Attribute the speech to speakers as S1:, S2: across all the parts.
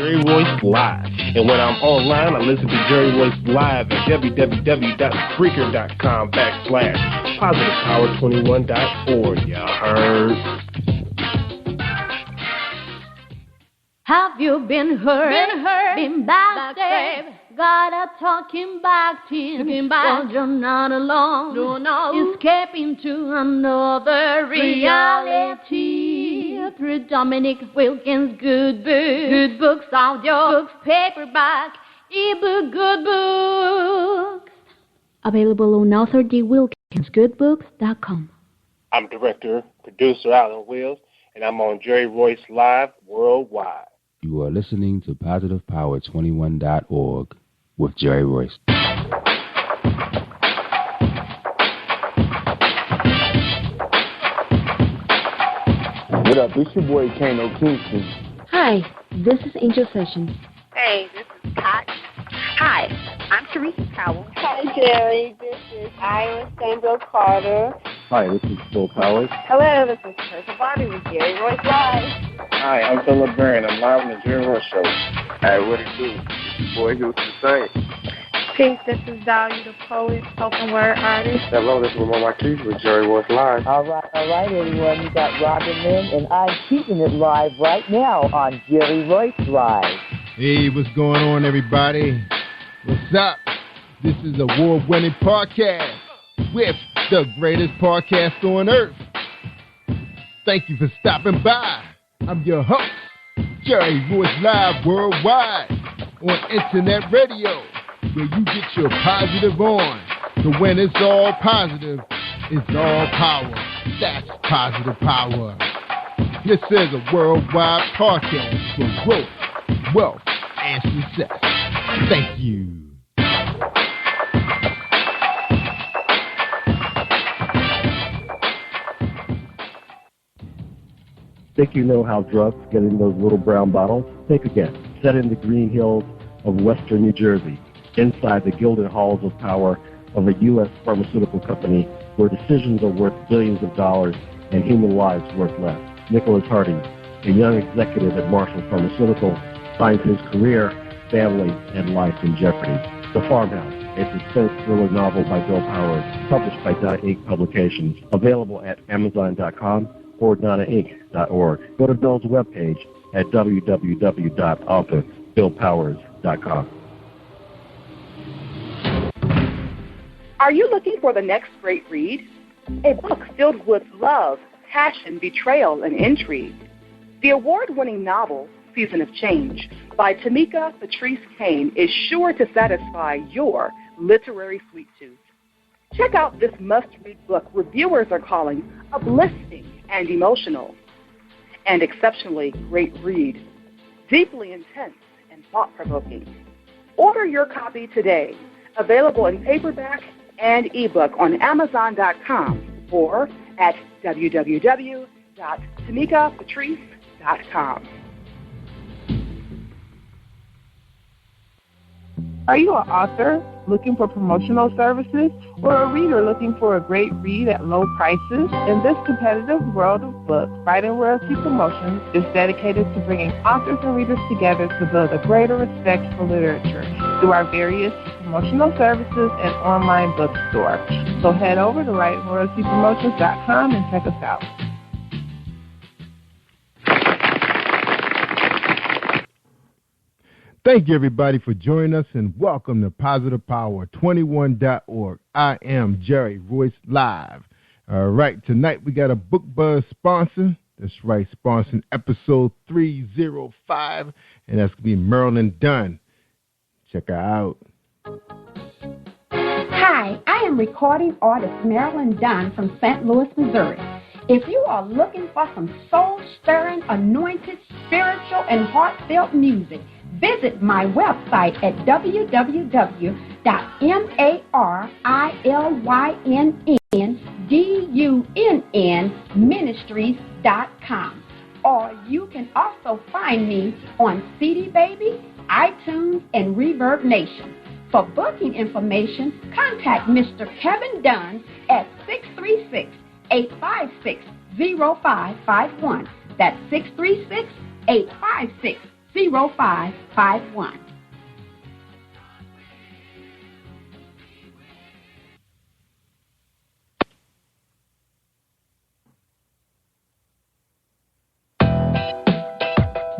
S1: Jerry Royce Live. And when I'm online, I listen to Jerry Royce Live at www.spreaker.com/positivepower21.org. Y'all heard?
S2: Have you been hurt? Been backstabbed? Got a talking back team? Well, you're not alone. No. Escaping to another reality. Through Dominic Wilkins' good books, audio books, paperback, ebook, good books. Available on authordwilkinsgoodbooks.com.
S1: I'm director, producer Alan Wills, and I'm on Jerry Royce Live worldwide.
S3: You are listening to PositivePower21.org with Jerry Royce.
S4: What up? It's your boy Kano Kingston.
S5: Hi, this is Angel Sessions.
S6: Hey, this is Pat. Hi, I'm Teresa Powell.
S7: Hi, Jerry. This is Ira Samuel Carter.
S4: Hi, this is Phil Powers.
S7: Hello, this is Teresa Bobby with Jerry Royce Live.
S4: Hi, I'm Philip Barron. I'm live on the Jerry Royce Show. Hey, what it do? It's your boy Houston Saint.
S7: Peace, this is Dahlia the poet, spoken word artist.
S4: Hello, this is Ramon Marquis with Jerry Royce Live.
S8: All right, everyone. You got Robin Lynn, and I'm keeping it live right now on Jerry Royce Live.
S9: Hey, what's going on, everybody? What's up? This is award-winning podcast with the greatest podcast on earth. Thank you for stopping by. I'm your host, Jerry Royce Live worldwide on internet radio, where you get your positive on. So when it's all positive, it's all power. That's positive power. This is a worldwide podcast for growth, wealth, and success. Thank you.
S10: Think you know how drugs get in those little brown bottles? Think again. Set in the green hills of western New Jersey, inside the gilded halls of power of a U.S. pharmaceutical company where decisions are worth billions of dollars and human lives worth less. Nicholas Harding, a young executive at Marshall Pharmaceutical, finds his career, family, and life in jeopardy. The Farmhouse, a suspense thriller novel by Bill Powers, published by Donna Inc. Publications, available at Amazon.com or DonnaInc.org. Go to Bill's webpage at www.authorBillPowers.com.
S11: Are you looking for the next great read? A book filled with love, passion, betrayal, and intrigue. The award-winning novel, Season of Change, by Tamika Patrice Kane, is sure to satisfy your literary sweet tooth. Check out this must-read book reviewers are calling uplifting and emotional, and exceptionally great read, deeply intense and thought-provoking. Order your copy today, available in paperback and ebook on Amazon.com or at www.tamikapatrice.com.
S12: Are you an author looking for promotional services or a reader looking for a great read at low prices? In this competitive world of books, Writing Royalty Promotions is dedicated to bringing authors and readers together to build a greater respect for literature through our various promotional services and online bookstore. So head over to WritingRoyaltyPromotions.com and check us out.
S9: Thank you, everybody, for joining us, and welcome to PositivePower21.org. I am Jerry Royce Live. All right, tonight we got a Book Buzz sponsor. That's right, sponsoring episode 305, and that's going to be Marilyn Dunn. Check her out.
S13: Hi, I am recording artist Marilyn Dunn from St. Louis, Missouri. If you are looking for some soul-stirring, anointed, spiritual, and heartfelt music, visit my website at www.MarilynDunnMinistries.com. Or you can also find me on CD Baby, iTunes, and Reverb Nation. For booking information, contact Mr. Kevin Dunn at 636-856-0551. That's 636-856-0551. 0551.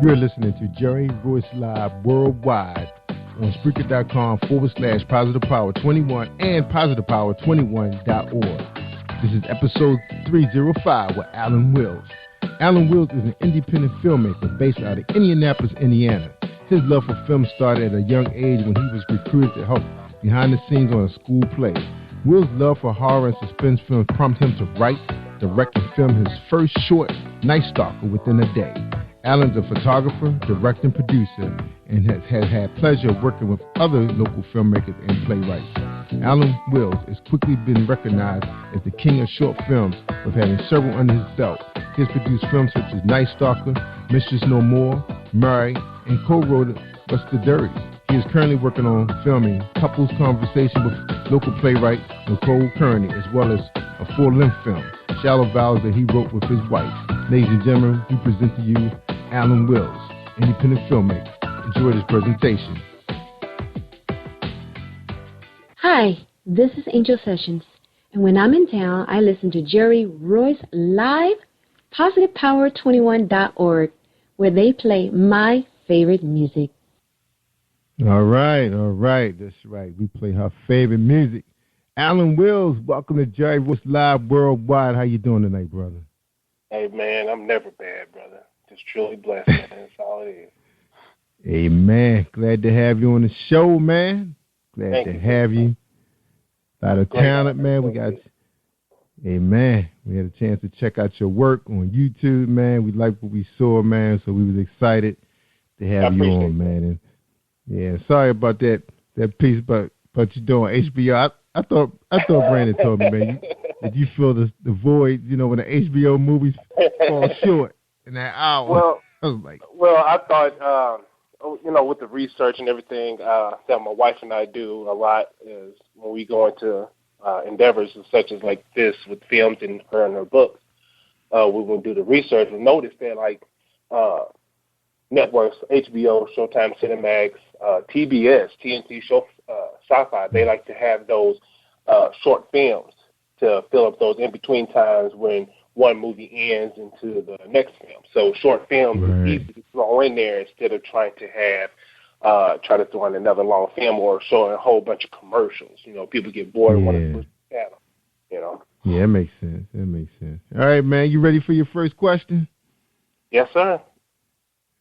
S9: You're listening to Jerry Royce Live Worldwide on Spreaker.com/PositivePower21 and PositivePower21.org. This is episode 305 with Alan Wills. Alan Wills is an independent filmmaker based out of Indianapolis, Indiana. His love for film started at a young age when he was recruited to help behind the scenes on a school play. Wills' love for horror and suspense films prompted him to write, direct, and film his first short, Night Stalker, within a day. Alan's a photographer, director, and producer, and has had pleasure of working with other local filmmakers and playwrights. Alan Wills has quickly been recognized as the king of short films, with having several under his belt. He has produced films such as Night Stalker, Mistress No More, Mary, and co-wrote What's the Dirty. He is currently working on filming Couples Conversation with local playwright Nicole Kearney, as well as a full-length film, Shallow Vows, that he wrote with his wife. Ladies and gentlemen, we present to you Alan Wills, independent filmmaker. Enjoy this presentation.
S5: Hi, this is Angel Sessions, and when I'm in town, I listen to Jerry Royce Live, PositivePower21.org, where they play my favorite music.
S9: All right, that's right. We play her favorite music. Alan Wills, welcome to Jerry Royce Live Worldwide. How you doing tonight, brother?
S1: Hey, man, I'm never bad, brother. Just truly blessed, man. That's all it is.
S9: Amen. Glad to have you on the show, man. Glad to have you. A lot of talent, man. We got, amen. We had a chance to check out your work on YouTube, man. We liked what we saw, man, so we was excited to have you on, man. And yeah, sorry about that piece about you doing HBO. I thought Brandon told me, man, that you feel the void, you know, when the HBO movies fall short in that hour.
S1: Well,
S9: I was like,
S1: I thought, you know, with the research and everything that my wife and I do a lot is when we go into endeavors such as like this with films and her books, we will do the research and notice that like networks, HBO, Showtime, Cinemax, TBS, TNT, Sci-Fi, they like to have those short films to fill up those in-between times when one movie ends into the next film. So short films is easy to throw in there instead of trying to have try to throw in another long film or showing a whole bunch of commercials. You know, people get bored and want to push the channel, you know.
S9: Yeah, it makes sense. All right, man, you ready for your first question?
S1: Yes, sir.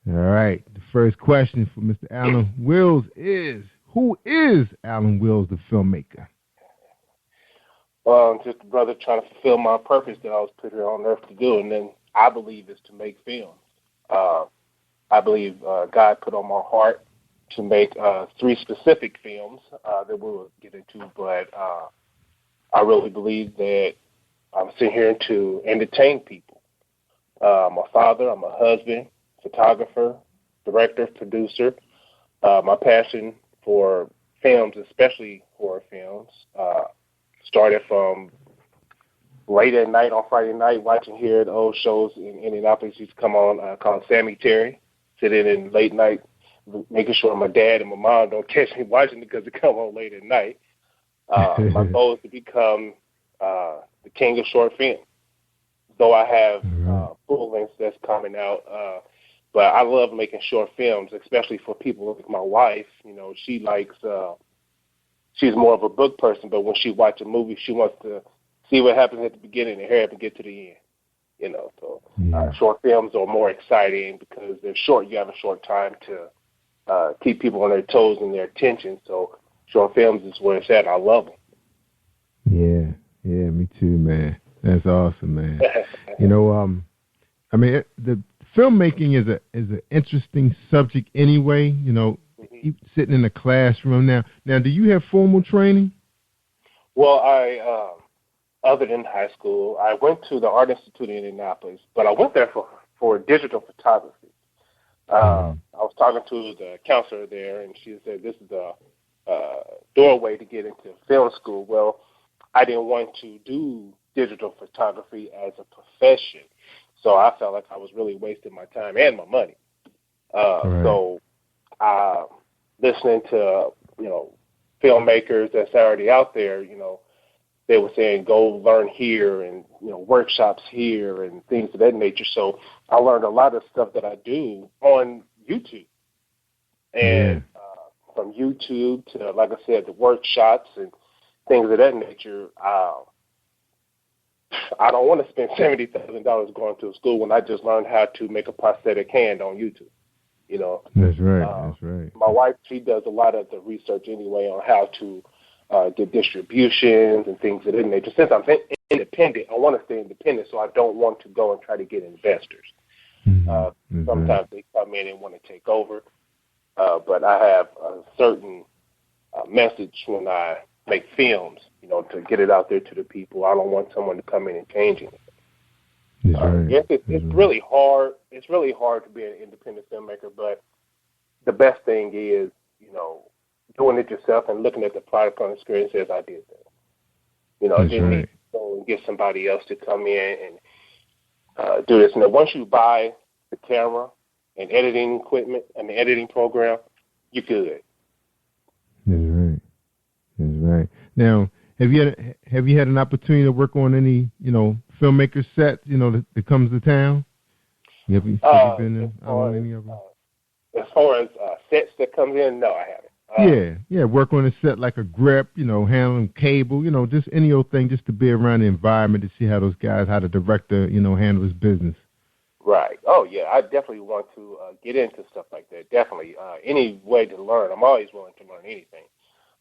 S9: All right, the first question for Mr. Alan Wills is, who is Alan Wills, the filmmaker?
S1: Well, I'm just a brother trying to fulfill my purpose that I was put here on earth to do, and then I believe is to make films. I believe God put on my heart to make 3 specific films that we will get into, but I really believe that I'm sitting here to entertain people. I'm a father, I'm a husband, photographer, director, producer. My passion for films, especially horror films, started from late at night on Friday night watching here the old shows in Indianapolis used to come on called Sammy Terry, sitting in late night making sure my dad and my mom don't catch me watching it because it come on late at night. My goal is to become the king of short film, though I have full lengths that's coming out. But I love making short films, especially for people like my wife. You know, she likes, she's more of a book person, but when she watches a movie, she wants to see what happens at the beginning and hurry up and get to the end. You know, so short films are more exciting because they're short. You have a short time to keep people on their toes and their attention. So short films is where it's at. I love them.
S9: Yeah, me too, man. That's awesome, man. You know, I mean, the filmmaking is an interesting subject anyway. You know, sitting in a classroom now. Now, do you have formal training?
S1: Well, I other than high school, I went to the Art Institute in Indianapolis, but I went there for digital photography. I was talking to the counselor there, and she said this is the doorway to get into film school. Well, I didn't want to do digital photography as a profession, so I felt like I was really wasting my time and my money. So listening to, filmmakers that's already out there, they were saying go learn here and, workshops here and things of that nature. So I learned a lot of stuff that I do on YouTube. And from YouTube to, like I said, the workshops and things of that nature, I don't want to spend $70,000 going to a school when I just learned how to make a prosthetic hand on YouTube.
S9: That's right. That's right.
S1: My wife, she does a lot of the research anyway on how to get distributions and things of that nature. Since I'm independent, I want to stay independent, so I don't want to go and try to get investors. Sometimes they come in and want to take over, but I have a certain message when I make films, to get it out there to the people. I don't want someone to come in and change it. Yes, it's really hard. It's really hard to be an independent filmmaker, but the best thing is, doing it yourself and looking at the product on the screen says I did that. I didn't need to go and get somebody else to come in and do this. And then once you buy the camera and editing equipment and the editing program, you're good.
S9: That's right. Now, have you had an opportunity to work on any, filmmaker set, that comes to town? Have you been on any of them?
S1: As far as sets that comes in, no, I haven't.
S9: Work on a set like a grip, handling cable, just any old thing just to be around the environment to see how those guys, how the director, handle his business.
S1: Right. Oh, yeah, I definitely want to get into stuff like that. Definitely. Any way to learn. I'm always willing to learn anything.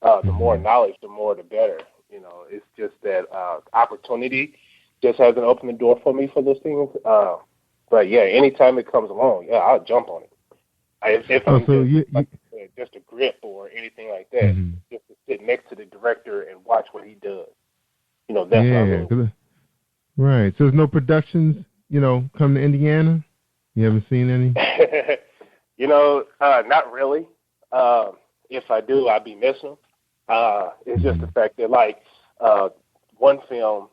S1: The more knowledge, the more the better. It's just that opportunity just hasn't opened the door for me for those things. But, yeah, anytime it comes along, I'll jump on it. If I'm just a grip or anything like that, just to sit next to the director and watch what he does. That's what I really.
S9: Right. So there's no productions, come to Indiana? You haven't seen any?
S1: Not really. If I do, I'll be missing them. It's just the fact that, one film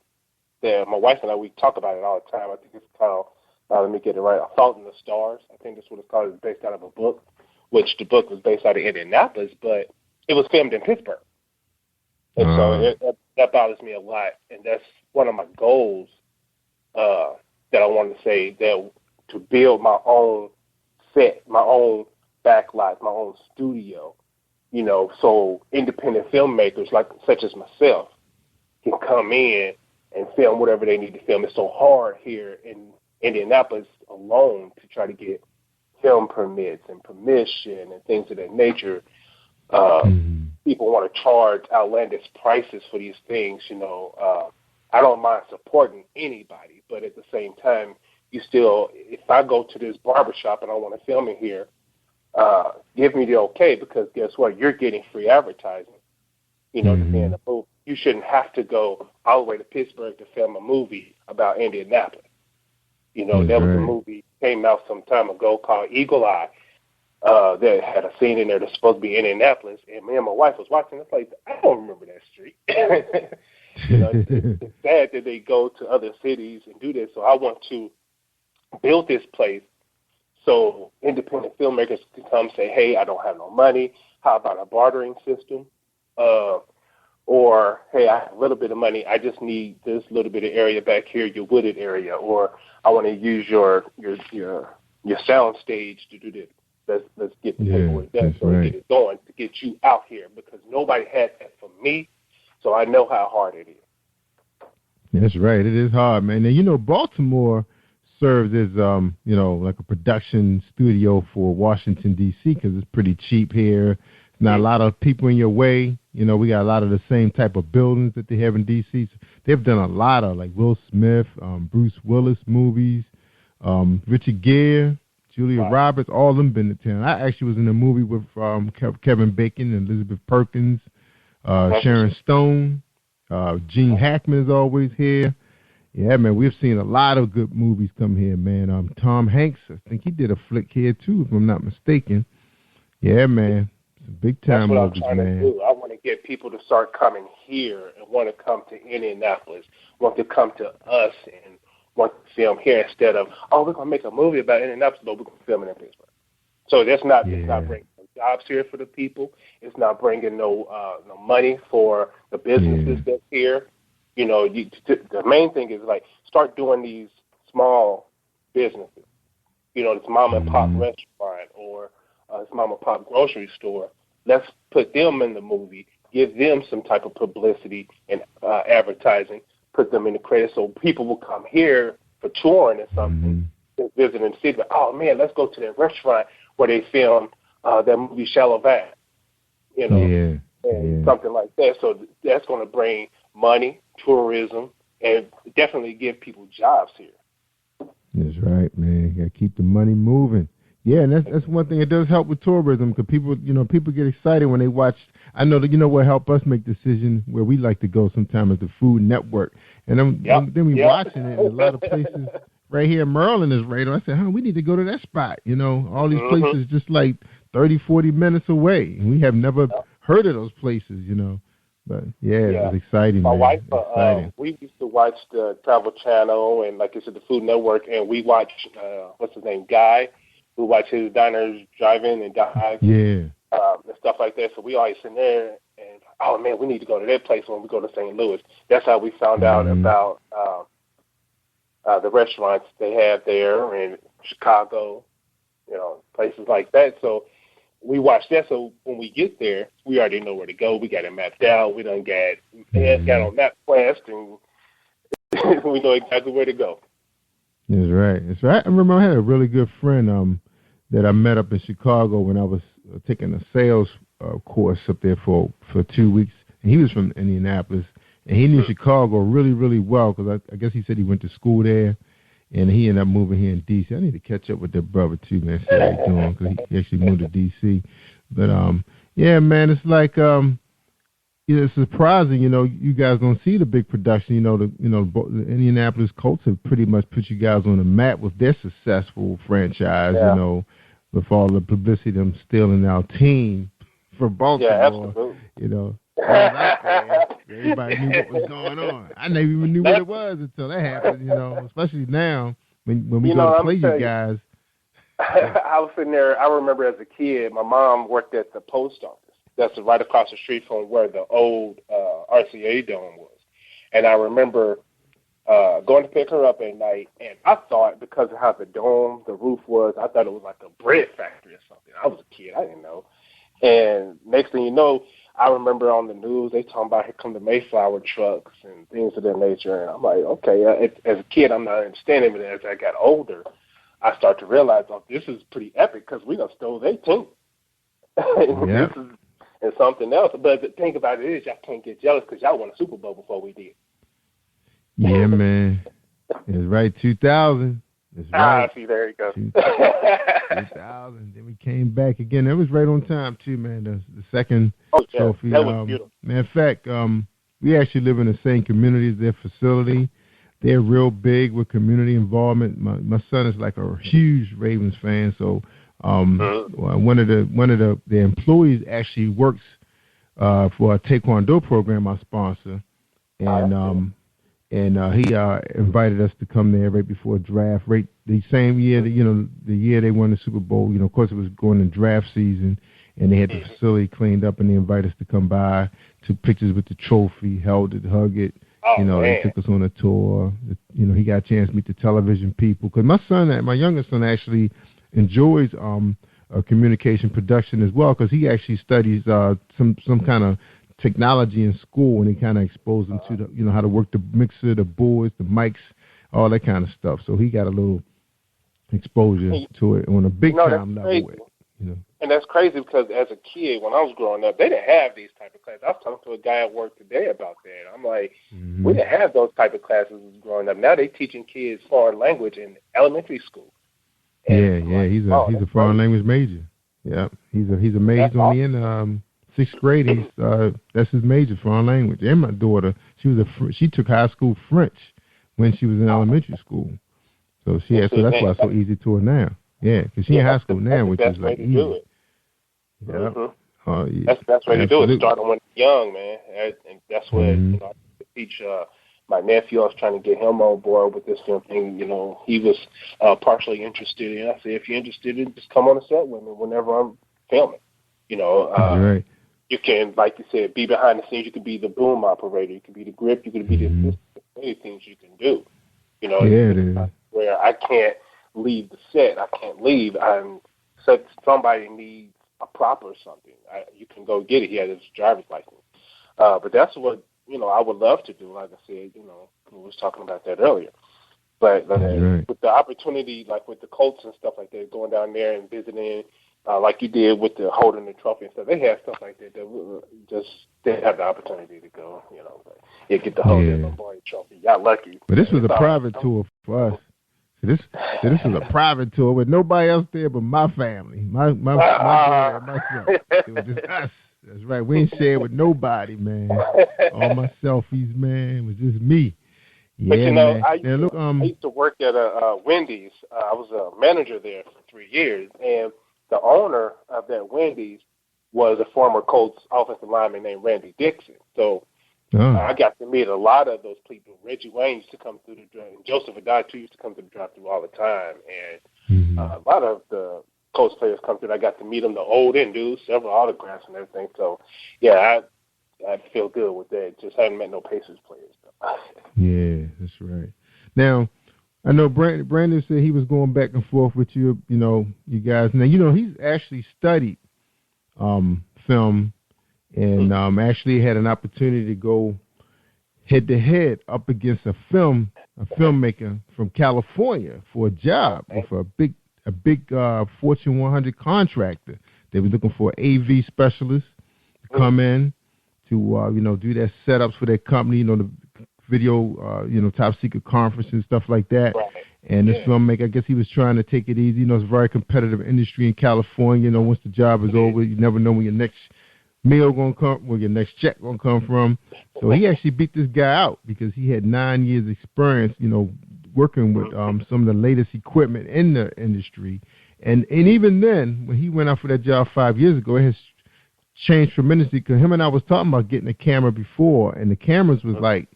S1: that my wife and I, we talk about it all the time. I think it's called, let me get it right, A Fault in the Stars. I think that's what it's called. It's based out of a book, which the book was based out of Indianapolis, but it was filmed in Pittsburgh. And so that bothers me a lot. And that's one of my goals that I wanted to say, that to build my own set, my own backlot, my own studio, so independent filmmakers such as myself can come in and film whatever they need to film. It's so hard here in Indianapolis alone to try to get film permits and permission and things of that nature. People want to charge outlandish prices for these things. I don't mind supporting anybody, but at the same time, if I go to this barbershop and I want to film it here, give me the okay, because guess what? You're getting free advertising, to be in a movie. You shouldn't have to go all the way to Pittsburgh to film a movie about Indianapolis. There was a movie came out some time ago called Eagle Eye that had a scene in there that's supposed to be in Indianapolis, and me and my wife was watching. It's like, I don't remember that street. It's sad that they go to other cities and do this. So I want to build this place so independent filmmakers can come say, hey, I don't have no money. How about a bartering system? Or, hey, I have a little bit of money. I just need this little bit of area back here, your wooded area. Or I want to use your sound stage to do this. Let's get the paperwork done get it going to get you out here, because nobody had that for me, so I know how hard it is.
S9: That's right. It is hard, man. And, Baltimore serves as, like a production studio for Washington, D.C., because it's pretty cheap here. Not a lot of people in your way. We got a lot of the same type of buildings that they have in D.C. So they've done a lot of, like, Will Smith, Bruce Willis movies, Richard Gere, Julia Roberts, all of them been to town. I actually was in a movie with Kevin Bacon and Elizabeth Perkins, Sharon Stone, Gene Hackman is always here. Yeah, man, we've seen a lot of good movies come here, man. Tom Hanks, I think he did a flick here, too, if I'm not mistaken. Yeah, man. Big time movies, man. That's what I'm trying to do.
S1: I want to get people to start coming here and want to come to Indianapolis, want to come to us and want to film here instead of, we're going to make a movie about Indianapolis, but we're going to film it in Pittsburgh. So that's not it's not bringing no jobs here for the people. It's not bringing no money for the businesses that's here. You know, the main thing is like start doing these small businesses. You know, this mom and pop restaurant or this mom and pop grocery store. Let's put them in the movie. Give them some type of publicity and advertising. Put them in the credits so people will come here for touring or something, visiting the city. But, oh man, let's go to that restaurant where they filmed that movie Shallow Vat. You know, and something like that. So that's going to bring money, tourism, and definitely give people jobs here.
S9: That's right, man. You got to keep the money moving. Yeah, and that's one thing. It does help with tourism because people get excited when they watch. I know that what help us make decisions where we like to go sometimes is the Food Network, and then we watching it. And a lot of places right here in Maryland is right on. I said, we need to go to that spot. You know, all these places just like 30, 40 minutes away, and we have never heard of those places. You know, but it was exciting.
S1: My wife,
S9: exciting.
S1: We used to watch the Travel Channel and like I said, the Food Network, and we watched what's his name, Guy. We watch his diners, drive-in and dive, and stuff like that. So we always sit there and, oh, man, we need to go to that place when we go to St. Louis. That's how we found out about the restaurants they have there in Chicago, places like that. So we watched that. So when we get there, we already know where to go. We got it mapped out. We done got on MapQuest, and we know exactly where to go.
S9: That's right. That's right. I remember I had a really good friend that I met up in Chicago when I was taking a sales course up there for 2 weeks. And he was from Indianapolis, and he knew Chicago really, really well because I guess he said he went to school there, and he ended up moving here in D.C. I need to catch up with that brother too, man. See how he's doing because he actually moved to D.C. But yeah, man, it's like it's surprising. You guys don't see the big production. The Indianapolis Colts have pretty much put you guys on the map with their successful franchise. With all the publicity them stealing our team for Baltimore.
S1: Yeah, absolutely.
S9: Everybody knew what was going on. I never even knew what it was until that happened. Especially now when we go to play you guys.
S1: I was sitting there. I remember as a kid, my mom worked at the post office. That's right across the street from where the old RCA Dome was. And I remember going to pick her up at night, and I thought because of how the roof was, I thought it was like a bread factory or something. I was a kid. I didn't know. And next thing you know, I remember on the news, they talking about here come the Mayflower trucks and things of that nature. And I'm like, okay, as a kid, I'm not understanding. But as I got older, I start to realize, this is pretty epic because we done stole their team. This is and something else. But the thing about it is y'all can't get jealous because y'all won a Super Bowl before we did.
S9: Yeah, man. It's right, 2000. That's right.
S1: See, there you go.
S9: 2000. Then we came back again. That was right on time, too, man. The second trophy.
S1: That was beautiful.
S9: Man, in fact, we actually live in the same community as their facility. They're real big with community involvement. My son is like a huge Ravens fan, so one of the employees actually works for a Taekwondo program I sponsor, and he invited us to come there right before draft, right the same year that the year they won the Super Bowl. Of course, it was going to draft season, and they had the facility cleaned up, and they invited us to come by, took pictures with the trophy, held it, hugged it. They took us on a tour. He got a chance to meet the television people because my youngest son actually enjoys communication production as well because he actually studies some kind of technology in school, and he kind of exposed him to how to work the mixer, the boards, the mics, all that kind of stuff. So he got a little exposure to it on a big time level.
S1: And that's crazy because as a kid, when I was growing up, they didn't have these type of classes. I was talking to a guy at work today about that. I'm like, we didn't have those type of classes growing up. Now they teaching kids foreign language in elementary school.
S9: And he's a foreign language major. Yeah, he's a major only in sixth grade. That's his major, foreign language. And my daughter, she took high school French when she was in elementary school. So that's why it's so easy to her now. Yeah, because she's in high school now, which is like easy. Yeah.
S1: That's the best way to do it. Start them when they're young, man. And that's what I teach my nephew, I was trying to get him on board with this film thing. You know, he was partially interested in it. I said, if you're interested in it, just come on the set with me whenever I'm filming. You know,
S9: right.
S1: You can, like you said, be behind the scenes. You can be the boom operator. You can be the grip. You can be the assistant. Many things you can do. You know, where I can't leave the set. I can't leave. Somebody needs a prop or something. You can go get it. He had his driver's license. But that's what, you know, I would love to do. Like I said, you know, we was talking about that earlier. But with the opportunity, like with the Colts and stuff like that, going down there and visiting, like you did with the holding the trophy and stuff, they have stuff like that they have the opportunity to go, you know. But you get to hold that Memorial Trophy. Y'all lucky.
S9: But this was a private tour for us. So this was a private tour with nobody else there but my family, my brother and myself. It was just us. That's right. We ain't shared with nobody, man. All my selfies, man. It was just me. Yeah,
S1: but you know,
S9: man.
S1: I used to work at a Wendy's. I was a manager there for 3 years, and the owner of that Wendy's was a former Colts offensive lineman named Randy Dixon. So I got to meet a lot of those people. Reggie Wayne used to come through the drive, and Joseph Adai too used to come through the drive-through all the time, and a lot of the Colts players come through. I got to meet them, the old and do several autographs and everything. So yeah, I feel good with that. Just haven't met no Pacers players.
S9: Yeah, that's right. Now, I know Brandon said he was going back and forth with you guys. Now, you know, he's actually studied film and actually had an opportunity to go head-to-head up against a filmmaker from California for a job with a big Fortune 100 contractor. They were looking for an AV specialist to come in to, do their setups for their company, the video, top secret conference and stuff like that. Right. And this filmmaker, I guess he was trying to take it easy. It's a very competitive industry in California. Once the job is over, you never know when your next meal going to come, where your next check going to come from. So he actually beat this guy out because he had 9 years experience, working with some of the latest equipment in the industry. And even then, when he went out for that job 5 years ago, it has changed tremendously because him and I was talking about getting a camera before, and the cameras was like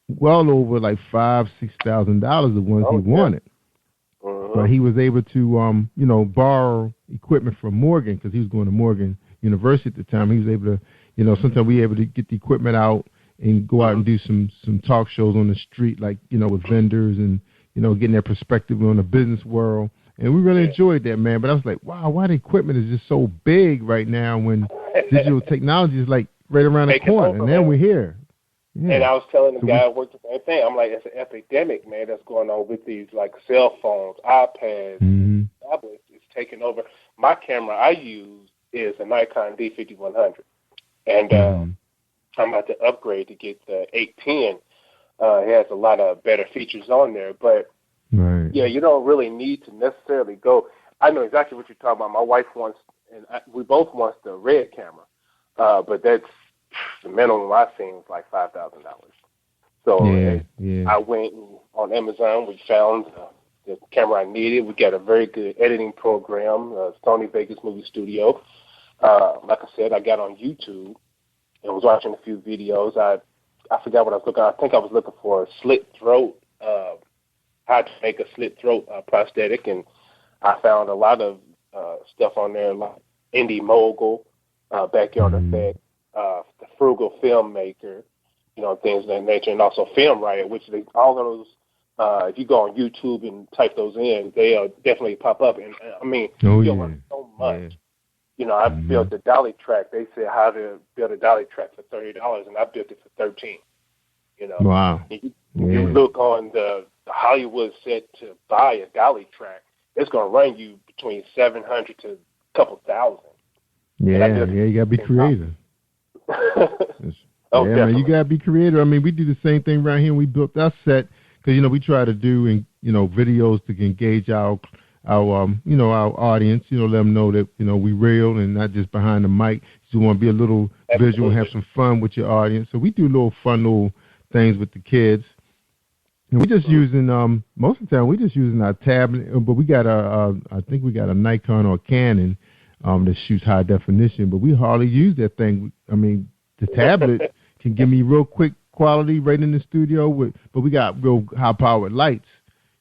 S9: well over like $5,000-$6,000 the ones he wanted. But he was able to, borrow equipment from Morgan because he was going to Morgan University at the time. He was able to, sometimes we were able to get the equipment out and go out and do some talk shows on the street, like, with vendors and, getting their perspective on the business world. And we really enjoyed that, man. But I was like, wow, why the equipment is just so big right now when digital technology is like right around the corner. And then we're here. Yeah.
S1: And I was telling the guy who worked the same thing. I'm like, it's an epidemic, man, that's going on with these, like, cell phones, iPads, tablets. It's taking over. My camera I use is a Nikon D5100. And I'm about to upgrade to get the 810. It has a lot of better features on there. But, yeah, you don't really need to necessarily go. I know exactly what you're talking about. My wife wants, and we both want the red camera. But that's the minimum I've seen was like $5,000. So I went on Amazon. We found the camera I needed. We got a very good editing program, Sony Vegas Movie Studio. Like I said, I got on YouTube and was watching a few videos. I forgot what I was looking. I think I was looking for a slit throat, how to make a slit throat prosthetic, and I found a lot of stuff on there like Indie Mogul, Backyard Effect, the Frugal Filmmaker, things of that nature, and also Film Riot, which all of those, if you go on YouTube and type those in, they'll definitely pop up. And I mean, you'll learn so much. I built the dolly track. They said how to build a dolly track for $30, and I built it for $13.
S9: Wow.
S1: You look on the Hollywood set to buy a dolly track, it's going to run you between $700 to a couple thousand.
S9: Yeah, you got to be creative. Man, you gotta be creative. I mean, we do the same thing around here. We built our set because we try to do videos to engage our audience. Let them know that we real and not just behind the mic. You want to be a little visual and have some fun with your audience. So we do little things with the kids. And we just using most of the time we just using our tablet, but we got I think we got a Nikon or a Canon that shoots high definition, but we hardly use that thing. I mean, the tablet can give me real quick quality right in the studio, but we got real high-powered lights,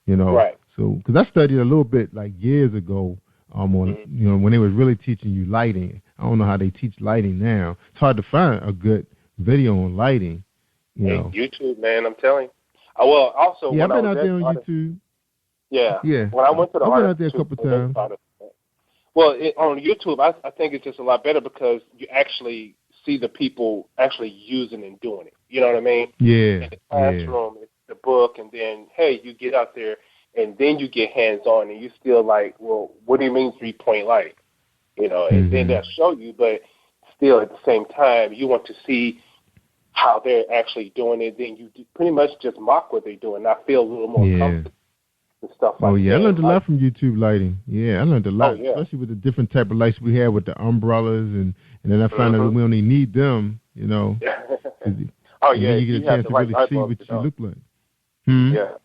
S9: you know.
S1: Right.
S9: So, because I studied a little bit like years ago on, you know, when they was really teaching you lighting. I don't know how they teach lighting now. It's hard to find a good video on lighting, you know.
S1: YouTube, man, I'm telling you. Well, also,
S9: yeah, I've
S1: when
S9: been
S1: I was
S9: out there on
S1: artist,
S9: YouTube.
S1: Yeah. When I went to the
S9: I've been
S1: art
S9: out there a couple times.
S1: Well, on YouTube, I think it's just a lot better because you actually see the people actually using and doing it. You know what I mean?
S9: Yeah.
S1: In the classroom, it's the book, and then, hey, you get out there, and then you get hands-on, and you still like, well, what do you mean 3-point light? You know, and then they'll show you, but still at the same time, you want to see how they're actually doing it. Then you pretty much just mock what they're doing. I feel a little more comfortable and stuff like that.
S9: Oh, yeah, I learned a lot from YouTube lighting. Yeah, I learned a lot, especially with the different type of lights we had with the umbrellas, and then I found out that we only need them, you know.
S1: Oh, yeah.
S9: You get a chance to really see what you look like.
S1: Yeah.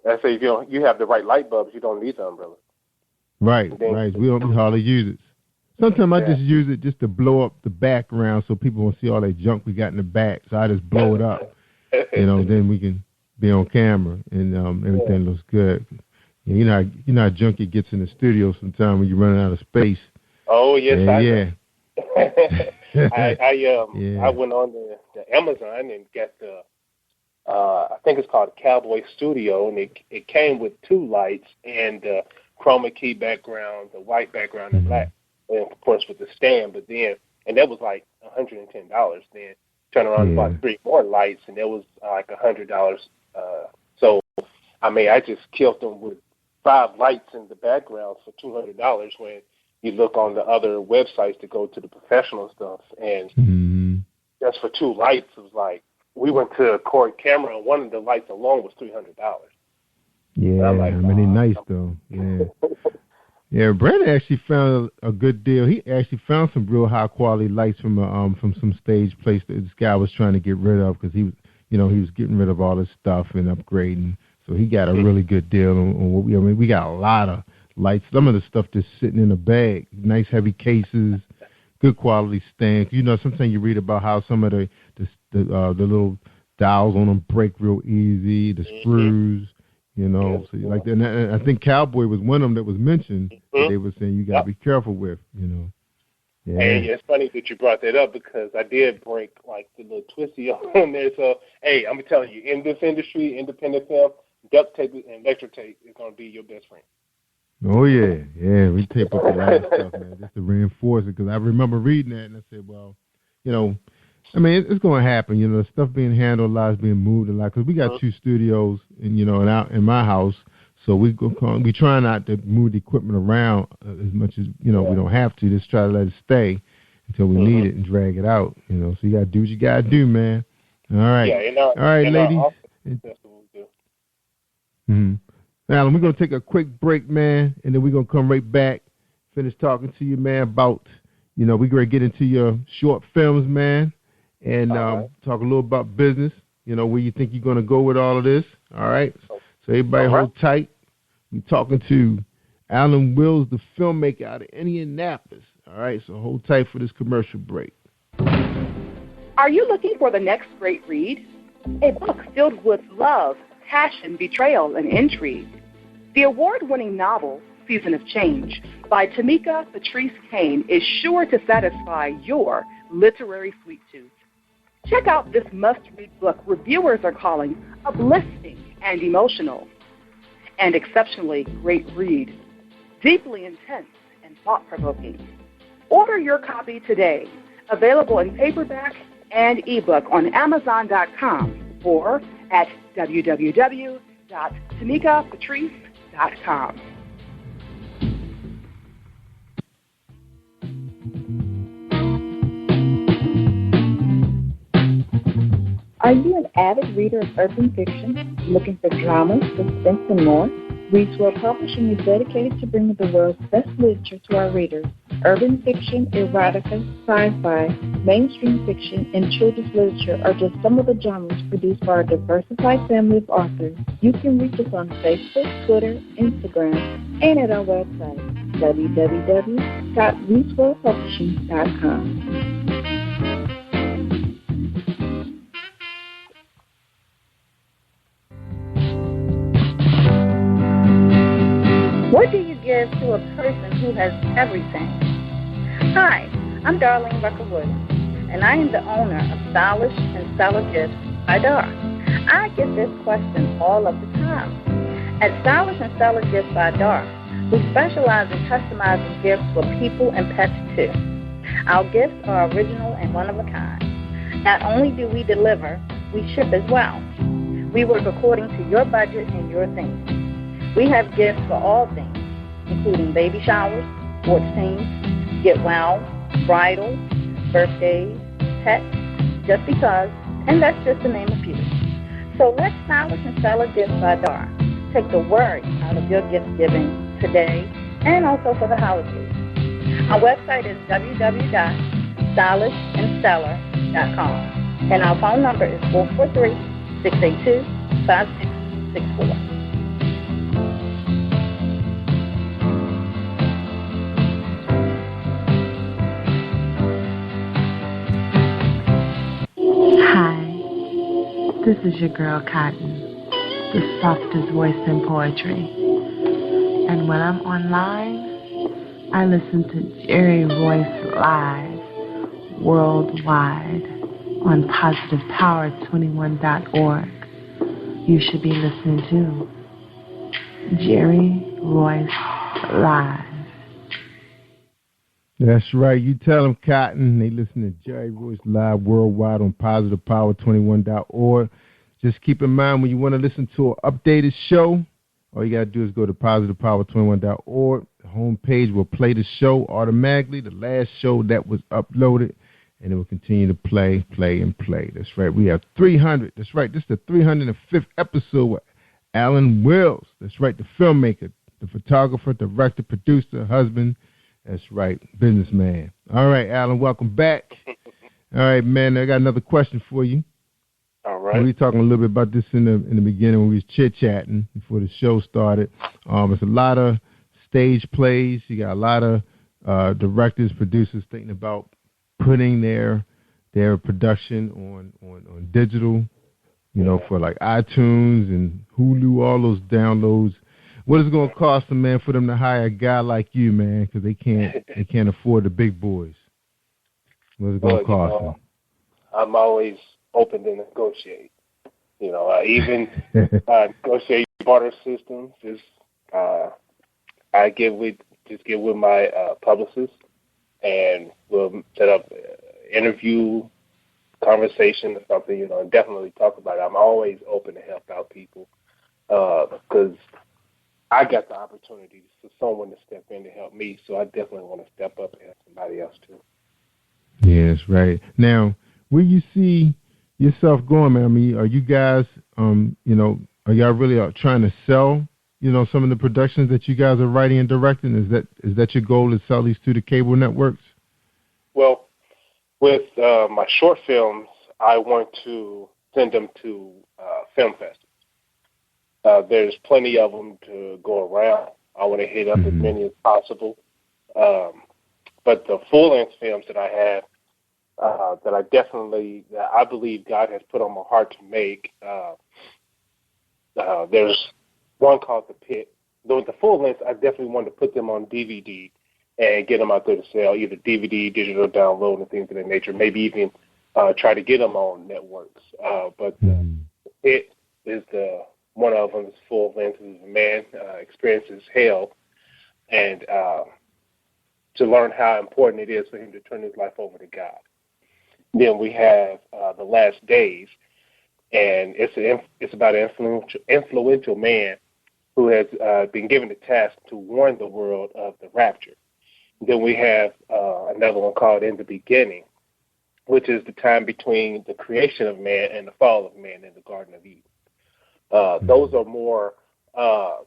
S1: I say if you have the right light bulbs, you don't need the umbrella.
S9: Right. We hardly use it. Sometimes I just use it just to blow up the background so people won't see all that junk we got in the back. So I just blow it up, you know. Then we can be on camera and everything looks good. You know how junk it gets in the studio sometimes when you're running out of space.
S1: Oh yes,
S9: I
S1: I went on the Amazon and got the I think it's called Cowboy Studio, and it came with 2 lights and the chroma key background, the white background, and black. And of course with the stand, but then, and that was like $110. Then turn around and bought 3 more lights, and it was like $100. So I mean, I just killed them with 5 lights in the background for $200. When you look on the other websites to go to the professional stuff, and just for 2 lights, it was like we went to a Cord camera, and one of the lights alone was $300.
S9: Yeah, like, I mean, they're nice though. Yeah. Yeah, Brandon actually found a good deal. He actually found some real high quality lights from some stage place that this guy was trying to get rid of because he was getting rid of all this stuff and upgrading. So he got a really good deal on what we got a lot of lights. Some of the stuff just sitting in a bag, nice heavy cases, good quality stands. You know, sometimes you read about how some of the little dials on them break real easy, the screws. You know, so like that. And I think Cowboy was one of them that was mentioned. They were saying you got to be careful with, you know. Yeah.
S1: Hey, it's funny that you brought that up because I did break like the little twisty on there. So, hey, I'm telling you, in this industry, independent film, duct tape and electric tape is going to be your best friend.
S9: Oh, yeah. We tape up a lot of stuff, man, just to reinforce it because I remember reading that and I said, well, you know, I mean, it's going to happen. You know, stuff being handled a lot is being moved a lot because we got 2 studios, and you know, and out in my house, so we try not to move the equipment around as much as we don't have to. Just try to let it stay until we need it and drag it out. You know, so you got to do what you got to do, man. All right, all right, ladies.
S1: That's what we do.
S9: Alan, we're gonna take a quick break, man, and then we're gonna come right back, finish talking to you, man, about we're gonna get into your short films, man. And talk a little about business, where you think you're going to go with all of this. All right? So everybody hold tight. We're talking to Alan Wills, the filmmaker out of Indianapolis. All right? So hold tight for this commercial break.
S11: Are you looking for the next great read? A book filled with love, passion, betrayal, and intrigue. The award-winning novel, Season of Change, by Tamika Patrice Kane is sure to satisfy your literary sweet tooth. Check out this must-read book reviewers are calling uplifting and emotional. And exceptionally great read. Deeply intense and thought-provoking. Order your copy today. Available in paperback and ebook on Amazon.com or at www.tamikapatrice.com.
S14: Are you an avid reader of urban fiction, looking for drama, suspense, and more? Reads World Publishing is dedicated to bringing the world's best literature to our readers. Urban fiction, erotica, sci-fi, mainstream fiction, and children's literature are just some of the genres produced by our diversified family of authors. You can reach us on Facebook, Twitter, Instagram, and at our website, www.readsworldpublishing.com. give to a person who has everything? Hi, I'm Darlene Rucker-Williams, and I am the owner of Stylish and Stellar Gifts by Dar. I get this question all of the time. At Stylish and Stellar Gifts by Dar, we specialize in customizing gifts for people and pets too. Our gifts are original and one of a kind. Not only do we deliver, we ship as well. We work according to your budget and your theme. We have gifts for all things, including baby showers, sports teams, get well, bridal, birthdays, pets, just because, and that's just to name a few. So let Stylish and Stellar Gifts by Dar take the worry out of your gift giving today and also for the holidays. Our website is www.stylishandstellar.com, and our phone number is 443-682-5664.
S15: Hi, this is your girl Cotton, the softest voice in poetry. And when I'm online, I listen to Jerry Royce live worldwide on positivepower21.org. You should be listening to Jerry Royce live.
S9: That's right. You tell them, Cotton. They listen to Jerry Royce live worldwide on positivepower21.org. Just keep in mind, when you want to listen to an updated show, all you got to do is go to positivepower21.org. The homepage will play the show automatically, the last show that was uploaded, and it will continue to play. That's right. We have 300. That's right. This is the 305th episode with Alan Wills. That's right. The filmmaker, the photographer, director, producer, husband. That's right. Businessman. All right, Alan, welcome back. All right, man, I got another question for you.
S1: All right.
S9: We were talking a little bit about this in the beginning when we was chit-chatting before the show started. It's a lot of stage plays. You got a lot of directors, producers thinking about putting their production on digital, for like iTunes and Hulu, all those downloads. What is it going to cost them, man, for them to hire a guy like you, man, because they can't afford the big boys? What is it going to cost them?
S1: I'm always open to negotiate. I even negotiate barter systems. I get with my publicist, and we'll set up interview, conversation, or something. And definitely talk about it. I'm always open to help out people because I got the opportunity for someone to step in to help me, so I definitely want to step up and help somebody else too.
S9: Yes, right. Now, where you see yourself going, man? I mean, are you guys, are y'all really trying to sell, some of the productions that you guys are writing and directing? Is that your goal, to sell these to the cable networks?
S1: Well, with my short films, I want to send them to film festivals. There's plenty of them to go around. I want to hit up as many as possible. But the full-length films that I have, that I believe God has put on my heart to make, there's one called The Pit. With the full-length, I definitely want to put them on DVD and get them out there to sell, either DVD, digital download, and things of that nature. Maybe even try to get them on networks. But The Pit is one of them is full length. As a man experiences hell, and to learn how important it is for him to turn his life over to God. Then we have The Last Days, and it's about an influential man who has been given the task to warn the world of the rapture. Then we have another one called In the Beginning, which is the time between the creation of man and the fall of man in the Garden of Eden. Those are more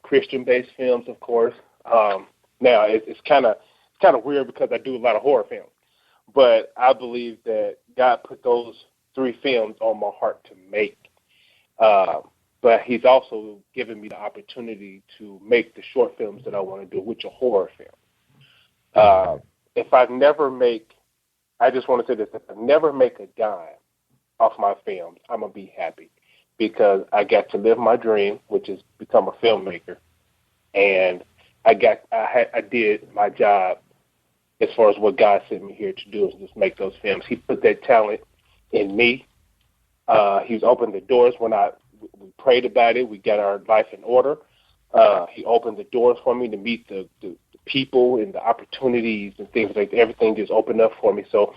S1: Christian-based films, of course. Now it's kind of weird because I do a lot of horror films, but I believe that God put those three films on my heart to make. But He's also given me the opportunity to make the short films that I want to do, which are horror films. If I just want to say this: if I never make a dime off my films, I'm gonna be happy, because I got to live my dream, which is become a filmmaker, and I did my job as far as what God sent me here to do, is just make those films. He put that talent in me. He's opened the doors when we prayed about it. We got our life in order. He opened the doors for me to meet the people and the opportunities and things like that. Everything just opened up for me. So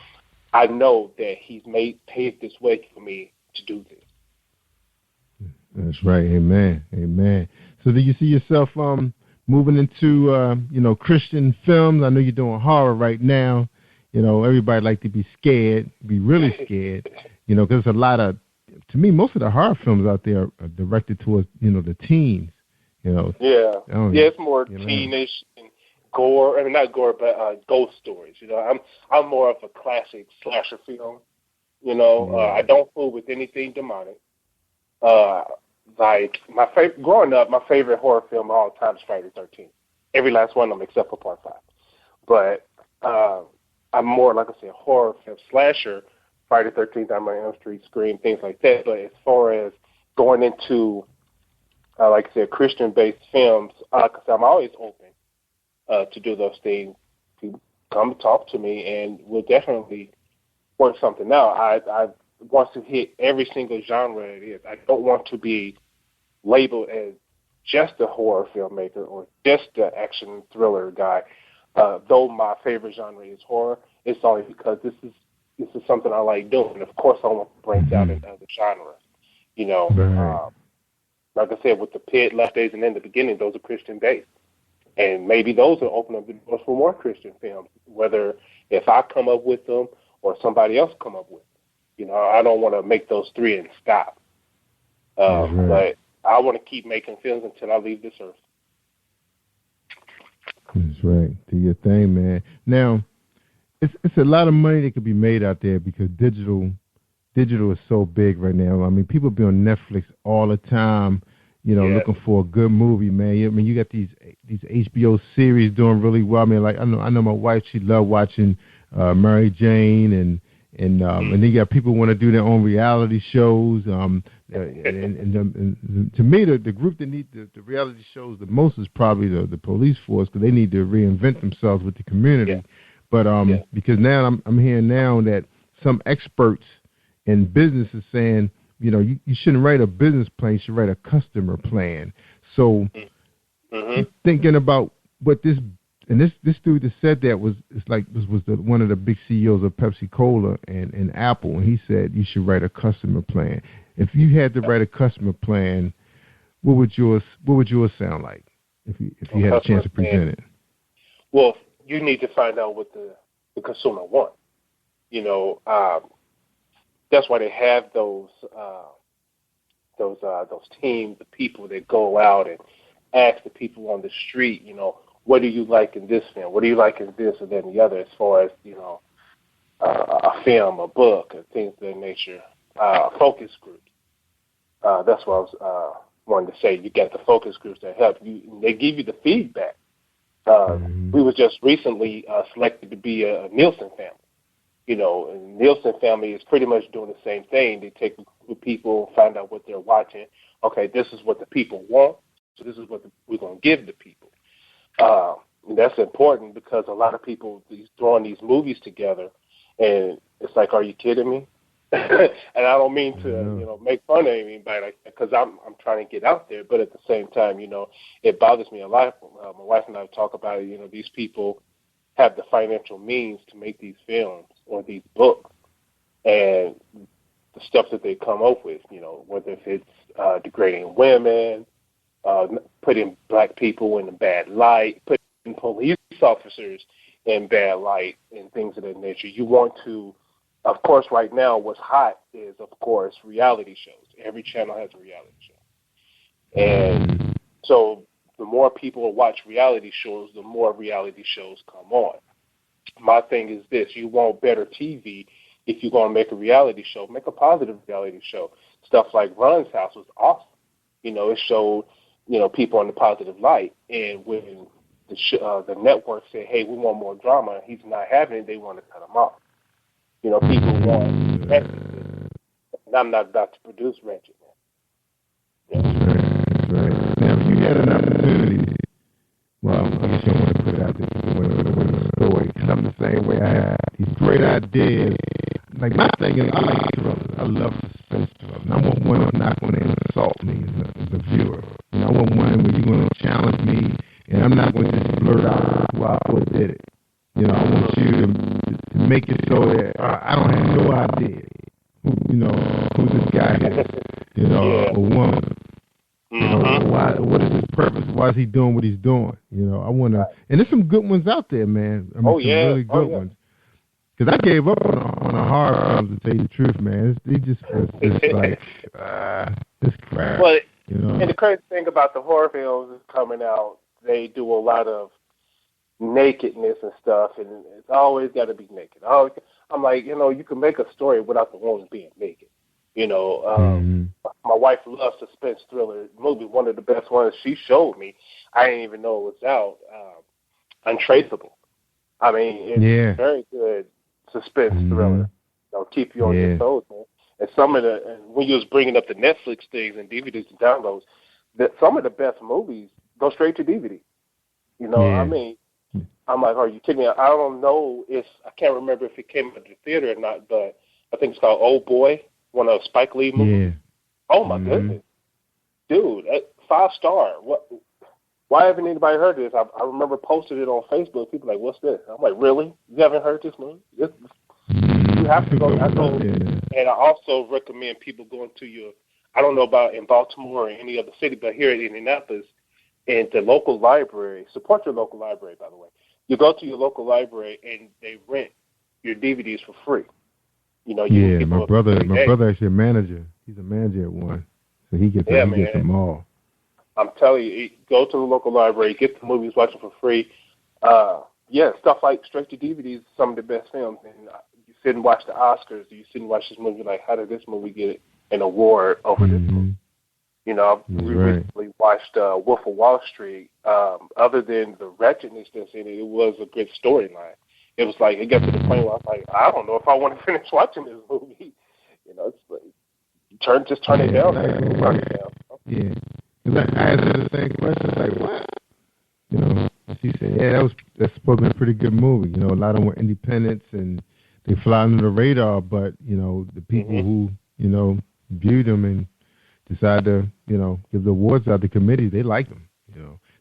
S1: I know that he's paved this way for me to do this.
S9: That's right. Amen. Amen. So do you see yourself moving into, Christian films? I know you're doing horror right now. Everybody like to be scared, be really scared, because a lot of, to me, most of the horror films out there are directed towards, the teens, Yeah.
S1: It's more teenish and gore. I mean, not gore, but ghost stories. I'm more of a classic slasher film. I don't fool with anything demonic. Like growing up, my favorite horror film of all time is Friday the 13th. Every last one of them except for Part 5. But I'm more, like I said, horror film slasher. Friday the 13th, I'm on Elm Street, Scream, things like that. But as far as going into, like I said, Christian-based films, because I'm always open to do those things, to come talk to me, and we'll definitely work something out. I want to hit every single genre it is. I don't want to be labeled as just a horror filmmaker or just an action thriller guy. Though my favorite genre is horror, it's only because this is something I like doing. Of course, I want to branch out into other genres.
S9: Right.
S1: Like I said, with The Pit, Last Days, and In the Beginning, those are Christian-based. And maybe those will open up the doors for more Christian films, whether if I come up with them or somebody else come up with them. I don't want to make those three and stop. But I want to keep making films until I leave this earth.
S9: That's right. Do your thing, man. Now, it's a lot of money that could be made out there because digital is so big right now. I mean, people be on Netflix all the time, looking for a good movie, man. You got these HBO series doing really well. I mean, like I know my wife, she loved watching Mary Jane and then you got people who want to do their own reality shows. And to me, the group that need the reality shows the most is probably the police force, because they need to reinvent themselves with the community. Yeah. But because now I'm hearing now that some experts in business is saying, you shouldn't write a business plan, you should write a customer plan. So thinking about what this dude that said that was one of the big CEOs of Pepsi Cola and Apple, and he said you should write a customer plan. If you had to write a customer plan, what would yours sound like if you had a chance to present it?
S1: Well, you need to find out what the consumer wants. That's why they have those teams of people that go out and ask the people on the street, what do you like in this film? What do you like in this or that and the other, as far as, a film, a book, and things of that nature. Focus groups. That's what I was wanting to say. You get the focus groups that help you. They give you the feedback. We were just recently selected to be a Nielsen family. And Nielsen family is pretty much doing the same thing. They take the people, find out what they're watching. Okay, this is what the people want, so this is what we're going to give the people. And that's important because a lot of people throwing these movies together, and it's like, are you kidding me? And I don't mean to, make fun of anybody like that, because I'm trying to get out there. But at the same time, it bothers me a lot. My wife and I talk about it. These people have the financial means to make these films or these books, and the stuff that they come up with, whether if it's degrading women, putting black people in a bad light, putting police officers in bad light, and things of that nature. You want to, of course, right now what's hot is, of course, reality shows. Every channel has a reality show. And so the more people watch reality shows, the more reality shows come on. My thing is this: you want better TV. If you're going to make a reality show, make a positive reality show. Stuff like Run's House was awesome. It showed, people in the positive light. And when the network said, hey, we want more drama, he's not having it, they want to cut him off. People want Ratchet. And I'm not about to produce Ratchet.
S9: Right. Now, if you had an opportunity, well, idea. Like, my thing is, I like thrillers. I love suspense thrillers. And I want one that's not going to insult me as a viewer. And I want one where you're going to challenge me, and I'm not going to just blurt out who I thought did it. You know, I want you to make it so that I don't have no idea who this guy is, or woman. You know, what is his purpose? Why is he doing what he's doing? You know, I want to, and there's some good ones out there, man. I mean, some really good ones. Because I gave up on a horror films, to tell you the truth, man. They just it's like, this crap.
S1: Well,
S9: and
S1: the crazy thing about the horror films is coming out, they do a lot of nakedness and stuff, and it's always got to be naked. I'm like, you can make a story without the woman being naked. My wife loves suspense thriller movies. One of the best ones she showed me, I didn't even know it was out, Untraceable. I mean, it's very good suspense thriller. Keep you on your toes, man. And when you was bringing up the Netflix things and DVDs and downloads, some of the best movies go straight to DVD. I mean, I'm like, are you kidding me? I don't know I can't remember if it came to the theater or not, but I think it's called Old Boy, one of Spike Lee movies. Oh my goodness, dude, 5-star. What? Why haven't anybody heard of this? I remember posted it on Facebook. People like, what's this? I'm like, really? You haven't heard this movie? You have to go. And I also recommend people going to I don't know about in Baltimore or any other city, but here in Indianapolis, in the local library. Support your local library, by the way. You go to your local library and they rent your DVDs for free.
S9: My brother actually a manager. He's a manager at one, so he gets them all. I'm
S1: telling you, go to the local library, get the movies, watch them for free. Stuff like straight to DVDs, some of the best films. And you sit and watch the Oscars. You sit and watch this movie, like, how did this movie get an award over this movie? We recently watched Wolf of Wall Street. Other than the wretchedness that's in it, it was a good storyline. It was like, it got to the point where I was like, I don't know if I want to finish watching this movie. It's like, turn it down.
S9: Yeah. I asked her the same question, like, what? She said, that's supposed to be a pretty good movie. A lot of them were independents and they fly under the radar, but, the people who, viewed them and decide to, give the awards out to committee, they like them,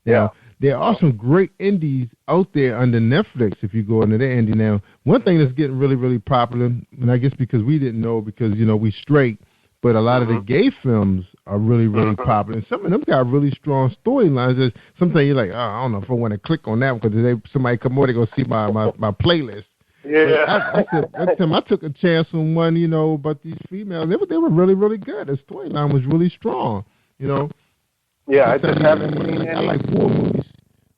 S9: Now, there are some great indies out there under Netflix if you go into their indie now. One thing that's getting really, really popular, and I guess because we didn't know because, we straight, but a lot of the gay films are really, really popular. And some of them got really strong storylines. Sometimes you're like, I don't know if I want to click on that because somebody come over, they go see my playlist.
S1: Yeah.
S9: I took a chance on one, about these females. They were really, really good. The storyline was really strong,
S1: Yeah, I just haven't seen any.
S9: I like war movies.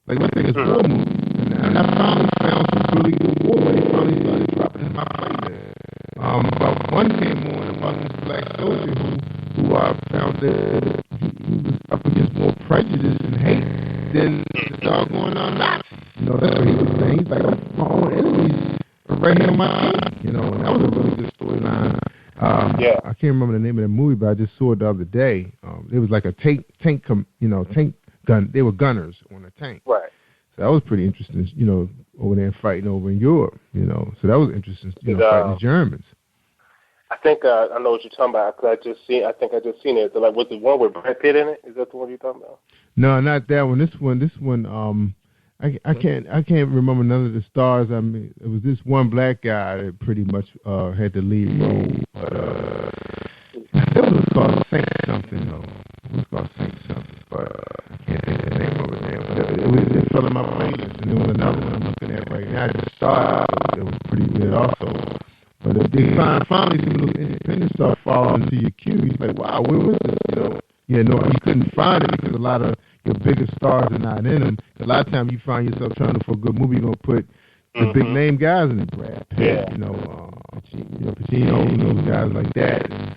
S9: Like, one thing is war movies. And I finally found some really good war movies. They finally started dropping in my playlist. About one came on about this black soldier who I found that he was up against more prejudice and hate than the doggone Nazis. That's what he was saying. He's like, my own enemies are right here on my team. And that was a really good storyline. I can't remember the name of the movie, but I just saw it the other day. It was like a tank gun. They were gunners on a tank.
S1: Right.
S9: So that was pretty interesting, over there fighting over in Europe, So that was interesting, fighting the Germans.
S1: I think I know what you're talking about. I think I just seen it. Like, was the one with Brad Pitt in it? Is that the one you're talking about?
S9: No, not that one. This one. I can't remember none of the stars. I mean, it was this one black guy that pretty much had the lead role. But it was called Saint something, though. It was called Saint something, but I can't think of the name of it now. But it fell in my playlist, and there was another one I'm looking at right now. I just saw it. It was pretty good also. But if they finally some of those independent stuff fall into your queue, you're like, wow, where was this? You couldn't find it because a lot of your biggest stars are not in them. A lot of times you find yourself trying to for a good movie, you're going to put the big name guys in it, Brad Pitt, Pacino, those guys like that. And,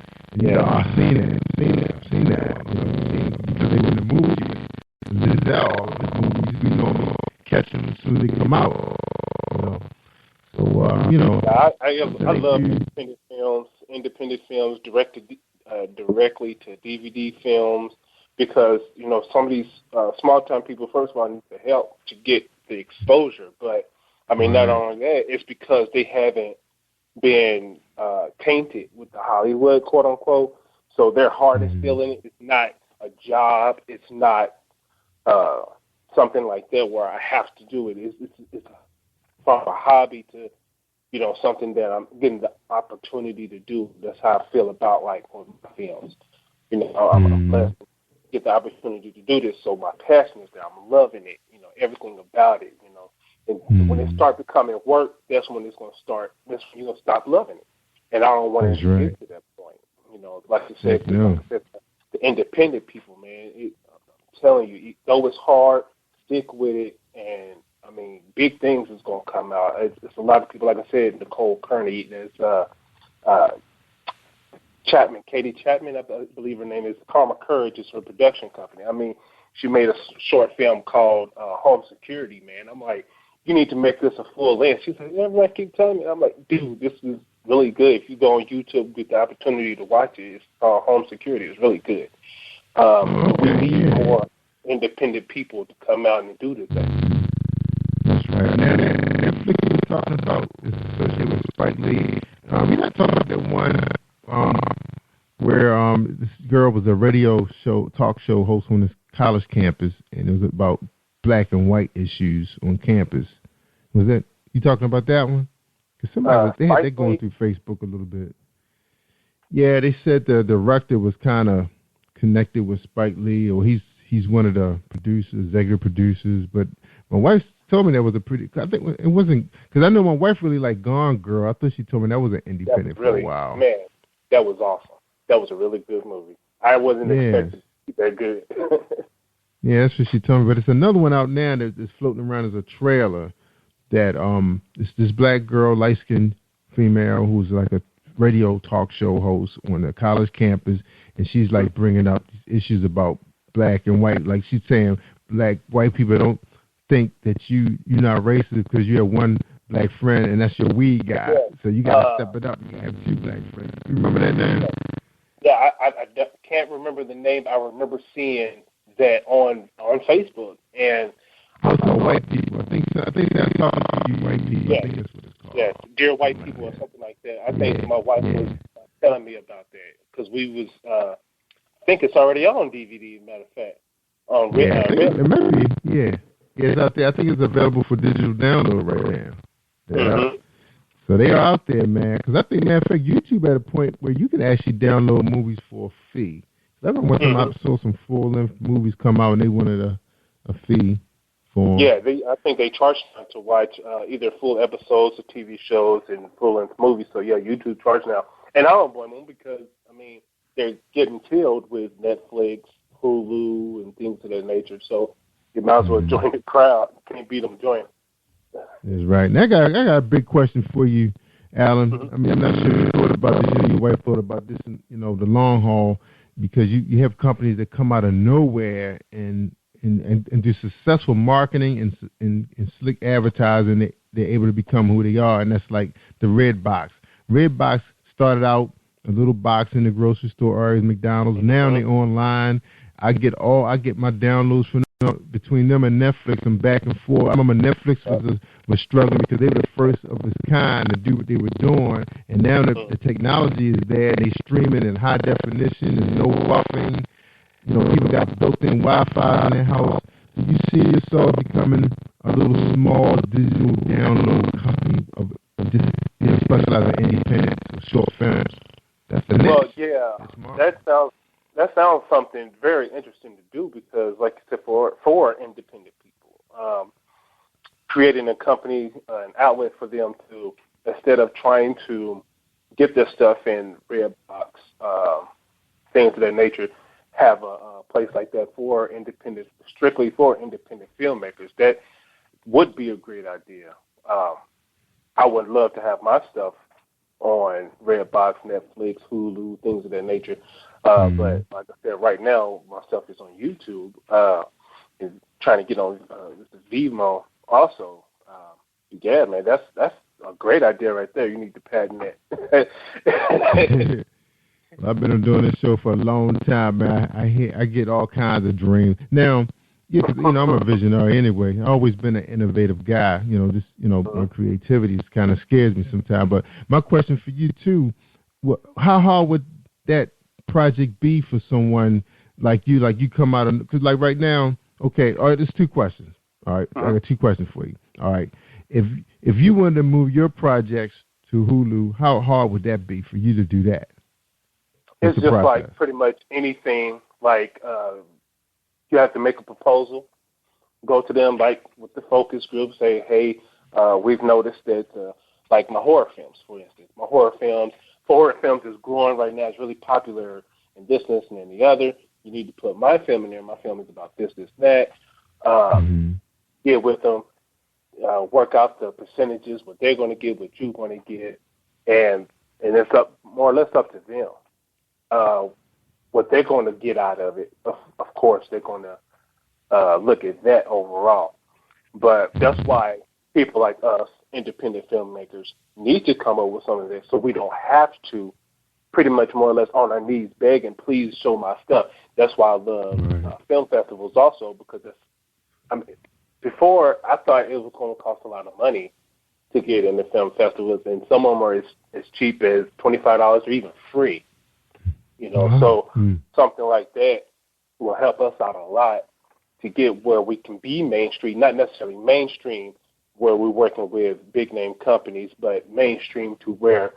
S9: I've seen that. Because they were in the movie. Giselle, the movies, we normally catch them as soon as they come out. So,
S1: I love independent films directly to DVD films because, some of these small-time people, first of all, need the help to get the exposure. But, I mean, not only that, it's because they haven't being tainted with the Hollywood, quote unquote. So their heart is still in it. It's not a job. It's not something like that where I have to do it. It's from a hobby to, you know, something that I'm getting the opportunity to do. That's how I feel about like on my films. You know, I'm blessed to get the opportunity to do this. So my passion is there. I'm loving it. You know, everything about it. You know, and when it starts becoming work, that's when it's going to start. That's when you're going to stop loving it. And I don't want to get to that point. You know, like you said, the independent people, man. I'm telling you, though it's hard, stick with it. And I mean, big things is going to come out. It's a lot of people, like I said, Nicole Kearney. There's Chapman, Katie Chapman, I believe her name is. Karma Courage is her production company. I mean, she made a short film called Home Security, man. I'm like, you need to make this a full length. She's like, everyone keep telling me. I'm like, dude, this is really good. If you go on YouTube, get the opportunity to watch it. It's called Home Security. It's really good. We need more independent people to come out and do this thing.
S9: That's right. Now, Netflix was talking about is associated with Spike Lee. You're not talking about that one where this girl was a talk show host on this college campus, and it was about black and white issues on campus. Was that you talking about that one? Because somebody they had going through Facebook a little bit. Yeah, they said the director was kind of connected with Spike Lee, or he's one of the producers, executive producers. But my wife told me that was I think it wasn't, because I know my wife really liked Gone Girl. I thought she told me that was an independent for a while.
S1: Man, that was awesome. That was a really good movie. I wasn't expecting it to be that good.
S9: Yeah, that's what she told me. But it's another one out now that's floating around as a trailer that it's this black girl, light-skinned female, who's like a radio talk show host on a college campus, and she's like bringing up issues about black and white. Like she's saying, white people don't think that you're not racist because you have one black friend and that's your weed guy. So you got to step it up. You have two black friends. You remember that name?
S1: Yeah, I can't remember the name. I remember seeing that on Facebook, and
S9: white people. I think that's talking about you white people.
S1: Yeah.
S9: I think that's what it's called.
S1: Yeah, Dear White People or something like that. I think my wife was telling me about that because we was. I think it's already on DVD. Matter of fact,
S9: it might be. Yeah, it's out there. I think it's available for digital download right now. So they are out there, man. Because I think, matter of fact, YouTube at a point where you can actually download movies for a fee. I remember one time I saw some full-length movies come out and they wanted a fee for them.
S1: Yeah, I think they charge now to watch either full episodes of TV shows and full-length movies. So, yeah, YouTube charge now. And I don't blame them because, I mean, they're getting killed with Netflix, Hulu, and things of that nature. So you might as well join the crowd. You can't beat them joining.
S9: That's right. And I got a big question for you, Alan. I mean, I'm not sure if you thought about this, you and your wife thought about this in, the long haul, because you have companies that come out of nowhere and do successful marketing and slick advertising. They're able to become who they are, and that's like the Red Box. Red Box started out a little box in the grocery store areas, McDonald's. Now they're online. I get my downloads from between them and Netflix and back and forth. I remember Netflix was struggling because they were the first of its kind to do what they were doing, and now the technology is there and they stream it in high definition and no buffering. People got built-in Wi-Fi in their house. So you see yourself becoming a little small digital download company of just specializing in independent short films. That's the next.
S1: Well, yeah, that sounds something very interesting to do because, like you said, for independent people, creating a company, an outlet for them to, instead of trying to get their stuff in Red Box, things of that nature, have a place like that for strictly for independent filmmakers. That would be a great idea. I would love to have my stuff on Redbox, Netflix, Hulu, things of that nature. But like I said, right now my stuff is on YouTube. And trying to get on the Vimeo also. Yeah, man, that's a great idea right there. You need to patent that.
S9: Well, I've been doing this show for a long time, man. I get all kinds of dreams. Now, Yeah, 'cause, I'm a visionary anyway. I've always been an innovative guy. My creativity kind of scares me sometimes. But my question for you too: how hard would that project be for someone like you? Like you come out of, because like right now, okay, all right. There's two questions. All right, I got two questions for you. All right, if you wanted to move your projects to Hulu, how hard would that be for you to do that?
S1: It's just like pretty much anything. Like you have to make a proposal, go to them like with the focus group, say, hey, we've noticed that like my horror films, for instance, horror films is growing right now. It's really popular in this and the other. You need to put my film in there. My film is about this, that. Get with them, work out the percentages, what they're going to get, what you're going to get, and it's more or less up to them. What they're going to get out of it, of course, they're going to look at that overall. But that's why people like us, independent filmmakers, need to come up with some of this so we don't have to pretty much more or less on our knees beg and please show my stuff. That's why I love film festivals also, because before I thought it was going to cost a lot of money to get into film festivals, and some of them are as cheap as $25 or even free. So something like that will help us out a lot to get where we can be mainstream, not necessarily mainstream where we're working with big name companies, but mainstream to where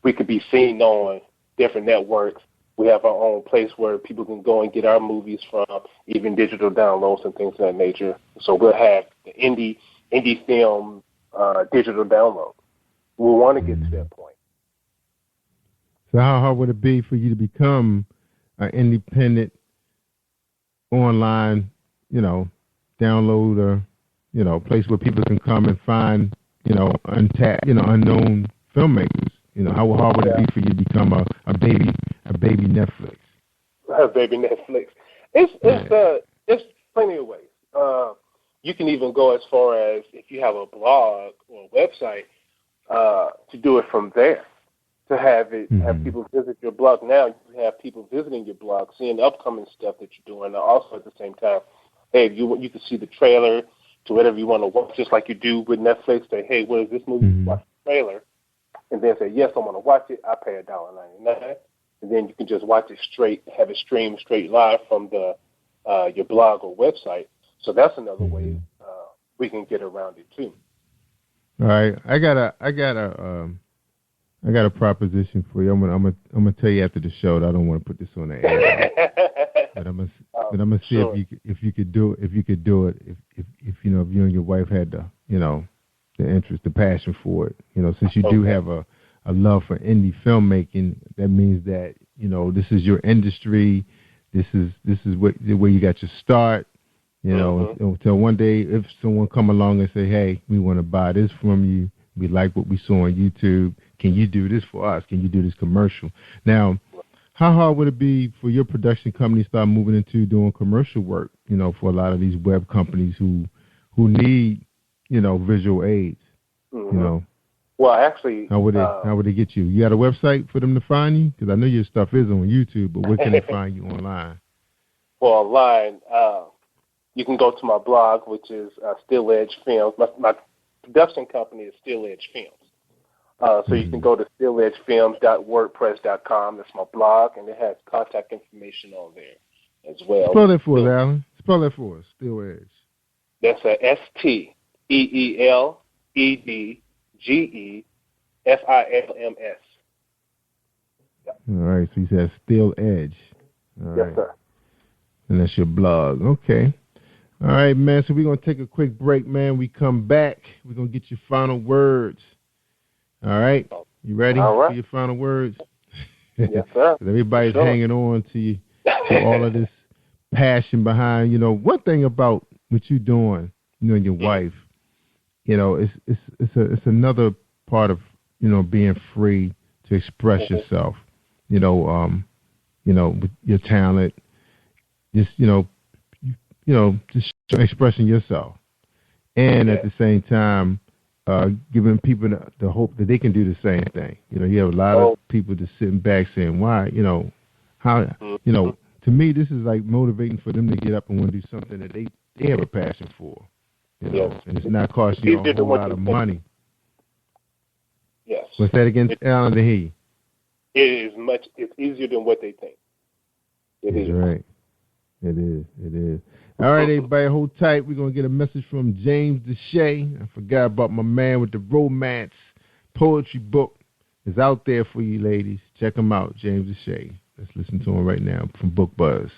S1: we could be seen on different networks. We have our own place where people can go and get our movies from, even digital downloads and things of that nature. So we'll have the indie film digital download. We want to get to that point.
S9: So how hard would it be for you to become an independent online, download or, place where people can come and find, unknown filmmakers? How hard would it be for you to become a baby Netflix?
S1: A baby Netflix. It's plenty of ways. You can even go as far as if you have a blog or a website to do it from there. To have people visit your blog. Now you have people visiting your blog, seeing the upcoming stuff that you're doing. And also at the same time, hey, you can see the trailer to whatever you want to watch, just like you do with Netflix. Say, hey, what is this movie? Watch the trailer, and then say, yes, I want to watch it. I pay $1.99, and then you can just watch it straight, have it streamed straight live from the your blog or website. So that's another way we can get around it too.
S9: All right, I got a proposition for you. I'm gonna tell you after the show. I don't want to put this on the air, but I'm gonna see if you could do it. If you and your wife had the interest, the passion for it. Since you do have a love for indie filmmaking, that means that this is your industry. This is where you got your start. Until one day, if someone come along and say, hey, we want to buy this from you. We like what we saw on YouTube. Can you do this for us? Can you do this commercial? Now, how hard would it be for your production company to start moving into doing commercial work, for a lot of these web companies who need, visual aids,
S1: Well, actually...
S9: How would they get you? You got a website for them to find you? Because I know your stuff is on YouTube, but where can they find you online?
S1: Well, online, you can go to my blog, which is Still Edge Films. My production company is Still Edge Films. So you can go to stilledgefilms.wordpress.com. That's my blog, and it has contact information on there as well.
S9: Spell that for us, Alan. Spell that for us, Still Edge.
S1: That's a STEELEDGEFILMS.
S9: All right, so you said Still Edge. All right.
S1: Yes, sir.
S9: And that's your blog. Okay. All right, man. So we're going to take a quick break, man. We come back. We're going to get your final words. All right. You ready for your final words?
S1: Yes, sir.
S9: Everybody's hanging on to you, to all of this passion behind, one thing about what you're doing, and your wife, it's another part of, being free to express yourself, with your talent, just, just expressing yourself. And at the same time, giving people the hope that they can do the same thing. You have a lot of people just sitting back saying, why, how, to me, this is like motivating for them to get up and want to do something that they they have a passion for. You know, and it's not costing you a whole lot of money.
S1: Yes.
S9: What's that against Alan to hear you?
S1: It's easier than what they think. It is.
S9: Right. It is. All right, everybody, hold tight. We're going to get a message from James Deshay. I forgot about my man with the romance poetry book. It's out there for you, ladies. Check him out, James Deshay. Let's listen to him right now from Book Buzz.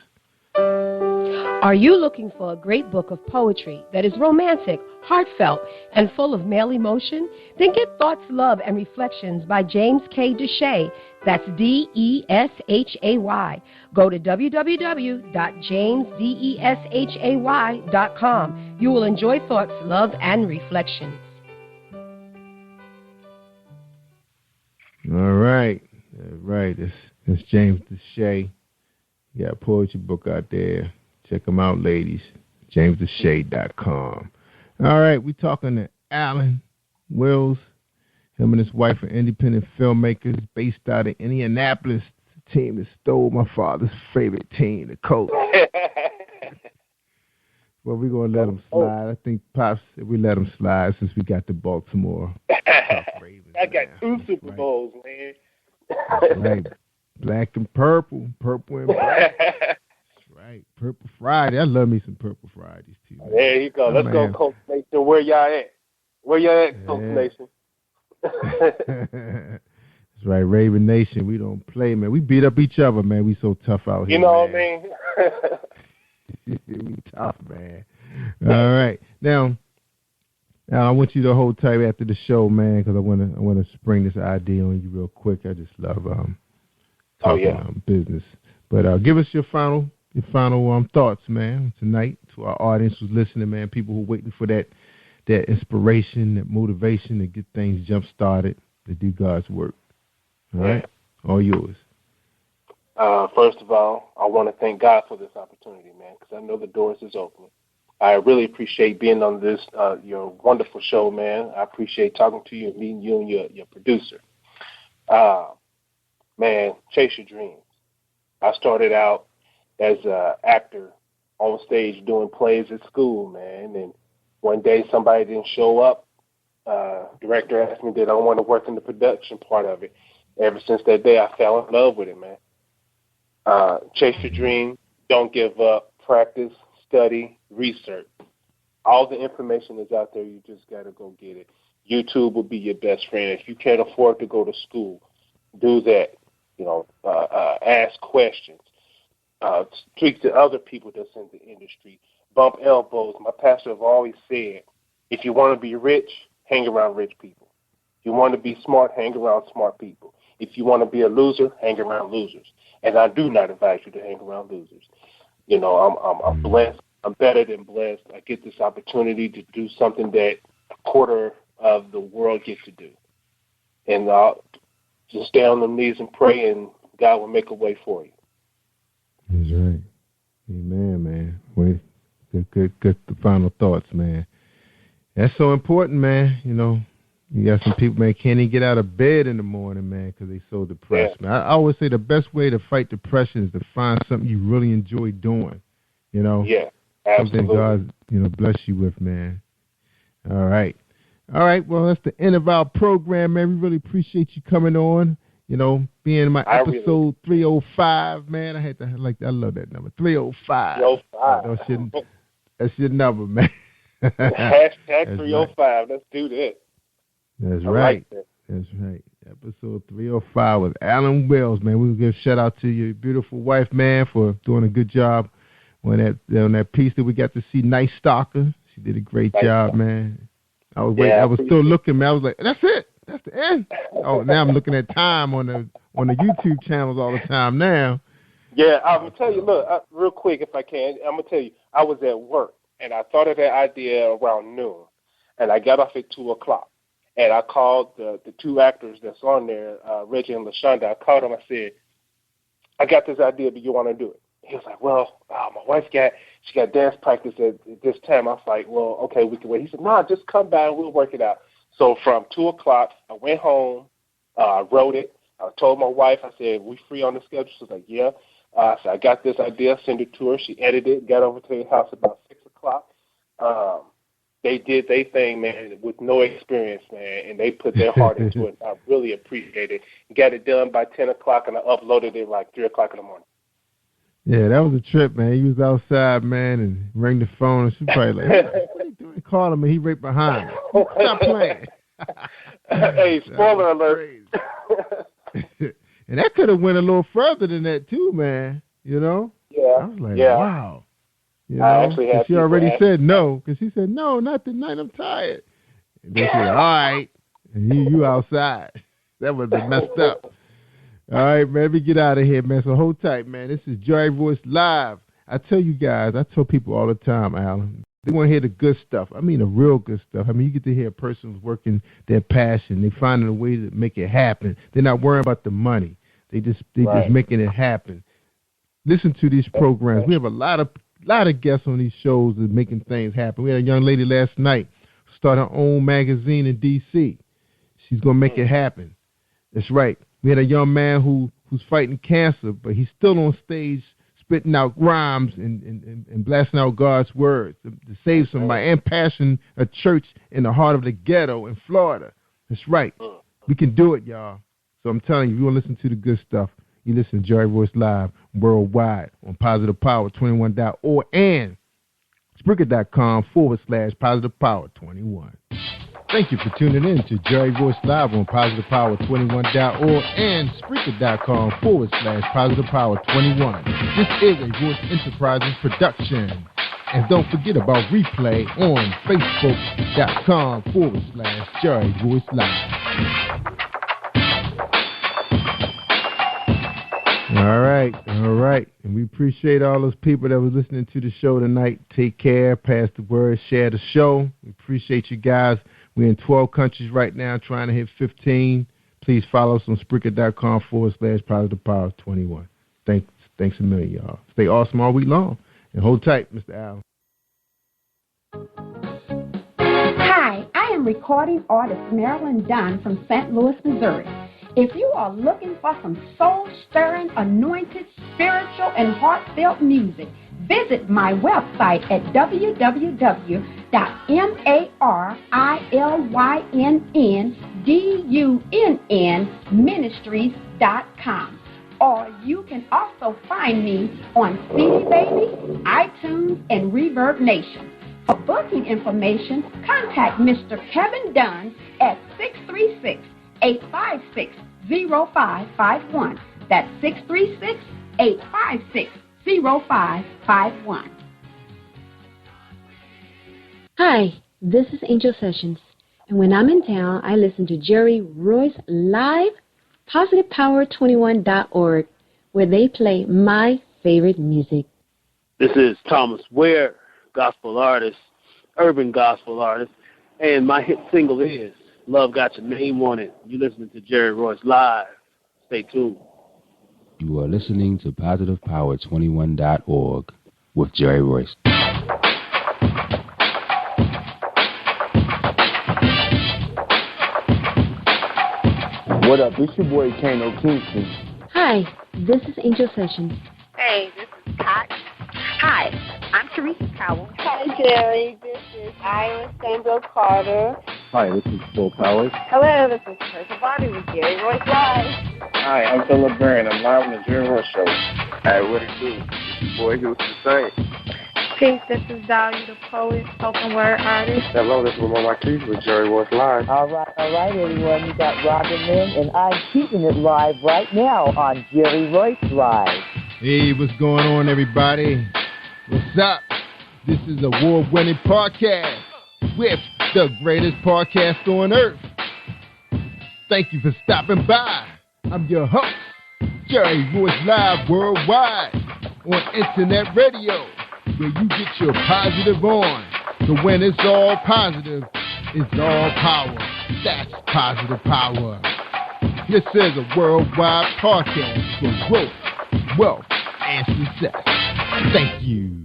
S16: Are you looking for a great book of poetry that is romantic, heartfelt, and full of male emotion? Then get Thoughts, Love, and Reflections by James K. Deshay. That's Deshay. Go to www.jamesdeshay.com. You will enjoy Thoughts, Love, and Reflections.
S9: All right. It's James Deshay. You got a poetry book out there. Check them out, ladies. JamesDeshay.com. All right, we're talking to Alan Wills. Him and his wife are independent filmmakers based out of Indianapolis. The team that stole my father's favorite team, the Colts. Well, we're going to let them slide. I think, Pops, we let them slide since we got the Baltimore Ravens.
S1: I got 2 Super Bowls, man.
S9: Right. Black and purple and black. Right, Purple Friday. I love me some Purple Fridays too. Man.
S1: There you go. Let's go, Colts Nation. Where y'all at? Colts Nation?
S9: That's right, Raven Nation. We don't play, man. We beat up each other, man. We so tough out here.
S1: You know
S9: man.
S1: what I
S9: mean? We tough, man. All right, now I want you to hold tight after the show, man, because I want to spring this idea on you real quick. I just love talking business. But give us your final thoughts, man, tonight to our audience who's listening, man, people who are waiting for that inspiration, that motivation to get things jump started, to do God's work. All right? All yours.
S1: First of all, I want to thank God for this opportunity, man, because I know the doors is open. I really appreciate being on this, your wonderful show, man. I appreciate talking to you and meeting you and your producer. Man, chase your dreams. I started out as an actor on stage doing plays at school, man. And one day somebody didn't show up. Director asked me, did I want to work in the production part of it? Ever since that day, I fell in love with it, man. Chase your dream. Don't give up. Practice, study, research. All the information is out there. You just got to go get it. YouTube will be your best friend. If you can't afford to go to school, do that. You know, ask questions. Speak to other people that's in the industry. Bump elbows. My pastor have always said, if you want to be rich, hang around rich people. If you want to be smart, hang around smart people. If you want to be a loser, hang around losers. And I do not advise you to hang around losers. You know, I'm blessed. I'm better than blessed. I get this opportunity to do something that a quarter of the world gets to do. And I'll just stay on the knees and pray, and God will make a way for you.
S9: That's right. Amen, man. Wait, good the final thoughts, man. That's so important, man. You know, you got some people, man, can't even get out of bed in the morning, man, because they so depressed, man. I always say the best way to fight depression is to find something you really enjoy doing, you know?
S1: Yeah, absolutely.
S9: Something God, bless you with, man. All right. Well, that's the end of our program, man. We really appreciate you coming on. You know, being my episode 305, man. I love that number, 305.
S1: 305.
S9: That's your number, man.
S1: Hashtag 305. Right. Let's do that.
S9: That's right. That's right. Episode 305 with Alan Wills, man. We'll give a shout out to your beautiful wife, man, for doing a good job on that piece that we got to see, Night Stalker. She did a great job, man. I was waiting. I was still looking, man. I was like, that's it. That's the end. Oh, now I'm looking at time on the YouTube channels all the time now.
S1: Yeah, I'm going to tell you, look, real quick if I can, I'm going to tell you, I was at work, and I thought of that idea around noon, and I got off at 2 o'clock, and I called the 2 actors that's on there, Reggie and LaShonda. I called them. I said, I got this idea, do you want to do it? He was like, well, my wife got dance practice at this time. I was like, well, okay, we can wait. He said, no, just come by and we'll work it out. So from 2 o'clock, I went home, I wrote it. I told my wife, I said, we free on the schedule? She was like, yeah. So I got this idea, send it to her. She edited it, got over to the house about 6 o'clock. They did their thing, man, with no experience, man, and they put their heart into it. I really appreciate it. Got it done by 10 o'clock, and I uploaded it like 3 o'clock in the morning.
S9: Yeah, that was a trip, man. He was outside, man, and rang the phone, and she probably like, what are you doing? Call him, and he right behind me. Stop playing.
S1: Hey, spoiler alert.
S9: And that could have went a little further than that, too, man. You know?
S1: Yeah.
S9: I was like,
S1: yeah.
S9: wow. You know?
S1: I actually had
S9: she already said no, because she said, no, not tonight, I'm tired. And then she said, all right. And you outside. That would have been messed up. All right, man, let me get out of here, man. So hold tight, man. This is Joy Voice Live. I tell you guys, I tell people all the time, Alan, they want to hear the good stuff. I mean, the real good stuff. I mean, you get to hear a person who's working their passion. They finding a way to make it happen. They're not worrying about the money. They just making it happen. Listen to these programs. We have a lot of guests on these shows that are making things happen. We had a young lady last night who started her own magazine in D.C. She's going to make it happen. That's right. We had a young man who's fighting cancer, but he's still on stage spitting out rhymes and blasting out God's words to save somebody and passion a church in the heart of the ghetto in Florida. That's right. We can do it, y'all. So I'm telling you, if you want to listen to the good stuff, you listen to Joy Voice Live worldwide on positivepower21.org and Spreaker.com/positivepower21. Thank you for tuning in to Joy Voice Live on positivepower21.org and Spreaker.com/positivepower21. This is a Voice Enterprises production. And don't forget about replay on Facebook.com/Joy Voice Live. All right. And we appreciate all those people that was listening to the show tonight. Take care, pass the word, share the show. We appreciate you guys. We're in 12 countries right now trying to hit 15. Please follow us on Spreaker.com/positivepower21. Thanks a million, y'all. Stay awesome all week long. And hold tight, Mr. Allen.
S13: Hi, I am recording artist Marilyn Dunn from St. Louis, Missouri. If you are looking for some soul-stirring, anointed, spiritual, and heartfelt music, visit my website at www.MarilynDunnMinistries.com. Or you can also find me on CD Baby, iTunes, and Reverb Nation. For booking information, contact Mr. Kevin Dunn at 636-856-0551. That's 636-856-0551.
S5: Hi, this is Angel Sessions. And when I'm in town, I listen to Jerry Royce live, positivepower21.org, where they play my favorite music.
S17: This is Thomas Ware, gospel artist, urban gospel artist, and my hit single is Love Got Your Name on It. You're listening to Jerry Royce live. Stay tuned.
S3: You are listening to positivepower21.org with Jerry Royce.
S18: What up? It's your boy Kano Kingston.
S5: Hi, this is Angel Sessions.
S6: Hey, this is Pat. Hi, I'm Teresa Powell.
S19: Hi, Jerry. This is Ira Sandro Carter.
S10: Hi, this is Full Powers.
S19: Hello, this is Teresa Bobby with Jerry Royce Live.
S4: Hi, I'm Philip Barron. I'm live on the Jerry Royce Show.
S20: Hey, what it do? It's your boy Houston Saint.
S7: Peace, this is Dahlia the poet, spoken word artist.
S20: Hello, this is Lamar Marquise with Jerry Royce Live.
S8: All right, everyone. You got Robin Lynn, and I'm keeping it live right now on Jerry Royce Live.
S9: Hey, what's going on, everybody? What's up? This is a award-winning podcast with the greatest podcast on earth. Thank you for stopping by. I'm your host, Jerry Royce Live worldwide on internet radio, where you get your positive on. So when it's all positive, it's all power. That's positive power. This is a worldwide podcast for growth, wealth, and success. Thank you.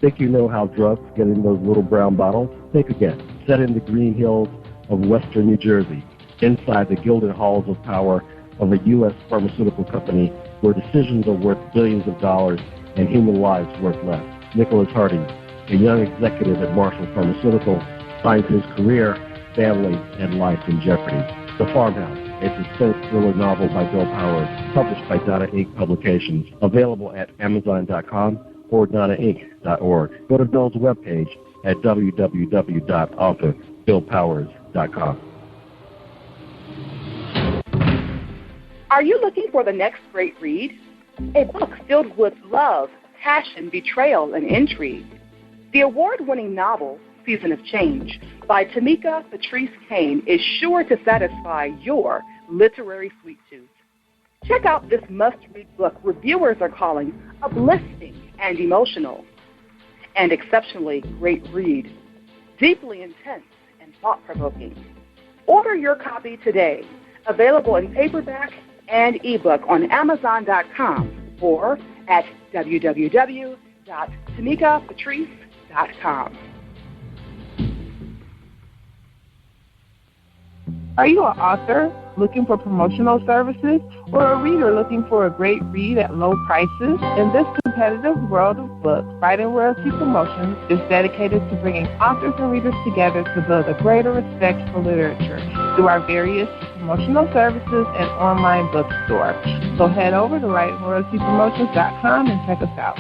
S10: Think you know how drugs get in those little brown bottles? Think again. Set in the green hills of western New Jersey, inside the gilded halls of power of a U.S. pharmaceutical company where decisions are worth billions of dollars and human lives worth less. Nicholas Hardy, a young executive at Marshall Pharmaceutical, finds his career, family, and life in jeopardy. The Farmhouse, a suspense thriller novel by Bill Powers, published by Donna Inc. Publications, available at Amazon.com or DonnaInc.org. Go to Bill's webpage at www.author.BillPowers.com.
S11: Are you looking for the next great read? A book filled with love, passion, betrayal, and intrigue. The award-winning novel, Season of Change, by Tamika Patrice Kane is sure to satisfy your literary sweet tooth. Check out this must-read book reviewers are calling uplifting and emotional. And exceptionally great read, deeply intense and thought-provoking. Order your copy today, available in paperback and ebook on Amazon.com or at www.tamikapatrice.com.
S12: Are you an author looking for promotional services or a reader looking for a great read at low prices? In this competitive world of books, Writing Royalty Promotions is dedicated to bringing authors and readers together to build a greater respect for literature through our various promotional services and online bookstore. So head over to WritingRoyaltyPromotions.com and check us out.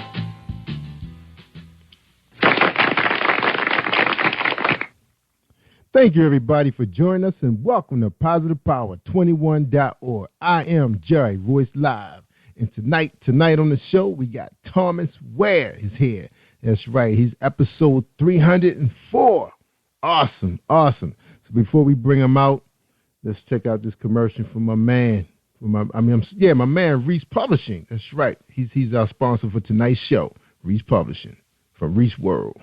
S9: Thank you, everybody, for joining us, and welcome to Positive Power 21.org. I am Jerry, Voice Live, and tonight on the show, we got Thomas Ware is here. That's right, he's episode 304. Awesome. So before we bring him out, let's check out this commercial from my man. My man Reese Publishing. That's right, he's our sponsor for tonight's show, Reese Publishing from Reese World.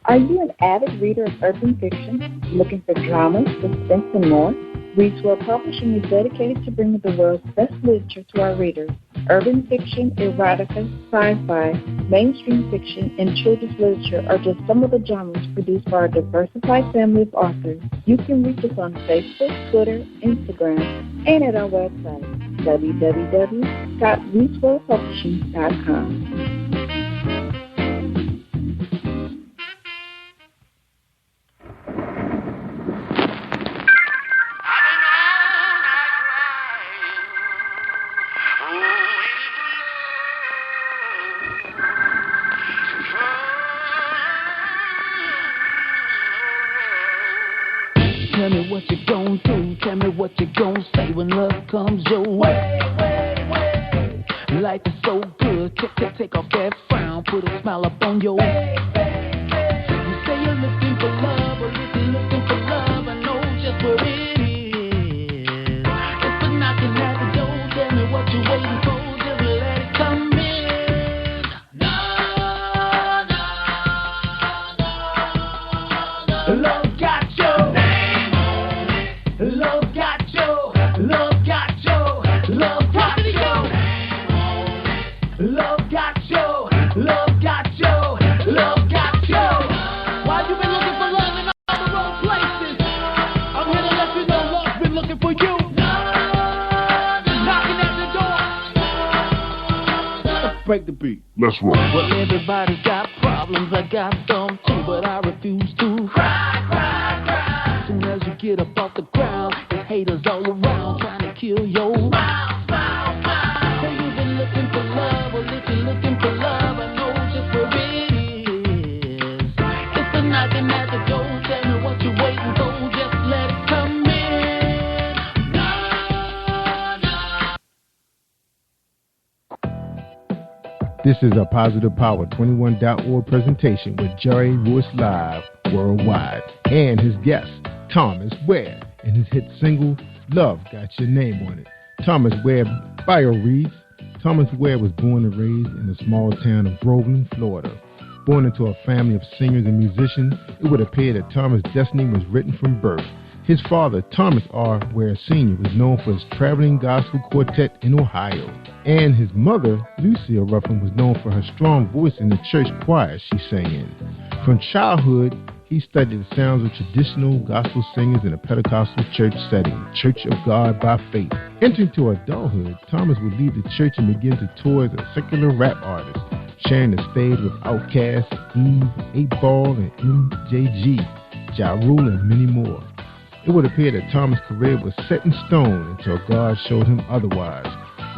S14: Are you an avid reader of urban fiction, looking for drama, suspense, and more? Reese World Publishing is dedicated to bringing the world's best literature to our readers. Urban fiction, erotica, sci-fi, mainstream fiction, and children's literature are just some of the genres produced by our diversified family of authors. You can reach us on Facebook, Twitter, Instagram, and at our website, www.reeseworldpublishing.com.
S21: Tell me what you gon' do, tell me what you gon' say when love comes your way. Life is so good, take off that frown, put a smile up on your face. You say you're looking for love, or if you're looking for love, I know just where it is. If we're knocking at the door, tell me what you're waiting for, just let it come in. No. Love got your name on it. Love got your, love got your, love got your name on it. Love got your, love got your, love got your. Why you been looking for love in all the wrong places? I'm here to let you know love's been looking for you. Knocking at the door.
S18: Break the beat. Let's roll.
S21: Well, everybody's got problems, I got some too, but I refuse to cry. As soon as you get up off the ground, there's haters all around trying to kill your smile. Say you've been looking for love, well, if you're looking for love, I know just where it is. It's the knocking at the door, tell me what you're waiting for, just let it come in.
S9: This is a Positive Power 21.org presentation with Jerry Voice Live Worldwide and his guest, Thomas Ware, and his hit single, Love Got Your Name on It. Thomas Ware bio reads, Thomas Ware was born and raised in the small town of Groveland, Florida. Born into a family of singers and musicians, it would appear that Thomas' destiny was written from birth. His father, Thomas R. Ware Sr., was known for his traveling gospel quartet in Ohio. And his mother, Lucille Ruffin, was known for her strong voice in the church choir she sang in. From childhood, He studied the sounds of traditional gospel singers in a Pentecostal church setting, Church of God by Faith. Entering to adulthood, Thomas would leave the church and begin to tour as a secular rap artist, sharing the stage with Outkast, Eve, 8Ball, and MJG, Ja Rule, and many more. It would appear that Thomas' career was set in stone until God showed him otherwise.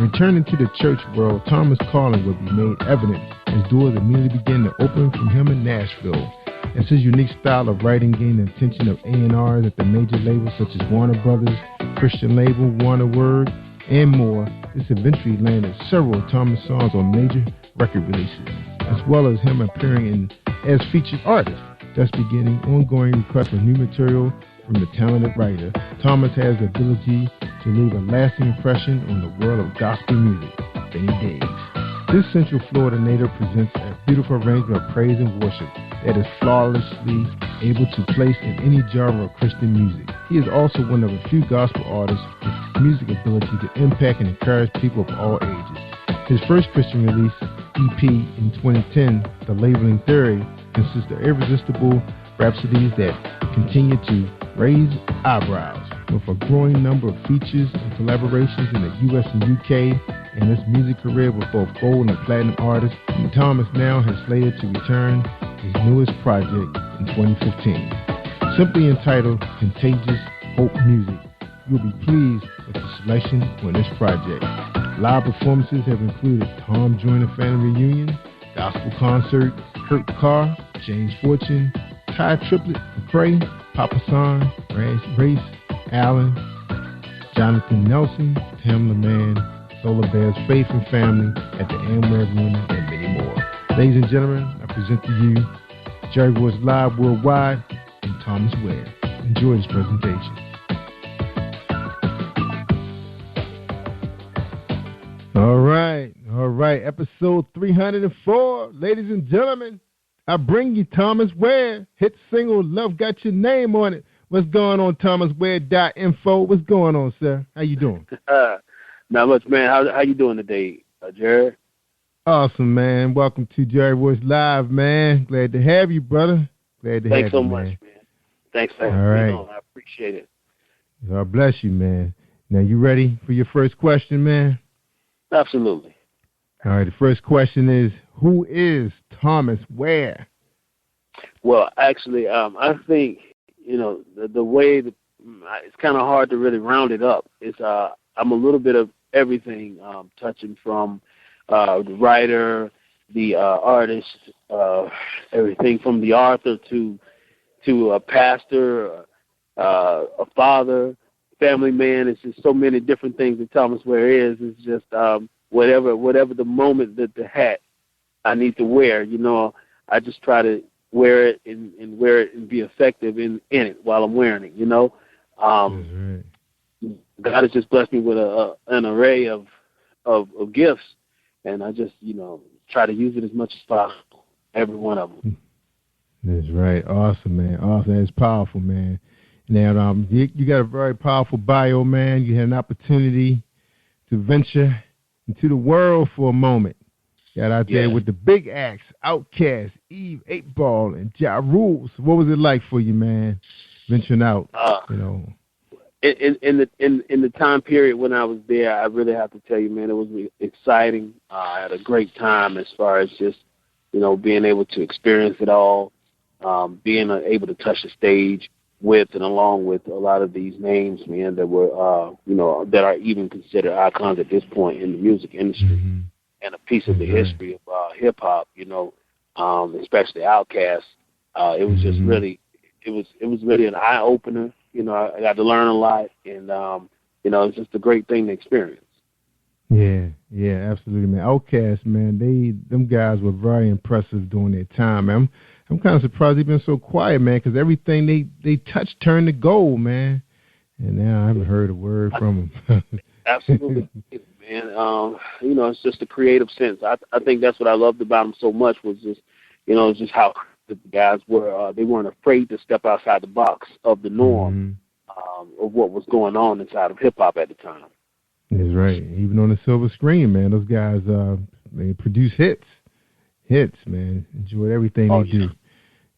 S9: Returning to the church world, Thomas' calling would be made evident as doors immediately began to open from him in Nashville. As his unique style of writing gained the attention of A&Rs at the major labels such as Warner Brothers, Christian label, Warner Word, and more, this eventually landed several of Thomas' songs on major record releases, as well as him appearing as featured artist, thus beginning ongoing requests for new material from the talented writer. Thomas has the ability to leave a lasting impression on the world of gospel music. Benny Days. This Central Florida native presents a beautiful arrangement of praise and worship that is flawlessly able to place in any genre of Christian music. He is also one of a few gospel artists with music ability to impact and encourage people of all ages. His first Christian release, EP, in 2010, The Labeling Theory, consists of irresistible rhapsodies that continue to raise eyebrows. With a growing number of features and collaborations in the US and UK, and his music career with both gold and platinum artists, Thomas now has slated to return his newest project in 2015. Simply entitled Contagious Hope Music, you'll be pleased with the selection on this project. Live performances have included Tom Joyner Family Reunion, Gospel Concert, Kurt Carr, James Fortune, Ty Triplett, McCrae, Papa San, Race, Allen, Jonathan Nelson, Tim LeMan, Solar Bears, Faith and Family at the Amway Arena, and many more. Ladies and gentlemen, I present to you Jerry Royce Live Worldwide and Thomas Ware. Enjoy this presentation. All right, episode 304. Ladies and gentlemen, I bring you Thomas Ware. Hit single Love Got Your Name on it. What's going on, thomasware.info? What's going on, sir? How you doing?
S17: Not much, man. How you doing today, Jerry?
S9: Awesome, man. Welcome to Jerry Royce Live, man. Glad to have you, brother. Glad to have you,
S17: Thanks so much, man. Thanks for having me on. I appreciate it.
S9: God bless you, man. Now, you ready for your first question, man?
S17: Absolutely.
S9: All right, the first question is, who is Thomas Ware?
S17: Well, actually, I think, the way that it's kind of hard to really round it up. It's I'm a little bit of everything, touching from the writer, the artist, everything from the author to a pastor, a father, family man. It's just so many different things that Thomas Ware is. It's just whatever the moment that the hat I need to wear, I just try to wear it and wear it and be effective in it while I'm wearing it,
S9: Right.
S17: God has just blessed me with an array of gifts, and I just, try to use it as much as possible, every one of them.
S9: That's right. Awesome, man. Awesome. That's powerful, man. Now, you got a very powerful bio, man. You had an opportunity to venture into the world for a moment. Got out there with the big acts, Outkast, Eve, 8Ball, and Ja Rule. So what was it like for you, man, venturing out,
S17: In the time period when I was there, I really have to tell you, man, it was exciting. I had a great time as far as just, being able to experience it all, being able to touch the stage with and along with a lot of these names, man, that were, that are even considered icons at this point in the music industry, and a piece of the history of hip hop, especially Outkast. It was just really, it was really an eye opener. I got to learn a lot, and it's just a great thing to experience.
S9: Yeah, absolutely, man. Outkast, man, them guys were very impressive during their time, man. I'm kind of surprised they've been so quiet, man, because everything they touched turned to gold, man. And now I haven't heard a word from them.
S17: Absolutely, man. It's just a creative sense. I think that's what I loved about them so much was just, just how the guys were. They weren't afraid to step outside the box of the norm of what was going on inside of hip hop at the time.
S9: That's right. Even on the silver screen, man, those guys they produce hits, man. Enjoyed everything they do.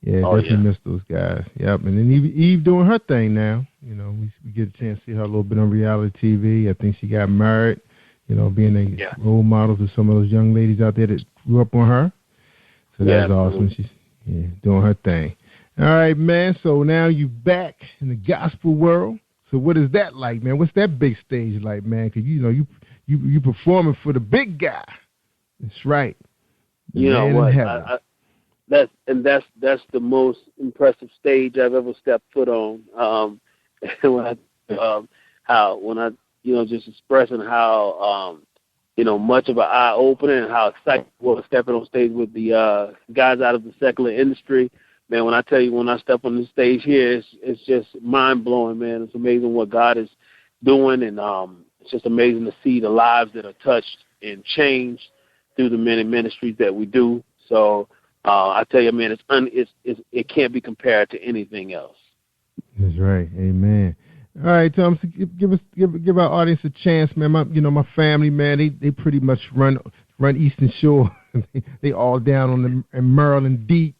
S9: Yeah, definitely miss those guys. Yep, and then Eve doing her thing now. You know, we get a chance to see her a little bit on reality TV. I think she got married. You know, being a role model to some of those young ladies out there that grew up on her. So that's awesome. She's doing her thing. All right, man. So now you back in the gospel world. So what is that like, man? What's that big stage like, man? Because you know you performing for the big guy. That's right.
S17: You know what? That's the most impressive stage I've ever stepped foot on. When I just expressing how much of an eye opener and how excited I was stepping on stage with the guys out of the secular industry. Man, when I tell you, when I step on the stage here, it's just mind blowing, man. It's amazing what God is doing, and it's just amazing to see the lives that are touched and changed through the many ministries that we do. So I tell you, man, it can't be compared to anything else.
S9: That's right. Amen. All right, Thomas, give our audience a chance, man. My family, man, they pretty much run Eastern Shore. They all down in Maryland deep,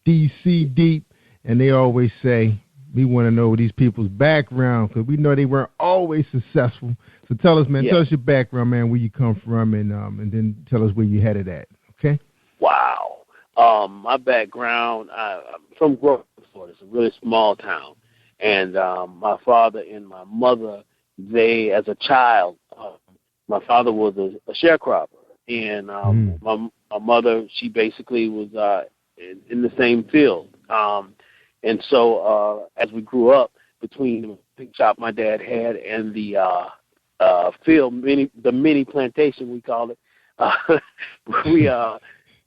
S9: DC deep, and they always say, we want to know these people's background because we know they weren't always successful. So tell us, man, tell us your background, man, where you come from, and then tell us where you headed at, okay?
S17: Wow. My background, I'm from Grove, Florida. It's a really small town. And my father and my mother, they, as a child, my father was a sharecropper. And my mother, she basically was in the same field. And so as we grew up, between the big shop my dad had and the field, the mini plantation, we call it, we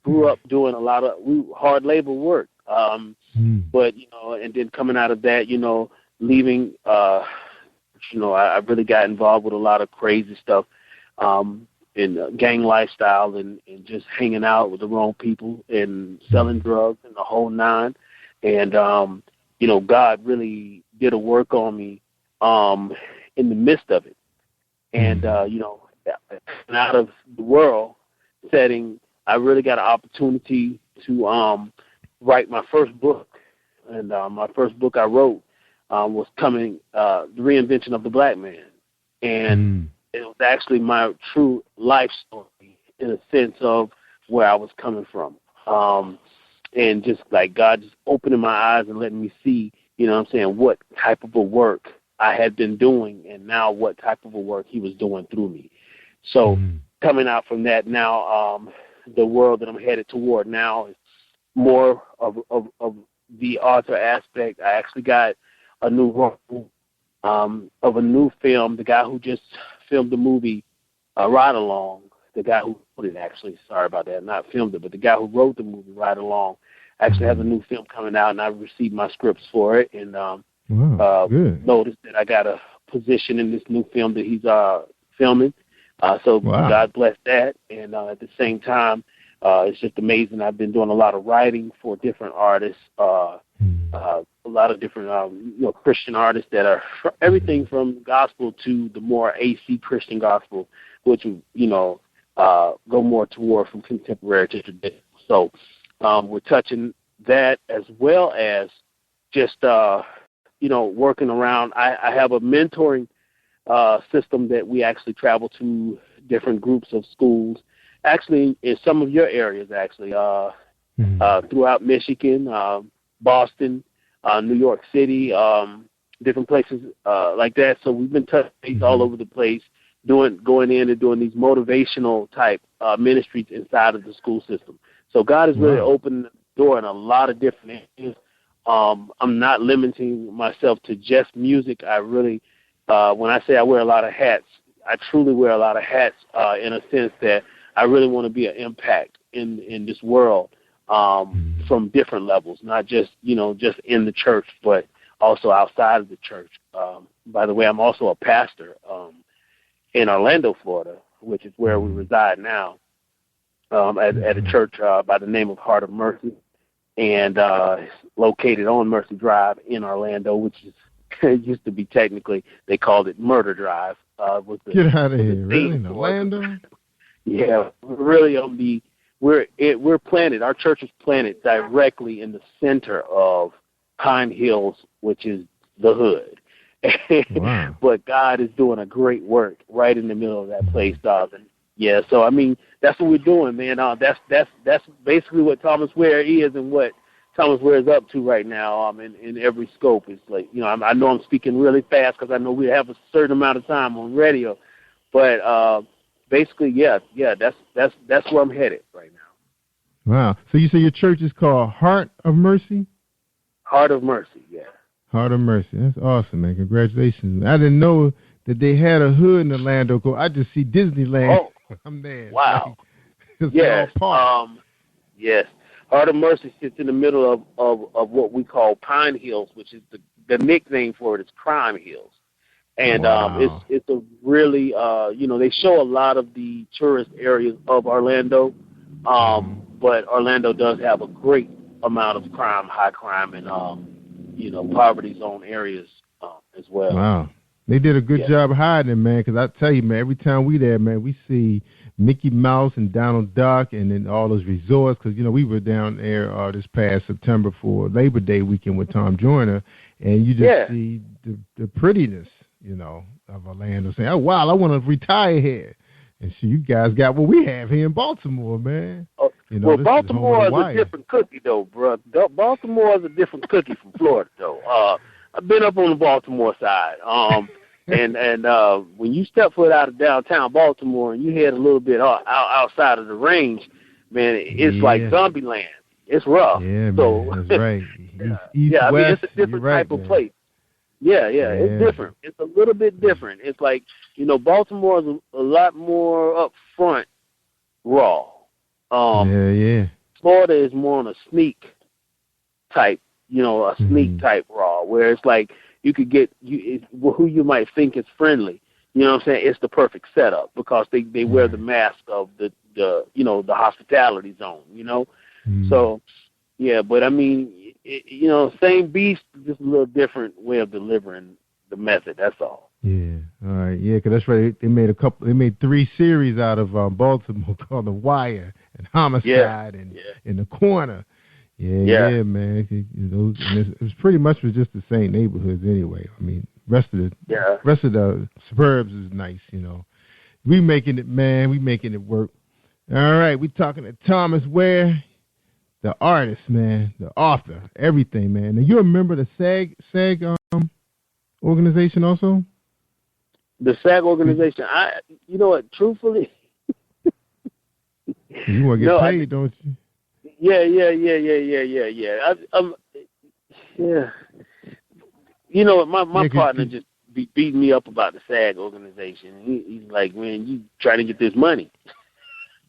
S17: grew up doing a lot of hard labor work. But, and then coming out of that, leaving, I really got involved with a lot of crazy stuff in gang lifestyle and just hanging out with the wrong people and selling drugs and the whole nine. And, God really did a work on me in the midst of it. And, out of the world setting, I really got an opportunity to write my first book. And my first book I wrote was The Reinvention of the Black Man. And it was actually my true life story in a sense of where I was coming from. And just like God just opening my eyes and letting me see, what type of a work I had been doing and now what type of a work he was doing through me. So coming out from that now, the world that I'm headed toward now is more of the author aspect. I actually got a new role of a new film. The guy who just filmed the movie Ride Along, the guy who wrote it actually, sorry about that, not filmed it, but the guy who wrote the movie Ride Along actually has a new film coming out, and I received my scripts for it, and noticed that I got a position in this new film that he's filming. God bless that, and at the same time, it's just amazing. I've been doing a lot of writing for different artists, a lot of different, Christian artists that are everything from gospel to the more AC Christian gospel, which, go more toward from contemporary to traditional. So we're touching that as well as just, working around. I have a mentoring system that we actually travel to different groups of schools, actually in some of your areas, actually, throughout Michigan, Boston, New York City, different places like that. So we've been touching all over the place, going in and doing these motivational type ministries inside of the school system. So God has really opened the door in a lot of different areas. I'm not limiting myself to just music. I really, when I say I wear a lot of hats, I truly wear a lot of hats in a sense that I really want to be an impact in this world from different levels, not just, just in the church, but also outside of the church. By the way, I'm also a pastor in Orlando, Florida, which is where we reside now, at a church by the name of Heart of Mercy, and it's located on Mercy Drive in Orlando, which is it used to be technically, they called it Murder Drive.
S9: Get out of here, really? In Orlando?
S17: Yeah, really on the we're planted. Our church is planted directly in the center of Pine Hills, which is the hood.
S9: Wow.
S17: But God is doing a great work right in the middle of that place, dog. And yeah, so I mean, that's what we're doing, man. That's basically what Thomas Ware is and what Thomas Ware is up to right now. In every scope. It's like, you know, I know I'm speaking really fast because I know we have a certain amount of time on radio, but basically, yeah, that's where I'm headed right now.
S9: Wow. So you say your church is called Heart of Mercy?
S17: Heart of Mercy, yeah.
S9: Heart of Mercy. That's awesome, man. Congratulations. I didn't know that they had a hood in Orlando. I just see Disneyland.
S17: Oh,
S9: I'm there.
S17: wow.
S9: It's
S17: Yes.
S9: Yes.
S17: Heart of Mercy sits in the middle of what we call Pine Hills, which is the nickname for it is Crime Hills. And
S9: wow.
S17: it's a really, you know, they show a lot of the tourist areas of Orlando, but Orlando does have a great amount of crime, high crime, and, you know, poverty zone areas as well.
S9: Wow. They did a good job hiding it, man, because I tell you, man, every time we there, man, we see Mickey Mouse and Donald Duck and then all those resorts, because, you know, we were down there this past September for Labor Day weekend with Tom Joyner, and you just see the prettiness, you know, of Orlando, saying, oh, wow, I want to retire here. And so you guys got what we have here in Baltimore, man. You know,
S17: well, Baltimore is a different cookie, though, bro. Baltimore is a different cookie from Florida, though. I've been up on the Baltimore side. And when you step foot out of downtown Baltimore and you head a little bit outside of the range, man, it's like zombie land. It's rough.
S9: Yeah,
S17: so,
S9: man, that's right. East,
S17: I mean,
S9: West,
S17: it's a different type of
S9: man.
S17: place. Yeah, it's different. It's a little bit different. It's like, you know, Baltimore is a lot more up front, raw. Florida is more on a sneak type, you know, a sneak type raw, where it's like you could get who you might think is friendly. You know what I'm saying? It's the perfect setup because they wear the mask of the you know, the hospitality zone, you know? So, yeah, but I mean, you know, same beast, just a little different way of delivering the method. That's all.
S9: Yeah, all right, yeah, because that's right. They made 3 series out of Baltimore called The Wire and Homicide and In the Corner. Yeah, man. You know, and it was pretty much just the same neighborhoods anyway. I mean, rest of the suburbs is nice. You know, we making it, man. We making it work. All right, we talking to Thomas Ware, the artist, man, the author, everything, man. Now, you remember the SAG organization also?
S17: The SAG organization. You know what? Truthfully,
S9: you want to get paid, don't you?
S17: Yeah. You know, my partner just be beating me up about the SAG organization. He's like, man, you trying to get this money.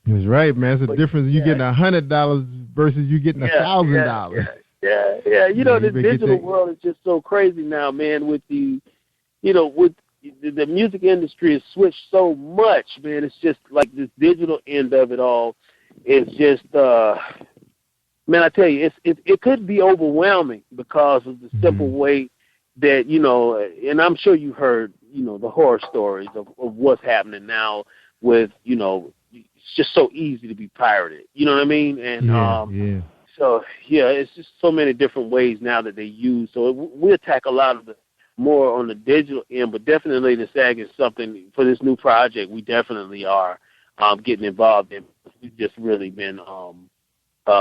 S9: That's right, man. It's a difference. You getting $100 versus you getting $1,000.
S17: Yeah. You know, the digital world is just so crazy now, man. With the music industry has switched so much, man. It's just like this digital end of it all. It's just, man, I tell you, it could be overwhelming because of the simple way that, you know, and I'm sure you heard, you know, the horror stories of what's happening now with, you know, it's just so easy to be pirated. You know what I mean? And so, it's just so many different ways now that they use. So we attack a lot of the more on the digital end, but definitely the SAG is something for this new project we definitely are getting involved in. We've just really been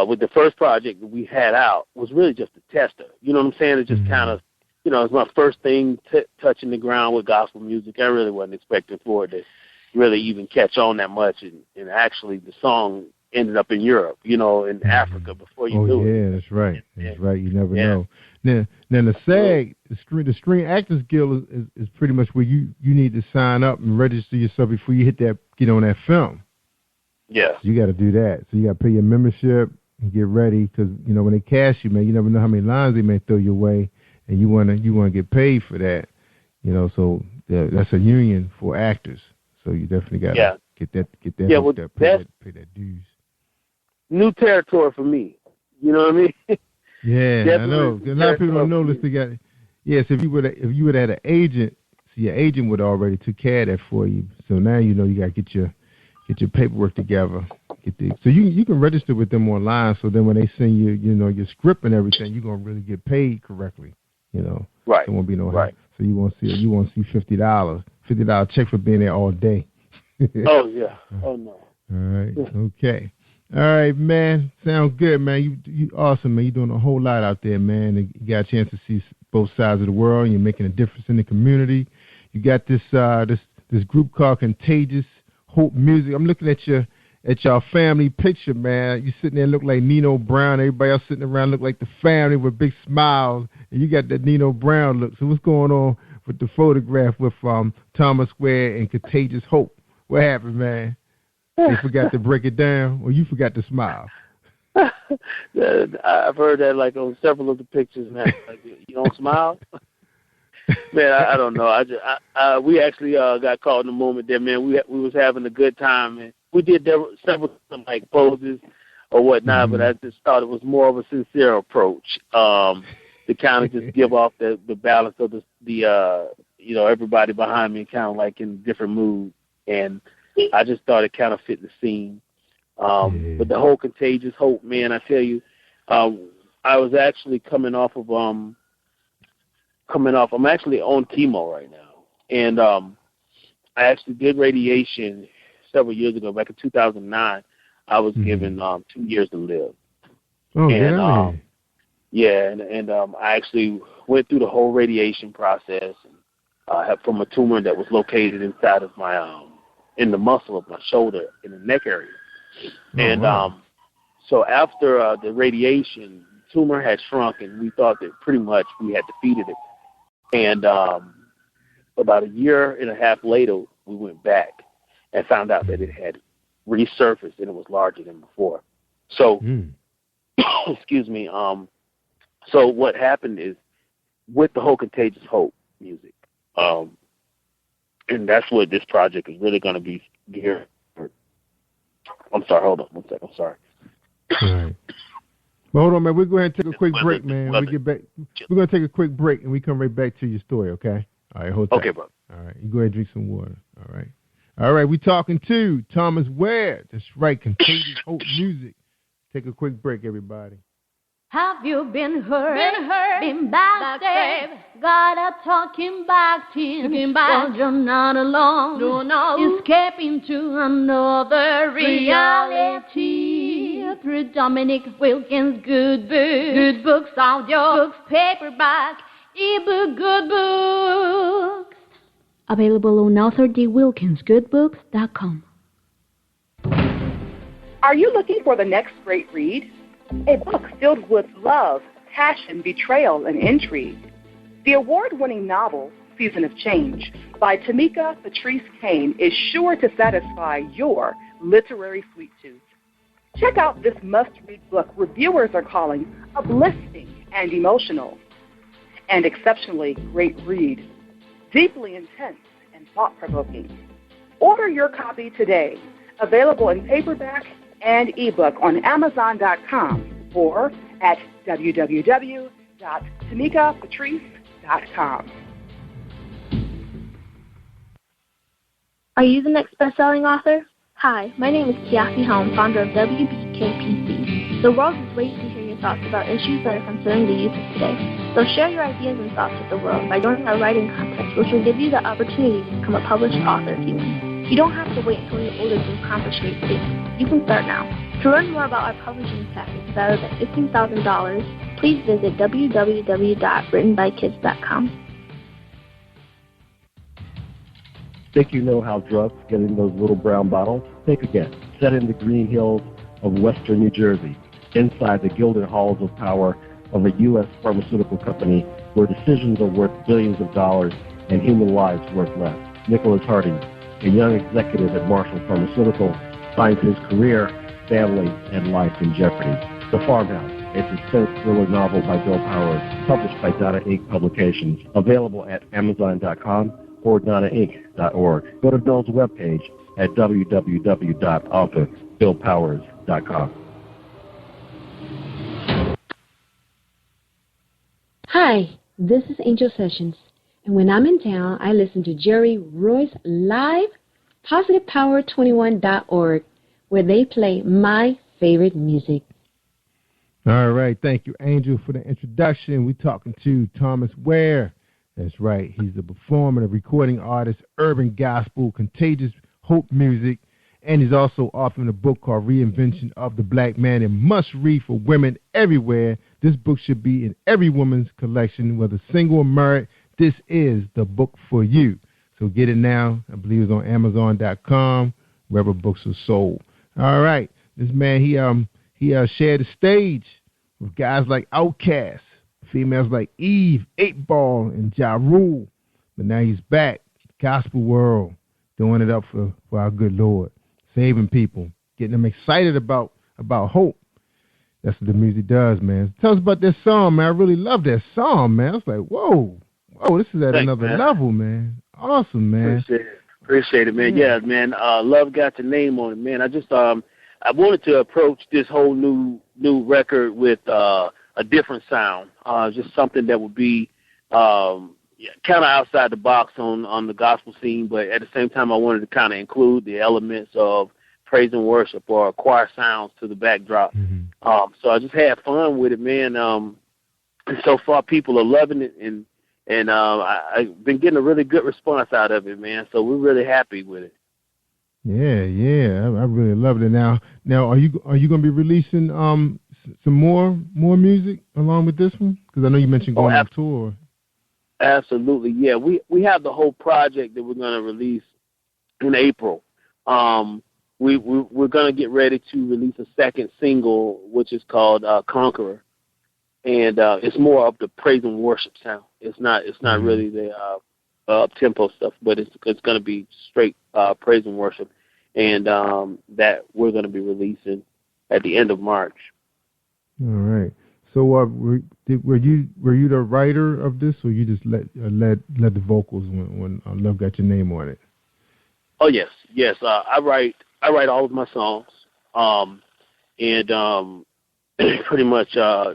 S17: with the first project that we had out was really just a tester. You know what I'm saying? It just kind of, you know, it's my first thing touching the ground with gospel music. I really wasn't expecting for it to really even catch on that much, and actually the song ended up in Europe, you know, in Africa before you knew it.
S9: Yeah, that's right. That's right. You never know. Now the SAG, the Screen Actors Guild is pretty much where you need to sign up and register yourself before you get on that film.
S17: Yes.
S9: You got to do that. So you got to pay your membership and get ready because, you know, when they cast you, man, you never know how many lines they may throw your way, and you want to get paid for that, you know. So that's a union for actors. So you definitely got to get that hooked up, pay that dues.
S17: New territory for me. You know what I mean?
S9: Yeah, I know. A lot of people don't know this. Yes, if you would have had an agent, so your agent would already took care of that for you. So now you know you got to get your paperwork together, get the. So you can register with them online. So then when they send you, your script and everything, you're gonna really get paid correctly.
S17: Right.
S9: There won't be no
S17: right.
S9: So you won't see $50 check for being there all day.
S17: Oh yeah. Oh no.
S9: All right. Okay. All right, man. Sounds good, man. You awesome, man. You're doing a whole lot out there, man. And you got a chance to see both sides of the world. And you're making a difference in the community. You got this group called Contagious Hope Music. I'm looking at your family picture, man. You sitting there look like Nino Brown. Everybody else sitting around look like the family with big smiles. And you got that Nino Brown look. So what's going on with the photograph with Thomas Ware and Contagious Hope? What happened, man? They forgot to break it down, or you forgot to smile?
S17: I've heard that like on several of the pictures, man. Like, you don't smile, man. I don't know. We actually got caught in the moment there, man. We was having a good time, and we did several like poses or whatnot, but I just thought it was more of a sincere approach to kind of just give off the balance of the everybody behind me, kind of like in different moods, and I just thought it kind of fit the scene. But the whole Contagious Hope, man, I tell you, I was actually coming off. I'm actually on chemo right now, and I actually did radiation several years ago. Back in 2009, I was given 2 years to live.
S9: Oh,
S17: and, and I actually went through the whole radiation process from a tumor that was located inside of my in the muscle of my shoulder in the neck area. And so after the radiation, the tumor had shrunk, and we thought that pretty much we had defeated it. And about a year and a half later, we went back and found out that it had resurfaced, and it was larger than before. So, excuse me. So what happened is, with the whole Contagious Hope music, and that's what this project is really going to be geared for. I'm sorry, hold on one second. I'm sorry.
S9: All right. Well, hold on, man. We're going to take a quick break, man. We're going to take a quick break, and we come right back to your story, okay? All right, hold tight.
S17: Okay, bro.
S9: All right, you go ahead and drink some water. All right. All right, we're talking to Thomas Ware. That's right, Contagious Hope Music. Take a quick break, everybody.
S2: Have you been hurt? Been backstabbed? Got a talking back team? Well, you're not alone. No. Escaping to another reality. Through Dominic Wilkins' good books. Good books, audio books, paperback, ebook, good books. Available on AuthorDWilkinsGoodBooks.com.
S11: Are you looking for the next great read? A book filled with love, passion, betrayal, and intrigue. The award-winning novel, Season of Change, by Tamika Patrice Kane, is sure to satisfy your literary sweet tooth. Check out this must-read book reviewers are calling uplifting and emotional. And exceptionally great read, deeply intense and thought-provoking. Order your copy today, available in paperback and ebook on Amazon.com or at www.tamikapatrice.com.
S22: Are you the next best-selling author? Hi, my name is Kiasi Helm, founder of WBKPC. The world is waiting to hear your thoughts about issues that are concerning the youth of today. So share your ideas and thoughts with the world by joining our writing contest, which will give you the opportunity to become a published author if you win. You don't have to wait until you're older to accomplish great things. You can start now. To learn more about our publishing package valued at $15,000, please visit www.writtenbykids.com.
S10: Think you know how drugs get in those little brown bottles? Think again. Set in the green hills of western New Jersey, inside the gilded halls of power of a U.S. pharmaceutical company where decisions are worth billions of dollars and human lives worth less. Nicholas Harding, a young executive at Marshall Pharmaceutical, finds his career, family, and life in jeopardy. The Farmhouse, a suspense thriller novel by Bill Powers, published by Donna Inc. Publications, available at Amazon.com or DonnaInc.org. Go to Bill's webpage at www.authorBillPowers.com.
S5: Hi, this is Angel Sessions. And when I'm in town, I listen to Jerry Royce live, PositivePower21.org, where they play my favorite music.
S9: All right. Thank you, Angel, for the introduction. We're talking to Thomas Ware. That's right. He's a performer, a recording artist, urban gospel, contagious hope music, and he's also authoring a book called Reinvention of the Black Man, and must read for women everywhere. This book should be in every woman's collection, whether single or married. This is the book for you. So get it now. I believe it's on Amazon.com, wherever books are sold. All right. This man, he shared the stage with guys like Outkast, females like Eve, 8 Ball, and Ja Rule. But now he's back, gospel world, doing it up for our good Lord, saving people, getting them excited about hope. That's what the music does, man. Tell us about this song, man. I really love that song, man. I was like, whoa, this is at another level, man. Awesome, man.
S17: Appreciate it, man. Yeah, man. Love got your name on it, man. I just I wanted to approach this whole new record with a different sound, just something that would be kind of outside the box on the gospel scene, but at the same time I wanted to kind of include the elements of praise and worship or choir sounds to the backdrop. Mm-hmm. So I just had fun with it, man. And so far people are loving it, and I've been getting a really good response out of it, man. So we're really happy with it.
S9: Yeah, I really love it. Now, are you going to be releasing some more music along with this one? Because I know you mentioned going on tour.
S17: Absolutely, yeah. We have the whole project that we're going to release in April. We're going to get ready to release a second single, which is called Conqueror, and it's more of the praise and worship sound. It's not really the up-tempo stuff, but it's going to be straight praise and worship, and that we're going to be releasing at the end of March.
S9: All right. So were you the writer of this, or you just let the vocals when Love Got Your Name on it?
S17: Oh yes. I write all of my songs, and pretty much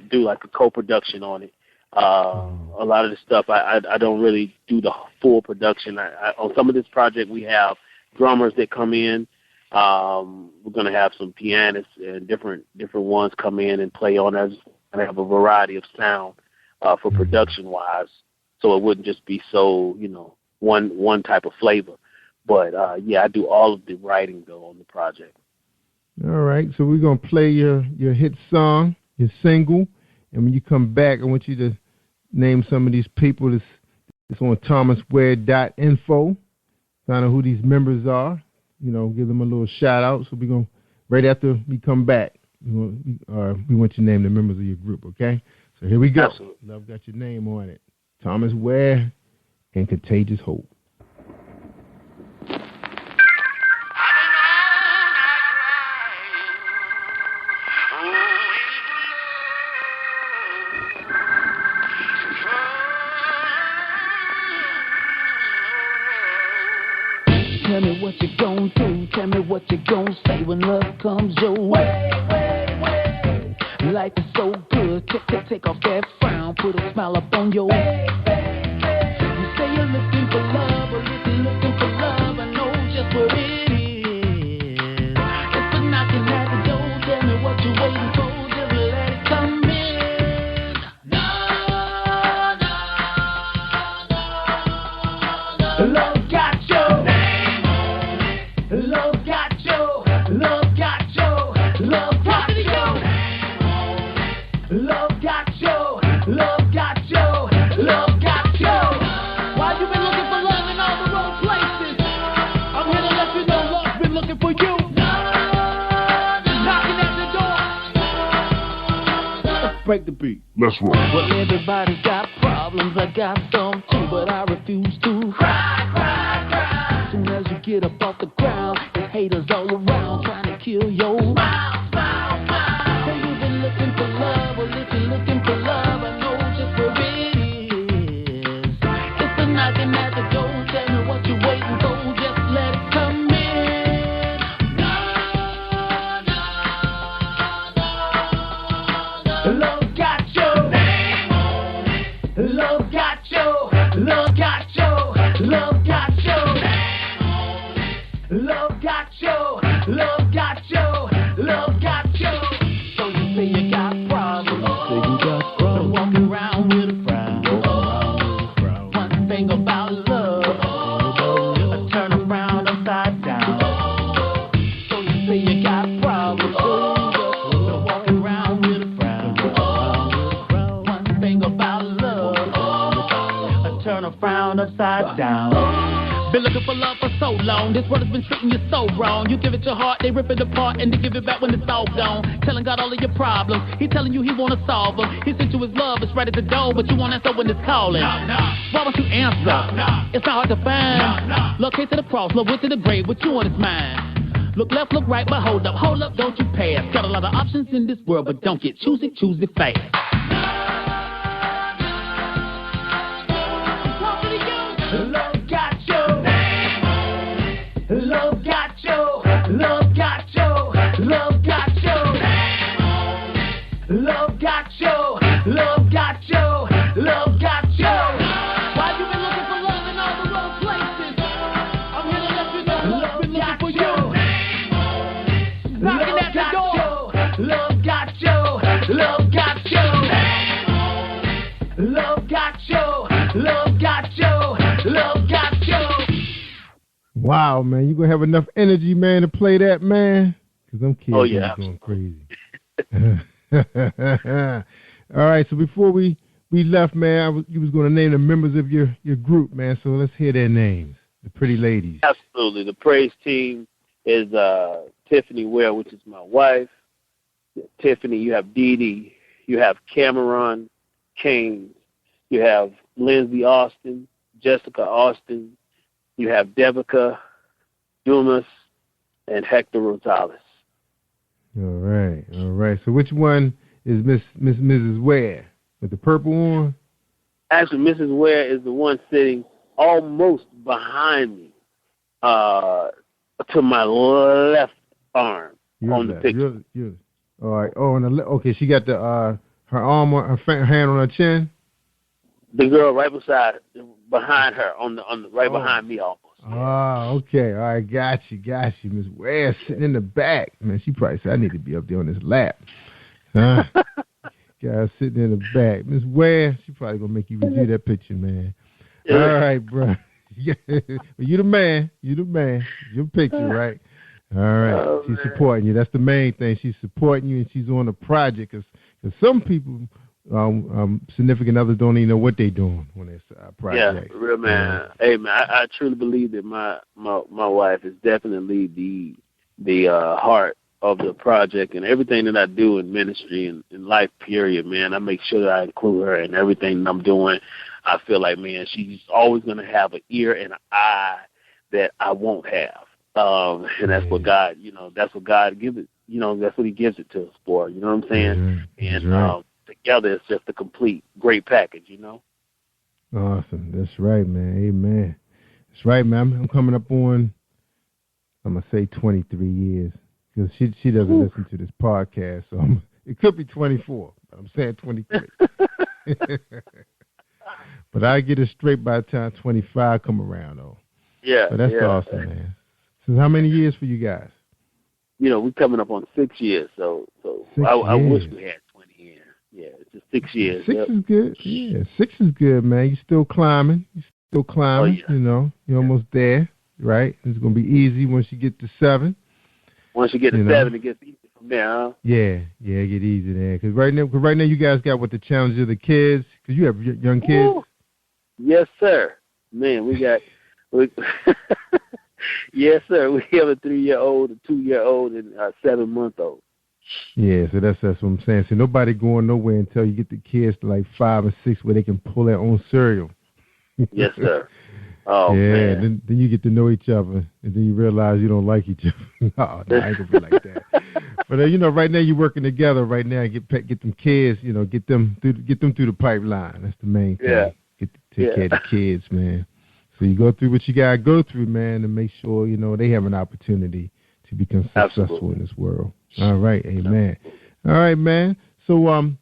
S17: do like a co-production on it. A lot of the stuff I don't really do the full production. On some of this project we have drummers that come in. We're going to have some pianists and different ones come in and play on it. And have a variety of sound for production wise, so it wouldn't just be so one type of flavor. But I do all of the writing though on the project.
S9: All right, so we're gonna play your hit song, your single, and when you come back, I want you to name some of these people. It's on thomasware.info. Find out who these members are. Give them a little shout out. So we're gonna right after we come back. We want you to name the members of your group, okay? So here we go.
S17: Absolutely.
S9: Love Got Your Name on it. Thomas Ware and Contagious Hope.
S21: Tell me what you gon' do, tell me what you gon' say when love comes your way. Life is so good, take off that frown, put a smile up on your face. You say you're looking for love, or looking for love, I know just where it is. If you're knocking at the door, tell me what you're waiting for, just let it come in. No. Love got your name on it. Love got your, love got your, love got your name on it. Love got your, love got your, love got your. Why you been looking for love in all the wrong places? I'm here to let you know love's been looking for you. Knocking at the door. Let's break the beat.
S15: Let's roll.
S21: Well, everybody got problems, I got some too, but I refuse to cry, cry, cry. As soon as you get up off the ground, there's haters all around trying to kill your smile, smile, smile. Say you've been looking for love, or if you're looking for love, I know just where it is. If they're knocking at the door, tell me what you're waiting for, just let it come in. No. Love got your name on it. Love got your, love got your, love got your name on it. Love got your, love got your. thing about love. Turn a frown upside down. Been looking for love for so long. This world has been treating you so wrong. You give it your heart, they rip it apart, and they give it back when it's all gone. Telling God all of your problems. He telling you he wanna solve them. He sent you his love, it's right at the door, but you won't answer when it's calling. Why won't you answer? It's not hard to find. Look here to the cross, look went to the grave with you on his mind. Look left, look right, but hold up, don't you pass. Got a lot of options in this world, but don't get choosy fast. Love got your name on it. Love got your, love got your, love got your name on it. Love got your, love got your, love got your. Why you been looking for love in all the wrong places? I'm here to let you know love's been looking for you. Knocking at the door. Love got your, love got your name on it. Love got your, love got your. Love got you.
S9: Wow, man, you gonna have enough energy, man, to play that, man? Because them kids are going crazy. All right, so before we left, man, you was gonna name the members of your group, man. So let's hear their names, the pretty ladies.
S17: Absolutely. The praise team is Tiffany-Boyle, which is my wife. Tiffany, you have Dee Dee, you have Cameron Kane, you have Lindsay Austin, Jessica Austin, you have Devica Dumas, and Hector Rosales.
S9: All right. So which one is Mrs. Ware with the purple on?
S17: Actually, Mrs. Ware is the one sitting almost behind me, to my left arm on the picture.
S9: All right. Oh, okay. She got the her arm on her hand on her chin.
S17: The girl right behind her, on the right behind me almost.
S9: Oh, okay. All right, got you. Miss Ware sitting in the back. Man, she probably said, I need to be up there on this lap. Huh? Guy sitting in the back. Miss Ware, she probably going to make you review that picture, man. All right, bro. You the man. Your picture, right? All right. She's supporting you. That's the main thing. She's supporting you, and she's on the project. Because some people... significant others don't even know what they're doing when it's a project.
S17: Yeah, real man. Hey man, I truly believe that my wife is definitely the heart of the project, and everything that I do in ministry and in life, period, man. I make sure that I include her in everything that I'm doing. I feel like, man, she's always going to have an ear and an eye that I won't have, and that's what God, that's what God gives it. That's what He gives it to us for. You know what I'm saying? And together, it's just a complete, great package,
S9: Awesome. That's right, man. Amen. That's right, man. I'm coming up on, I'm going to say 23 years, because she doesn't listen to this podcast, so it could be 24, but I'm saying 23. But I get it straight by the time 25 come around, though.
S17: Yeah.
S9: But that's awesome, man. So how many years for you guys?
S17: We're coming up on 6 years, so I wish we had 20 years. Yeah, it's just 6 years.
S9: 6 is good. Yeah, 6 is good, man. You're still climbing.
S17: Oh, yeah.
S9: You're almost there, right? It's going to be easy once you get to 7.
S17: Once you get to 7, it gets easy from there, huh?
S9: Yeah, it get easy there. Because right now you guys got the challenge of the kids, because you have young kids.
S17: Ooh. Yes, sir. Man, yes, sir. We have a 3-year-old, a 2-year-old, and a 7-month-old.
S9: Yeah, so that's what I'm saying. So nobody going nowhere until you get the kids to like 5 or 6 where they can pull their own cereal.
S17: Yes, sir. Oh,
S9: yeah,
S17: man.
S9: Then you get to know each other, and then you realize you don't like each other. No, I ain't gonna be like that. But right now you're working together. Right now, get them kids. Get them through the pipeline. That's the main thing.
S17: Yeah.
S9: Take care of the kids, man. So you go through what you gotta go through, man, and make sure they have an opportunity to become successful in this world. All right, amen. All right, man. So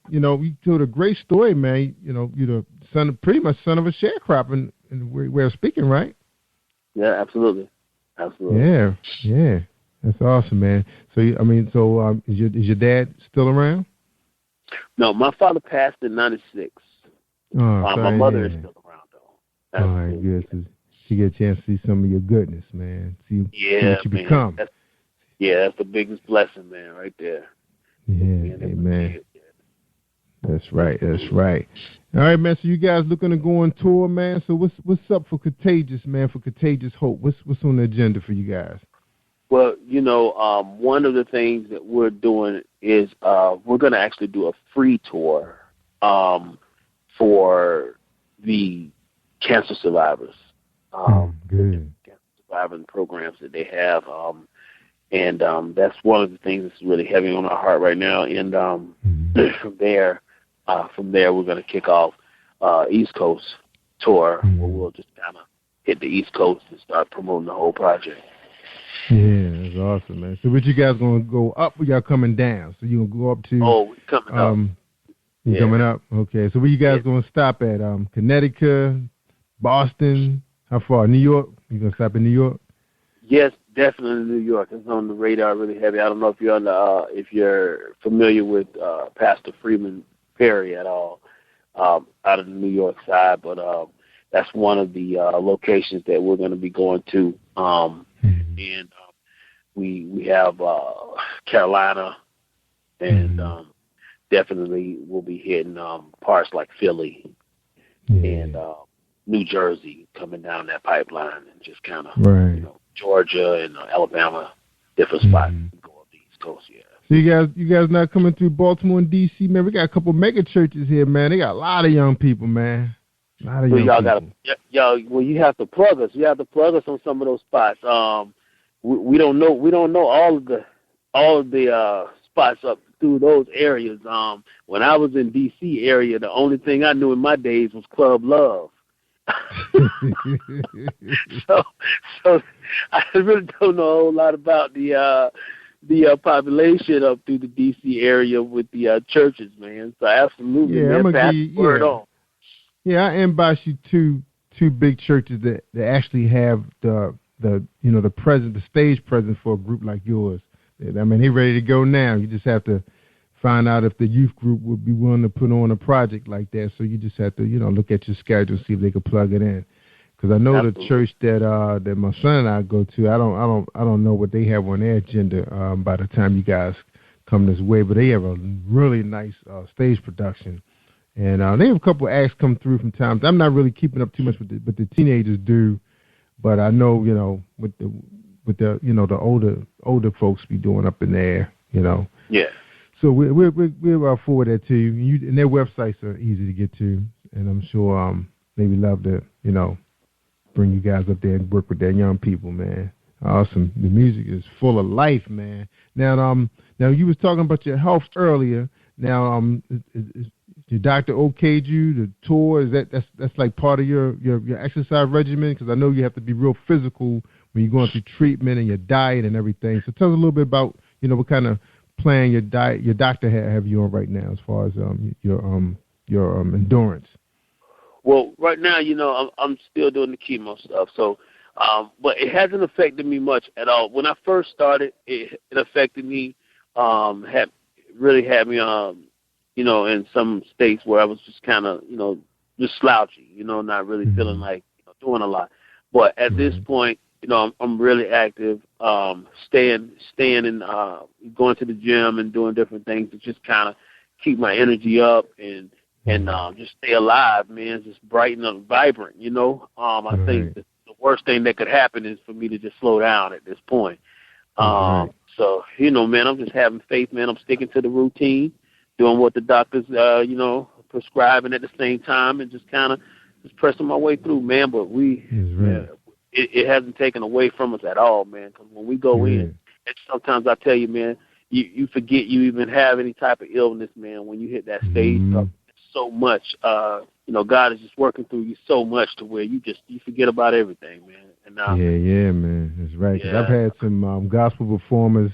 S9: you told a great story, man. You're the pretty much son of a sharecropper in way of speaking, right?
S17: Yeah, absolutely.
S9: Yeah. That's awesome, man. So is your dad still around?
S17: No, my father passed in '96. My mother is still around, though.
S9: All right, good. So she get a chance to see some of your goodness, man. See what you become.
S17: That's the biggest blessing, man, right there.
S9: Yeah, amen. That's right. All right, man. So you guys looking to go on tour, man? So what's up for Contagious, man? For Contagious Hope, what's on the agenda for you guys?
S17: Well, one of the things that we're doing is we're going to actually do a free tour for the cancer survivors.
S9: Good.
S17: Cancer survivor programs that they have. And that's one of the things that's really heavy on our heart right now. And from there, we're going to kick off East Coast tour, where we'll just kind of hit the East Coast and start promoting the whole project.
S9: Yeah, that's awesome, man. So, what you guys going to go up or y'all coming down? So, you going to go up to...
S17: Oh, we're coming up.
S9: You're coming up? Okay. So, where you guys going to stop at? Connecticut, Boston? How far? New York? You going to stop in New York?
S17: Yes, definitely New York. It's on the radar really heavy. I don't know if you're if you're familiar with Pastor Freeman Perry at all out of the New York side, but that's one of the locations that we're going to be going to. And we have Carolina, and definitely we'll be hitting parts like Philly and New Jersey coming down that pipeline, and just kind of Georgia and Alabama, different spots. Go up the East Coast,
S9: So you guys not coming through Baltimore and D.C., man? We got a couple mega churches here, man. They got a lot of young people, man. A lot of young people.
S17: Well, you have to plug us. You have to plug us on some of those spots. We don't know all of the spots up through those areas. When I was in D.C. area, the only thing I knew in my days was Club Love. so I really don't know a whole lot about the population up through the D.C. area with the churches, man. So absolutely, man, pass the word on.
S9: Yeah, I inbox you two big churches that actually have the present, the stage presence for a group like yours. I mean, they're ready to go now. You just have to find out if the youth group would be willing to put on a project like that. So you just have to, look at your schedule, see if they could plug it in. Because I know the church that my son and I go to, I don't know what they have on their agenda by the time you guys come this way, but they have a really nice stage production. And they have a couple of acts come through from time to time. I'm not really keeping up too much with what the teenagers do, but I know, with the older folks be doing up in there,
S17: Yeah.
S9: So we'll forward that to you. And their websites are easy to get to, and I'm sure they would love to, bring you guys up there and work with their young people, man. Awesome. The music is full of life, man. Now you was talking about your health earlier. Now, is your doctor okayed you to tour? Is that's like part of your exercise regimen? Because I know you have to be real physical when you're going through treatment and your diet and everything. So tell us a little bit about what kind of plan your doctor have you on right now as far as your endurance.
S17: Well, right now, I'm still doing the chemo stuff. So, but it hasn't affected me much at all. When I first started, it affected me. Had me in some states where I was just kind of, just slouchy, not really feeling like doing a lot. But at this point, I'm really active, staying and going to the gym and doing different things to just kind of keep my energy up and just stay alive, man, just bright and vibrant, I think the worst thing that could happen is for me to just slow down at this point. So, man, I'm just having faith, man. I'm sticking to the routine, doing what the doctors, prescribing at the same time, and just kind of just pressing my way through, man. But it hasn't taken away from us at all, man, because when we go in, and sometimes I tell you, man, you forget you even have any type of illness, man, when you hit that stage. So much, God is just working through you so much to where you forget about everything, man. And
S9: yeah, man, that's right. 'Cause I've had some gospel performers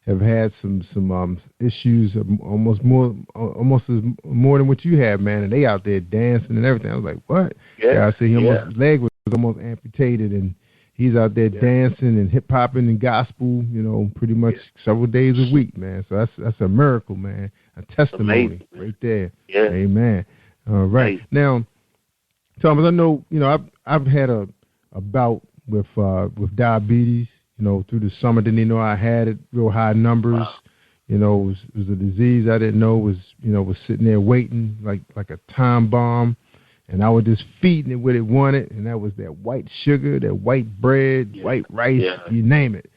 S9: have had some issues, almost more than what you have, man. And they out there dancing and everything. I was like, what? I said his leg was almost amputated, and he's out there dancing and hip hopping and gospel, pretty much several days a week, man. So that's a miracle, man. A testimony right there.
S17: Yeah.
S9: Amen. All right. Now, Thomas, I know, I've had a bout with diabetes, through the summer. Didn't even know I had it, real high numbers. You know, it was a disease I didn't know was sitting there waiting like a time bomb, and I was just feeding it what it wanted, and that was that white sugar, that white bread, white rice, you name it.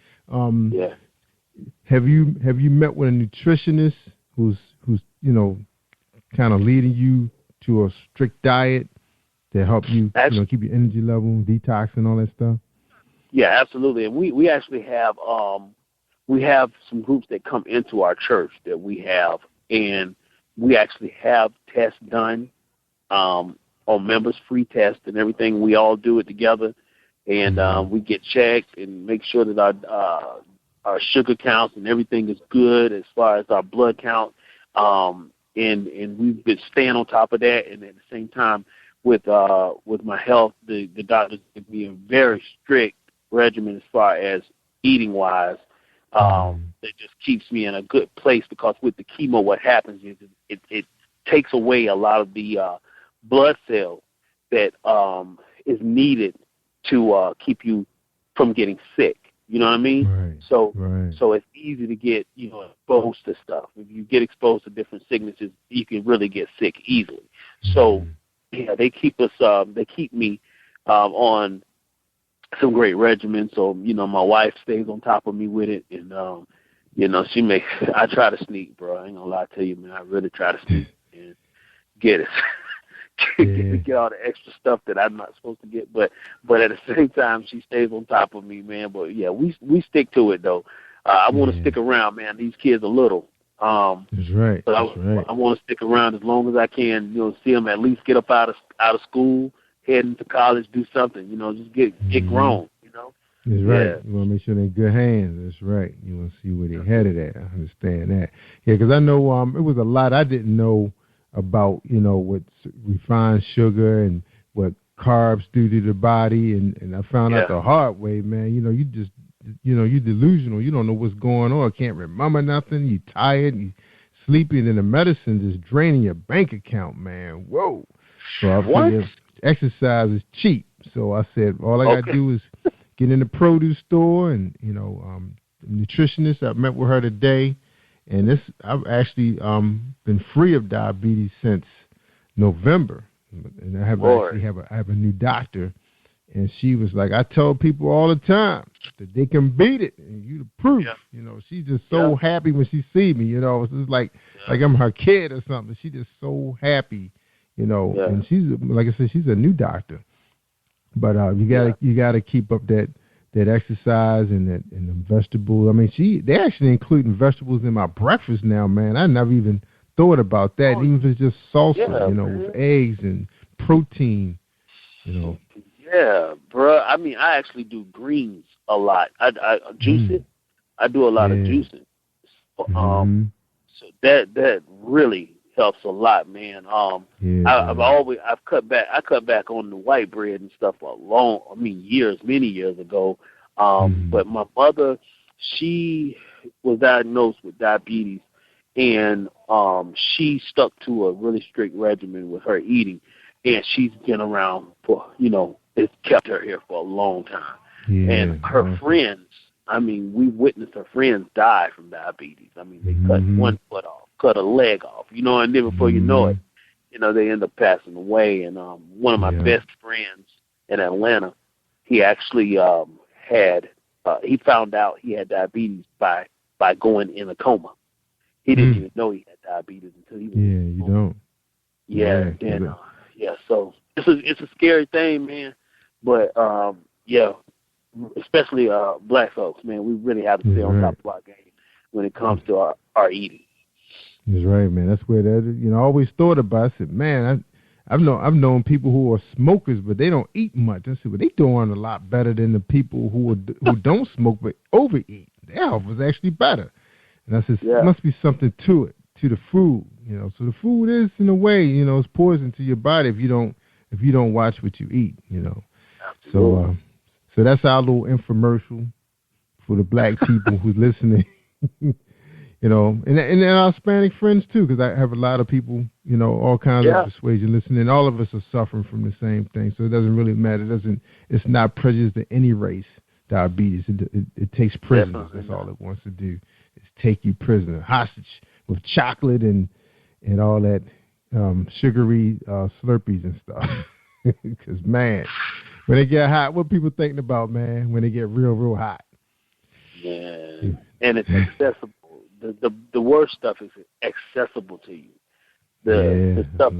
S9: Have you met with a nutritionist who's kind of leading you to a strict diet to help you keep your energy level, detox, and all that stuff?
S17: Yeah, absolutely. And we actually have some groups that come into our church that we have, and we actually have tests done on members, free tests and everything. We all do it together, and we get checked and make sure that our sugar counts and everything is good as far as our blood count. And we've been staying on top of that, and at the same time with my health, the doctors give me a very strict regimen as far as eating wise. That just keeps me in a good place, because with the chemo, what happens is it takes away a lot of the blood cells that is needed to keep you from getting sick. You know what I mean?
S9: Right.
S17: So it's easy to get exposed to stuff. If you get exposed to different sicknesses, you can really get sick easily. So they keep me on some great regimen. So my wife stays on top of me with it, and I try to sneak, bro. I ain't gonna lie to you, man. I really try to sneak and get it. Get all the extra stuff that I'm not supposed to get, but at the same time, she stays on top of me, man. But yeah, we stick to it though. I want to stick around, man. These kids are little.
S9: That's right.
S17: But I want to stick around as long as I can. See them at least get up out of school, head into college, do something. Just get grown.
S9: That's right. You want to make sure they're in good hands. That's right. You want to see where they're headed at. I understand that. Yeah, because I know it was a lot I didn't know about, what refined sugar and what carbs do to the body, and I found out the hard way, man. You just, you're delusional. You don't know what's going on. Can't remember nothing. You're tired. You sleeping, and the medicine just draining your bank account, man. Whoa. So I figured exercise is cheap. So I said, all I got to do is get in the produce store, and, nutritionist, I met with her today. And I've actually been free of diabetes since November, and I have a new doctor, and she was like, I tell people all the time that they can beat it, and you the proof. She's just so happy when she sees me. It's just like I'm her kid or something. She's just so happy, And she's, like I said, she's a new doctor, but you gotta keep up that exercise and the vegetables. I mean, they're actually including vegetables in my breakfast now, man. I never even thought about that. Even if it's just salsa, with eggs and protein,
S17: Yeah, bro. I mean, I actually do greens a lot. I juice it. I do a lot of juicing. So that really helps a lot, man. I've cut back. I cut back on the white bread and stuff many years ago. But my mother, she was diagnosed with diabetes, and she stuck to a really strict regimen with her eating, and she's been around for, it's kept her here for a long time. And her friends, I mean, we witnessed her friends die from diabetes. I mean, they cut one foot off, cut a leg off, and then before you know it, they end up passing away. And one of my best friends in Atlanta, he actually he found out he had diabetes by going in a coma. He didn't even know he had diabetes until he was in a coma. You don't. So it's a scary thing, man. But especially black folks, man, we really have to stay on top of our game when it comes to our eating.
S9: That's right, man. That's where that I always thought about. I said, man, I've known people who are smokers, but they don't eat much. I said, well, they doing a lot better than the people who don't smoke but overeat. Their health was actually better. And I said, there must be something to it, to the food. So the food is, in a way, it's poison to your body if you don't watch what you eat. So that's our little infomercial for the black people who's listening. And our Hispanic friends too, because I have a lot of people, all kinds of persuasion listening. All of us are suffering from the same thing, so it doesn't really matter. It's not prejudice to any race. Diabetes, it takes prisoners. That's all it wants to do. is take you prisoner, hostage with chocolate and all that sugary Slurpees and stuff. Because, man, when they get hot, what people thinking about, man, when they get real hot?
S17: Yeah, and it's accessible. The worst stuff is accessible to you. The stuff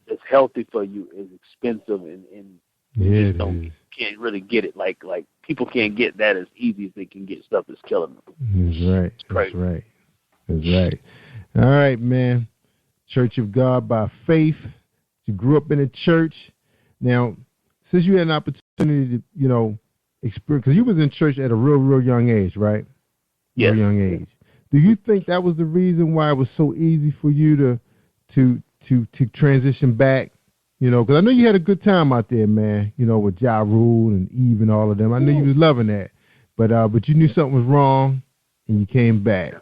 S17: that's healthy for you is expensive, and you just can't really get it. Like people can't get that as easy as they can get stuff that's killing them.
S9: That's right. All right, man. Church of God by faith. You grew up in a church. Now, since you had an opportunity to, experience, because you was in church at a real young age, right?
S17: Yes.
S9: Real young age. Do you think that was the reason why it was so easy for you to transition back? Because I know you had a good time out there, man. With Ja Rule and Eve and all of them. I know you was loving that, but you knew something was wrong, and you came back.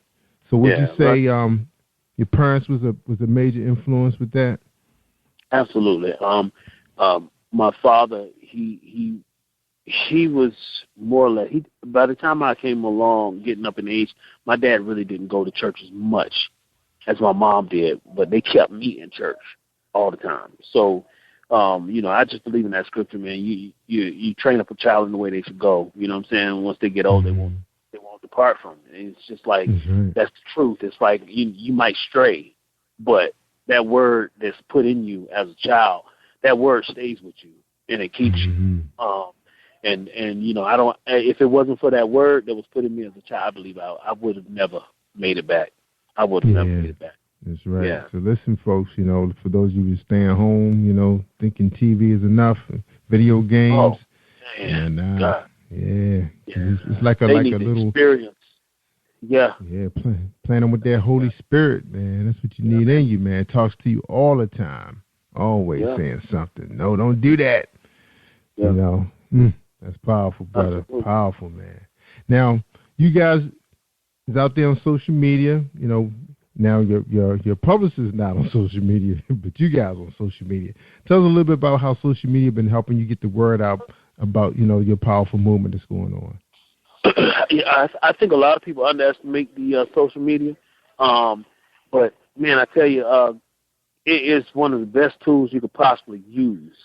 S9: So would you say your parents was a major influence with that?
S17: Absolutely. My father, he was more or less. By the time I came along, getting up in age, my dad really didn't go to church as much as my mom did, but they kept me in church all the time. So, I just believe in that scripture, man. You train up a child in the way they should go. You know what I'm saying? Once they get old, they won't depart from it. And it's just like that's the truth. It's like you might stray, but that word that's put in you as a child, that word stays with you and it keeps you. And I don't. If it wasn't for that word that was put in me as a child, I believe I would have never made it back. I would have never made it back.
S9: That's right.
S17: Yeah.
S9: So listen, folks, for those of you who staying home, thinking TV is enough, video games.
S17: Oh,
S9: man.
S17: And God.
S9: It's like a little
S17: experience. Yeah.
S9: Yeah, playing them with that Holy Spirit, man. That's what you need in you, man. It talks to you all the time. Always saying something. No, don't do that.
S17: Yeah.
S9: That's powerful, brother. Absolutely. Powerful, man. Now, you guys is out there on social media. Now your publicist is not on social media, but you guys on social media. Tell us a little bit about how social media been helping you get the word out about your powerful movement that's going on.
S17: Yeah, I think a lot of people underestimate the social media, but man, I tell you, it is one of the best tools you could possibly use.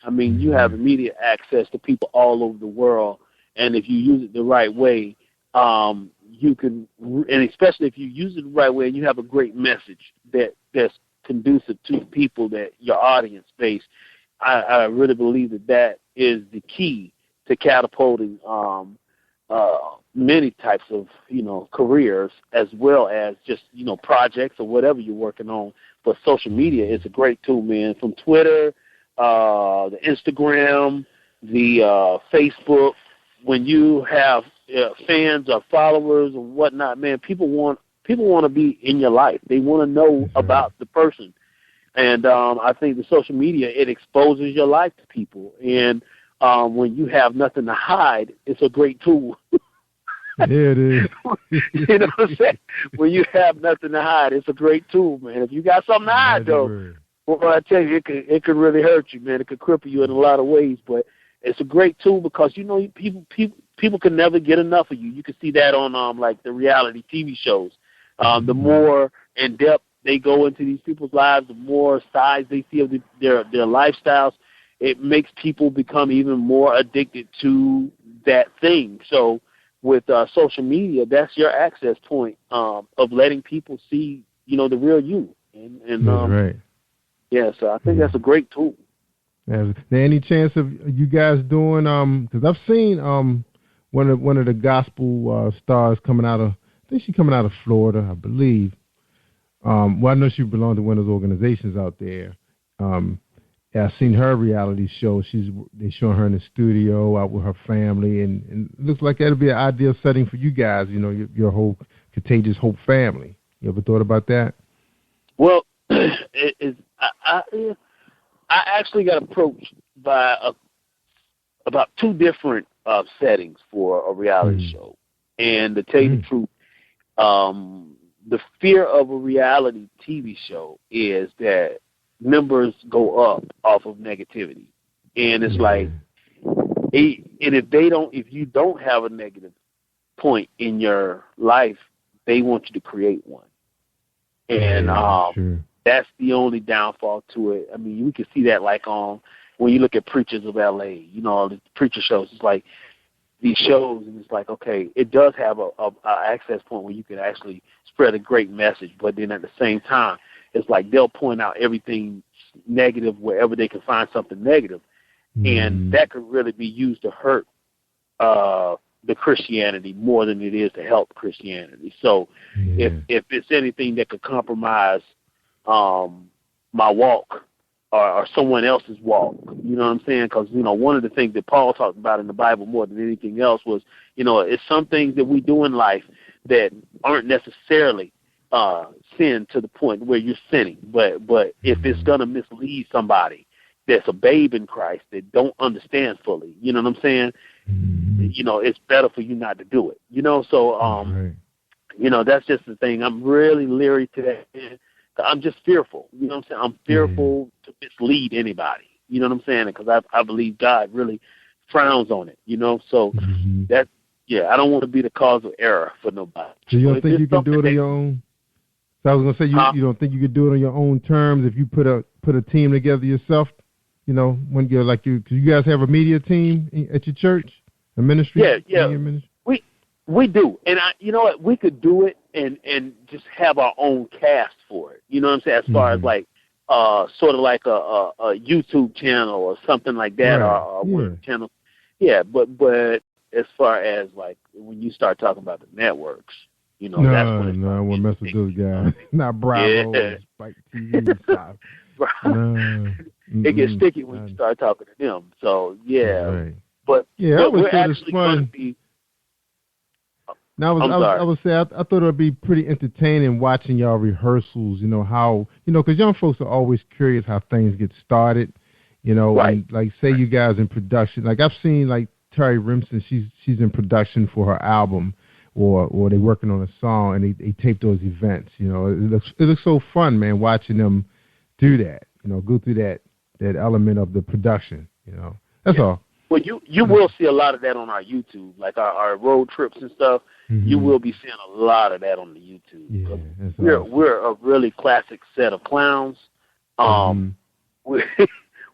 S17: I mean, you have immediate access to people all over the world, and if you use it the right way, you can, and especially if you use it the right way and you have a great message that's conducive to the people that your audience base, I really believe that is the key to catapulting many types of, careers as well as just, projects or whatever you're working on. But social media is a great tool, man, from Twitter, the Instagram, the Facebook. When you have fans or followers or whatnot, man, people want to be in your life. They want to know about the person, and I think the social media, it exposes your life to people. And when you have nothing to hide, it's a great tool.
S9: Yeah, it is.
S17: You know what I'm saying? When you have nothing to hide, it's a great tool, man. If you got something to hide, though, well, I tell you, it could really hurt you, man. It could cripple you in a lot of ways, but it's a great tool because people can never get enough of you. You can see that on like the reality TV shows. The more in depth they go into these people's lives, the more sides they see of their lifestyles. It makes people become even more addicted to that thing. So with social media, that's your access point of letting people see, the real you. And
S9: right.
S17: Yeah, so I think that's a great tool.
S9: Is there any chance of you guys doing? Because I've seen one of the gospel stars coming out of. I think she's coming out of Florida, I believe. Well, I know she belonged to one of those organizations out there. I've seen her reality show. They showing her in the studio out with her family, and it looks like that'll be an ideal setting for you guys. Your whole Contagious Hope family. You ever thought about that?
S17: Well, I actually got approached by about two different settings for a reality show. And to tell you the truth, the fear of a reality TV show is that members go up off of negativity. And it's like, and if you don't have a negative point in your life, they want you to create one. And that's the only downfall to it. I mean, we can see that like when you look at Preachers of L.A., you know, the preacher shows. It's like these shows, and it's like, okay, it does have a access point where you can actually spread a great message, but then at the same time, it's like they'll point out everything negative wherever they can find something negative, and that could really be used to hurt the Christianity more than it is to help Christianity. So if it's anything that could compromise my walk or someone else's walk, you know what I'm saying? Because, you know, one of the things that Paul talked about in the Bible more than anything else was, you know, it's some things that we do in life that aren't necessarily sin to the point where you're sinning. But if it's going to mislead somebody that's a babe in Christ that don't understand fully, you know what I'm saying? You know, it's better for you not to do it. You know, so, you know, that's just the thing. I'm really leery to that. I'm just fearful. You know what I'm saying? I'm fearful to mislead anybody. You know what I'm saying? Because I believe God really frowns on it. You know, so that, I don't want to be the cause of error for nobody.
S9: So you don't think you can do it on your own? So I was gonna say you don't think you could do it on your own terms if you put a team together yourself? You know, when you're like because you guys have a media team at your church, a ministry. Ministry?
S17: We do, and you know what? We could do it and just have our own cast for it. You know what I'm saying? As far as like sort of like a YouTube channel or something like that, or a word channel. Yeah, but as far as like when you start talking about the networks, you know, that's when
S9: I won't mess with those guys. Not Bravo, Spike TV stuff.
S17: It gets sticky when you start talking to them. So but
S9: I
S17: we're actually going to be.
S9: Now, I would say I thought it would be pretty entertaining watching y'all rehearsals. You know how because young folks are always curious how things get started. You know, and like say you guys in production. Like I've seen like Terry Rimson, she's in production for her album, or they're working on a song and they tape those events. You know, it looks so fun, man, watching them do that. You know, go through that element of the production. You know, that's all.
S17: Well, you will see a lot of that on our YouTube, like our road trips and stuff. You will be seeing a lot of that on the YouTube. Yeah, we're a really classic set of clowns. We're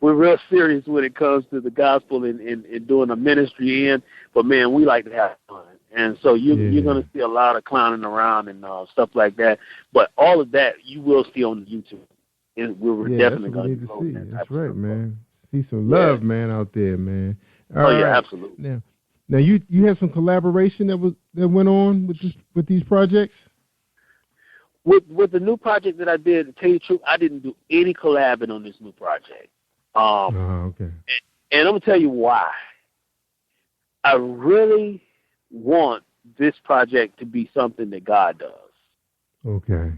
S17: real serious when it comes to the gospel and doing a ministry in, but man, we like to have fun. And so you're going to see a lot of clowning around and stuff like that. But all of that you will see on the YouTube. And we're definitely going to
S9: see. That's right, man. See some love, man, out there, man.
S17: Absolutely.
S9: Now you had some collaboration that went on with these projects?
S17: With the new project that I did, to tell you the truth, I didn't do any collabing on this new project.
S9: Okay.
S17: And I'm going to tell you why. I really want this project to be something that God does.
S9: Okay.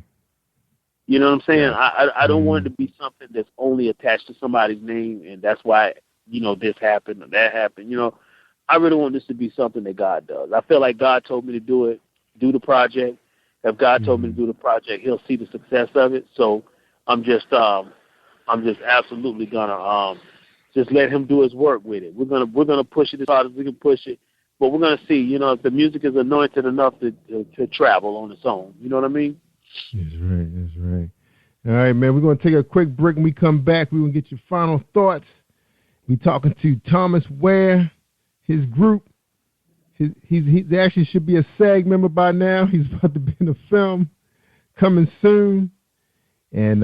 S17: You know what I'm saying? I don't want it to be something that's only attached to somebody's name, and that's why, you know, this happened or that happened. You know, I really want this to be something that God does. I feel like God told me to do the project. If God told me to do the project, He'll see the success of it. So I'm just absolutely gonna just let Him do His work with it. We're gonna push it as hard as we can push it, but we're gonna see. You know, if the music is anointed enough to travel on its own. You know what I mean?
S9: That's right. All right, man, we're going to take a quick break. When we come back, we're going to get your final thoughts. We're talking to Thomas Ware, his group. He actually should be a SAG member by now. He's about to be in a film coming soon. And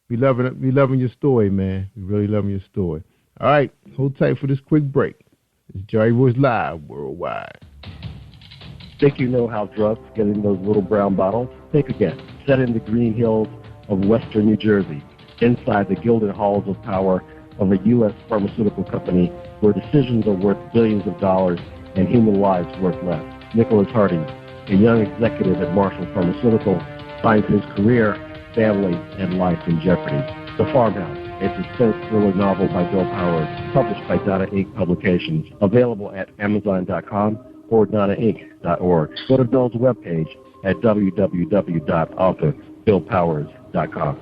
S9: we loving your story, man. We really loving your story. All right, hold tight for this quick break. It's Jerry Royce Live Worldwide.
S10: Think you know how drugs get in those little brown bottles? Think again. Set in the green hills of western New Jersey, inside the gilded halls of power of a U.S. pharmaceutical company where decisions are worth billions of dollars and human lives worth less. Nicholas Harding, a young executive at Marshall Pharmaceutical, finds his career, family, and life in jeopardy. The Farmhouse, a suspense thriller novel by Bill Powers, published by Donna Inc. Publications, available at Amazon.com or DonnaInc.org. Go to Bill's webpage at www.author.BillPowers.com.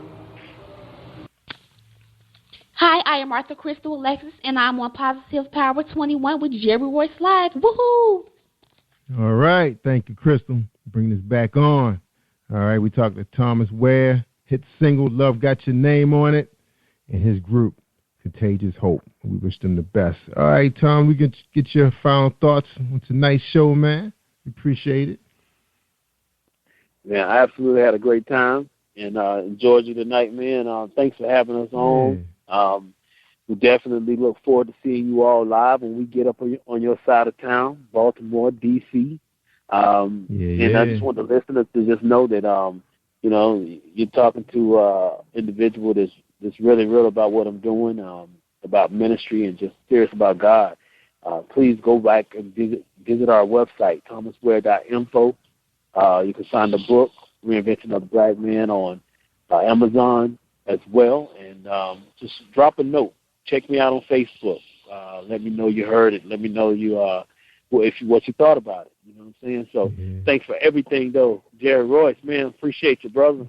S15: Hi, I am Arthur Crystal Alexis, and I'm on Positive Power 21 with Jerry Royce Live. Woohoo!
S9: All right. Thank you, Crystal. Bring this back on. All right. We talked to Thomas Ware, hit single, Love Got Your Name on It, and his group, Contagious Hope. We wish them the best. All right, Tom, we can get your final thoughts on tonight's show, man. We appreciate it.
S17: Yeah, I absolutely had a great time and enjoyed you tonight, man. Thanks for having us on. We definitely look forward to seeing you all live when we get up on your side of town, Baltimore, D.C. And I just want the listeners to just know that, you're talking to an individual that's really real about what I'm doing, about ministry and just serious about God. Please go back and visit our website, thomasware.info. You can find the book, Reinvention of the Black Man, on Amazon as well. And just drop a note. Check me out on Facebook. Let me know you heard it. Let me know what you thought about it. You know what I'm saying? So thanks for everything, though. Jerry Royce, man, appreciate you, brother.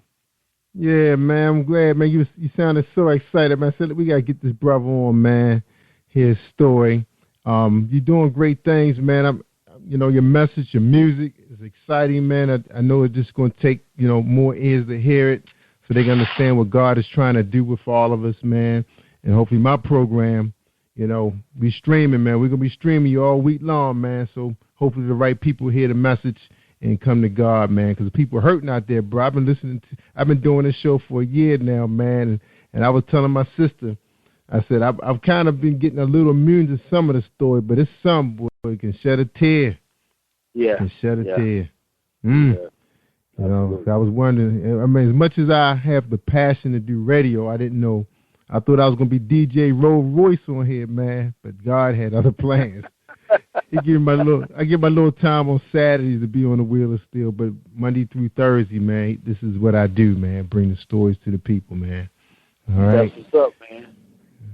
S9: Yeah, man, I'm glad, man. You sounded so excited, man. I said, we got to get this brother on, man, his story. You're doing great things, man. Your message, your music is exciting, man. I know it's just going to take, more ears to hear it so they can understand what God is trying to do with all of us, man. And hopefully my program, be streaming, man. We're going to be streaming you all week long, man. So hopefully the right people hear the message and come to God, man, because people are hurting out there, bro. I've been doing this show for a year now, man, and I was telling my sister, I said, I've kind of been getting a little immune to some of the story, but it's some, boy, can shed a tear.
S17: Yeah.
S9: Can shed a tear. I was wondering, as much as I have the passion to do radio, I didn't know. I thought I was going to be DJ Royce on here, man, but God had other plans. I give my little time on Saturdays to be on the wheel of steel, but Monday through Thursday, man, this is what I do, man. Bring the stories to the people, man. All right.
S17: That's what's up, man.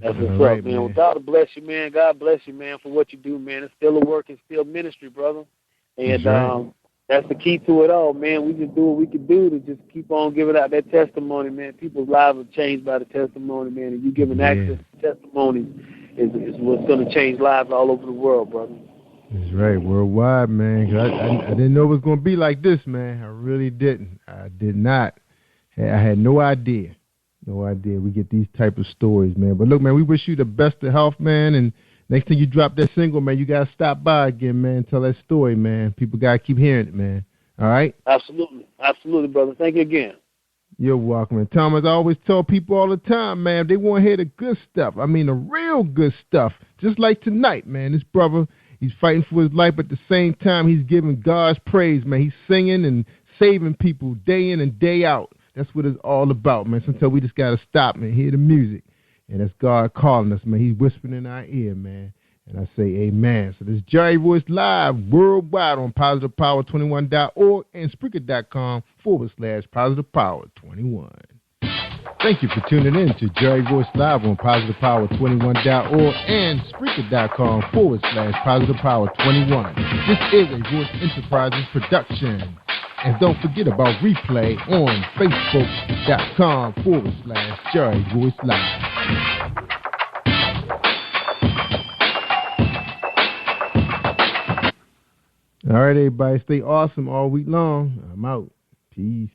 S17: That's what's up, man. Well, God bless you, man. God bless you, man, for what you do, man. It's still a work and still ministry, brother. And that's the key to it all, man. We just do what we can do to just keep on giving out that testimony, man. People's lives are changed by the testimony, man. And you giving access to testimonies is what's going to change lives all over the world, brother.
S9: That's right, worldwide, man. 'Cause I didn't know it was going to be like this, man. I really didn't. I did not. I had no idea. No idea. We get these type of stories, man. But look, man, we wish you the best of health, man. And next time you drop that single, man, you got to stop by again, man. Tell that story, man. People got to keep hearing it, man. All right?
S17: Absolutely. Absolutely, brother. Thank you again.
S9: You're welcome. And Thomas, I always tell people all the time, man, they want to hear the good stuff. I mean, the real good stuff. Just like tonight, man. This brother, he's fighting for his life, but at the same time, he's giving God's praise, man. He's singing and saving people day in and day out. That's what it's all about, man. Sometimes we just got to stop and hear the music. And that's God calling us, man. He's whispering in our ear, man. And I say amen. So this is Jerry Royce live worldwide on PositivePower21.org and Spreaker.com/PositivePower21. Thank you for tuning in to Jerry Royce live on PositivePower21.org and Spreaker.com/PositivePower21. This is a Royce Enterprises production. And don't forget about replay on Facebook.com/Jerry Royce live. All right, everybody, stay awesome all week long. I'm out. Peace.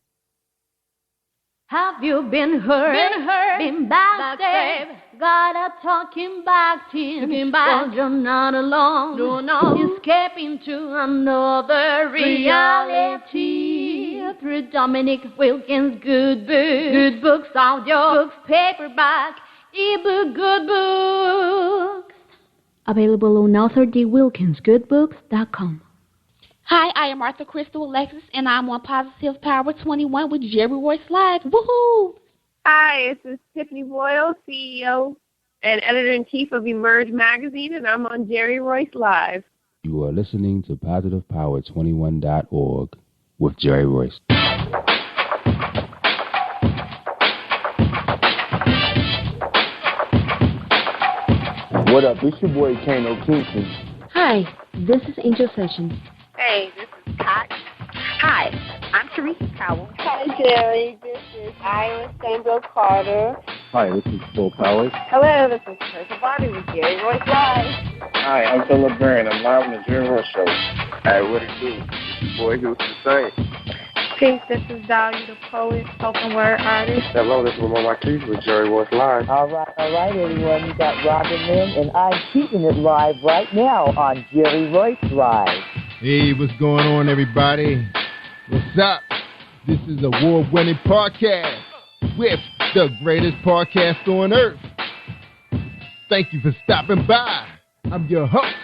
S2: Have you been hurt? Been backstabbed? God are talking back to you. Well, you're not alone. No. Escaping to another reality through Dominic Wilkins' good books. Good books, audio books, paperback, ebook, good books.
S5: Available on AuthorDWilkinsGoodBooks.com.
S15: Hi, I am Martha Crystal Alexis, and I'm on Positive Power 21 with Jerry Royce Live. Woohoo!
S7: Hi, this is Tiffany-Boyle, CEO and Editor-in-Chief of Emerge Magazine, and I'm on Jerry Royce Live.
S3: You are listening to PositivePower21.org with Jerry Royce.
S18: What up? It's your boy Kano Kingston.
S5: Hi, this is Angel Sessions.
S6: Hey, this is Pat. Hi, I'm Teresa Cowell.
S19: Hi, Jerry. This is Ira Sandra Carter.
S10: Hi, this is Bill Powers.
S19: Hello, this is Teresa Bobby with Jerry Royce Live.
S4: Hi, I'm Philip Barron. I'm live on the Jerry Royce Show. Hey, what it do? Boy, he was the same.
S19: Peace, this is Dahlia the poet, spoken word artist.
S20: Hello, this is Lamar Marquise with Jerry Royce Live.
S8: All right, everyone. You got Robin Lynn, and I'm keeping it live right now on Jerry Royce Live.
S9: Hey, what's going on, everybody? What's up? This is award-winning podcast with the greatest podcast on earth. Thank you for stopping by. I'm your host,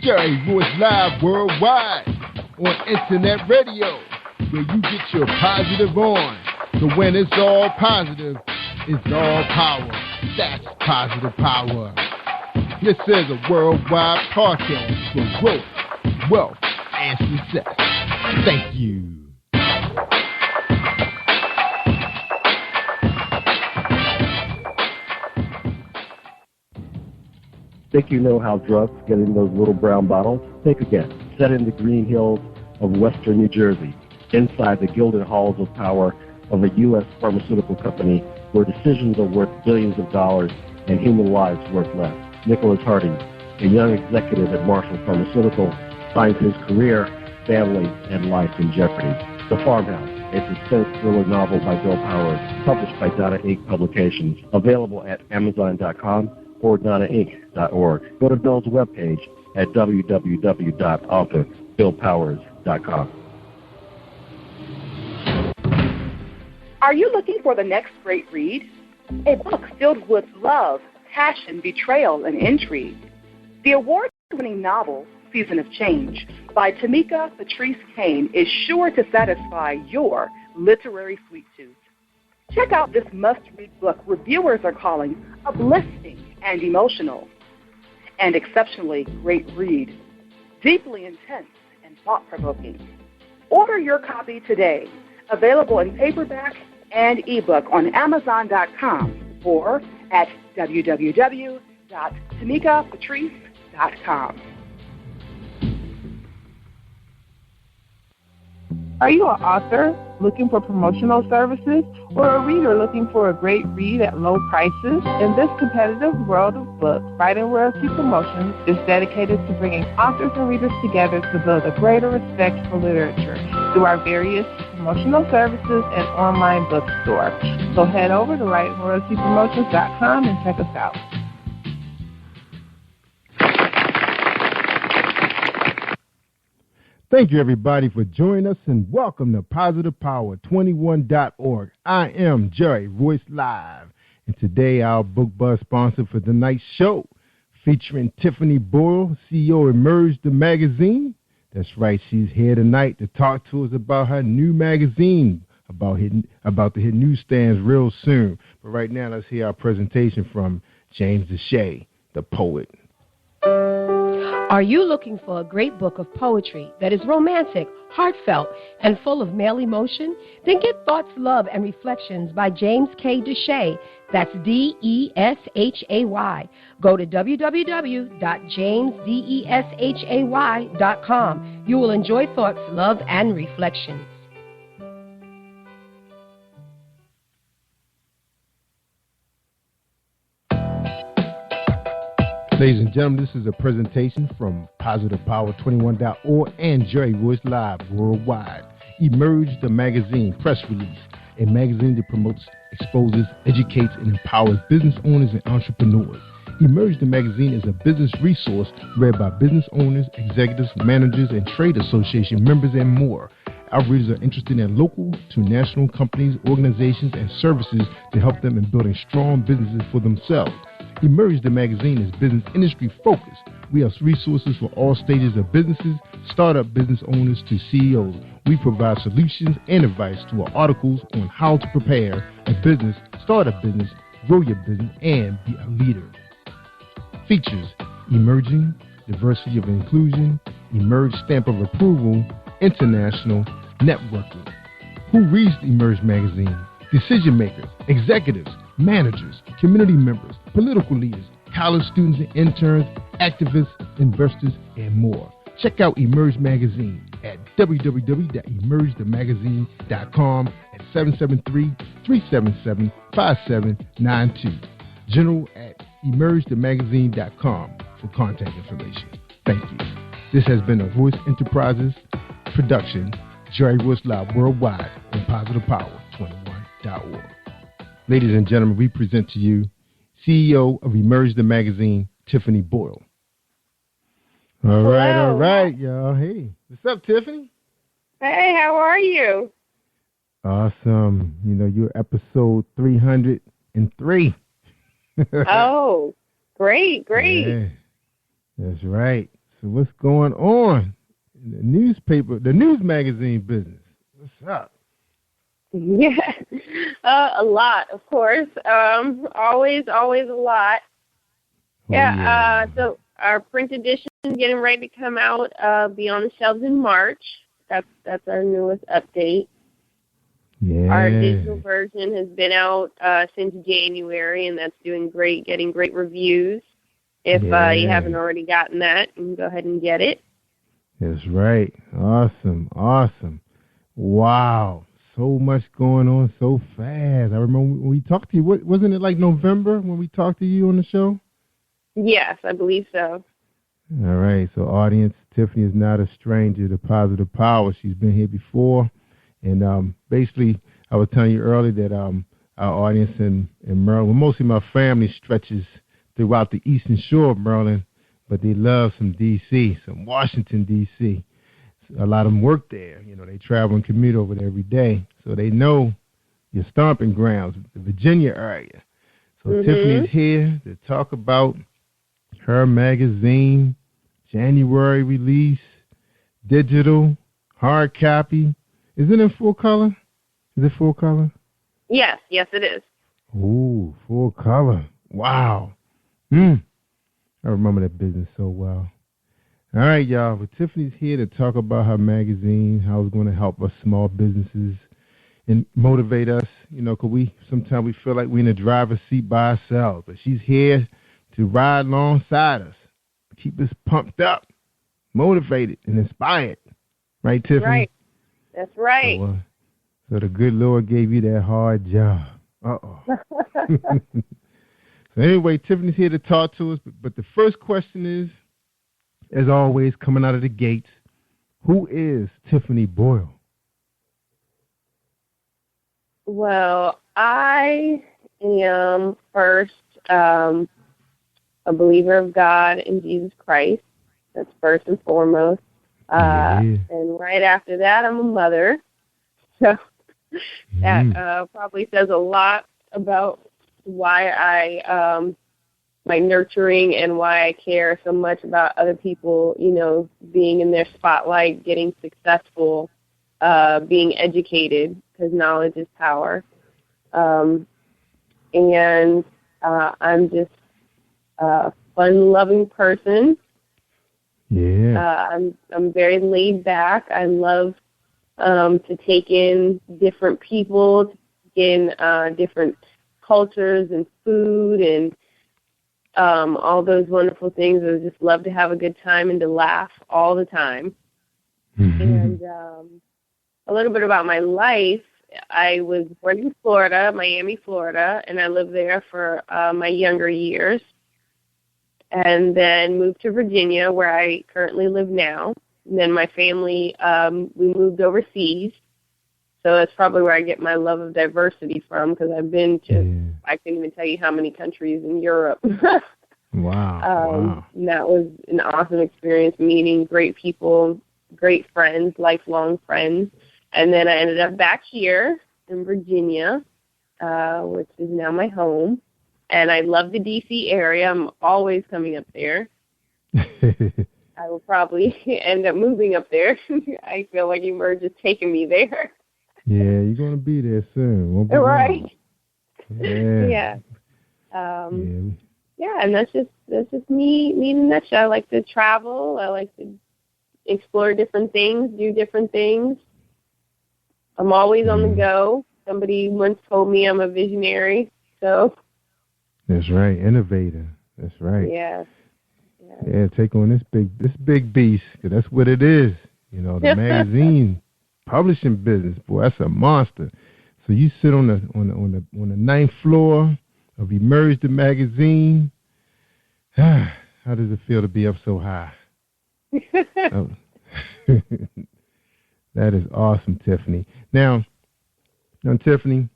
S9: Jerry Royce Live Worldwide on Internet Radio, where you get your positive on. So when it's all positive, it's all power. That's positive power. This is a worldwide podcast for growth, wealth, and success. Thank you.
S10: Think you know how drugs get in those little brown bottles? Think again. Set in the green hills of western New Jersey, inside the gilded halls of power of a U.S. pharmaceutical company where decisions are worth billions of dollars and human lives worth less. Nicholas Harding, a young executive at Marshall Pharmaceutical, finds his career, family, and life in jeopardy. The Farmhouse, a suspense thriller novel by Bill Powers, published by Donna Inc. Publications, available at Amazon.com or DonnaInc.org. Go to Bill's webpage at www.author.BillPowers.com.
S11: Are you looking for the next great read? A book filled with love, passion, betrayal, and intrigue. The award-winning novel, Season of Change, by Tamika Patrice Kane, is sure to satisfy your literary sweet tooth. Check out this must-read book reviewers are calling uplifting and emotional, and exceptionally great read, deeply intense and thought-provoking. Order your copy today, available in paperback and ebook on Amazon.com or at www.tamikapatrice.com.
S12: Are you an author looking for promotional services or a reader looking for a great read at low prices? In this competitive world of books, Writing Royalty Promotions is dedicated to bringing authors and readers together to build a greater respect for literature through our various promotional services and online bookstore. So head over to WritingRoyaltyPromotions.com and check us out.
S9: Thank you, everybody, for joining us, and welcome to PositivePower21.org. I am Jerry Royce Live, and today our book buzz sponsor for tonight's show, featuring Tiffany Boyle, CEO of Emerge the Magazine. That's right, she's here tonight to talk to us about her new magazine, about to hit newsstands real soon. But right now, let's hear our presentation from James Deshay, the poet.
S1: Are you looking for a great book of poetry that is romantic, heartfelt, and full of male emotion? Then get Thoughts, Love, and Reflections by James K. Deshay. That's Deshay. Go to www.jamesdeshay.com. You will enjoy Thoughts, Love, and Reflections.
S9: Ladies and gentlemen, this is a presentation from PositivePower21.org and Jerry Royce Live Worldwide. Emerge the Magazine press release, a magazine that promotes, exposes, educates, and empowers business owners and entrepreneurs. Emerge the Magazine is a business resource read by business owners, executives, managers, and trade association members, and more. Our readers are interested in local to national companies, organizations, and services to help them in building strong businesses for themselves. Emerge the Magazine is business industry focused. We have resources for all stages of businesses, startup business owners to CEOs. We provide solutions and advice to our articles on how to prepare a business, start a business, grow your business, and be a leader. Features: emerging, diversity of inclusion, Emerge stamp of approval, international, networking. Who reads the Emerge magazine? Decision makers, executives, managers, community members, political leaders, college students and interns, activists, investors, and more. Check out Emerge Magazine at www.emergethemagazine.com and 773-377-5792. general@emergethemagazine.com for contact information. Thank you. This has been a Voice Enterprises production, Jerry Royce Live worldwide on PositivePower21.org. Ladies and gentlemen, we present to you CEO of Emerge the Magazine, Tiffany Boyle. All right, y'all. Hey, what's up, Tiffany?
S7: Hey, how are you?
S9: Awesome. You know, you're episode 303.
S7: Oh, great.
S9: Yeah, that's right. So what's going on in the newspaper, the news magazine business? What's up?
S7: Yeah, a lot, of course. Always a lot. Yeah. So our print edition is getting ready to come out. Be on the shelves in March. That's our newest update.
S9: Yeah.
S7: Our digital version has been out since January, and that's doing great, getting great reviews. If you haven't already gotten that, you can go ahead and get it.
S9: That's right. Awesome. Wow. So much going on so fast. I remember when we talked to you, wasn't it like November when we talked to you on the show?
S7: Yes, I believe so.
S9: All right. So, audience, Tiffany is not a stranger to Positive Power. She's been here before. And basically, I was telling you earlier that our audience in Maryland, well, mostly my family stretches throughout the eastern shore of Maryland, but they love some D.C., some Washington, D.C., a lot of them work there. You know, they travel and commute over there every day. So they know your stomping grounds, the Virginia area. So Tiffany's here to talk about her magazine, January release, digital, hard copy. Is it in full color? Is it full color?
S7: Yes, it is.
S9: Ooh, full color. Wow. I remember that business so well. All right, y'all. Well, Tiffany's here to talk about her magazine, how it's going to help us small businesses and motivate us. You know, because sometimes we feel like we're in the driver's seat by ourselves. But she's here to ride alongside us, keep us pumped up, motivated, and inspired. Right, Tiffany?
S7: Right. That's right.
S9: So the good Lord gave you that hard job. Uh-oh. So anyway, Tiffany's here to talk to us. But the first question is, as always, coming out of the gates, who is Tiffany Boyle?
S7: Well, I am first a believer of God in Jesus Christ. That's first and foremost. And right after that, I'm a mother. So that probably says a lot about why I my nurturing and why I care so much about other people, you know, being in their spotlight, getting successful, being educated, because knowledge is power. And I'm just a fun-loving person.
S9: Yeah.
S7: I'm very laid back. I love to take in different people, to take in different cultures and food and all those wonderful things. I just love to have a good time and to laugh all the time. And a little bit about my life. I was born in Florida, Miami, Florida, and I lived there for my younger years. And then moved to Virginia, where I currently live now. And then my family, we moved overseas. So that's probably where I get my love of diversity from, because I've been to, I can't even tell you how many countries in Europe.
S9: Wow.
S7: And that was an awesome experience, meeting great people, great friends, lifelong friends. And then I ended up back here in Virginia, which is now my home. And I love the D.C. area. I'm always coming up there. I will probably end up moving up there. I feel like Emerge is taking me there.
S9: Yeah, you're going to be there soon. Won't be
S7: right.
S9: Long.
S7: Yeah. Yeah, and that's just me in a nutshell. I like to travel. I like to explore different things, do different things. I'm always on the go. Somebody once told me I'm a visionary, so.
S9: That's right, innovator. That's right.
S7: Yeah.
S9: Yeah, take on this big beast, 'cause that's what it is. You know, the magazine publishing business, boy, that's a monster. So you sit on the ninth floor of Emerge the magazine. How does it feel to be up so high? Oh. That is awesome, Tiffany. Now, Tiffany,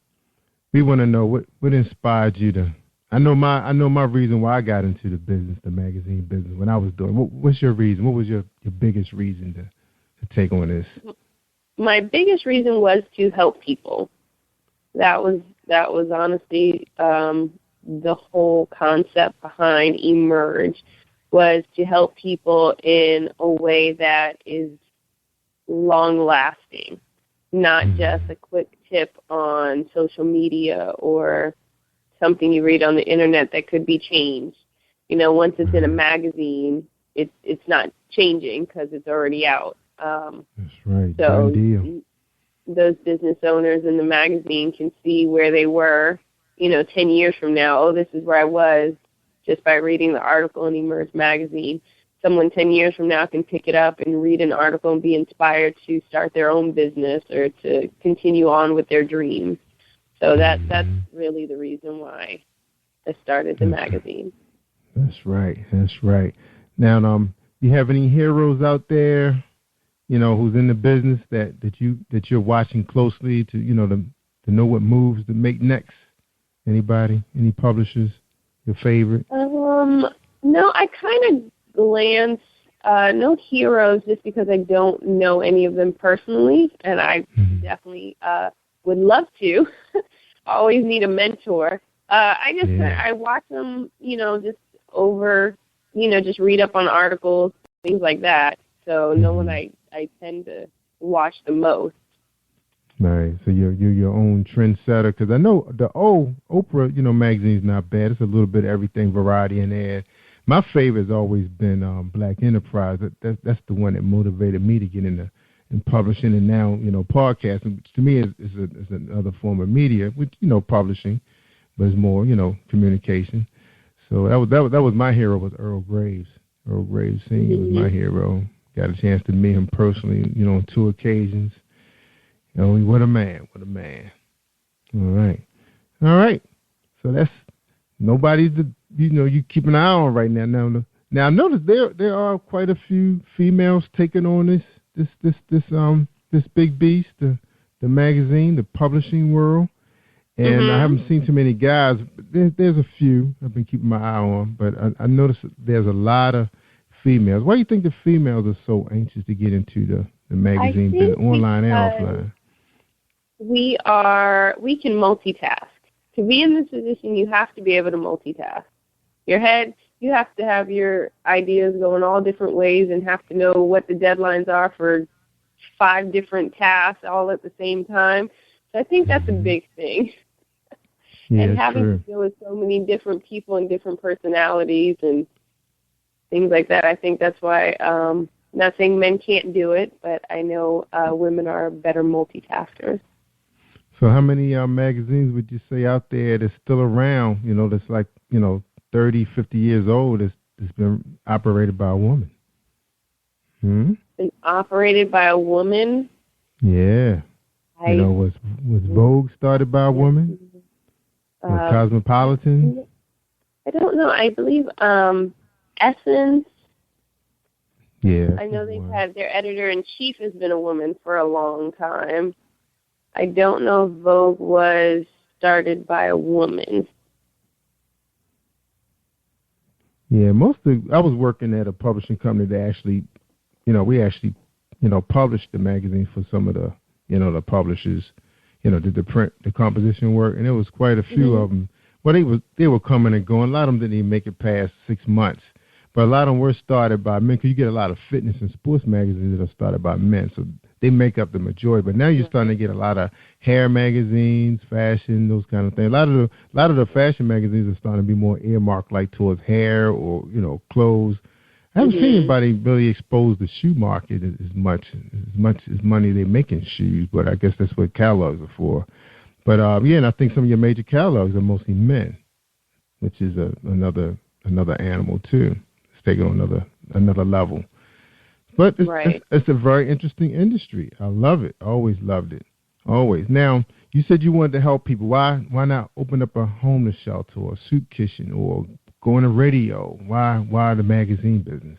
S9: we want to know what inspired you to. I know my reason why I got into the business, the magazine business, when I was doing. What's your reason? What was your biggest reason to take on this?
S7: My biggest reason was to help people. That was honestly the whole concept behind Emerge, was to help people in a way that is long-lasting, not just a quick tip on social media or something you read on the internet that could be changed. Once it's in a magazine, it's not changing because it's already out.
S9: That's right.
S7: So
S9: Done deal.
S7: Those business owners in the magazine can see where they were, 10 years from now. Oh, this is where I was just by reading the article in Emerge magazine. Someone 10 years from now can pick it up and read an article and be inspired to start their own business or to continue on with their dreams. So that's really the reason why I started the magazine.
S9: That's right. Now, you have any heroes out there, who's in the business that you're watching closely to know what moves to make next? Anybody? Any publishers? Your favorite?
S7: No, I kind of glance, no heroes just because I don't know any of them personally, and I definitely would love to. Always need a mentor. I watch them, just over, just read up on articles, things like that. So no one I tend to watch the most.
S9: Right. So you're your own trendsetter, because I know the old Oprah, magazine's not bad. It's a little bit of everything, variety in there. My favorite has always been Black Enterprise. That's the one that motivated me to get into publishing, and now podcasting, which to me is another form of media, which publishing, but it's more communication. So that was my hero, was Earl Graves. Earl Graves Sr. was my hero. Got a chance to meet him personally, on 2 occasions. What a man! What a man! All right. So that's nobody's you keep an eye on right now. Now I notice there are quite a few females taking on this big beast, the magazine, the publishing world, and I haven't seen too many guys. But there's a few I've been keeping my eye on, but I noticed there's a lot of females. Why do you think the females are so anxious to get into the magazine business, online and offline?
S7: We can multitask. To be in this position, you have to be able to multitask. Your head, you have to have your ideas going all different ways and have to know what the deadlines are for 5 different tasks all at the same time. So I think that's a big thing.
S9: Yeah,
S7: and having
S9: true.
S7: to deal with so many different people and different personalities and things like that, I think that's why, not saying men can't do it, but I know women are better multitaskers.
S9: So how many magazines would you say out there that's still around, that's like, 30, 50 years old, that's been operated by a woman? Been
S7: operated by a woman?
S9: Yeah. Was Vogue started by a woman? Was Cosmopolitan?
S7: I don't know. I believe Essence.
S9: Yeah.
S7: I know they've had their editor-in-chief has been a woman for a long time. I don't know if Vogue was started by a woman.
S9: Yeah, I was working at a publishing company that actually, we actually, published the magazine for some of the, the publishers, did the print, the composition work, and there was quite a few of them. Well, they were coming and going. A lot of them didn't even make it past 6 months, but a lot of them were started by men, because you get a lot of fitness and sports magazines that are started by men, so they make up the majority. But now you're starting to get a lot of hair magazines, fashion, those kind of things. A lot of the fashion magazines are starting to be more earmarked like towards hair or clothes. I haven't seen anybody really expose the shoe market as much as money they make in shoes. But I guess that's what catalogs are for. But and I think some of your major catalogs are mostly men, which is another animal too. It's taking on another level. But it's a very interesting industry. I love it. Always loved it. Always. Now, you said you wanted to help people. Why not open up a homeless shelter or a soup kitchen or go on the radio? Why the magazine business?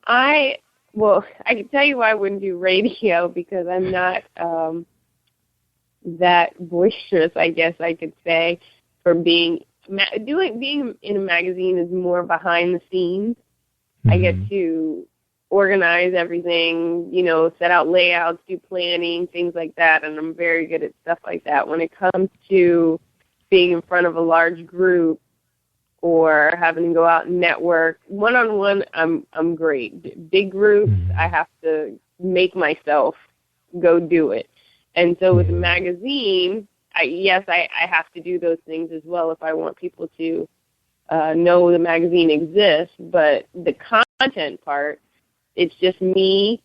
S7: I can tell you why I wouldn't do radio because I'm not that boisterous, I guess I could say, for being in a magazine is more behind the scenes. Mm-hmm. I get to organize everything, set out layouts, do planning, things like that, and I'm very good at stuff like that. When it comes to being in front of a large group or having to go out and network, one-on-one, I'm great. Big groups, I have to make myself go do it. And so with the magazine, I have to do those things as well if I want people to know the magazine exists. But the content part, it's just me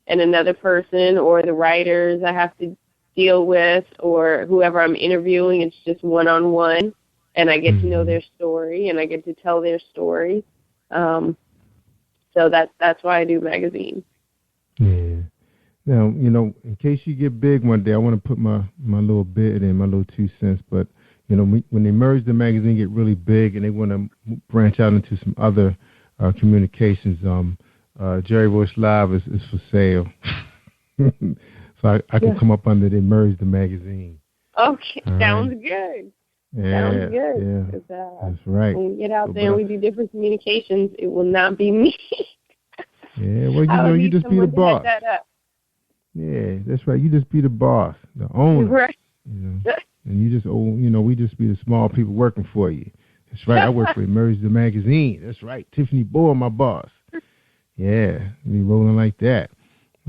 S7: and another person or the writers I have to deal with or whoever I'm interviewing. It's just one-on-one, and I get to know their story, and I get to tell their story. So that's why I do magazine. Yeah.
S9: Now, in case you get big one day, I want to put my little bit in, my little 2 cents. But, when they merge the magazine, get really big, and they want to branch out into some other communications, Jerry Royce Live is for sale. So I can come up under they merge the magazine.
S7: Okay, sounds good.
S9: Yeah,
S7: sounds good.
S9: Yeah, that's right.
S7: When we get out there and we do different communications, it will not be me.
S9: Yeah, well, you just be the boss. Yeah, that's right. You just be the boss, the owner.
S7: Right.
S9: And you just, we just be the small people working for you. That's right. I work for Emerge the Magazine. That's right. Tiffany-Boyle, my boss. Yeah, be rolling like that.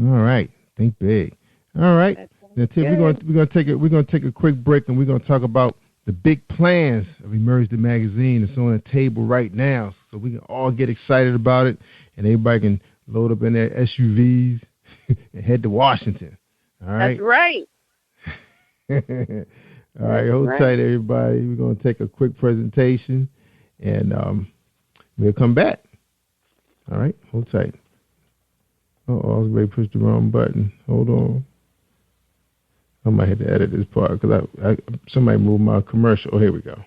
S9: All right. Think big. All right. Now, Tiff, we're gonna take a quick break, and we're gonna talk about the big plans of Emerge the Magazine. It's on the table right now, so we can all get excited about it, and everybody can load up in their SUVs and head to Washington. All right.
S7: That's right.
S9: All right. Hold tight, everybody. We're gonna take a quick presentation, and we'll come back. All right. Hold tight. I was ready to push the wrong button. Hold on. I might have to edit this part because somebody moved my commercial. Oh, here we go.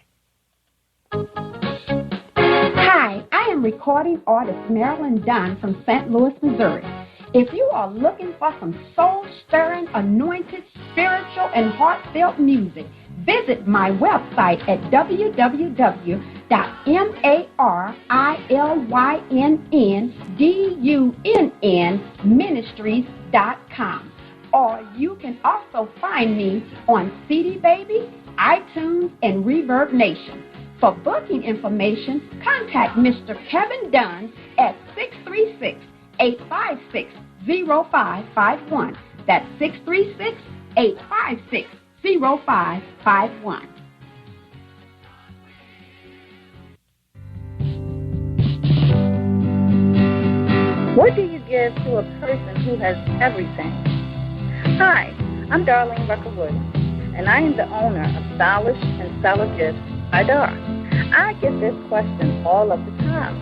S13: Hi, I am recording artist Marilyn Dunn from St. Louis, Missouri. If you are looking for some soul-stirring, anointed, spiritual, and heartfelt music, visit my website at www.marilynndunnministries.com. Or you can also find me on CD Baby, iTunes, and Reverb Nation. For booking information, contact Mr. Kevin Dunn at 636-856-0551. That's 636-856-0551.
S14: What do you give to a person who has everything? Hi, I'm Darlene Rucker-Williams, and I am the owner of Stylish and Stellar Gifts by Dar. I get this question all of the time.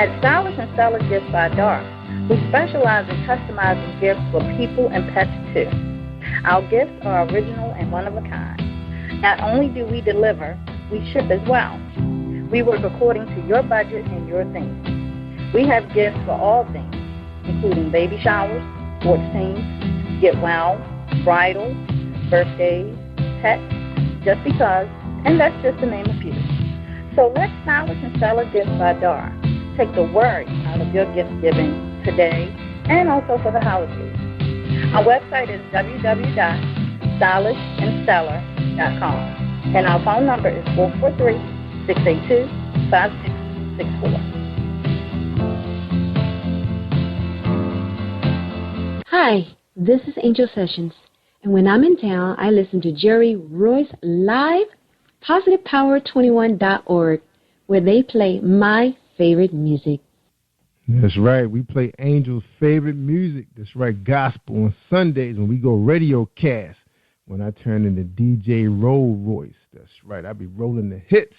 S14: At Stylish and Stellar Gifts by Dar, we specialize in customizing gifts for people and pets too. Our gifts are original and one of a kind. Not only do we deliver, we ship as well. We work according to your budget and your theme. We have gifts for all things, including baby showers, sports teams, get well, bridal, birthdays, pets, just because, and that's just to name a few. So let Stylish and Stellar Gifts by Dar take the worry out of your gift giving today and also for the holidays. Our website is www.stylishandstellar.com, and our phone number is 443-682-5664.
S5: Hi, this is Angel Sessions, and when I'm in town, I listen to Jerry Royce Live, PositivePower21.org, where they play my favorite music.
S9: That's right. We play Angel's favorite music. That's right. Gospel on Sundays when we go radio cast. When I turn into DJ Roll Royce. That's right. I be rolling the hits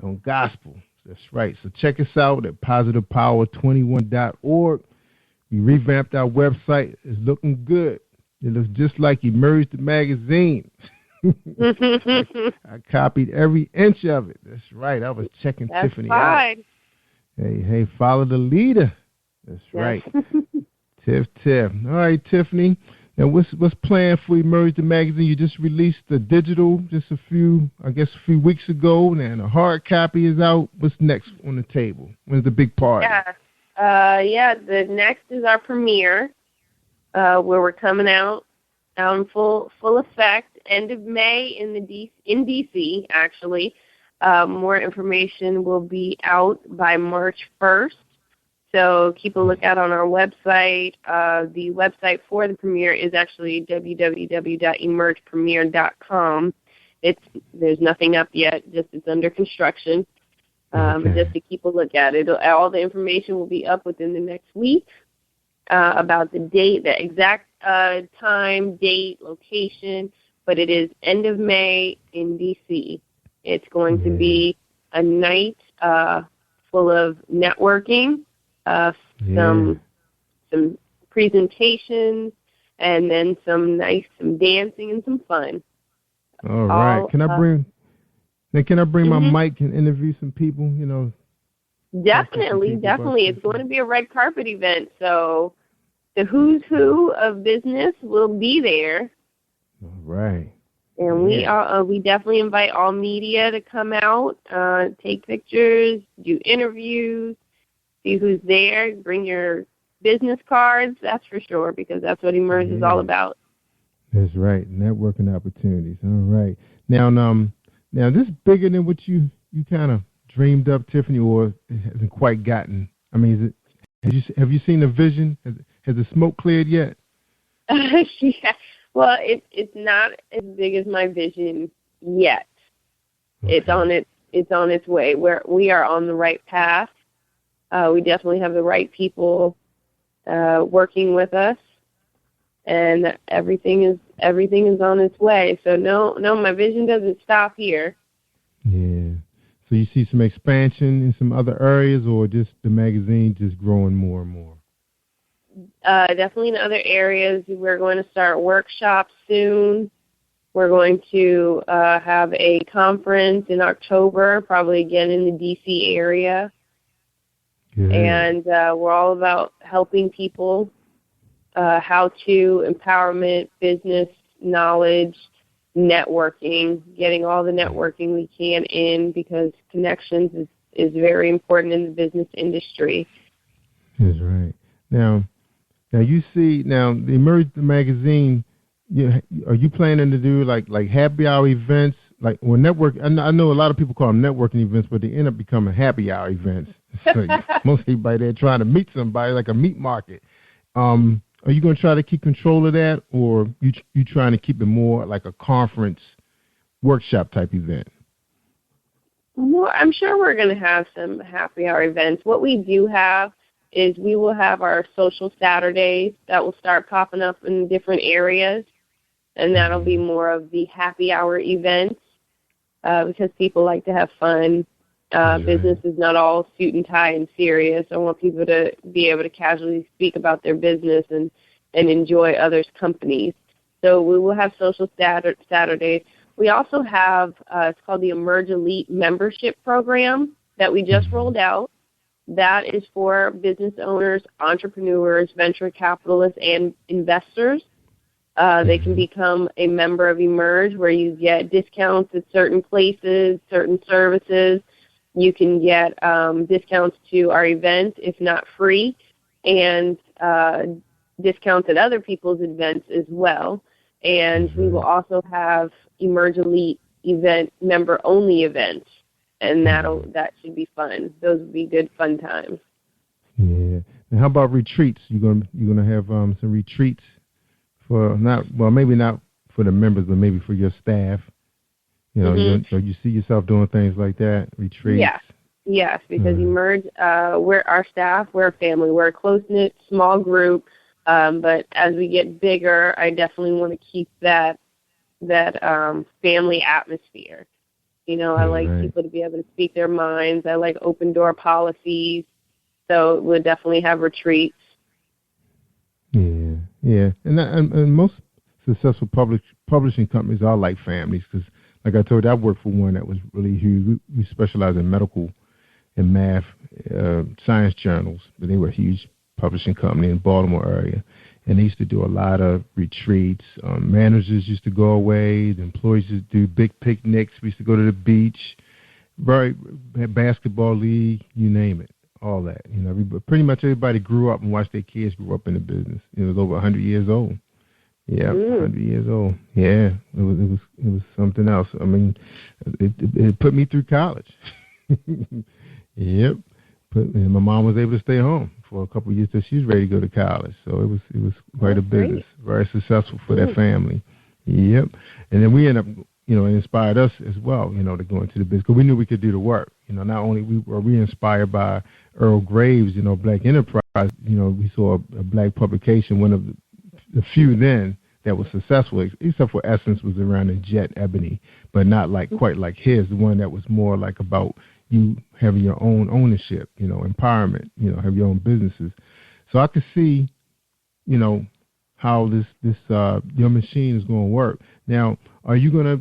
S9: on gospel. That's right. So check us out at PositivePower21.org. We revamped our website. It's looking good. It looks just like Emerge the magazine. I copied every inch of it. That's right. I was checking
S7: That's
S9: Tiffany
S7: fine.
S9: out. Hey, follow the leader. That's right. Tiff. All right, Tiffany. Now, what's planned for Emerge the magazine? You just released the digital just a few weeks ago, and a hard copy is out. What's next on the table? When's the big party?
S7: The next is our premiere, where we're coming out in full effect, end of May in DC, actually. More information will be out by March 1st. So keep a lookout on our website. The website for the premiere is actually www.emergepremiere.com. There's nothing up yet, just it's under construction. But just to keep a look at it. All the information will be up within the next week about the date, the exact time, date, location, but it is end of May in D.C. It's going to be a night full of networking, some presentations, and then some dancing and some fun.
S9: All right. Can I bring my mic and interview some people?
S7: Definitely. It's going to be a red carpet event, so the who's who of business will be there.
S9: All right.
S7: And we definitely invite all media to come out, take pictures, do interviews, see who's there, bring your business cards, that's for sure, because that's what Emerge is all about.
S9: That's right, networking opportunities. All right. Now this is bigger than what you kind of dreamed up, Tiffany, or it hasn't quite gotten. I mean, have you seen the vision? Has the smoke cleared yet?
S7: Yeah. Well, it's not as big as my vision yet. Okay. It's on its way. We are on the right path. We definitely have the right people working with us, and everything is on its way. So no, my vision doesn't stop here.
S9: Yeah. So you see some expansion in some other areas, or just the magazine just growing more and more?
S7: Definitely in other areas. We're going to start workshops soon. We're going to have a conference in October, probably again in the D.C. area. Good. And we're all about helping people, how-to, empowerment, business knowledge, networking, getting all the networking we can in, because connections is very important in the business industry.
S9: That's right. Now you see, the Emerge the magazine, are you planning to do like happy hour events, network? I know a lot of people call them networking events, but they end up becoming happy hour events. So most everybody there trying to meet somebody, like a meat market. Are you going to try to keep control of that, or you trying to keep it more like a conference, workshop type event?
S7: Well, I'm sure we're going to have some happy hour events. What we do have is we will have our social Saturdays that will start popping up in different areas, and that'll be more of the happy hour events because people like to have fun. Business is not all suit and tie and serious. I want people to be able to casually speak about their business and enjoy others' companies. So we will have social Saturdays. We also have, it's called the Emerge Elite membership program that we just rolled out. That is for business owners, entrepreneurs, venture capitalists, and investors. They can become a member of Emerge, where you get discounts at certain places, certain services. You can get discounts to our events, if not free, and discounts at other people's events as well. And we will also have Emerge Elite event member-only events, and that should be fun. Those would be good fun times.
S9: Yeah. And how about retreats? You gonna have some retreats for maybe not for the members, but maybe for your staff. So you see yourself doing things like that, retreats?
S7: Yes, because Emerge, we're our staff, we're a family, we're a close-knit, small group, but as we get bigger, I definitely want to keep that family atmosphere. I like people to be able to speak their minds. I like open-door policies, so we'll definitely have retreats.
S9: Yeah, and most successful publishing companies are like families because, like I told you, I worked for one that was really huge. We specialize in medical and math, science journals, but they were a huge publishing company in the Baltimore area. And they used to do a lot of retreats. Managers used to go away. The employees used to do big picnics. We used to go to the beach, basketball league, you name it, all that. You know, pretty much everybody grew up and watched their kids grow up in the business. It was over 100 years old. Yeah, 100 years old. Yeah, it was something else. I mean, it put me through college. Yep. And my mom was able to stay home for a couple of years till she was ready to go to college. So it was quite a business, very successful for that family. Yep. And then we ended up, you know, it inspired us as well, you know, to go into the business because we knew we could do the work. You know, not only were we inspired by Earl Graves, you know, Black Enterprise. You know, we saw a black publication, one of the few then that was successful, except for Essence was around in Jet Ebony, but not like quite like his, the one that was more like about you having your own ownership, you know, empowerment, you know, have your own businesses. So I could see, you know, how this your machine is going to work. Now, are you gonna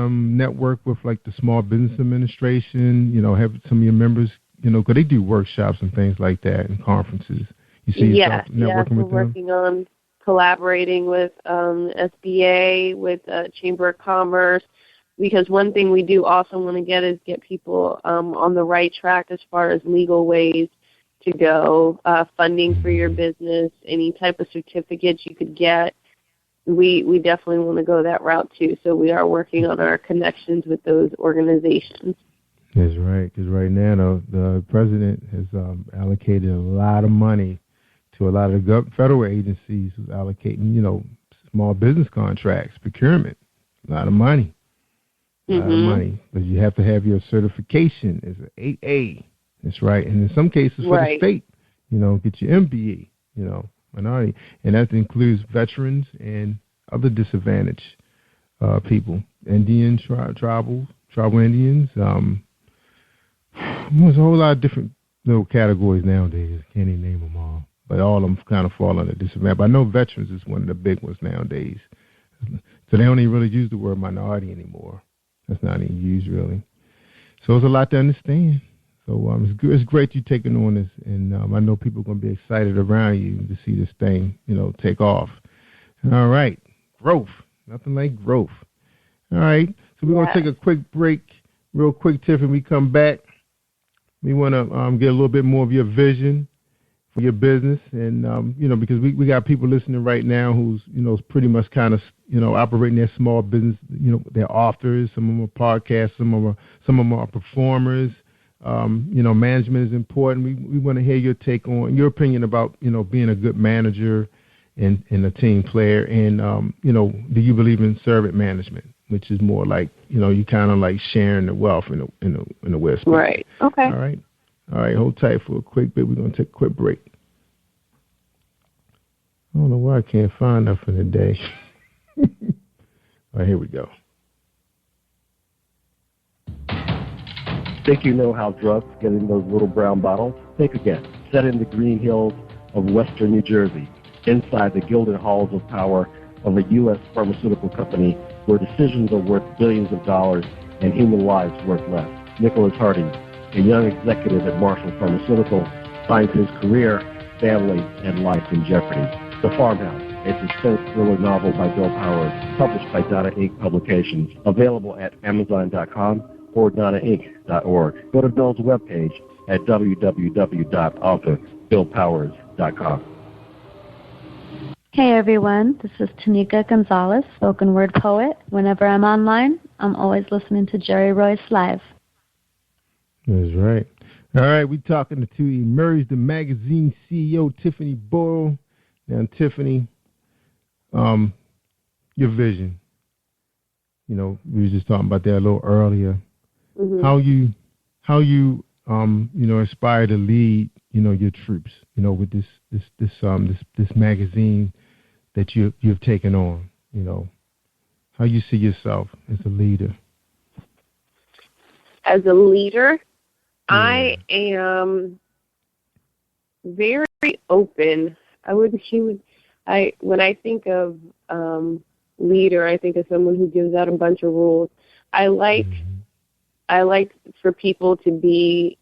S9: network with like the Small Business Administration? You know, have some of your members, you know, because they do workshops and things like that and conferences. You see yourself networking with them?
S7: We're working on collaborating with SBA, with Chamber of Commerce, because one thing we do also want to get people on the right track as far as legal ways to go, funding for your business, any type of certificates you could get. We definitely want to go that route too. So we are working on our connections with those organizations.
S9: That's right, because right now the president has allocated a lot of money to a lot of the federal agencies who's allocating, you know, small business contracts, procurement, a lot of money. A lot of money, because you have to have your certification as an 8A. That's right. And in some cases for the state, you know, get your MBE, you know, minority. And that includes veterans and other disadvantaged people, Indian tribal Indians. There's a whole lot of different little categories nowadays. Can't even name them all. But all of them kind of fall under disadvantage. But I know veterans is one of the big ones nowadays. So they don't even really use the word minority anymore. That's not even used really. So it's a lot to understand. So it's great you taking on this, and I know people are going to be excited around you to see this thing, you know, take off. All right, growth. Nothing like growth. All right, so we're going to take a quick break, real quick, Tiff, and we come back. We want to get a little bit more of your vision for your business, and you know, because we got people listening right now who's, you know, pretty much kind of, you know, operating their small business. You know, they're authors, some of them are podcasts, some of them are performers. You know, management is important. We want to hear your take on your opinion about, you know, being a good manager and a team player, and you know, do you believe in servant management, which is more like, you know, you kind of like sharing the wealth in a way of speaking.
S7: Right. Okay.
S9: All right. Hold tight for a quick bit. We're gonna take a quick break. I don't know why I can't find nothing today. All right, here we go.
S10: Think you know how drugs get in those little brown bottles? Think again. Set in the green hills of western New Jersey, inside the gilded halls of power of a U.S. pharmaceutical company where decisions are worth billions of dollars and human lives worth less. Nicholas Harding, a young executive at Marshall Pharmaceutical, finds his career, family, and life in jeopardy. The Farmhouse, a suspense thriller novel by Bill Powers, published by Donna Inc. Publications, available at Amazon.com or DonnaInc.org. Go to Bill's webpage at www.authorBillPowers.com.
S2: Hey everyone, this is Tanika Gonzalez, spoken word poet. Whenever I'm online, I'm always listening to Jerry Royce Live.
S9: That's right. All right, we're talking to Emerge the Magazine CEO, Tiffany Boyle. Now, Tiffany, your vision. You know, we were just talking about that a little earlier. Mm-hmm. How you you know, aspire to lead, you know, your troops, you know, with this magazine that you've taken on, you know. How you see yourself as a leader?
S7: As a leader, I am very open. I when I think of leader, I think of someone who gives out a bunch of rules. I like for people to be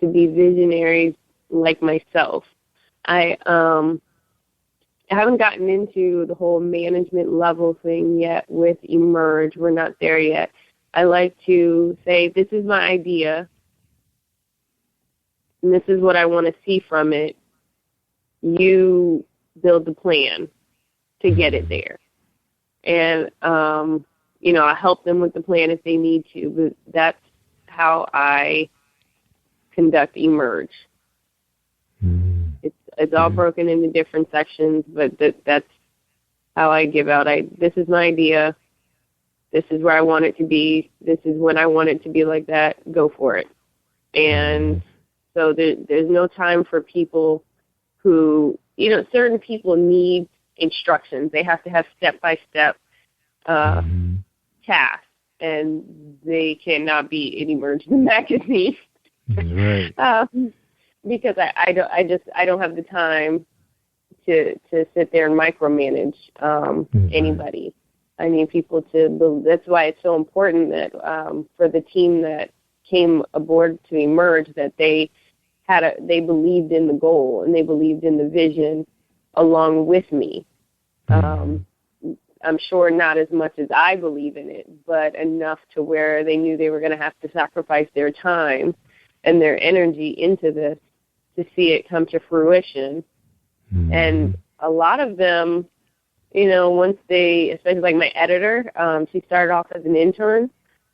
S7: visionaries like myself. I haven't gotten into the whole management level thing yet with Emerge. We're not there yet. I like to say, this is my idea, and this is what I want to see from it. You build the plan to get it there. And, I help them with the plan if they need to, but that's how I conduct Emerge. It's all broken into different sections, but that's how I give out. This is my idea. This is where I want it to be. This is when I want it to be like that. Go for it. And so there's no time for people who, certain people need instructions. They have to have step-by-step tasks, and they cannot be in Emerge the magazine.
S9: Right.
S7: Because I don't have the time to sit there and micromanage anybody. I need people to. That's why it's so important that for the team that came aboard to Emerge, that they believed in the goal and they believed in the vision along with me. I'm sure not as much as I believe in it, but enough to where they knew they were going to have to sacrifice their time and their energy into this to see it come to fruition. And a lot of them, once they, especially like my editor, she started off as an intern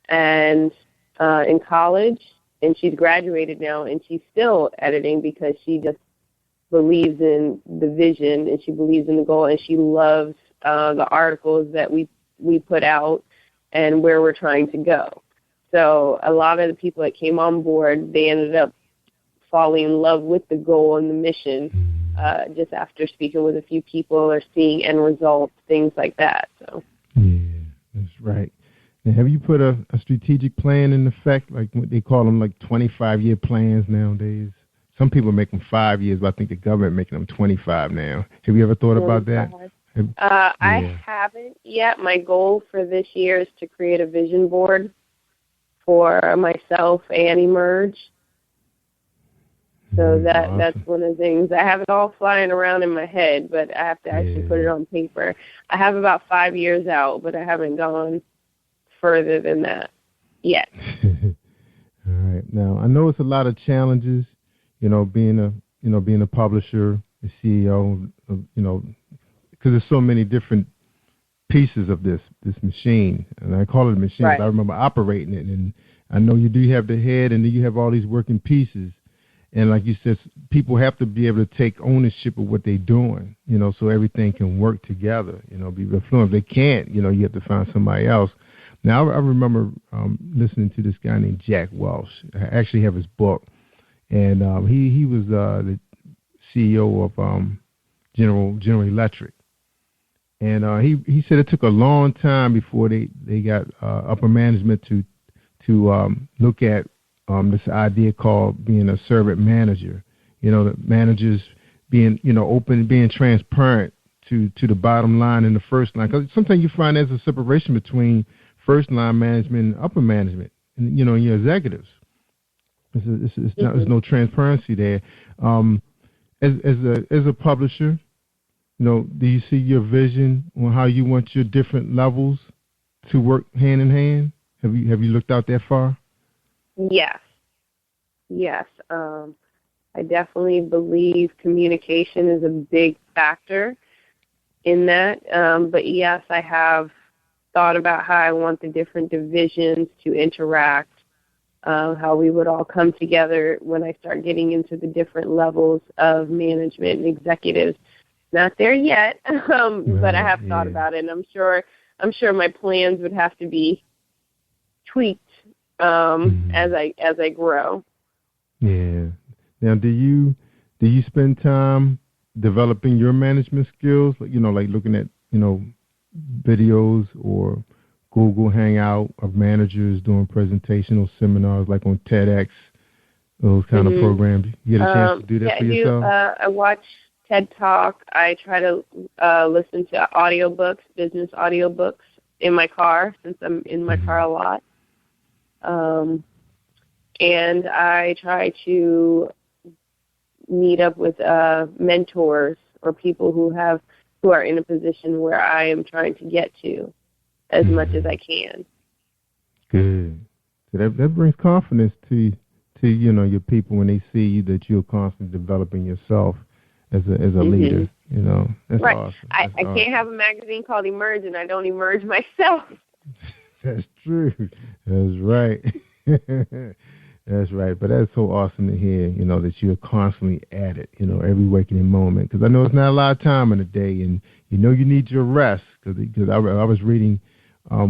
S7: and in college, and she's graduated now, and she's still editing because she just believes in the vision and she believes in the goal, and she loves the articles that we put out and where we're trying to go. So a lot of the people that came on board, they ended up falling in love with the goal and the mission just after speaking with a few people or seeing end results, things like that. So
S9: yeah, that's right. Now, have you put a strategic plan in effect, like what they call them, like 25-year plans nowadays? Some people make them 5 years, but I think the government making them 25 now. Have you ever thought about that?
S7: I haven't yet. My goal for this year is to create a vision board for myself and Emerge. So that's one of the things. I have it all flying around in my head, but I have to actually put it on paper. I have about 5 years out, but I haven't gone further than that yet.
S9: All right. Now, I know it's a lot of challenges, being a publisher, a CEO, because there's so many different pieces of this machine, and I call it a machine. Right. I remember operating it, and I know you do have the head, and then you have all these working pieces. And like you said, people have to be able to take ownership of what they're doing, so everything can work together, be fluent. If they can't, you have to find somebody else. Now, I remember listening to this guy named Jack Welch. I actually have his book, and he was the CEO of General Electric. And he said it took a long time before they got upper management to look at this idea called being a servant manager. The managers being open, being transparent to the bottom line and the first line. Because sometimes you find there's a separation between first line management and upper management, and your executives. There's no transparency there. As a publisher, do you see your vision on how you want your different levels to work hand in hand? Have you looked out that far?
S7: Yes. I definitely believe communication is a big factor in that. But yes, I have thought about how I want the different divisions to interact, how we would all come together when I start getting into the different levels of management and executives. Not there yet, but I have thought about it, and I'm sure my plans would have to be tweaked as I grow. Yeah.
S9: Now, do you spend time developing your management skills? Like looking at videos or Google Hangout of managers doing presentational seminars, like on TEDx, those kind of programs. You get a chance to do that for yourself?
S7: I watch TED Talk. I try to listen to audiobooks, business audiobooks in my car, since I'm in my car a lot. And I try to meet up with mentors or people who are in a position where I am trying to get to as much as I can.
S9: Good. So that brings confidence to your people when they see you, that you're constantly developing yourself as a leader. That's
S7: right.
S9: awesome.
S7: I can't have a magazine called Emerge and I don't emerge myself.
S9: That's true. That's right. That's right. But that's so awesome to hear, that you're constantly at it, every waking moment. Because I know it's not a lot of time in the day, and you need your rest. Because I was reading, I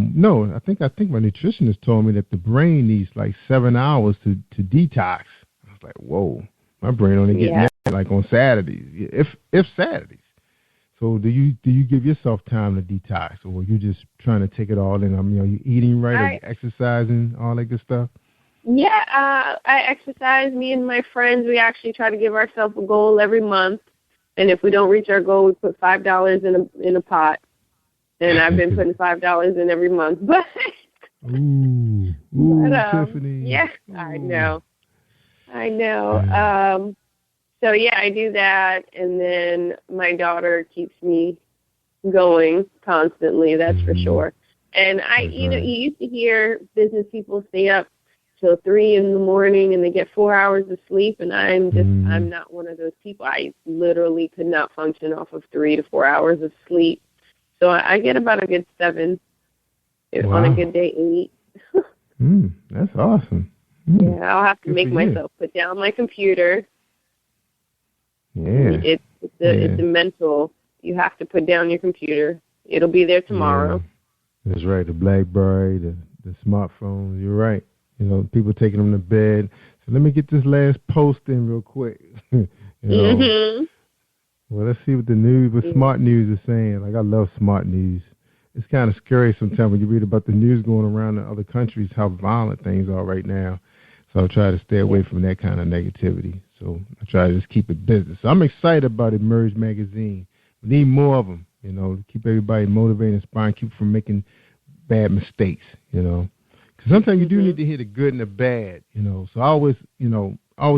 S9: think my nutritionist told me that the brain needs like 7 hours to detox. I was like, whoa, my brain only gets that like on Saturdays, if Saturdays. So do you give yourself time to detox, or are you just trying to take it all in? You eating right, or you exercising, all that good stuff?
S7: Yeah, I exercise. Me and my friends, we actually try to give ourselves a goal every month. And if we don't reach our goal, we put $5 in a pot. And I've been putting $5 in every month. But
S9: Tiffany.
S7: Yeah, I know. So yeah, I do that, and then my daughter keeps me going constantly. That's for sure. And you used to hear business people stay up till 3 in the morning and they get 4 hours of sleep, and I'm not one of those people. I literally could not function off of 3 to 4 hours of sleep. So I get about a good 7, on a good day 8.
S9: That's awesome.
S7: Yeah, I'll have to make myself put down my computer.
S9: Yeah.
S7: It's a mental. You have to put down your computer. It'll be there tomorrow.
S9: Yeah. That's right. The BlackBerry, the smartphones. You're right. People taking them to bed. So let me get this last post in real quick. Well, let's see what smart news is saying. Like, I love smart news. It's kind of scary sometimes when you read about the news going around in other countries, how violent things are right now. So I try to stay away from that kind of negativity. So I try to just keep it business. So I'm excited about Emerge Magazine. We need more of them, to keep everybody motivated, inspired, keep from making bad mistakes, Because sometimes you do need to hear the good and the bad, So I always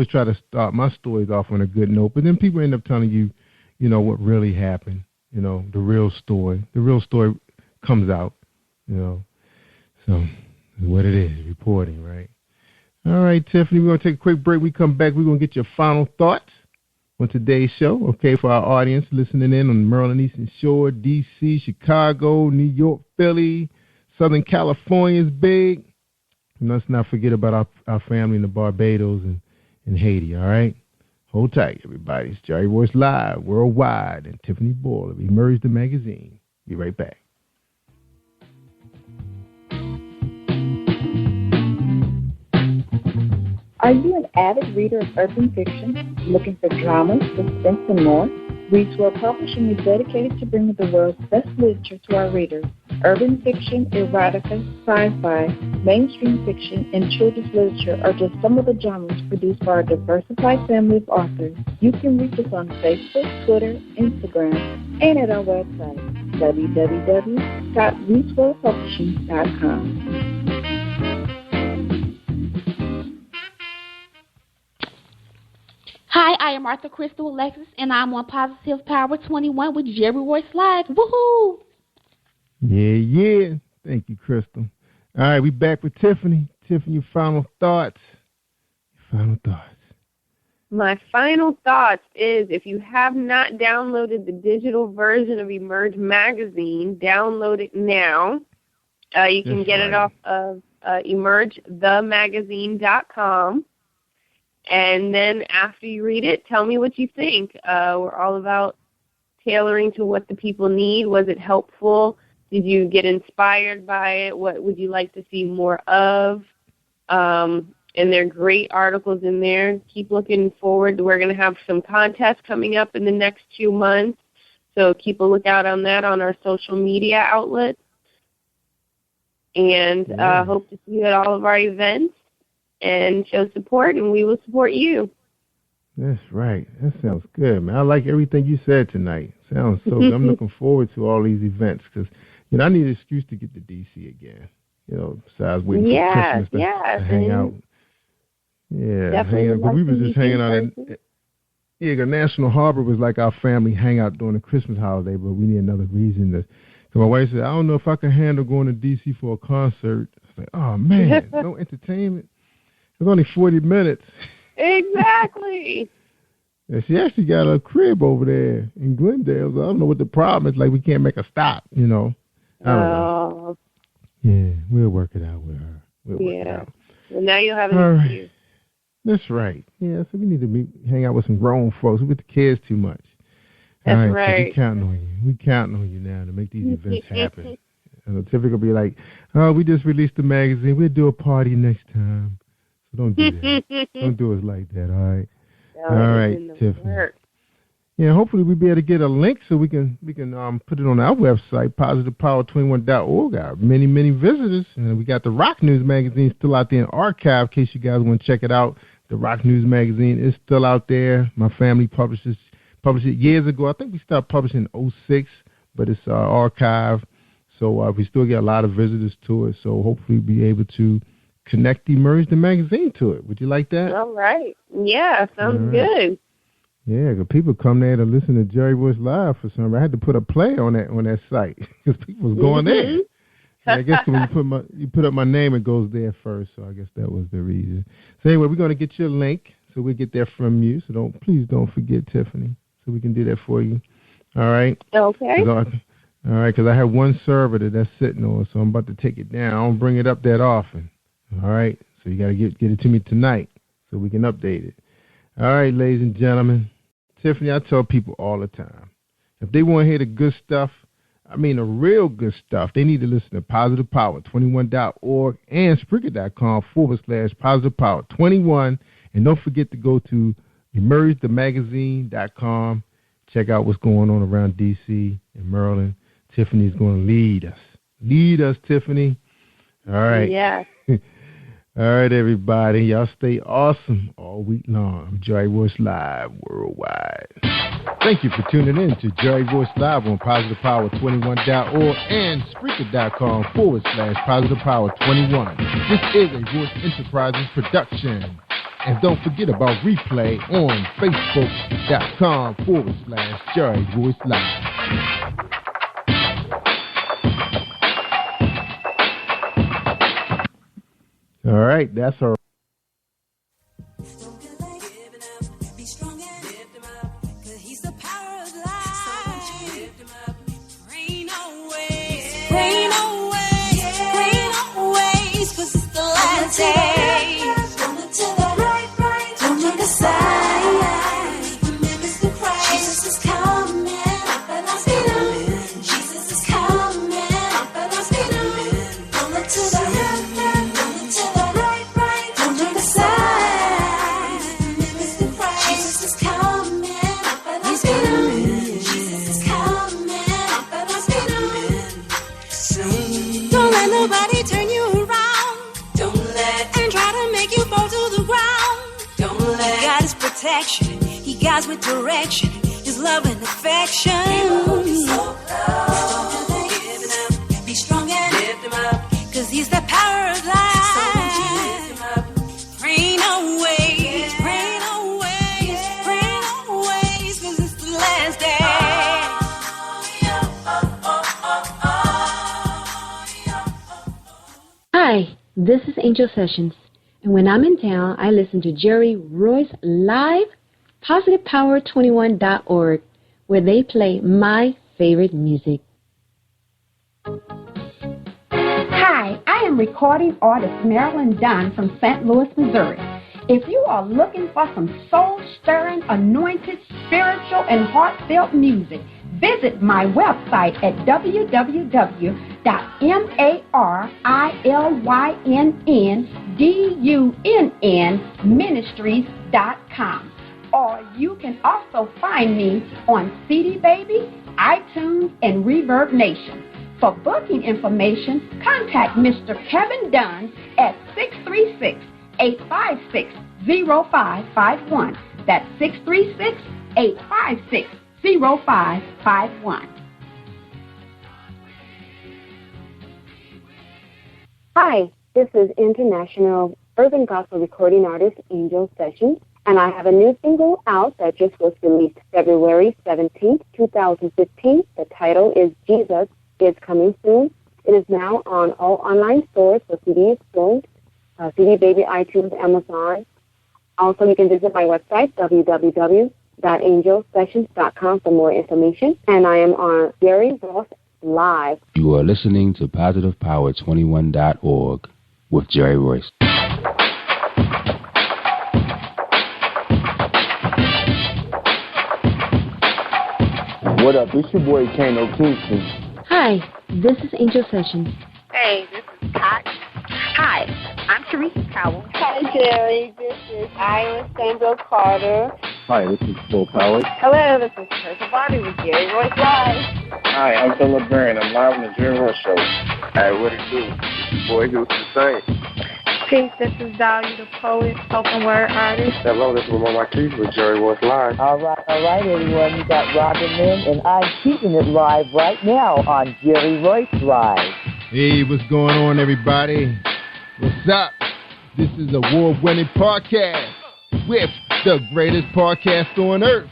S9: try to start my stories off on a good note. But then people end up telling you, what really happened, the real story. The real story comes out, So it's what it is, reporting, right? All right, Tiffany, we're going to take a quick break. We come back, we're going to get your final thoughts on today's show, okay, for our audience listening in on Maryland Eastern Shore, D.C., Chicago, New York, Philly, Southern California is big. And let's not forget about our family in the Barbados and Haiti, all right? Hold tight, everybody. It's Jerry Royce Live, worldwide, and Tiffany-Boyle of Emerge the Magazine. Be right back.
S14: Are you an avid reader of urban fiction, looking for drama, suspense, and more? Reads World Publishing is dedicated to bringing the world's best literature to our readers. Urban fiction, erotica, sci-fi, mainstream fiction, and children's literature are just some of the genres produced by our diversified family of authors. You can reach us on Facebook, Twitter, Instagram, and at our website, www.readsworldpublishing.com.
S15: Hi, I am Arthur Crystal Alexis, and I'm on Positive Power 21 with Jerry Royce Live. Woohoo!
S9: Yeah. Thank you, Crystal. All right, we back with Tiffany. Tiffany, your final thoughts.
S7: My final thoughts is, if you have not downloaded the digital version of Emerge Magazine, download it now. You can get it off of emergethemagazine.com. And then after you read it, tell me what you think. We're all about tailoring to what the people need. Was it helpful? Did you get inspired by it? What would you like to see more of? And there are great articles in there. Keep looking forward. We're going to have some contests coming up in the next 2 months. So keep a lookout on that on our social media outlets. And hope to see you at all of our events. And show support, and we will support you.
S9: That's right. That sounds good, man. I like everything you said tonight. Sounds so good. I'm looking forward to all these events because, I need an excuse to get to D.C. again. Besides waiting for Christmas to hang out. Yeah, hang out. But we were just hanging out at the National Harbor was like our family hangout during the Christmas holiday, but we need another reason to. So my wife said, I don't know if I can handle going to D.C. for a concert. I was like, oh, man, no entertainment. It's only 40 minutes.
S7: Exactly.
S9: And she actually got a crib over there in Glendale, so I don't know what the problem is. Like, we can't make a stop, I don't know. Yeah, we'll work it out with her. We'll work it out.
S7: Well, now you'll have an excuse.
S9: That's right. Yeah, so we need to hang out with some grown folks. We with the kids too much.
S7: That's
S9: all
S7: right.
S9: So we counting on you. We counting on you now to make these events happen. And Tiffany will be like, oh, we just released the magazine. We'll do a party next time. So don't do that. Don't do us like that, all right? All right, Tiffany. Yeah, hopefully we'll be able to get a link so we can put it on our website, positivepower21.org. Got many, many visitors. And we got the Rock News magazine still out there in archive in case you guys want to check it out. The Rock News magazine is still out there. My family published it years ago. I think we started publishing in 2006, but it's archived. So we still get a lot of visitors to it. So hopefully we'll be able to merge the magazine to it. Would you like that?
S7: All right. Yeah, sounds good.
S9: Yeah, because people come there to listen to Jerry Royce Live for some reason. I had to put a play on that site because people was going there. And I guess when you put up my name, it goes there first. So I guess that was the reason. So anyway, we're going to get you a link so we'll get that from you. So please don't forget, Tiffany, so we can do that for you. All right?
S7: Okay.
S9: All right, because I have one server that's sitting on, so I'm about to take it down. I don't bring it up that often. All right? So you got to get it to me tonight so we can update it. All right, ladies and gentlemen. Tiffany, I tell people all the time, if they want to hear the good stuff, the real good stuff, they need to listen to positivepower21.org and Spreaker.com/positivepower21. And don't forget to go to emergethemagazine.com. Check out what's going on around D.C. and Maryland. Tiffany's going to lead us. Lead us, Tiffany. All right.
S7: Yeah.
S9: All right, everybody. Y'all stay awesome all week long. I'm Jerry Royce Live worldwide. Thank you for tuning in to Jerry Royce Live on PositivePower21.org and Spreaker.com/PositivePower21. This is a Royce Enterprises production. And don't forget about replay on Facebook.com/Jerry Royce Live. All right, that's all.
S16: He guides with direction, His love and affection. So close. Don't give it up. Be strong and lift Him up, 'cause He's the power of life. So lift Him up. Rain away, rain away, rain away, 'cause it's the last day.
S5: Hi, this is Angel Sessions. And when I'm in town, I listen to Jerry Royce Live, PositivePower21.org, where they play my favorite music.
S13: Hi, I am recording artist Marilyn Dunn from St. Louis, Missouri. If you are looking for some soul-stirring, anointed, spiritual, and heartfelt music, visit my website at www.MarilynDunnMinistries.com. Or you can also find me on CD Baby, iTunes, and Reverb Nation. For booking information, contact Mr. Kevin Dunn at 636-856-0551. That's 636-856-0551.
S5: Hi, this is international urban gospel recording artist Angel Sessions, and I have a new single out that just was released February 17th, 2015. The title is Jesus is Coming Soon. It is now on all online stores for CD is sold, CD Baby, iTunes, Amazon. Also, you can visit my website, www.angelsessions.com for more information. And I am on Jerry Ross Live.
S3: You are listening to PositivePower21.org with Jerry Royce.
S18: What up? It's your boy Kano Kingston.
S5: Hi, this is Angel Sessions.
S6: Hey, this is Pat. Hi, I'm Teresa Powell.
S19: Hi, Jerry. This is Ira Sandro Carter.
S10: Hi, this is Phil Powers.
S19: Hello, this is Teresa Bobby with Jerry Royce Live.
S4: Hi, I'm Philip Barron. I'm live on the Jerry Royce Show.
S20: Hey, what it do? It's your boy Houston Saint.
S19: Peace, this is Dahlia the poet, spoken word artist.
S20: Hello, this is Ramon Marquis with Jerry Royce Live.
S8: All right, everyone. You got Robin Lynn, and I'm keeping it live right now on Jerry Royce Live.
S9: Hey, what's going on, everybody? What's up? This is award-winning podcast with the greatest podcast on earth.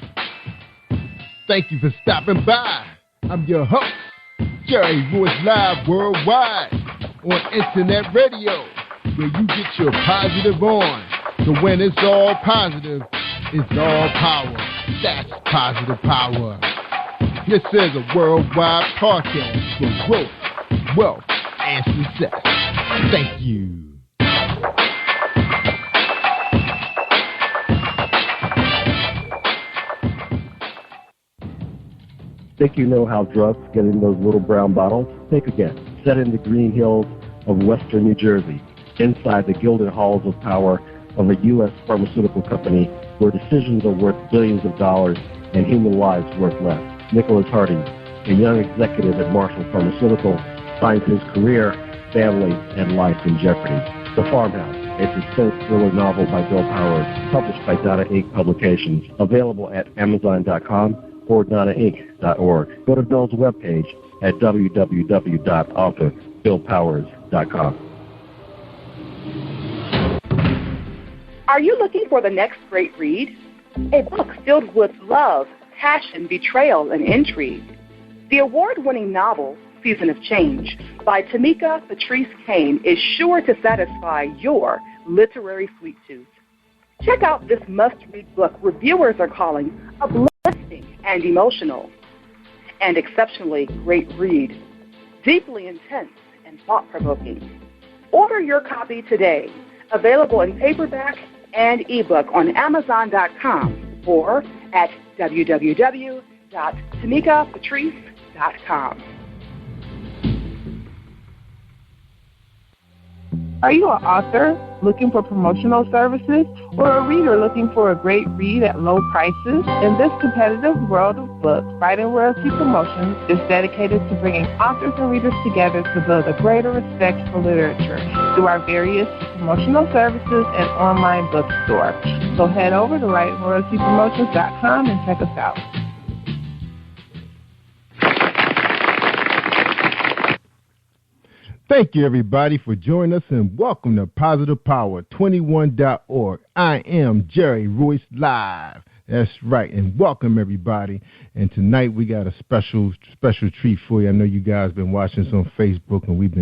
S9: Thank you for stopping by. I'm your host, Jerry Royce Live worldwide on internet radio, where you get your positive on. So when it's all positive, it's all power. That's positive power. This is a worldwide podcast for growth, wealth, and success. Thank you.
S10: Think you know how drugs get in those little brown bottles? Think again. Set in the green hills of western New Jersey, inside the gilded halls of power of a U.S. pharmaceutical company where decisions are worth billions of dollars and human lives worth less. Nicholas Harding, a young executive at Marshall Pharmaceutical, finds his career, family, and life in jeopardy. The Farmhouse, a suspense thriller novel by Bill Powers, published by Donna Inc. Publications, available at Amazon.com or DonnaInc.org. Go to Bill's webpage at www.authorBillPowers.com.
S11: Are you looking for the next great read? A book filled with love, passion, betrayal, and intrigue. The award-winning novel, Season of Change, by Tamika Patrice Kane, is sure to satisfy your literary sweet tooth. Check out this must-read book reviewers are calling uplifting and emotional, and exceptionally great read, deeply intense and thought-provoking. Order your copy today, available in paperback and ebook on Amazon.com or at www.tamikapatrice.com.
S12: Are you an author looking for promotional services or a reader looking for a great read at low prices? In this competitive world of books, Writing Royalty Promotions is dedicated to bringing authors and readers together to build a greater respect for literature through our various promotional services and online bookstore. So head over to WritingRoyaltyPromotions.com and check us out.
S9: Thank you, everybody, for joining us, and welcome to PositivePower21.org. I am Jerry Royce Live. That's right, and welcome, everybody. And tonight we got a special treat for you. I know you guys have been watching us on Facebook, and we've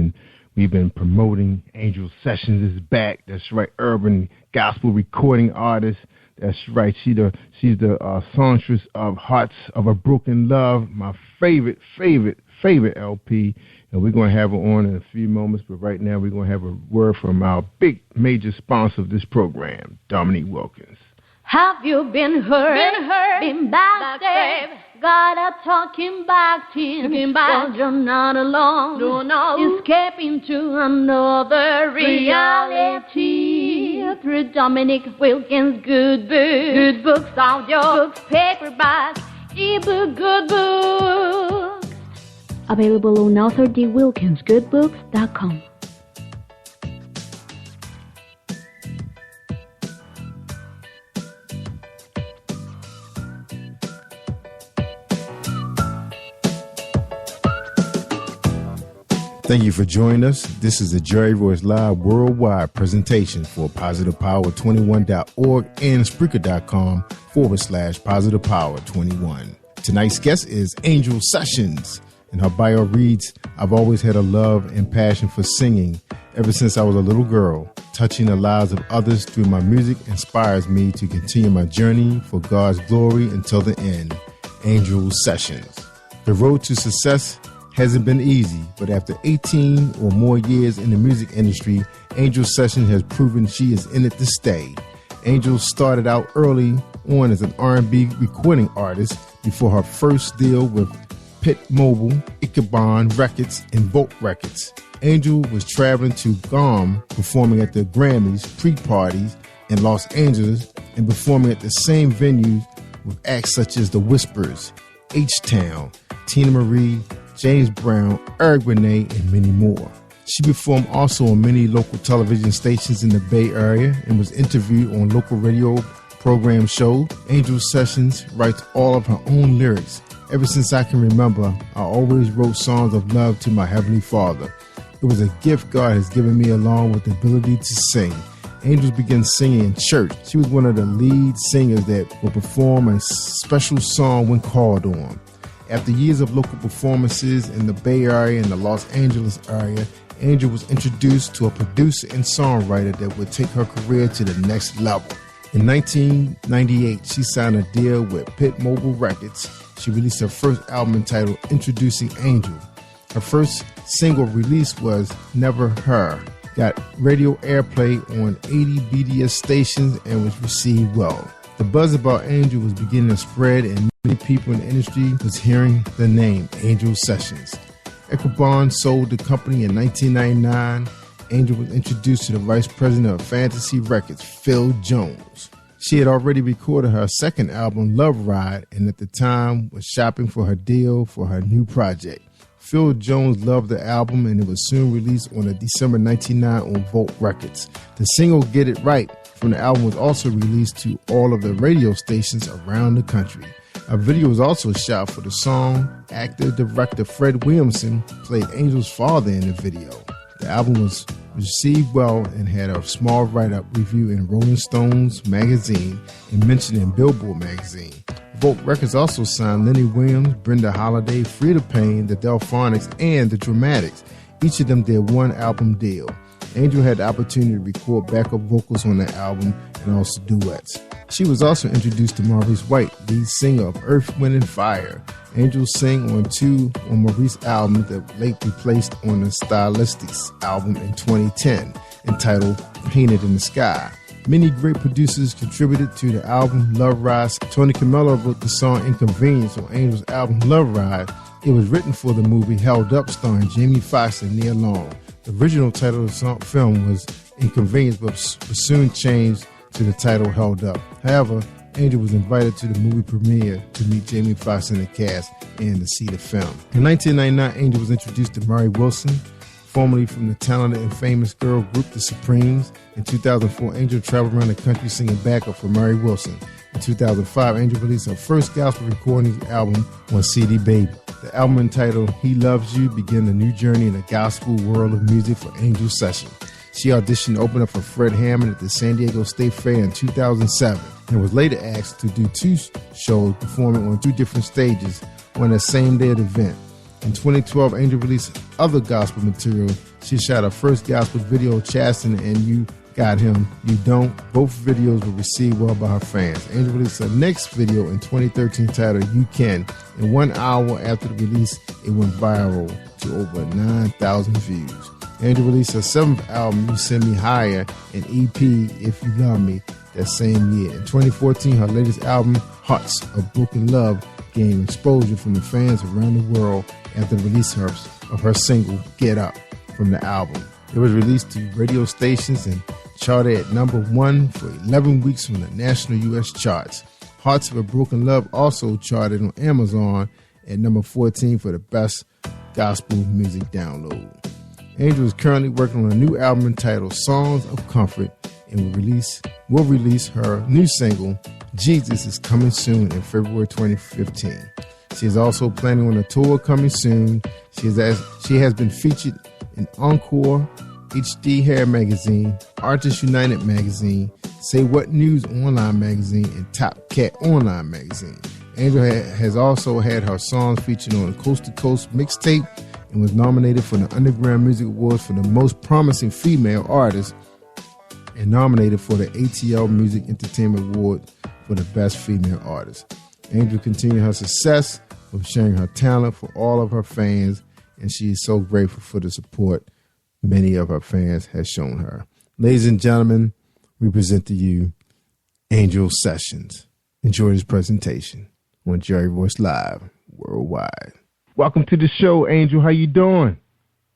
S9: been promoting Angel Sessions is back. That's right, urban gospel recording artist. That's right. She's the songstress of Hearts of a Broken Love, my favorite LP. And we're going to have her on in a few moments, but right now we're going to have a word from our big major sponsor of this program, Dominique Wilkins.
S2: Have you been hurt? Been backstabbed? God are talking back to you. Well, you're not alone. No. Escaping to another reality. Through Dominique Wilkins' good books. Good books, audio books, paperback, ebook, good books.
S5: Available on AuthorDWilkinsGoodBooks.com.
S9: Thank you for joining us. This is the Jerry Royce Live Worldwide presentation for PositivePower21.org and Spreaker.com/PositivePower21. Tonight's guest is Angel Sessions. And her bio reads, I've always had a love and passion for singing ever since I was a little girl. Touching the lives of others through my music inspires me to continue my journey for God's glory until the end. Angel Sessions. The road to success hasn't been easy, but after 18 or more years in the music industry, Angel Sessions has proven she is in it to stay. Angel started out early on as an R&B recording artist before her first deal with Pit Mobile, Ichabod Records, and Volt Records. Angel was traveling to Guam, performing at the Grammys pre-parties in Los Angeles, and performing at the same venues with acts such as The Whispers, H-Town, Tina Marie, James Brown, Eric Benet, and many more. She performed also on many local television stations in the Bay Area and was interviewed on local radio program shows. Angel Sessions writes all of her own lyrics. Ever since I can remember, I always wrote songs of love to my Heavenly Father. It was a gift God has given me along with the ability to sing. Angel began singing in church. She was one of the lead singers that would perform a special song when called on. After years of local performances in the Bay Area and the Los Angeles area, Angel was introduced to a producer and songwriter that would take her career to the next level. In 1998, she signed a deal with Pit Mobile Records. She released her first album entitled Introducing Angel. Her first single release was Never Her. Got radio airplay on 80 BDS stations and was received well. The buzz about Angel was beginning to spread and many people in the industry was hearing the name Angel Sessions. Ichabod sold the company in 1999. Angel was introduced to the vice president of Fantasy Records, Phil Jones. She had already recorded her second album, Love Ride, and at the time was shopping for her deal for her new project. Phil Jones loved the album and it was soon released on December 1999 on Volt Records. The single Get It Right from the album was also released to all of the radio stations around the country. A video was also shot for the song. Actor-director Fred Williamson played Angel's father in the video. The album was received well and had a small write-up review in Rolling Stones magazine and mentioned in Billboard magazine. Volt Records also signed Lenny Williams, Brenda Holiday, Frida Payne, the Delphonics, and the Dramatics. Each of them did one album deal. Angel had the opportunity to record backup vocals on the album and also duets. She was also introduced to Maurice White, lead singer of Earth, Wind & Fire. Angel sang on two on Maurice's album that lately placed on the Stylistics album in 2010, entitled Painted in the Sky. Many great producers contributed to the album Love Ride. Tony Camillo wrote the song Inconvenience on Angel's album Love Ride. It was written for the movie Held Up starring Jamie Foxx and Nia Long. The original title of the film was Inconvenience, but was soon changed to the title Held Up. However, Angel was invited to the movie premiere to meet Jamie Foxx and the cast and to see the film. In 1999, Angel was introduced to Mary Wilson, formerly from the talented and famous girl group The Supremes. In 2004, Angel traveled around the country singing backup for Mary Wilson. In 2005, Angel released her first gospel recording album on CD Baby. The album entitled He Loves You began a new journey in the gospel world of music for Angel Sessions. She auditioned to open up for Fred Hammond at the San Diego State Fair in 2007 and was later asked to do two shows performing on two different stages on the same day of the event. In 2012, Angel released other gospel material. She shot her first gospel video, Chasten and You Got Him, You Don't. Both videos were received well by her fans. Angel released her next video in 2013 titled You Can. In 1 hour after the release, it went viral to over 9,000 views. Angel released her seventh album, You Send Me Higher, and EP, If You Love Me, that same year. In 2014, her latest album, Hearts of Broken Love, gained exposure from the fans around the world after the release of her single, Get Up, from the album. It was released to radio stations and charted at #1 for 11 weeks on the national U.S. charts. Hearts of a Broken Love also charted on Amazon at #14 for the best gospel music download. Angel is currently working on a new album entitled Songs of Comfort and will release her new single, Jesus Is Coming Soon, in February 2015. She is also planning on a tour coming soon. She has been featured in Encore, HD Hair Magazine, Artists United Magazine, Say What News Online Magazine, and Top Cat Online Magazine. Angel has also had her songs featured on the Coast to Coast mixtape and was nominated for the Underground Music Awards for the Most Promising Female Artist and nominated for the ATL Music Entertainment Award for the Best Female Artist. Angel continued her success of sharing her talent for all of her fans, and she is so grateful for the support many of her fans have shown her. Ladies and gentlemen, we present to you Angel Sessions. Enjoy this presentation on Jerry Voice Live Worldwide. Welcome to the show, Angel. How you doing?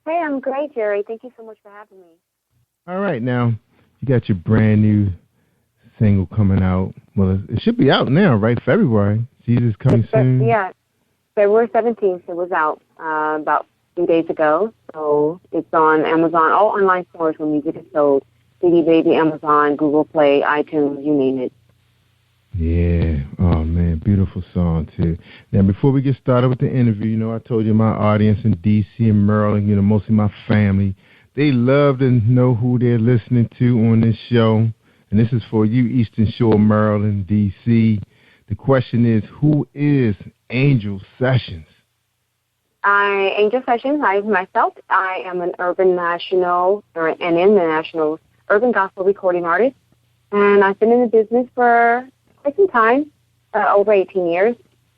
S5: Hey, I'm great, Jerry. Thank you so much for having me.
S9: All right, now, you got your brand new single coming out. Well, it should be out now, right? February. Jesus Coming Soon.
S5: Yeah, February 17th. It was out about 2 days ago. So it's on Amazon, all online stores where music is sold. CD Baby, Amazon, Google Play, iTunes, you name it.
S9: Yeah. Oh, man. Beautiful song, too. Now, before we get started with the interview, I told you my audience in D.C. and Maryland, mostly my family, they love to know who they're listening to on this show. And this is for you, Eastern Shore, Maryland, D.C. The question is, who is Angel Sessions?
S5: Angel Sessions, myself, I am an urban national, and international urban gospel recording artist. And I've been in the business for quite some time, over 18 years.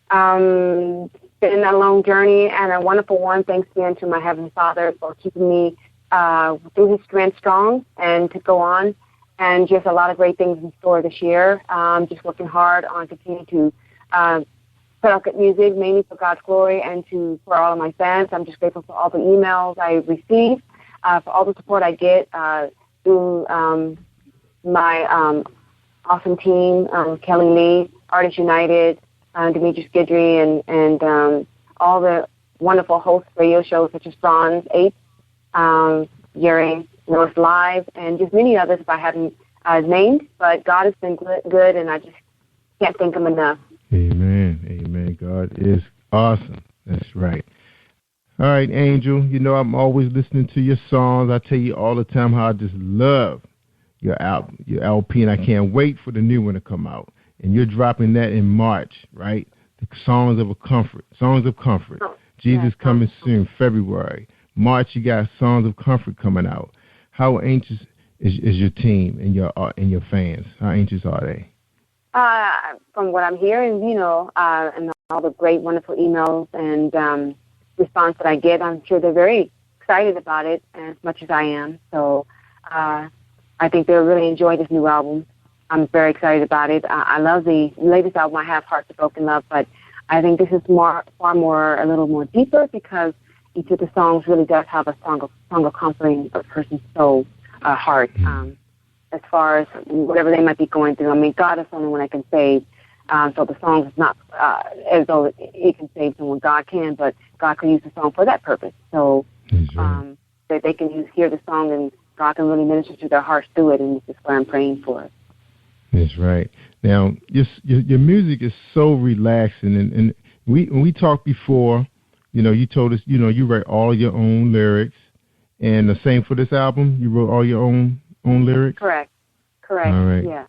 S5: It's been a long journey and a wonderful one, thanks again to my Heavenly Father for keeping me through His strength strong and to go on. And just a lot of great things in store this year. Just working hard on continuing to put out good music, mainly for God's glory and for all of my fans. I'm just grateful for all the emails I receive, for all the support I get through my awesome team, Kelly Lee, Artists United, Demetrius Guidry, and all the wonderful host radio shows such as Bronze 8, Jerry Royce Live, and just many others if I haven't named. But God has been good, and I just can't thank Him enough.
S9: Amen. Amen. God is awesome. That's right. All right, Angel, I'm always listening to your songs. I tell you all the time how I just love your album, your LP, and I can't wait for the new one to come out. And you're dropping that in March, right? The Songs of Comfort. Jesus Coming Soon, February. March, you got Songs of Comfort coming out. How anxious is your team and your fans? How anxious are they?
S5: From what I'm hearing, and all the great, wonderful emails and response that I get, I'm sure they're very excited about it as much as I am. So I think they'll really enjoy this new album. I'm very excited about it. I love the latest album I have, Hearts of Broken Love, but I think this is far more, a little more deeper because each of the songs really does have a song of comforting a person's soul, heart, as far as whatever they might be going through. I mean, God is the only one that can save. So the song is not as though it can save someone. God can, but God can use the song for that purpose. So that they can hear the song and God can really minister to their hearts through it, and this is what I'm praying for.
S9: That's right. Now, your music is so relaxing, and when we talked before, you told us, you write all your own lyrics, and the same for this album, you wrote all your own lyrics?
S5: Correct. All
S9: right.
S5: Yeah.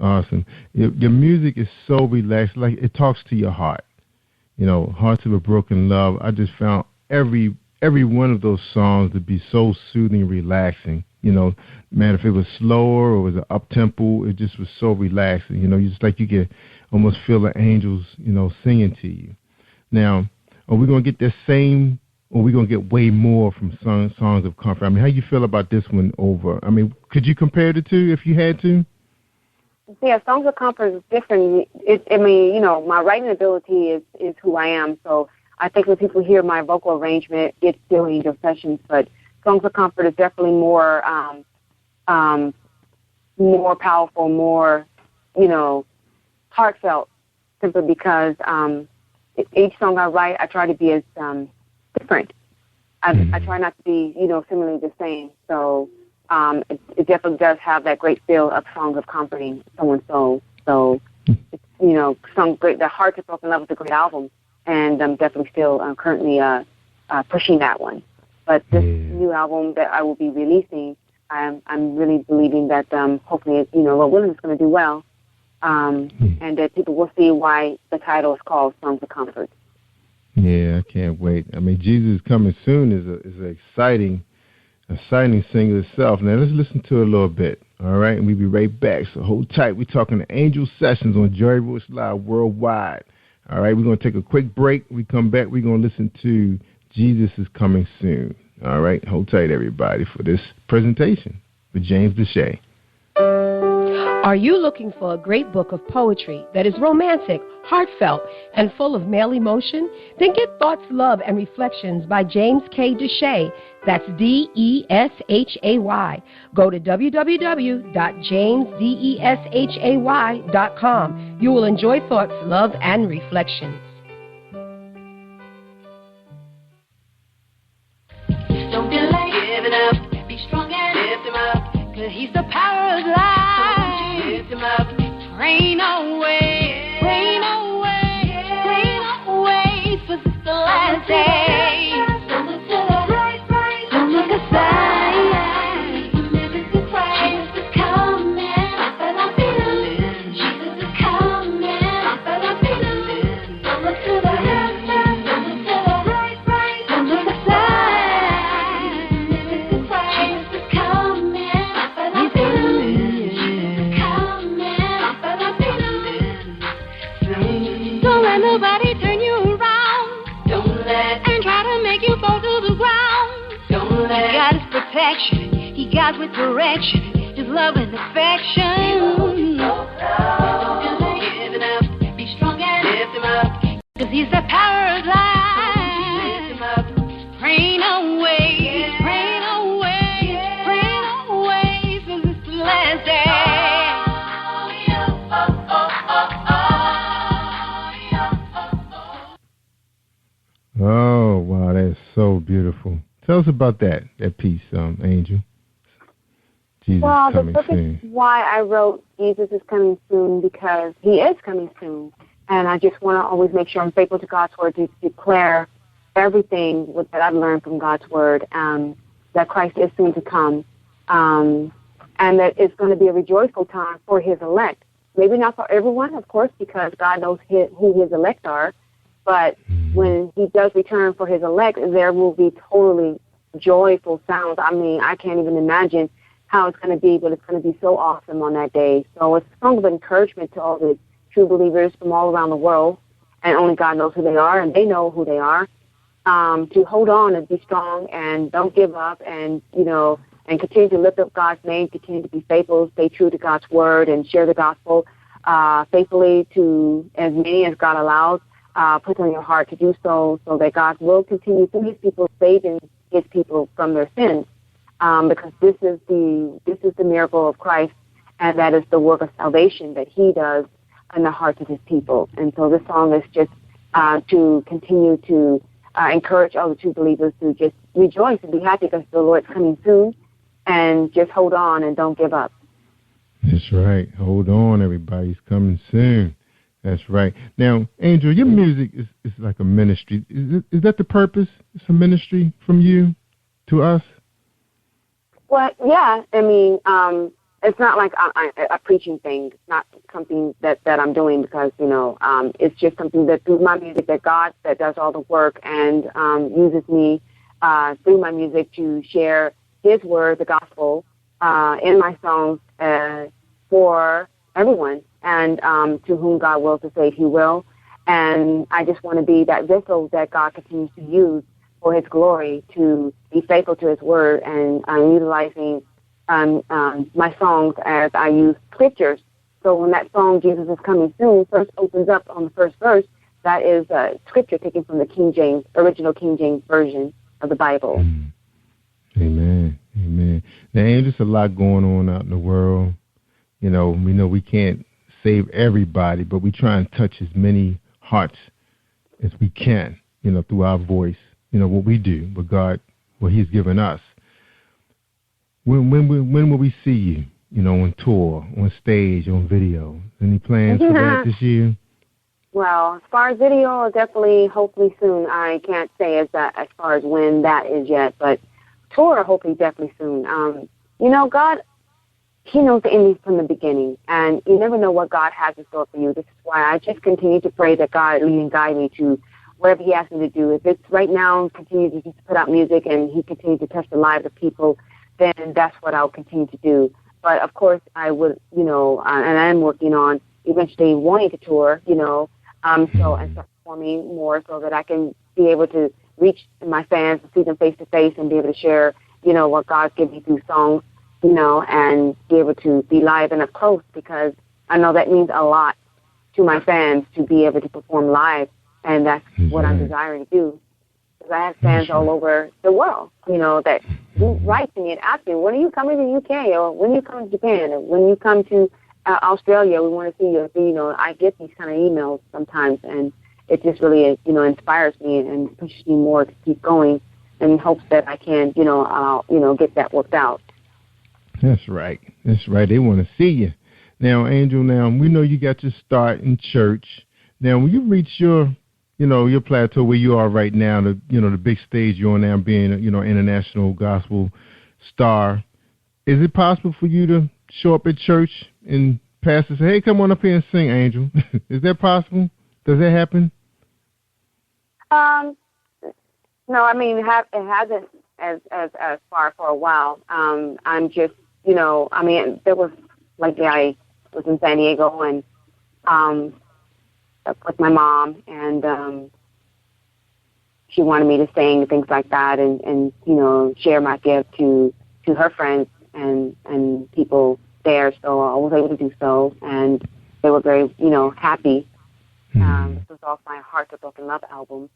S9: Awesome. Your music is so relaxed, like it talks to your heart. Hearts of a Broken Love. I just found every one of those songs to be so soothing and relaxing. Man, if it was slower or it was an up-tempo, it just was so relaxing. Just like you can almost feel the angels, singing to you. Now, are we going to get the same, or are we going to get way more from Songs of Comfort? I mean, how you feel about this one over? I mean, could you compare the two if you had to?
S5: Yeah, Songs of Comfort is different. My writing ability is who I am, so I think when people hear my vocal arrangement, it's still Angel Sessions, but Songs of Comfort is definitely more powerful, more, heartfelt, simply because each song I write, I try to be as different. I try not to be, similarly the same. So it definitely does have that great feel of Songs of Comforting someone's soul. So, the Hearts of Broken Love is a great album, and I'm definitely still currently pushing that one. But this new album that I will be releasing, I'm really believing that hopefully, Lord willing, it's going to do well, and that people will see why the title is called Songs of Comfort.
S9: Yeah, I can't wait. I mean, Jesus is Coming Soon is an exciting single itself. Now, let's listen to it a little bit, all right? And we'll be right back. So hold tight. We're talking to Angel Sessions on Jerry Royce Live Worldwide. All right, we're going to take a quick break. We come back, we're going to listen to Jesus is Coming Soon. All right, hold tight, everybody, for this presentation with James Deshay.
S1: Are you looking for a great book of poetry that is romantic, heartfelt, and full of male emotion? Then get Thoughts, Love, and Reflections by James K. Deshay. That's Deshay. Go to www.jamesdeshay.com. You will enjoy Thoughts, Love, and Reflections.
S2: Don't delay, give it up, be strong and lift him up, 'cause he's the power of life. Lift him up, rain away, rain away, rain away, 'cause it's the last day. Don't look to the right, don't look aside. Living to Christ, Jesus is coming, but I'm feeling. Jesus is coming, but I'm feeling. Don't look to the left, don't look to the right, don't look aside. Living to Christ, Jesus is coming, but I'm feeling. Don't let nobody turn you around. Don't let and try to make you fall to the ground. Don't let He got His protection. He got with direction. His love and affection. Don't delay, give it up. Be strong and lift him up, 'cause he's the power of life. Lift him up. Rain away, rain away, rain away, 'cause it's the last day.
S9: Oh, wow, that's so beautiful. Tell us about that piece, Angel. Jesus
S5: Well,
S9: Coming
S5: the book
S9: Soon.
S5: is why I wrote Jesus is Coming Soon, because He is coming soon. And I just want to always make sure I'm faithful to God's Word to declare everything that I've learned from God's Word, that Christ is soon to come, and that it's going to be a rejoiceful time for His elect. Maybe not for everyone, of course, because God knows who His elect are, but when He does return for His elect, there will be totally joyful sounds. I mean, I can't even imagine how it's going to be, but it's going to be so awesome on that day. So it's a song of encouragement to all the true believers from all around the world, and only God knows who they are, and they know who they are, to hold on and be strong and don't give up, and, and continue to lift up God's name, continue to be faithful, stay true to God's Word, and share the gospel faithfully to as many as God allows. Put on your heart to do so that God will continue through His people saving His people from their sins, because this is the miracle of Christ, and that is the work of salvation that He does in the hearts of His people. And so this song is just to continue to encourage all the true believers to just rejoice and be happy because the Lord's coming soon, and just hold on and don't give up.
S9: That's right. Hold on, everybody. He's coming soon. That's right. Now, Angel, your music is like a ministry. Is that the purpose? It's a ministry from you to us?
S5: Well, yeah. I mean, it's not like a preaching thing. It's not something that I'm doing because, it's just something that through my music that God that does all the work and uses me through my music to share His word, the gospel, in my songs for everyone. And to whom God wills to save, He will. And I just want to be that vessel that God continues to use for His glory, to be faithful to His word, and utilizing my songs as I use scriptures. So when that song, Jesus is Coming Soon, first opens up on the first verse, that is scripture taken from the original King James Version of the Bible.
S9: Amen. Amen. Now, Angel, there's a lot going on out in the world. We know we can't save everybody, but we try and touch as many hearts as we can, through our voice, what we do, what He's given us. When will we see you, on tour, on stage, on video? Any plans for that this year?
S5: Well, as far as video, definitely, hopefully soon. I can't say as far as when that is yet, but tour, hopefully, definitely soon. God, He knows the ending from the beginning, and you never know what God has in store for you. This is why I just continue to pray that God lead and guide me to whatever He asks me to do. If it's right now, continue to just put out music, and He continues to touch the lives of people, then that's what I'll continue to do. But of course, I would, and I am working on eventually wanting to tour, so and start performing more so that I can be able to reach my fans, see them face to face, and be able to share, what God's given me through songs, and be able to be live and up close, because I know that means a lot to my fans to be able to perform live, and that's what I'm desiring to do. Because I have fans all over the world, that write to me and ask me, when are you coming to the UK, or when are you coming to Japan, or when you come to Australia, we want to see you. So, I get these kind of emails sometimes, and it just really, inspires me and pushes me more to keep going, in hopes that I can, get that worked out.
S9: That's right. They want to see you. Now, Angel, we know you got your start in church. Now, when you reach your plateau where you are right now, the big stage you're on now, being, international gospel star, is it possible for you to show up at church and pastor say, hey, come on up here and sing, Angel? Is that possible? Does that happen?
S5: No, I mean, it hasn't as far for a while. I'm just, there was, I was in San Diego and with my mom, and she wanted me to sing and things like that, and share my gift to her friends and people there. So I was able to do so, and they were very, happy. This was off my Heart to Broken Love album.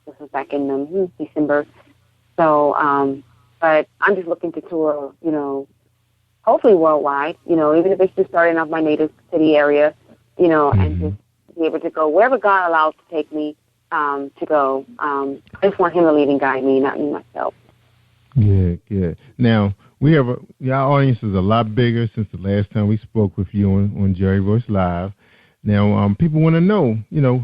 S5: This was back in December. So, but I'm just looking to tour, hopefully worldwide, even if it's just starting off my native city area, and just be able to go wherever God allows to take me to go. I just want Him to lead and guide me, not me myself.
S9: Yeah. Now, our audience is a lot bigger since the last time we spoke with you on Jerry Royce Live. Now, people want to know,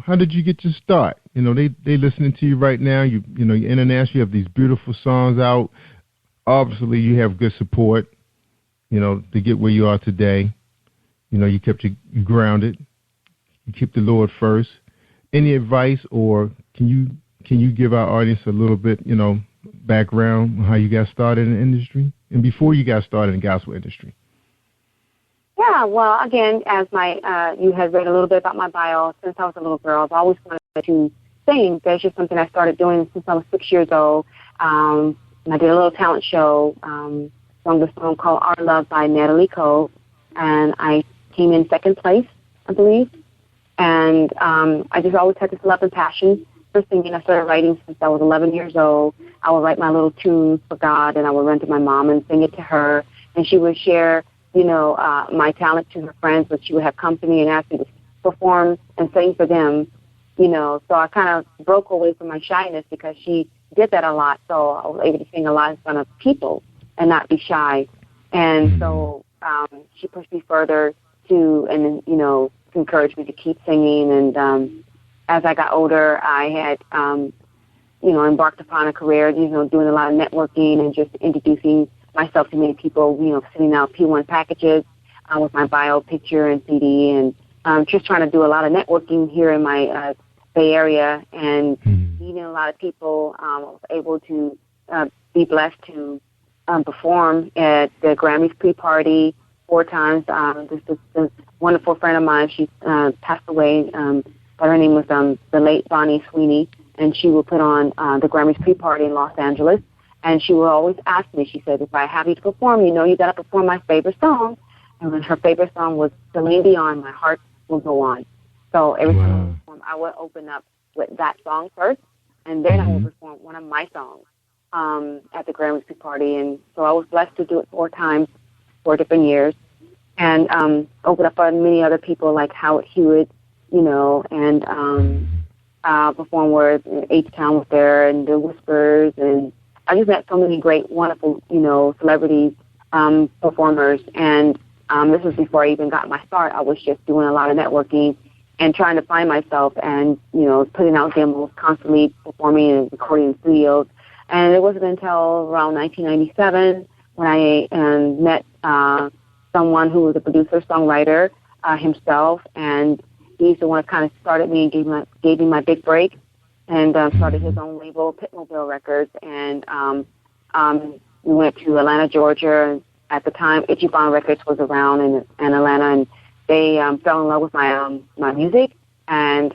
S9: how did you get your start? They listening to you right now. You're international. You have these beautiful songs out. Obviously, you have good support, to get where you are today. You kept you grounded. You kept the Lord first. Any advice, or can you give our audience a little bit, background on how you got started in the industry and before you got started in the gospel industry?
S5: Yeah, well, again, as you had read a little bit about my bio, since I was a little girl, I've always wanted to sing. That's just something I started doing since I was 6 years old. And I did a little talent show, sung the song called Our Love by Natalie Cole, and I came in second place, I believe. And I just always had this love and passion for singing. I started writing since I was 11 years old. I would write my little tunes for God, and I would run to my mom and sing it to her, and she would share my talent to her friends, but she would have company and ask me to perform and sing for them, So I kind of broke away from my shyness because she did that a lot. So I was able to sing a lot in front of people and not be shy. And so she pushed me further to encourage me to keep singing. And as I got older, I had, embarked upon a career, doing a lot of networking and just introducing myself to many people, sending out P1 packages with my bio picture and CD, and just trying to do a lot of networking here in my Bay Area and meeting a lot of people. I was able to be blessed to perform at the Grammys pre-party 4 times. This wonderful friend of mine, she passed away, but her name was the late Bonnie Sweeney, and she would put on the Grammys pre-party in Los Angeles. And she would always ask me, she said, if I have you to perform, you got to perform my favorite song. And when her favorite song was Celine Dion, My Heart Will Go On. So every time I perform, I would open up with that song first, and then I would perform one of my songs at the Grammys party. And so I was blessed to do it 4 times, 4 different years, and open up on many other people like Howard Hewitt, and perform with H-Town was there, and The Whispers, and I just met so many great, wonderful, celebrities, performers, and this was before I even got my start. I was just doing a lot of networking and trying to find myself and, putting out demos, constantly performing and recording in studios. And it wasn't until around 1997 when I met someone who was a producer, songwriter himself, and he's the one that kind of started me and gave me my big break, and started his own label, Tiffany-Boyle Records, and we went to Atlanta, Georgia. At the time, Ichiban Records was around in Atlanta, and they fell in love with my music, and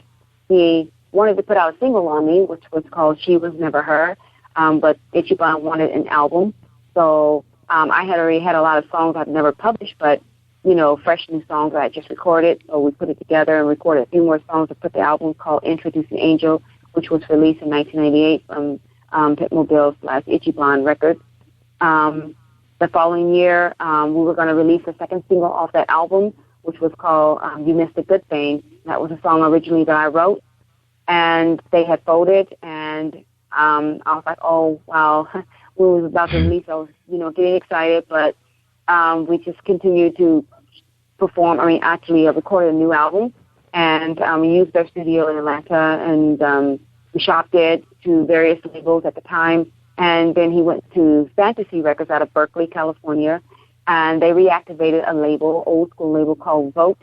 S5: he wanted to put out a single on me, which was called She Was Never Her, but Ichiban wanted an album. So I had already had a lot of songs I've never published, but, fresh new songs that I just recorded. So we put it together and recorded a few more songs to put the album called Introducing Angel, which was released in 1998 from Tiffany-Boyle/Ichiban Records. The following year, we were going to release the second single off that album, which was called You Missed a Good Thing. That was a song originally that I wrote, and they had folded, and I was like, oh, wow. We was about to release, I was, getting excited, but we just continued to perform. Actually, I recorded a new album, and we used their studio in Atlanta, and we shopped it to various labels at the time. And then he went to Fantasy Records out of Berkeley, California, and they reactivated a label, old school label called Vote,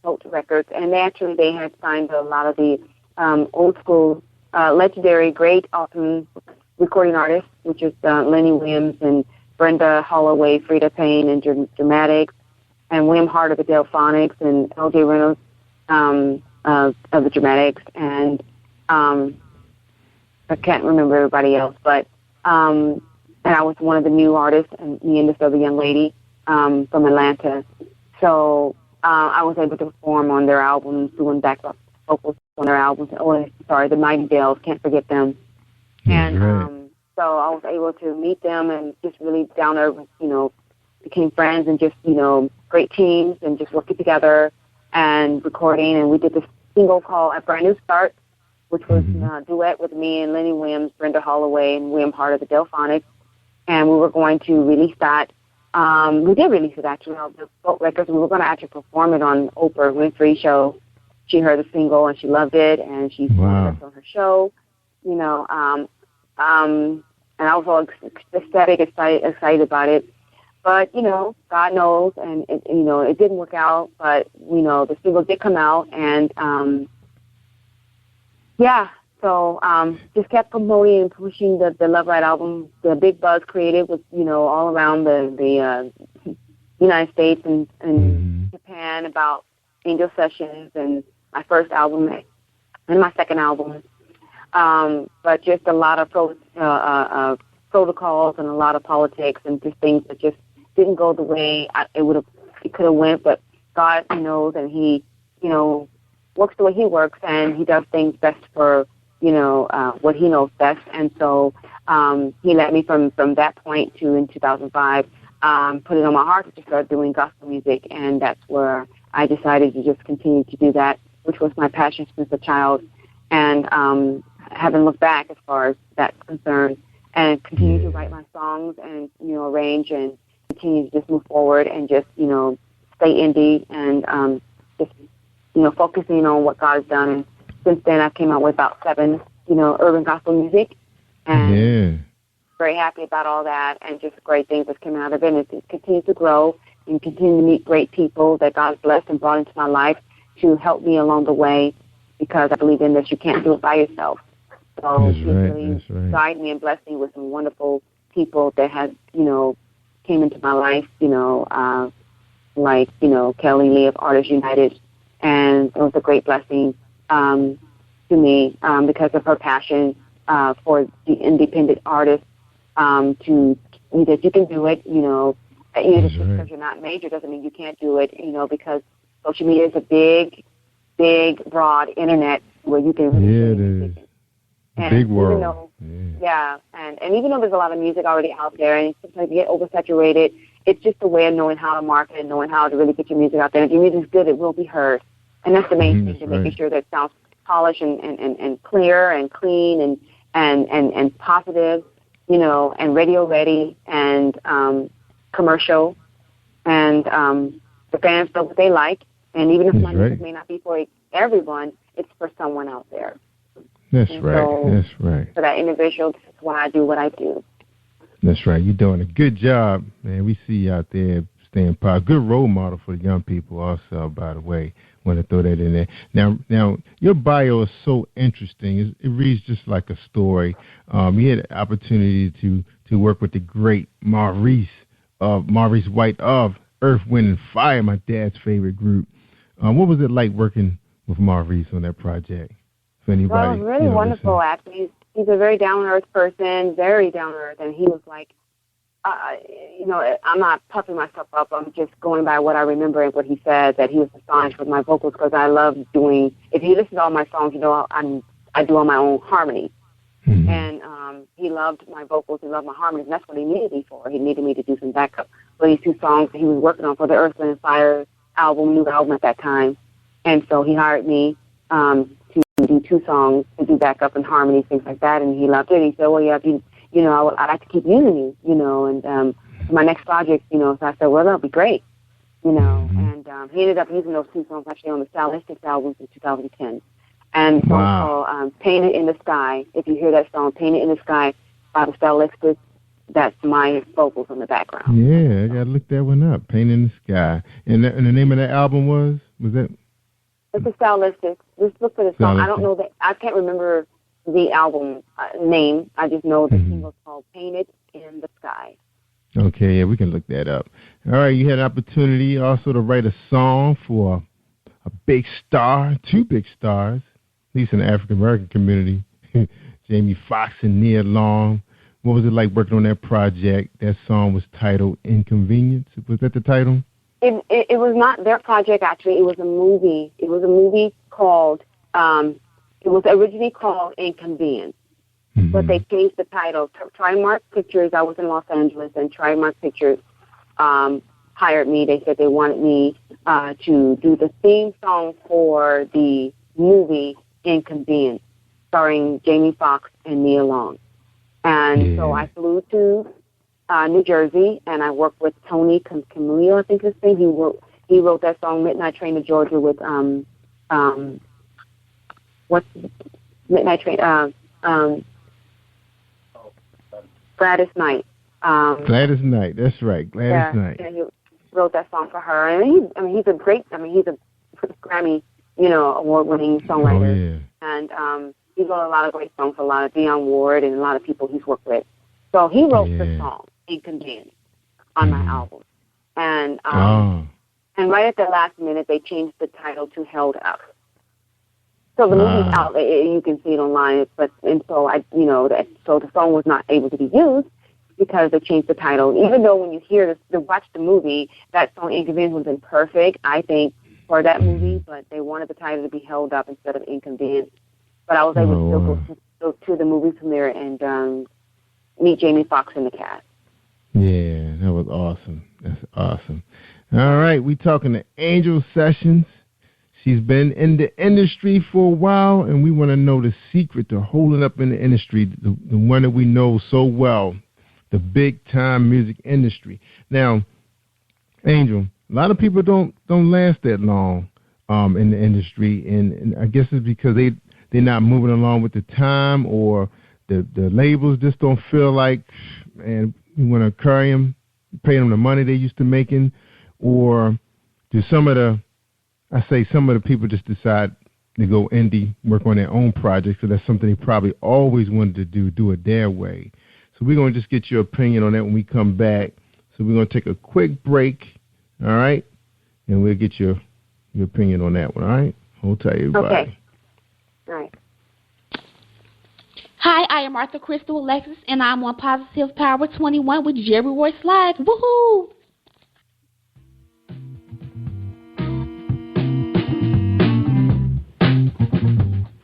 S5: Vote Records. And they had signed a lot of the old school, legendary, great, awesome recording artists, which is Lenny Williams and Brenda Holloway, Frida Payne, and Dramatics, and William Hart of the Delphonics, and L.J. Reynolds of the Dramatics, and I can't remember everybody else, but and I was one of the new artists, and me and this other young lady from Atlanta. So I was able to perform on their albums, doing backup vocals on their albums. The Mighty Bells, can't forget them. And so I was able to meet them and just really down there, became friends and just, great teams and just working together and recording. And we did this single called A Brand New Start, which was a duet with me and Lenny Williams, Brenda Holloway, and William Hart of the Delphonics. And we were going to release that. We did release it, actually, on the Boat Records. We were going to actually perform it on Oprah Winfrey's show. She heard the single, and she loved it, and she performed it on her show. And I was all ecstatic, excited about it. But, God knows, and, it didn't work out. But, the single did come out, and, so just kept promoting and pushing the Love Ride album. The big buzz created was, all around the United States and Japan about Angel Sessions and my first album and my second album. But just a lot of protocols and a lot of politics and just things that just didn't go the way it could have went. But God knows, and He, works the way He works, and He does things best for what He knows best. And so He led me from that point to, in 2005, put it on my heart to just start doing gospel music, and that's where I decided to just continue to do that, which was my passion since a child, and haven't looked back as far as that's concerned, and continue to write my songs and arrange and continue to just move forward and just stay indie and just focusing on what God has done. And since then, I came out with about 7 urban gospel music, and very happy about all that, and just great things that came out of it. And it continues to grow and continue to meet great people that God has blessed and brought into my life to help me along the way, because I believe in this. You can't do it by yourself. So He really guided me and blessed me with some wonderful people that had, came into my life, like, Kelly Lee of Artists United. And it was a great blessing to me because of her passion for the independent artist, that you can do it, just because you're not major doesn't mean you can't do it, because social media is a big, broad internet where you can really and
S9: big world.
S5: Even though, and even though there's a lot of music already out there, and sometimes you get oversaturated, it's just a way of knowing how to market and knowing how to really get your music out there. If your music's good, it will be heard. And that's the main thing, to making sure that it sounds polished and clear and clean and positive, and radio ready and commercial. And the fans know what they like, And even if
S9: That's
S5: my music may not be for everyone, it's for someone out there.
S9: That's
S5: and
S9: right.
S5: So
S9: That's right.
S5: For that individual, this is why I do what I do.
S9: That's right. You're doing a good job, man. We see you out there staying positive. Good role model for the young people also, by the way. Want to throw that in there. Now, your bio is so interesting. It reads just like a story. You had the opportunity to work with the great Maurice White of Earth, Wind, and Fire, my dad's favorite group. What was it like working with Maurice on that project? For anybody,
S5: well, it was really wonderful,
S9: listen.
S5: actually. He's a very down-to-earth person, very down-to-earth, and he was like, I'm not puffing myself up. I'm just going by what I remember and what he said, that he was astonished with my vocals because I love doing, if you listen to all my songs, you know I do all my own harmony. Mm-hmm. And he loved my vocals, he loved my harmonies, and that's what he needed me for. He needed me to do some backup for these 2 songs that he was working on for the Earth, Wind, and Fire new album at that time. And so he hired me to do 2 songs, to do backup and harmonies, things like that, and he loved it. He said, well, yeah, I'd like to keep using you, and for my next project, so I said, well, that'll be great, and he ended up using those 2 songs actually on the Stylistics album in 2010. And the song called Painted in the Sky. If you hear that song, Painted in the Sky by the Stylistics, that's my vocals in the background.
S9: Yeah, I got to look that one up, Painted in the Sky. And the name of that album was that?
S5: It's the Stylistics. Just look for the song. I don't know I can't remember the album name. I just know the single's called Painted in the Sky.
S9: Okay, yeah, we can look that up. All right, you had an opportunity also to write a song for a big star, 2 big stars, at least in the African-American community, Jamie Foxx and Nia Long. What was it like working on that project? That song was titled Inconvenience. Was that the title?
S5: It was not their project, actually. It was a movie. It was a movie called, it was originally called Inconvenience. Mm-hmm. But they changed the title. Trimark Pictures, I was in Los Angeles, and Trimark Pictures hired me. They said they wanted me to do the theme song for the movie Inconvenience, starring Jamie Foxx and Nia Long. And so I flew to New Jersey, and I worked with Tony Camillo, I think his name. He wrote that song Midnight Train to Georgia with what's Midnight Train? Gladys Knight.
S9: Gladys Knight, that's right, Gladys Knight.
S5: Yeah, he wrote that song for her, and he's a Grammy, award-winning songwriter. Oh, yeah. And he wrote a lot of great songs for a lot of Dionne Ward and a lot of people he's worked with. So he wrote the song Inconvenience on my album, and right at the last minute they changed the title to Held Up. So the movie's out; you can see it online. So the song was not able to be used because they changed the title. Even though when you hear watch the movie, that song Inconvenience would have been perfect, I think, for that movie. But they wanted the title to be Held Up instead of Inconvenience. But I was able to still go to the movie premiere and meet Jamie Foxx in the cast.
S9: Yeah, that was awesome. That's awesome. All right, we talking to Angel Sessions. She's been in the industry for a while, and we want to know the secret to holding up in the industry, the one that we know so well, the big-time music industry. Now, Angel, a lot of people don't last that long in the industry, and I guess it's because they're not moving along with the time, or the labels just don't feel like, and we want to pay them the money they used to making, or do some of the people just decide to go indie, work on their own projects, so that's something they probably always wanted to do it their way. So we're going to just get your opinion on that when we come back. So we're going to take a quick break, all right? And we'll get your opinion on that one, all right? Hold tight, everybody.
S5: Okay. All right.
S15: Hi, I am Arthur Crystal Alexis, and I'm on Positive Power 21 with Jerry Royce Live. Woohoo!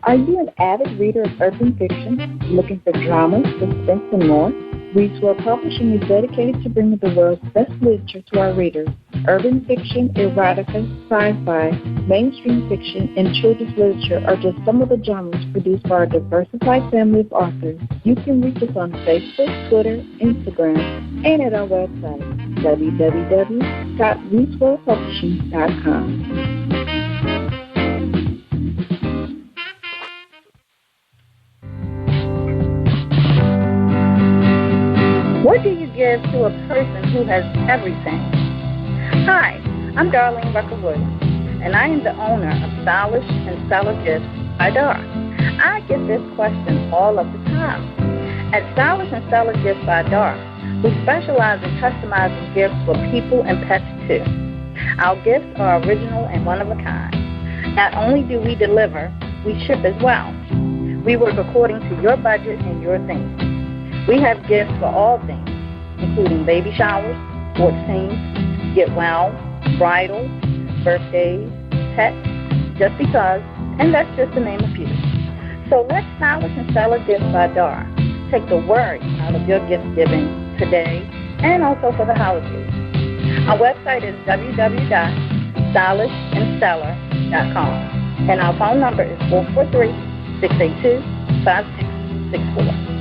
S14: Are you an avid reader of urban fiction, looking for drama, suspense, and more? Reedswell Publishing is dedicated to bringing the world's best literature to our readers. Urban fiction, erotica, sci-fi, mainstream fiction, and children's literature are just some of the genres produced by our diversified family of authors. You can reach us on Facebook, Twitter, Instagram, and at our website, www.reedswellpublishing.com. a person who has everything. Hi, I'm Darlene Rucker-Williams, and I am the owner of Stylish and Stellar Gifts by Dar. I get this question all of the time. At Stylish and Stellar Gifts by Dar, we specialize in customizing gifts for people and pets too. Our gifts are original and one of a kind. Not only do we deliver, we ship as well. We work according to your budget and your theme. We have gifts for all things, including baby showers, sports teams, get well, bridal, birthdays, pets, just because, and that's just to name a few. So let Stylish and Stellar Gifts by Dar take the worry out of your gift giving today and also for the holidays. Our website is www.stylishandstellar.com, and our phone number is 443-682-5664.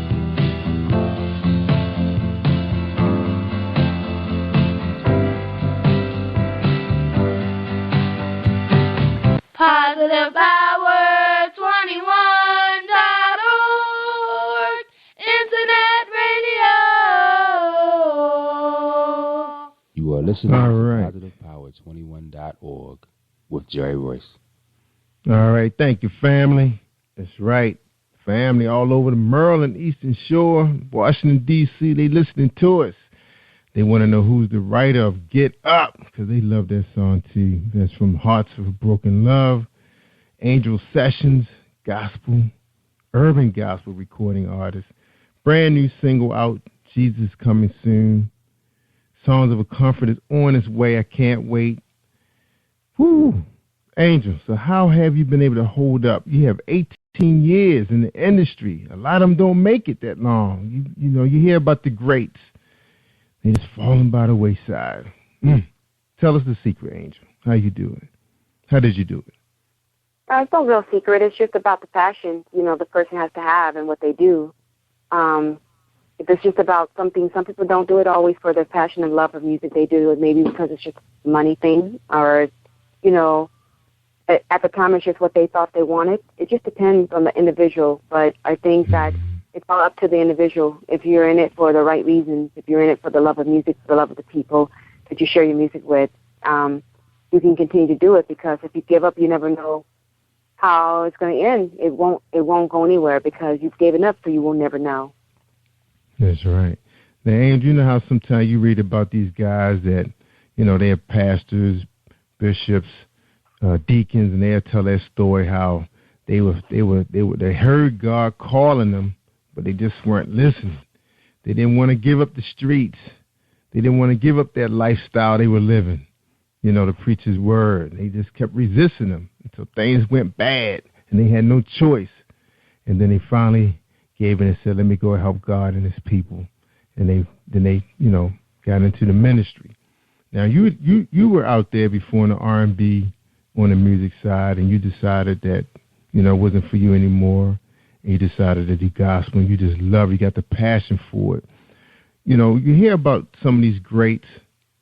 S2: PositivePower21.org, Internet Radio.
S3: You are listening
S9: All
S3: to
S9: right.
S3: PositivePower21.org with Jerry Royce.
S9: All right, thank you, family. That's right. Family all over the Maryland, Eastern Shore, Washington, D.C., they listening to us. They want to know who's the writer of Get Up, because they love that song, too. That's from Hearts of Broken Love, Angel Sessions, gospel, urban gospel recording artist. Brand new single out, Jesus Coming Soon. Songs of a Comfort is on its way. I can't wait. Woo! Angel, so how have you been able to hold up? You have 18 years in the industry. A lot of them don't make it that long. You know, you hear about the greats. They're just falling by the wayside. Tell us the secret, Angel. How you do it? How did you do it?
S5: It's no real secret. It's just about the passion, the person has to have and what they do. If it's just about something, some people don't do it always for their passion and love of music. They do it maybe because it's just a money thing or, at the time it's just what they thought they wanted. It just depends on the individual. But I think that it's all up to the individual. If you're in it for the right reasons, if you're in it for the love of music, for the love of the people that you share your music with, you can continue to do it, because if you give up, you never know how it's going to end. It won't go anywhere because you've given up, so you will never know.
S9: That's right. Now, Angel, you know how sometimes you read about these guys that, they're pastors, bishops, deacons, and they'll tell that story how they heard God calling them, but they just weren't listening. They didn't want to give up the streets. They didn't want to give up that lifestyle they were living, to preach His word. They just kept resisting Him until things went bad, and they had no choice. And then they finally gave in and said, "Let me go help God and His people." And they got into the ministry. Now you were out there before in the R&B on the music side, and you decided that it wasn't for you anymore, and you decided to do gospel, and you just love it. You got the passion for it. You hear about some of these greats.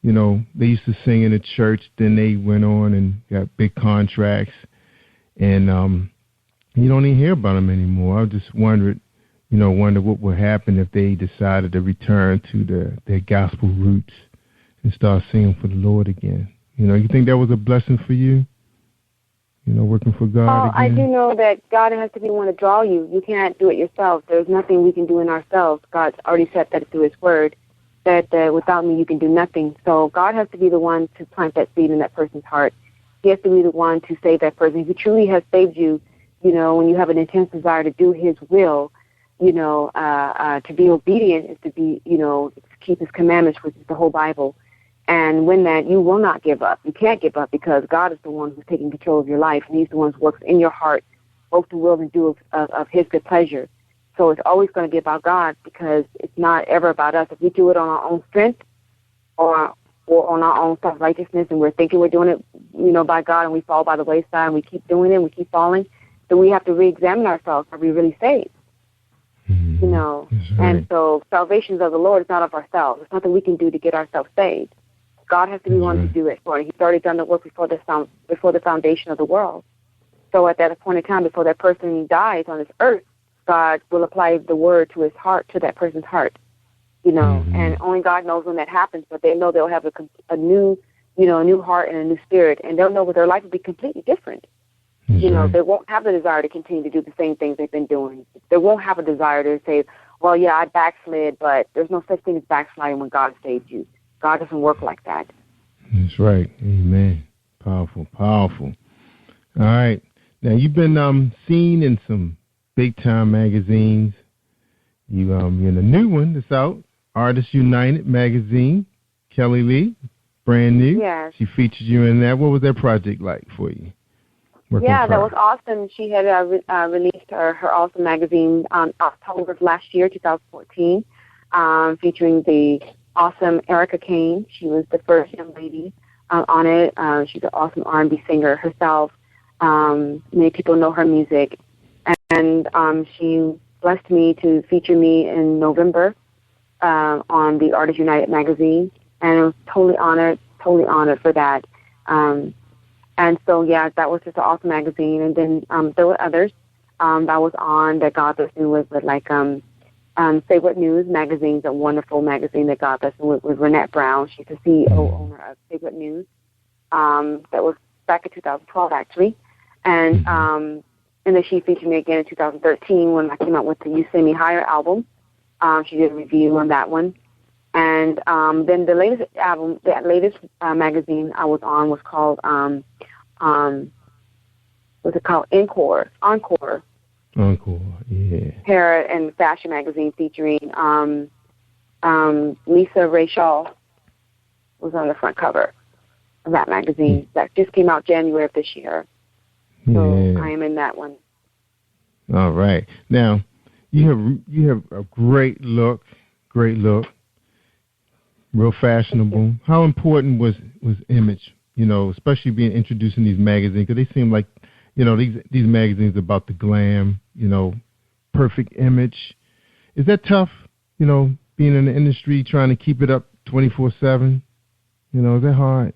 S9: They used to sing in the church, then they went on and got big contracts, and you don't even hear about them anymore. I just wondered what would happen if they decided to return to their gospel roots and start singing for the Lord again. You think that was a blessing for you? Working for God again?
S5: I do know that God has to be the one to draw you. You can't do it yourself. There's nothing we can do in ourselves. God's already said that through His word, that without me you can do nothing. So God has to be the one to plant that seed in that person's heart. He has to be the one to save that person. If He truly has saved you, when you have an intense desire to do His will, to be obedient is to be, to keep His commandments, which is the whole Bible. And when that, you will not give up. You can't give up, because God is the one who's taking control of your life, and He's the one who works in your heart, both to will and do of His good pleasure. So it's always going to be about God, because it's not ever about us. If we do it on our own strength or on our own self-righteousness, and we're thinking we're doing it, by God, and we fall by the wayside, and we keep doing it, and we keep falling, then we have to re-examine ourselves. Are we really saved?
S9: Right.
S5: And so salvation is of the Lord. It's not of ourselves. It's nothing we can do to get ourselves saved. God has to be one to do it for it. He's already done the work before the foundation of the world. So at that point in time, before that person dies on this earth, God will apply the word to his heart, to that person's heart. and only God knows when that happens, but they know they'll have a new, a new heart and a new spirit, and they'll know that their life will be completely different. They won't have the desire to continue to do the same things they've been doing. They won't have a desire to say, well, yeah, I backslid, but there's no such thing as backsliding when God saved you. God doesn't work like that.
S9: That's right. Amen. Powerful, powerful. All right. Now, you've been seen in some big-time magazines. You're in a new one that's out, Artists United magazine, Kelly Lee, brand new.
S5: Yes.
S9: She featured you in that. What was that project like for you?
S5: Yeah, that was awesome. She had released her awesome magazine on October of last year, 2014, featuring the awesome Erica Kane. She was the first young lady on it. She's an awesome R&B singer herself. Many people know her music. And she blessed me to feature me in November on the Artists United magazine. And I was totally honored for that. And so, yeah, that was just an awesome magazine. And then there were others that was on that God blessed me with like Say What News magazine, a wonderful magazine that God blessed me with Renette Brown. She's the CEO owner of Say What News. That was back in 2012, actually. And then she featured me again in 2013 when I came out with the You Send Me Higher album. She did a review on that one. And then the latest album, the latest magazine I was on was called, what's it called? Encore,
S9: yeah.
S5: Hair and Fashion magazine featuring Lisa Ray Shaw was on the front cover of that magazine. That just came out January of this year. So I am in that one.
S9: All right. Now, you have a great look, real fashionable. How important was image, especially being introduced in these magazines? Because they seem like, these magazines about the glam, perfect image. Is that tough, being in the industry, trying to keep it up 24/7? Is that hard?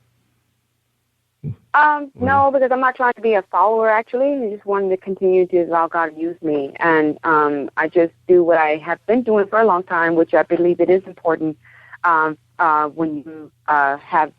S5: No, because I'm not trying to be a follower, actually. I just wanted to continue to allow God to use me. And I just do what I have been doing for a long time, which I believe it is important when you have,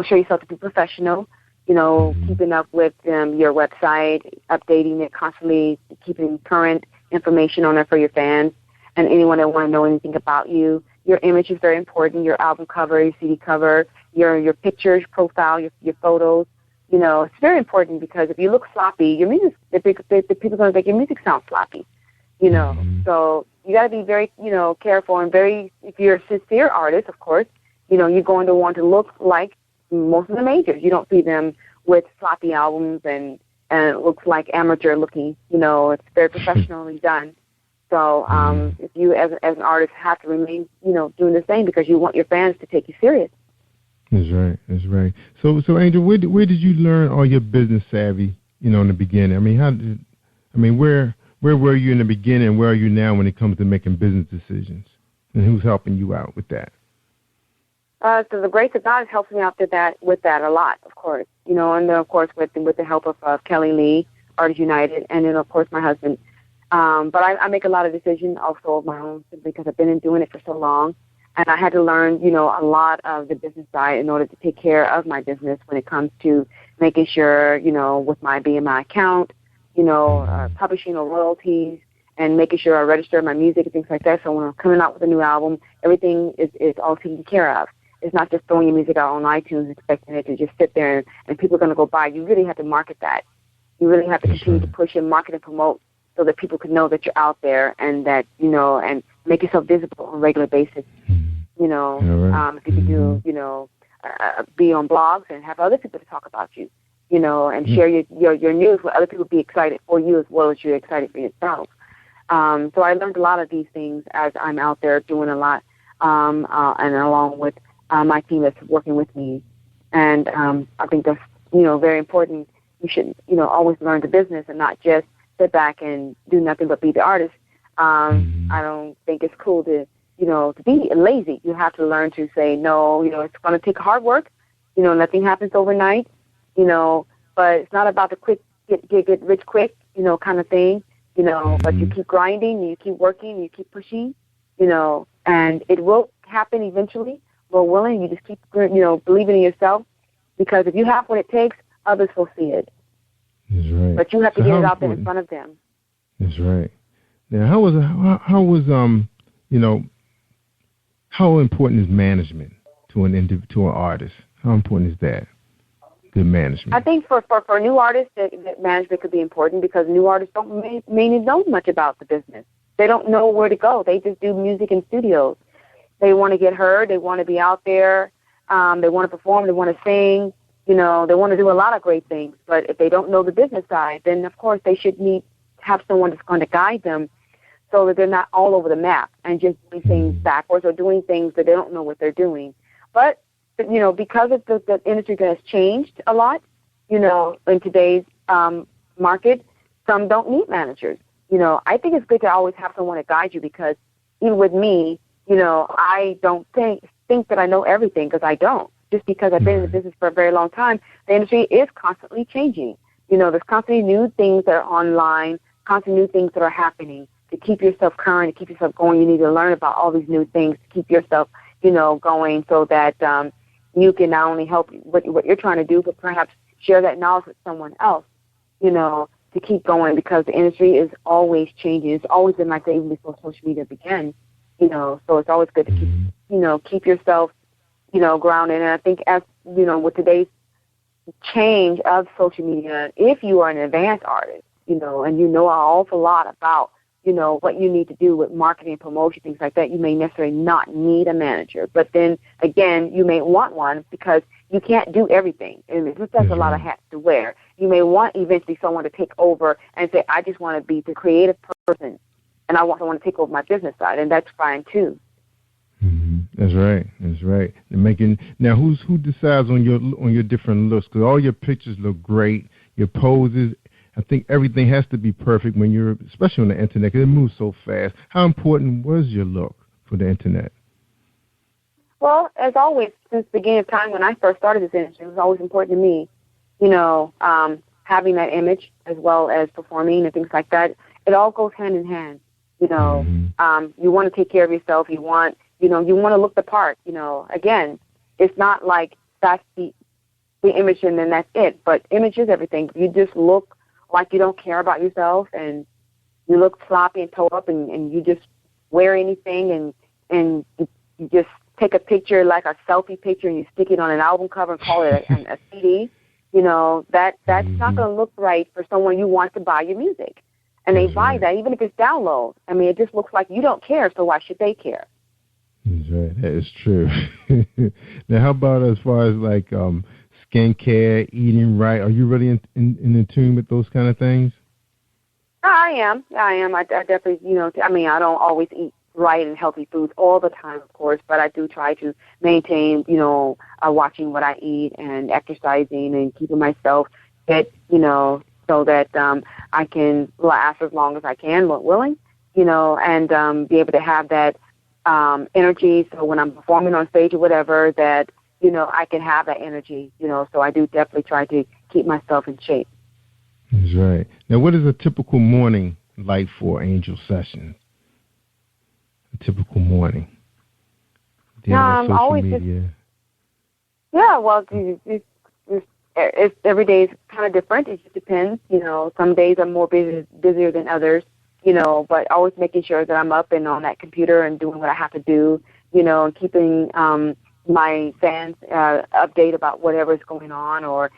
S5: show yourself to be professional, keeping up with your website, updating it constantly, keeping current information on it for your fans and anyone that want to know anything about you. Your image is very important, your album cover, your CD cover, your pictures, profile, your photos. It's very important because if you look sloppy, your music, the people are going to think your music sounds sloppy, So you got to be very, careful and very, if you're a sincere artist, of course, you're going to want to look like most of the majors. You don't see them with sloppy albums and it looks like amateur looking, it's very professionally done. So if you as an artist have to remain, doing the same because you want your fans to take you serious.
S9: That's right. So Angel, where did you learn all your business savvy, in the beginning? Where were you in the beginning and where are you now when it comes to making business decisions? And who's helping you out with that?
S5: So the grace of God helps me out with that a lot, of course. And then of course with the help of Kelly Lee, Artists United, and then of course my husband. But I make a lot of decisions also of my own simply because I've been doing it for so long. And I had to learn, a lot of the business side in order to take care of my business when it comes to making sure, with my BMI account, publishing royalties and making sure I register my music and things like that. So when I'm coming out with a new album, everything is all taken care of. It's not just throwing your music out on iTunes expecting it to just sit there and people are going to go buy. You really have to market that. You really have to continue to push and market and promote so that people can know that you're out there and that, and make yourself visible on a regular basis. If you can do, be on blogs and have other people to talk about you, and share your news with other people be excited for you as well as you're excited for yourself. So I learned a lot of these things as I'm out there doing a lot, and along with my team that's working with me. And I think that's, very important. You should, always learn the business and not just sit back and do nothing but be the artist. I don't think it's cool to be lazy. You have to learn to say no. It's going to take hard work. Nothing happens overnight. But it's not about the quick get rich quick. Kind of thing. But you keep grinding, you keep working, you keep pushing. And it will happen eventually. Lord willing, you just keep, believing in yourself, because if you have what it takes, others will see it.
S9: That's right.
S5: But you have to get it out there in front of them.
S9: That's right. Now, how important is management to an artist? How important is that? Good management.
S5: I think for new artists, that management could be important, because new artists don't mainly know much about the business. They don't know where to go. They just do music in studios. They want to get heard. They want to be out there. They want to perform. They want to sing. They want to do a lot of great things. But if they don't know the business side, then, of course, they should have someone that's going to guide them so that they're not all over the map and just doing things backwards or doing things that they don't know what they're doing. But, because of the industry that has changed a lot, in today's market, some don't need managers. I think it's good to always have someone to guide you, because even with me, I don't think that I know everything, because I don't. Just because I've been in the business for a very long time, the industry is constantly changing. There's constantly new things that are online, constantly new things that are happening. To keep yourself current, to keep yourself going, you need to learn about all these new things to keep yourself, going, so that you can not only help what you're trying to do, but perhaps share that knowledge with someone else, to keep going, because the industry is always changing. It's always been like that even before social media began, so it's always good to keep yourself, grounded. And I think as, with today's change of social media, if you are an advanced artist, and you know an awful lot about, what you need to do with marketing, promotion, things like that, you may necessarily not need a manager. But then, again, you may want one, because you can't do everything. And that's a lot of hats to wear. You may want eventually someone to take over and say, I just want to be the creative person, and I want someone to take over my business side, and that's fine too.
S9: Mm-hmm. That's right. Now, who decides on your different looks? Because all your pictures look great, your poses. I think everything has to be perfect when especially on the internet, because it moves so fast. How important was your look for the internet?
S5: Well, as always, since the beginning of time when I first started this industry, it was always important to me, having that image as well as performing and things like that. It all goes hand in hand. You want to take care of yourself. You want to look the part. Again, it's not like that's the image and then that's it. But image is everything. If you just look like you don't care about yourself, and you look sloppy and toe up, and you just wear anything, and you just take a picture, like a selfie picture, and you stick it on an album cover and call it a CD, that's not going to look right for someone you want to buy your music. And they buy that, even if it's download. I mean, it just looks like you don't care, so why should they care?
S9: That's right. That is true. Now, how about as far as like skincare, eating right? Are you really in tune with those kind of things?
S5: I am. I definitely, I don't always eat right and healthy foods all the time, of course, but I do try to maintain, watching what I eat and exercising and keeping myself fit, so that I can last as long as I can, Lord willing, and be able to have that energy. So when I'm performing on stage or whatever, that I can have that energy, so I do definitely try to keep myself in shape.
S9: That's right. Now, what is a typical morning like for Angel Sessions? A typical morning?
S5: Always media. It's every day is kind of different. It just depends. Some days I'm more busier than others, but always making sure that I'm up and on that computer and doing what I have to do, and keeping my fans update about whatever is going on, or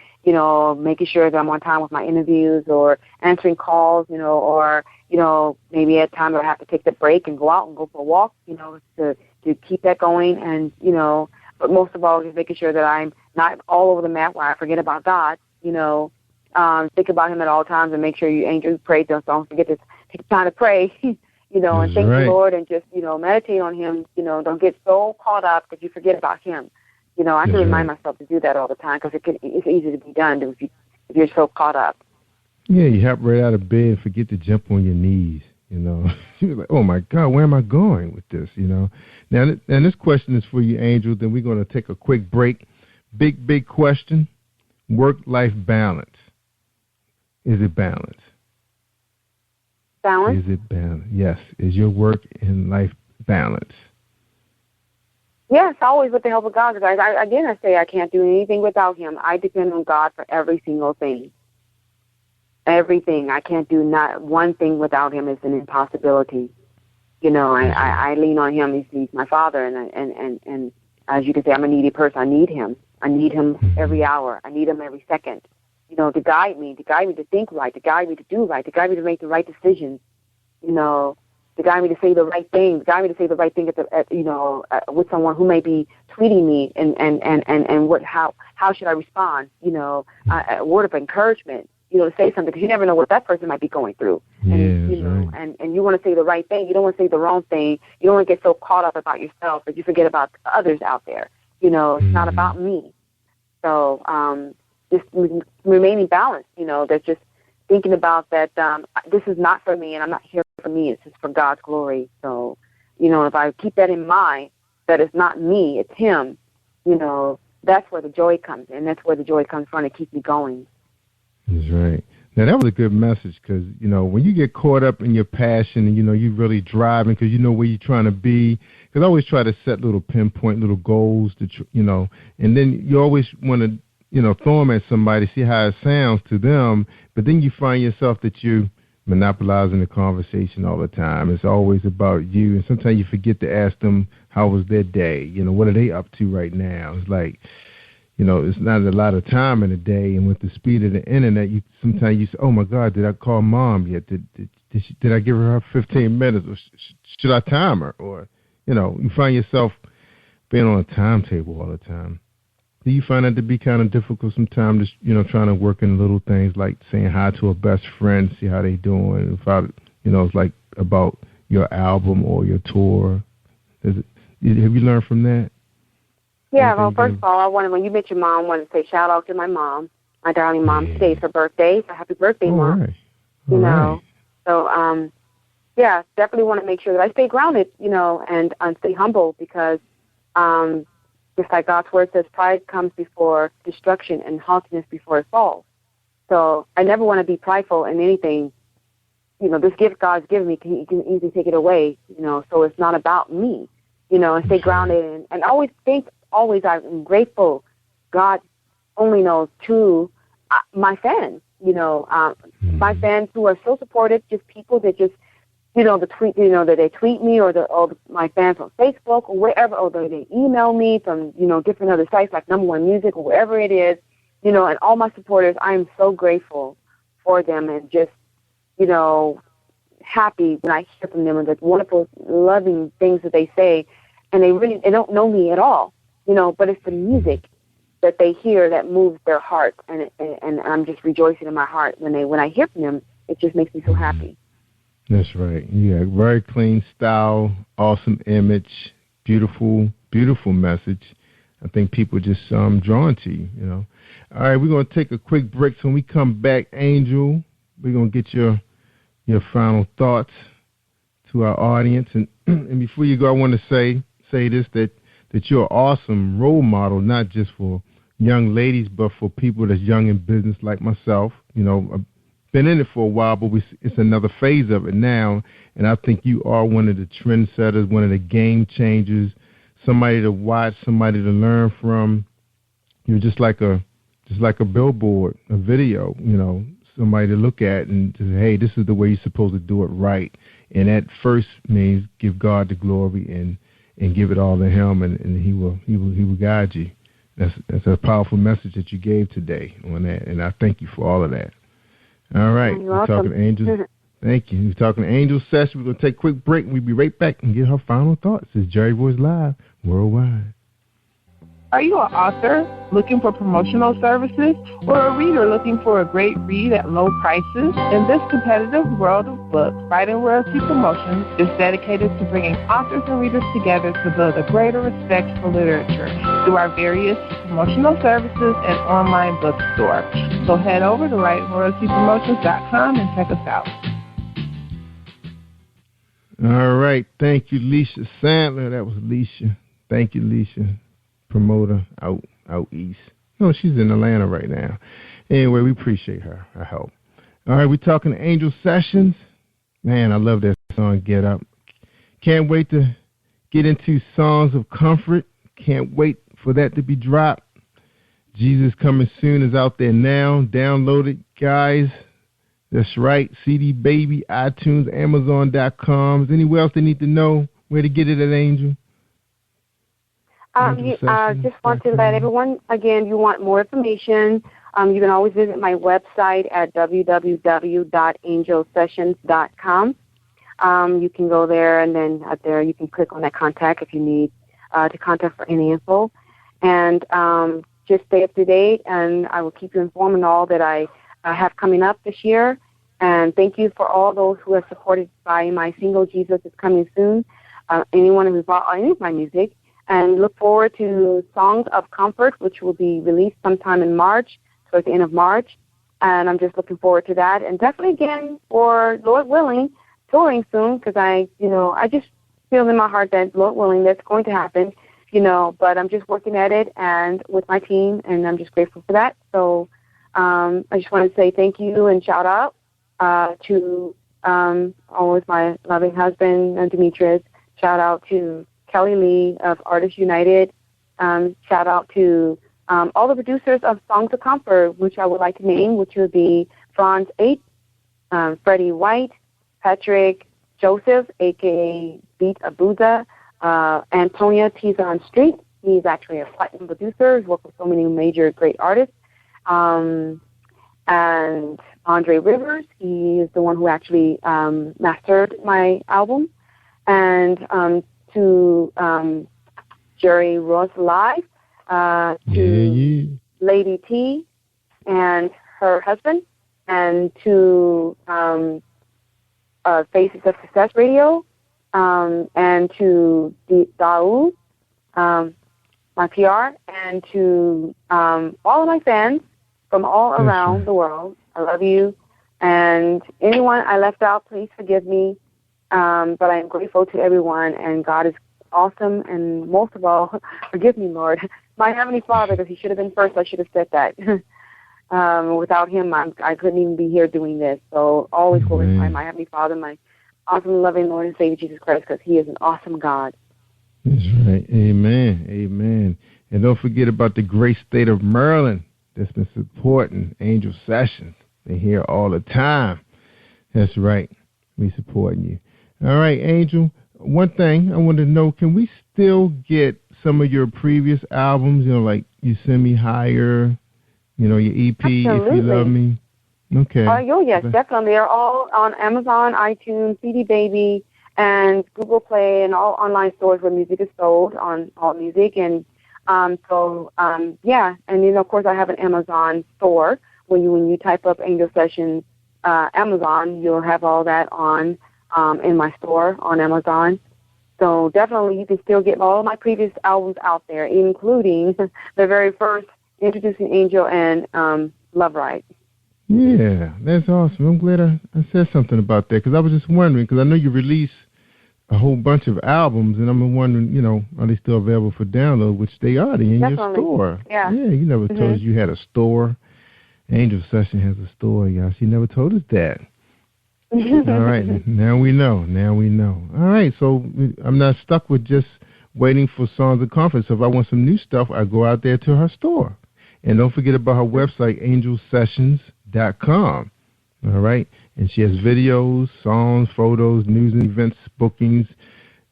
S5: making sure that I'm on time with my interviews, or answering calls, or maybe at times I have to take the break and go out and go for a walk, to keep that going, and but most of all, just making sure that I'm not all over the map where I forget about God, think about Him at all times, and make sure you angels pray. Don't forget to take time to pray. And thank the Lord, and just, meditate on Him. Don't get so caught up that you forget about Him. I have to remind myself to do that all the time, because it's easy to be done if you're so caught up.
S9: Yeah, you hop right out of bed and forget to jump on your knees. You're like, oh my God, where am I going with this? Now this question is for you, Angel. Then we're going to take a quick break. Big question: work-life balance. Is it balanced?
S5: Balance?
S9: Is it balanced? Yes. Is your work and life balanced?
S5: Yes, always with the help of God. Because I say I can't do anything without Him. I depend on God for every single thing. Everything. I can't do not one thing without Him is an impossibility. You know, I lean on Him. He's my Father, and as you can say, I'm a needy person. I need Him. I need Him every hour. I need Him every second. You know, to guide me to think right, to guide me to do right, to guide me to make the right decisions. You know, to guide me to say the right thing, to guide me to say the right thing with someone who may be tweeting me, and how should I respond? You know, a word of encouragement. You know, to say something, because you never know what that person might be going through. And, and you want to say the right thing. You don't want to say the wrong thing. You don't want to get so caught up about yourself that you forget about others out there. You know, it's not about me. So just remaining balanced, you know, that's just thinking about that this is not for me, and I'm not here for me. It's just for God's glory. So, you know, if I keep that in mind, that it's not me, it's Him, you know, that's where the joy comes in. That's where the joy comes from. It keeps me going.
S9: That's right. Now, that was a good message because, you know, when you get caught up in your passion and, you know, you're really driving because you know where you're trying to be, because I always try to set little pinpoint, little goals, you know, and then you always want to, you know, throw them at somebody, see how it sounds to them, but then you find yourself that you're monopolizing the conversation all the time. It's always about you, and sometimes you forget to ask them how was their day, you know, what are they up to right now? It's like, you know, it's not a lot of time in a day, and with the speed of the internet, sometimes you say, "Oh my God, did I call Mom yet? Did I give her 15 minutes, or should I time her?" Or, you know, you find yourself being on a timetable all the time. Do you find that to be kind of difficult sometimes? Just, you know, trying to work in little things like saying hi to a best friend, see how they doing. Without, you know, it's like about your album or your tour. Have you learned from that?
S5: Yeah, well, first of all, when you mentioned Mom, I wanted to say shout out to my mom, my darling mom.
S9: Yeah.
S5: Today's her birthday, so happy birthday, Mom.
S9: Right.
S5: You know, so yeah, definitely want to make sure that I stay grounded, you know, and stay humble because just like God's word says, pride comes before destruction and haughtiness before it falls. So I never want to be prideful in anything. You know, this gift God's given me, He can easily take it away, you know, so it's not about me, you know, and stay grounded and always think. Always, I'm grateful. God only knows to my fans, you know, my fans who are so supportive, just people that just, you know, that they tweet me or my fans on Facebook or wherever, or they email me from, you know, different other sites like Number One Music or wherever it is, you know, and all my supporters. I am so grateful for them and just, you know, happy when I hear from them and the wonderful, loving things that they say, and they don't know me at all. You know, but it's the music that they hear that moves their heart, and I'm just rejoicing in my heart when I hear from them. It just makes me so happy. That's right. Yeah, very clean style, awesome image, beautiful, beautiful message. I think people just drawn to you. You know. All right, we're gonna take a quick break. So when we come back, Angel, we're gonna get your final thoughts to our audience, and before you go, I want to say this that you're an awesome role model, not just for young ladies, but for people that's young in business like myself. You know, I've been in it for a while, but it's another phase of it now, and I think you are one of the trendsetters, one of the game changers, somebody to watch, somebody to learn from. You're just like a billboard, a video, you know, somebody to look at and to say, hey, this is the way you're supposed to do it right. And that first means give God the glory and give it all to Him, and He will guide you. That's a powerful message that you gave today on that, and I thank you for all of that. All right, we're talking to Angel. Thank you. We're talking to Angel Session. We're going to take a quick break, and we'll be right back and get her final thoughts. This is Jerry Voice Live Worldwide.
S12: Are you an author looking for promotional services or a reader looking for a great read at low prices? In this competitive world of books, Writing Royalty Promotions is dedicated to bringing authors and readers together to build a greater respect for literature through our various promotional services and online bookstore. So head over to WritingRoyaltyPromotions.com and check us out.
S9: All right. Thank you, Leisha Sandler. That was Leisha. Thank you, Leisha. Promoter out east. No, she's in Atlanta right now. Anyway, we appreciate her help. All right, we're talking to Angel Sessions. Man, I love that song, Get Up. Can't wait to get into songs of comfort Can't wait for that to be dropped. Jesus Coming Soon is out there now. Download it, guys. That's right. CD Baby, iTunes, Amazon.com. Is anywhere else they need to know where to get it at, Angel?
S5: Just want to let everyone, again, you want more information, you can always visit my website at www.angelsessions.com. You can go there, and then out there you can click on that contact if you need to contact for any info. And just stay up to date, and I will keep you informed on all that I have coming up this year. And thank you for all those who are supported by my single, Jesus is Coming Soon, anyone who's bought any of my music. And look forward to Songs of Comfort, which will be released sometime in March, towards the end of March. And I'm just looking forward to that. And definitely, again, for Lord willing, touring soon, because I just feel in my heart that, Lord willing, that's going to happen, but I'm just working at it and with my team, and I'm just grateful for that. So I just want to say thank you and shout out to always my loving husband, Demetrius. Shout out to Kelly Lee of Artists United. Shout out to all the producers of Songs of Comfort, which I would like to name, which would be Franz 8, Freddie White, Patrick Joseph, a.k.a. Beat Abuza, Antonia Tizon Street. He's actually a platinum producer. He's worked with so many major great artists. And Andre Rivers, he is the one who actually mastered my album. And to Jerry Ross Live, to Lady T and her husband, and to Faces of Success Radio, and to Daoud, my PR, and to all of my fans from all around the world. I love you. And anyone I left out, please forgive me. But I am grateful to everyone, and God is awesome. And most of all, forgive me, Lord, my Heavenly Father, because He should have been first. I should have said that. Without Him, I couldn't even be here doing this. So always glorify my Heavenly Father, my awesome, loving Lord and Savior, Jesus Christ, because He is an awesome God.
S9: That's right. Amen. Amen. And don't forget about the great state of Maryland that's been supporting Angel Sessions. They're here all the time. That's right. We supporting you. All right, Angel, one thing I want to know, can we still get some of your previous albums, like You Send Me Higher, your EP,
S5: Absolutely.
S9: If You Love Me? Okay.
S5: Yes, definitely. They're all on Amazon, iTunes, CD Baby, and Google Play, and all online stores where music is sold on All Music. And And of course, I have an Amazon store. When you type up Angel Sessions Amazon, you'll have all that on in my store on Amazon. So definitely you can still get all of my previous albums out there, including the very first Introducing Angel and Love Ride.
S9: Yeah, that's awesome. I'm glad I said something about that, because I was just wondering, because I know you release a whole bunch of albums, and I'm wondering, are they still available for download, which they are. They're in your store.
S5: Yeah.
S9: Yeah, you never told us you had a store. Angel Session has a store, y'all. She never told us that. All right, now we know. All right, so I'm not stuck with just waiting for Songs of Comfort. So if I want some new stuff, I go out there to her store. And don't forget about her website, angelsessions.com. All right, and she has videos, songs, photos, news and events, bookings,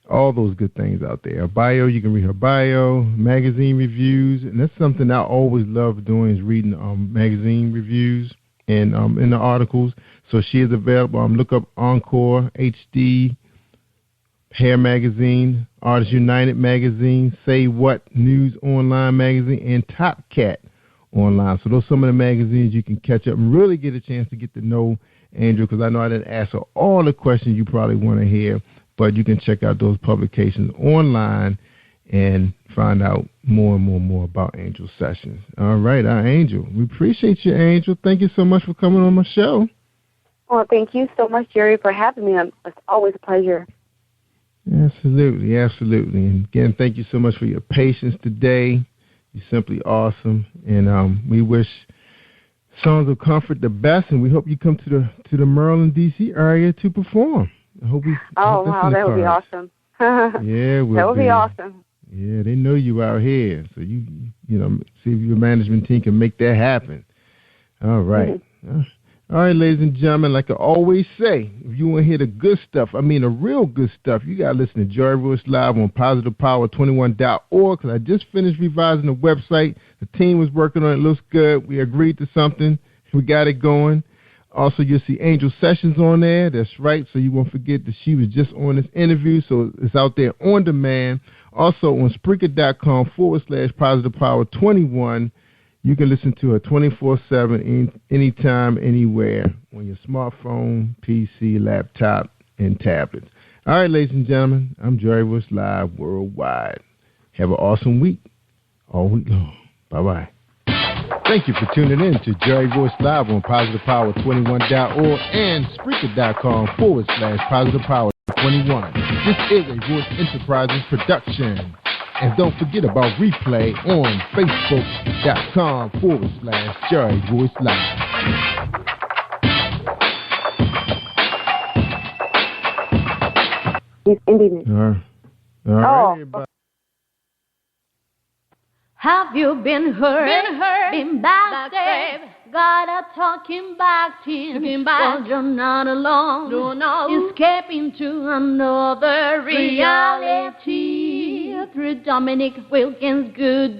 S9: all those good things out there. Her bio, you can read her bio, magazine reviews, and that's something I always love doing, is reading magazine reviews and in the articles. So she is available. Look up Encore HD, Hair Magazine, Artists United Magazine, Say What News Online Magazine, and Top Cat Online. So those are some of the magazines you can catch up and really get a chance to get to know Angel, because I know I didn't ask her all the questions you probably want to hear, but you can check out those publications online and find out more and more about Angel Sessions. All right, our Angel. We appreciate you, Angel. Thank you so much for coming on my show.
S5: Well, thank you so much, Jerry, for having me. It's always a pleasure.
S9: Absolutely. And again, thank you so much for your patience today. You're simply awesome. And we wish Songs of Comfort the best, and we hope you come to the Maryland, D.C. area to perform. I hope we.
S5: Wow, that would be awesome.
S9: Yeah,
S5: that would be awesome.
S9: Yeah, they know you out here. So you know, see if your management team can make that happen. All right. All right, ladies and gentlemen, like I always say, if you want to hear the good stuff, I mean the real good stuff, you got to listen to Jerry Royce Live on positivepower21.org, because I just finished revising the website. The team was working on it. It looks good. We agreed to something. We got it going. Also, you'll see Angel Sessions on there. That's right, so you won't forget that she was just on this interview, so it's out there on demand. Also, on Spreaker.com/positivepower21, you can listen to her 24/7, anytime, anywhere, on your smartphone, PC, laptop, and tablets. All right, ladies and gentlemen, I'm Jerry Royce Live worldwide. Have an awesome week, all week long. Bye-bye. Thank you for tuning in to Jerry Royce Live on positivepower21.org and Spreaker.com/positivepower21. This is a Royce Enterprises production. And don't forget about replay on Facebook.com/Jerry Royce Live. All right.
S2: Have you been hurt, been backstabbed, got a talking back team? Well, you're not alone, escaping to another reality. Through Dominic Wilkins' good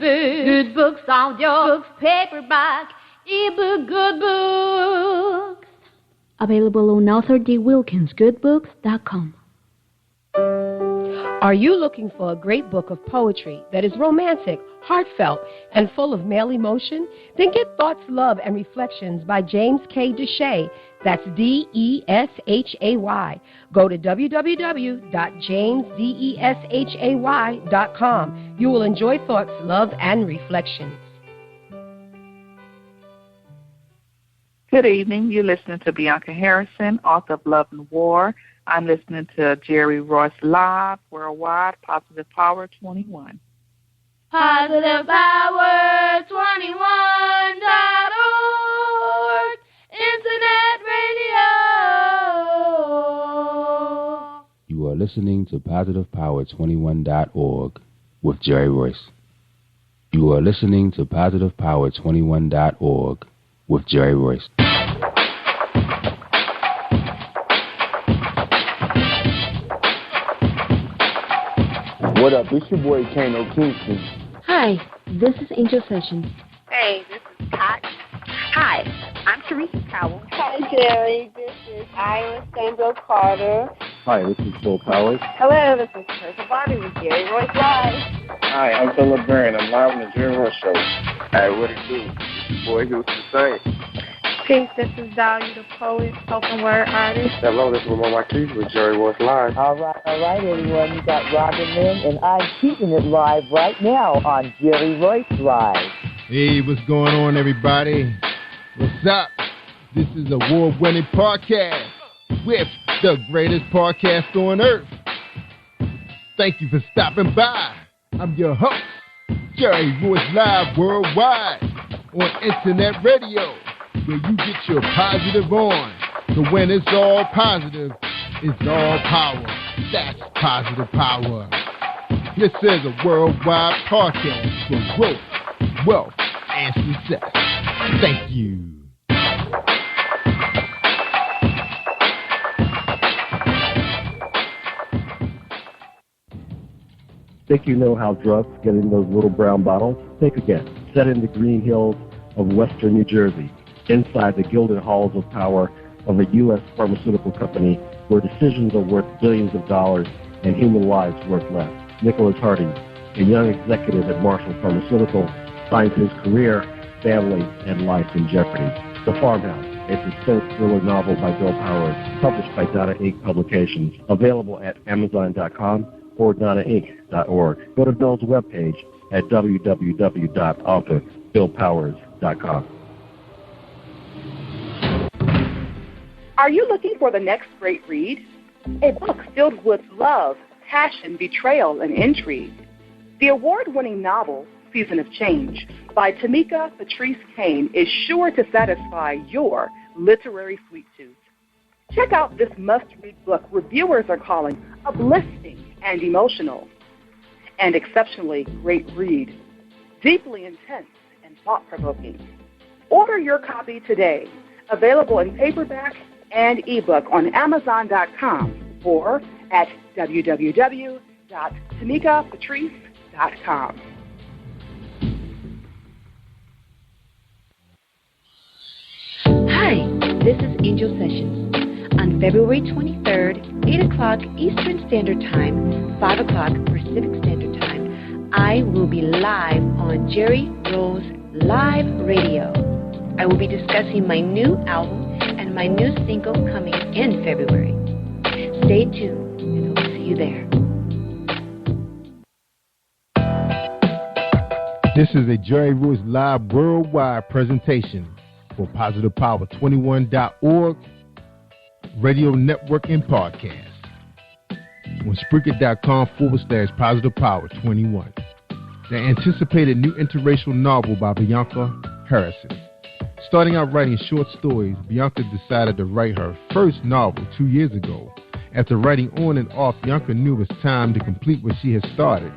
S2: books, audio books, paperback, ebook, good books. Available on authordwilkinsgoodbooks.com.
S1: Are you looking for a great book of poetry that is romantic, heartfelt, and full of male emotion? Then get Thoughts, Love, and Reflections by James K. Deshay. That's Deshay. Go to www.jamesdeshay.com. You will enjoy Thoughts, Love, and Reflections.
S12: Good evening. You're listening to Bianca Harrison, author of Love and War. I'm listening to Jerry Royce Live worldwide, Positive Power 21.
S2: PositivePower21.org, Internet radio.
S3: You are listening to PositivePower21.org with Jerry Royce. You are listening to PositivePower21.org with Jerry Royce.
S18: What up? It's your boy Kano Kingston.
S21: Hi, this is Angel Sessions.
S6: Hey, this is Pat. Hi, I'm Teresa Cowell.
S19: Hi, Jerry. This is Ira Sandro Carter.
S10: Hi, this is Bill Powers.
S19: Hello, this is Teresa Bobby with Jerry Royce Live.
S20: Hi, I'm Philip Barron. I'm live on the Jerry Royce Show. Hey, what it do? It's your boy Houston Saint.
S22: Peace, this is Dahlia the poet, spoken word artist.
S20: Hello, this is Lamar Marquis with Jerry Royce Live.
S8: All right, everyone. You got Robin Lynn, and I'm keeping it live right now on Jerry Royce Live.
S9: Hey, what's going on, everybody? What's up? This is award-winning podcast with the greatest podcast on earth. Thank you for stopping by. I'm your host, Jerry Royce Live worldwide on Internet radio, where you get your positive on. So when it's all positive, it's all power. That's positive power. This is a worldwide podcast for growth, wealth, and success. Thank you.
S10: Think you know how drugs get in those little brown bottles? Think again. Set in the green hills of western New Jersey, inside the gilded halls of power of a U.S. pharmaceutical company where decisions are worth billions of dollars and human lives worth less. Nicholas Hardy, a young executive at Marshall Pharmaceutical, finds his career, family, and life in jeopardy. The Farmhouse, a suspense thriller novel by Bill Powers, published by Donna Inc. Publications, available at Amazon.com or DonnaInc.org. Go to Bill's webpage at www.authorBillPowers.com.
S11: Are you looking for the next great read? A book filled with love, passion, betrayal, and intrigue. The award-winning novel, Season of Change, by Tamika Patrice Kane, is sure to satisfy your literary sweet tooth. Check out this must-read book reviewers are calling uplifting and emotional. and exceptionally great read. Deeply intense and thought-provoking. Order your copy today. Available in paperback and ebook on Amazon.com or at www.tamikapatrice.com.
S21: Hi, this is Angel Sessions. On February 23rd, 8 o'clock Eastern Standard Time, 5 o'clock Pacific Standard Time, I will be live on Jerry Rose Live Radio. I will be discussing my new album and my new single coming in February. Stay tuned, and I'll see you there.
S9: This is a Jerry Rose Live worldwide presentation for PositivePower21.org, radio network and podcast. On Spreaker.com/PositivePower21. The anticipated new interracial novel by Bianca Harrison. Starting out writing short stories, Bianca decided to write her first novel 2 years ago. After writing on and off, Bianca knew it was time to complete what she had started.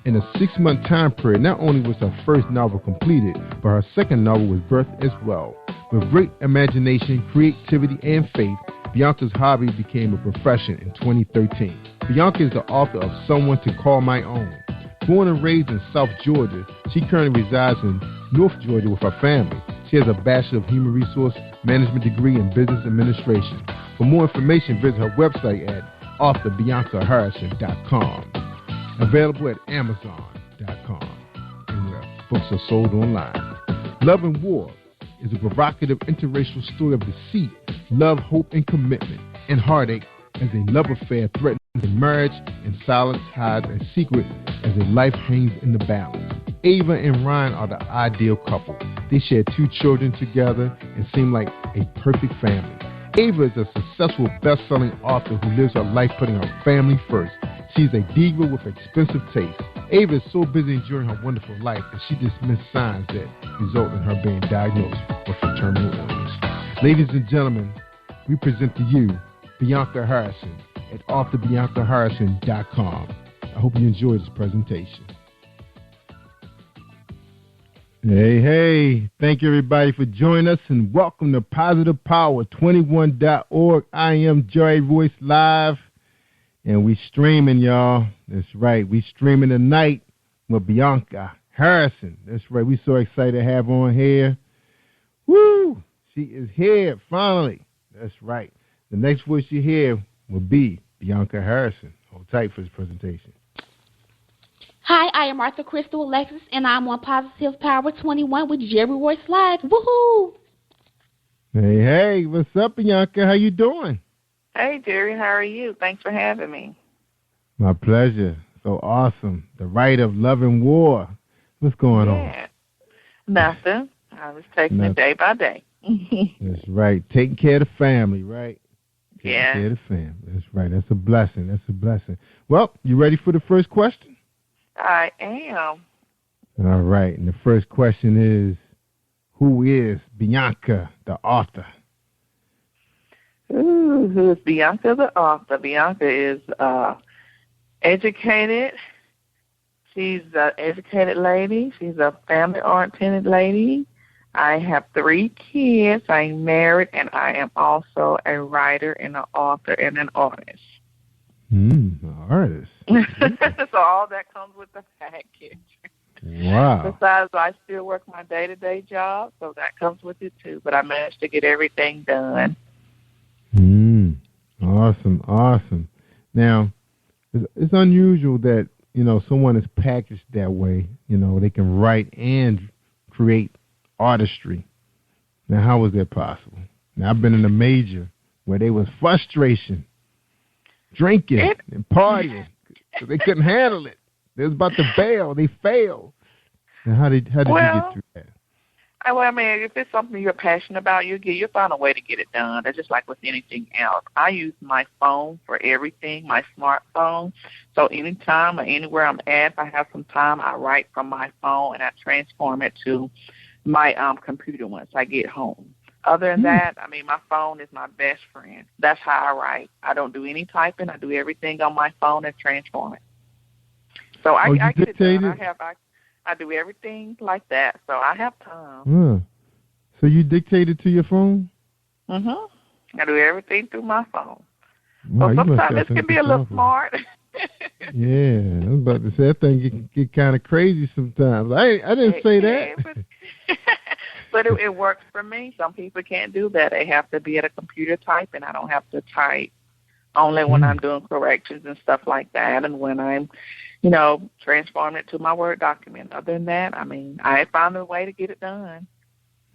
S9: In a 6-month time period, not only was her first novel completed, but her second novel was birthed as well. With great imagination, creativity, and faith, Bianca's hobby became a profession in 2013. Bianca is the author of Someone to Call My Own. Born and raised in South Georgia, she currently resides in North Georgia with her family. She has a Bachelor of Human Resource Management degree in Business Administration. For more information, visit her website at authorbiancaharrison.com. Available at Amazon.com and where books are sold online. Love and War is a provocative interracial story of deceit, love, hope, and commitment, and heartache as a love affair threatens a marriage and silence hides a secret as a life hangs in the balance. Ava and Ryan are the ideal couple. They share 2 children together and seem like a perfect family. Ava is a successful best-selling author who lives her life putting her family first. She's a diva with expensive taste. Ava is so busy enjoying her wonderful life that she dismissed signs that result in her being diagnosed with a terminal illness. Ladies and gentlemen, we present to you Bianca Harrison at authorbiancaharrison.com. I hope you enjoyed this presentation. Hey, thank you everybody for joining us and welcome to PositivePower21.org. I am Jerry Royce Live and we streaming, y'all. That's right, we streaming tonight with Bianca Harrison. That's right, we so excited to have on here. Woo! She is here, finally. That's right. The next voice you hear will be Bianca Harrison. Hold tight for this presentation.
S15: Hi, I am Arthur Crystal Alexis, and I'm on Positive Power 21 with Jerry Royce Live. Woohoo!
S9: Hey, what's up, Bianca? How you doing?
S12: Hey, Jerry, how are you? Thanks for having me.
S9: My pleasure. So awesome. The Right of Love and War. What's going on?
S12: Nothing. I was taking it day by day.
S9: That's right. Taking care of the family, right? Taking care of the family. That's right. That's a blessing. That's a blessing. Well, you ready for the first question?
S12: I am.
S9: All right. And the first question is, who is Bianca, the author?
S12: Ooh, who is Bianca, the author? Bianca is educated. She's an educated lady. She's a family-oriented lady. I have 3 kids. I'm married, and I am also a writer and an author and an artist.
S9: An artist.
S12: So all that comes with the package.
S9: Wow.
S12: Besides, I still work my day-to-day job, so that comes with it too. But I managed to get everything done.
S9: Awesome. Now, it's unusual that, someone is packaged that way. They can write and create artistry. Now, how was that possible? Now, I've been in a major where there was frustration, drinking and partying, so they couldn't handle it. They was about to bail. They failed. Now, how did you get through that?
S12: If it's something you're passionate about, you'll find a way to get it done. It's just like with anything else. I use my phone for everything, my smartphone. So anytime or anywhere I'm at, if I have some time, I write from my phone and I transform it to my computer once I get home. Other than that, my phone is my best friend. That's how I write. I don't do any typing. I do everything on my phone and transform it.
S7: So I get it
S9: dictated?
S7: done. I do everything like that, so I have time.
S9: Huh. So you dictated to your phone?
S7: I do everything through my phone.
S9: Wow,
S7: So sometimes it can be a little smart.
S9: Yeah, I was about to say that thing can get kind of crazy sometimes. I didn't say that.
S7: But it works for me. Some people can't do that. They have to be at a computer typing. I don't have to type. Only when I'm doing corrections and stuff like that, and when I'm, transforming it to my Word document. Other than that, I found a way to get it done.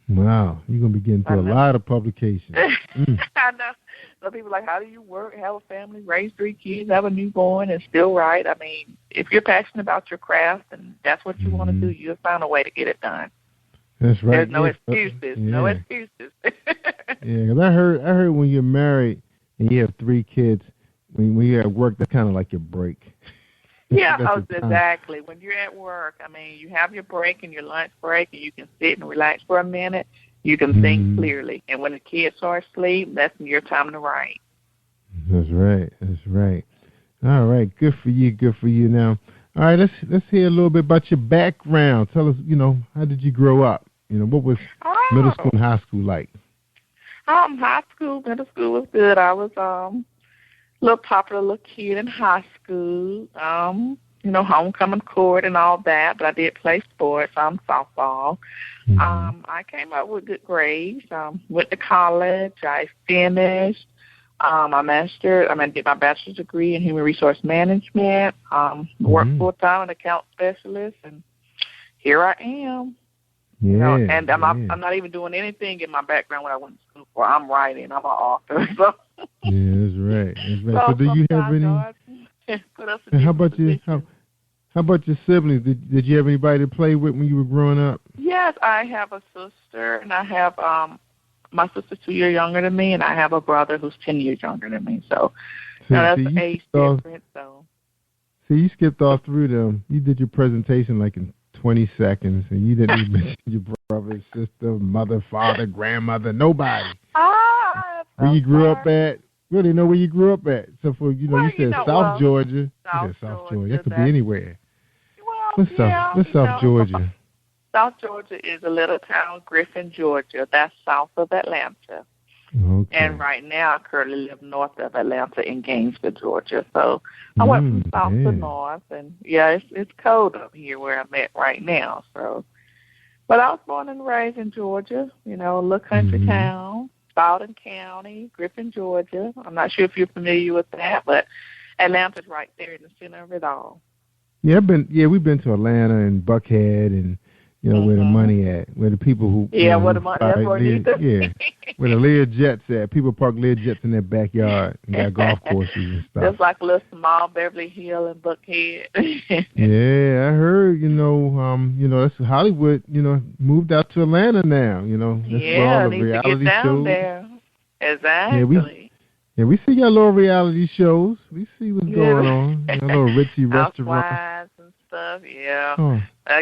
S9: Wow, you're going to be getting to a lot of publications.
S7: I know. Some people are like, how do you work, have a family, raise 3 kids, have a newborn, and still write? If you're passionate about your craft and that's what you want to do, you'll find a way to get it done.
S9: That's right.
S7: There's no excuses. No excuses.
S9: Yeah, because I heard when you're married and you have 3 kids, when you're at work, that's kind of like your break.
S7: Yeah, exactly. When you're at work, you have your break and your lunch break, and you can sit and relax for a minute. You can think clearly. And when the kids are asleep, that's your time to write.
S9: That's right. All right, good for you. Now, all right, let's hear a little bit about your background. Tell us, how did you grow up? What was middle school and high school like?
S7: Middle school was good. I was little popular little kid in high school, homecoming court and all that, but I did play sports, softball. I came up with good grades, went to college, I finished I did my bachelor's degree in human resource management, worked full-time as an account specialist, and here I am.
S9: Yeah,
S7: I'm not even doing anything in my background when I went to school for. I'm writing. I'm an author. So.
S9: Yeah, that's right. So do you have any? How about you? How about your siblings? Did you have anybody to play with when you were growing up?
S7: Yes, I have a sister, and I have my sister's 2 years younger than me, and I have a brother who's 10 years younger than me. So that's an age difference. So.
S9: See, you skipped all through them. You did your presentation like in 20 seconds, and you didn't even mention your brother, sister, mother, father, grandmother, nobody. Where you grew up at? Really know where you grew up at? So for you said South Georgia. South Georgia. That could be anywhere. What's South Georgia?
S7: South Georgia is a little town, Griffin, Georgia. That's south of Atlanta.
S9: Okay.
S7: And right now, I currently live north of Atlanta in Gainesville, Georgia. So I went from south to north, and it's cold up here where I'm at right now. So, but I was born and raised in Georgia. A little country town, Spalding County, Griffin, Georgia. I'm not sure if you're familiar with that, but Atlanta's right there in the center of it all.
S9: Yeah, we've been to Atlanta and Buckhead and. Where the money at, where the people who...
S7: where the money is.
S9: Where the Learjets at. People park Learjets in their backyard and got golf courses and stuff.
S7: It's like a little small Beverly Hill and Buckhead.
S9: Yeah, I heard, that's Hollywood, moved out to Atlanta now, That's where all the reality
S7: to get down
S9: shows.
S7: There. Exactly.
S9: We see your little reality shows. We see what's going on. Little Ritzy restaurant.
S7: Stuff, I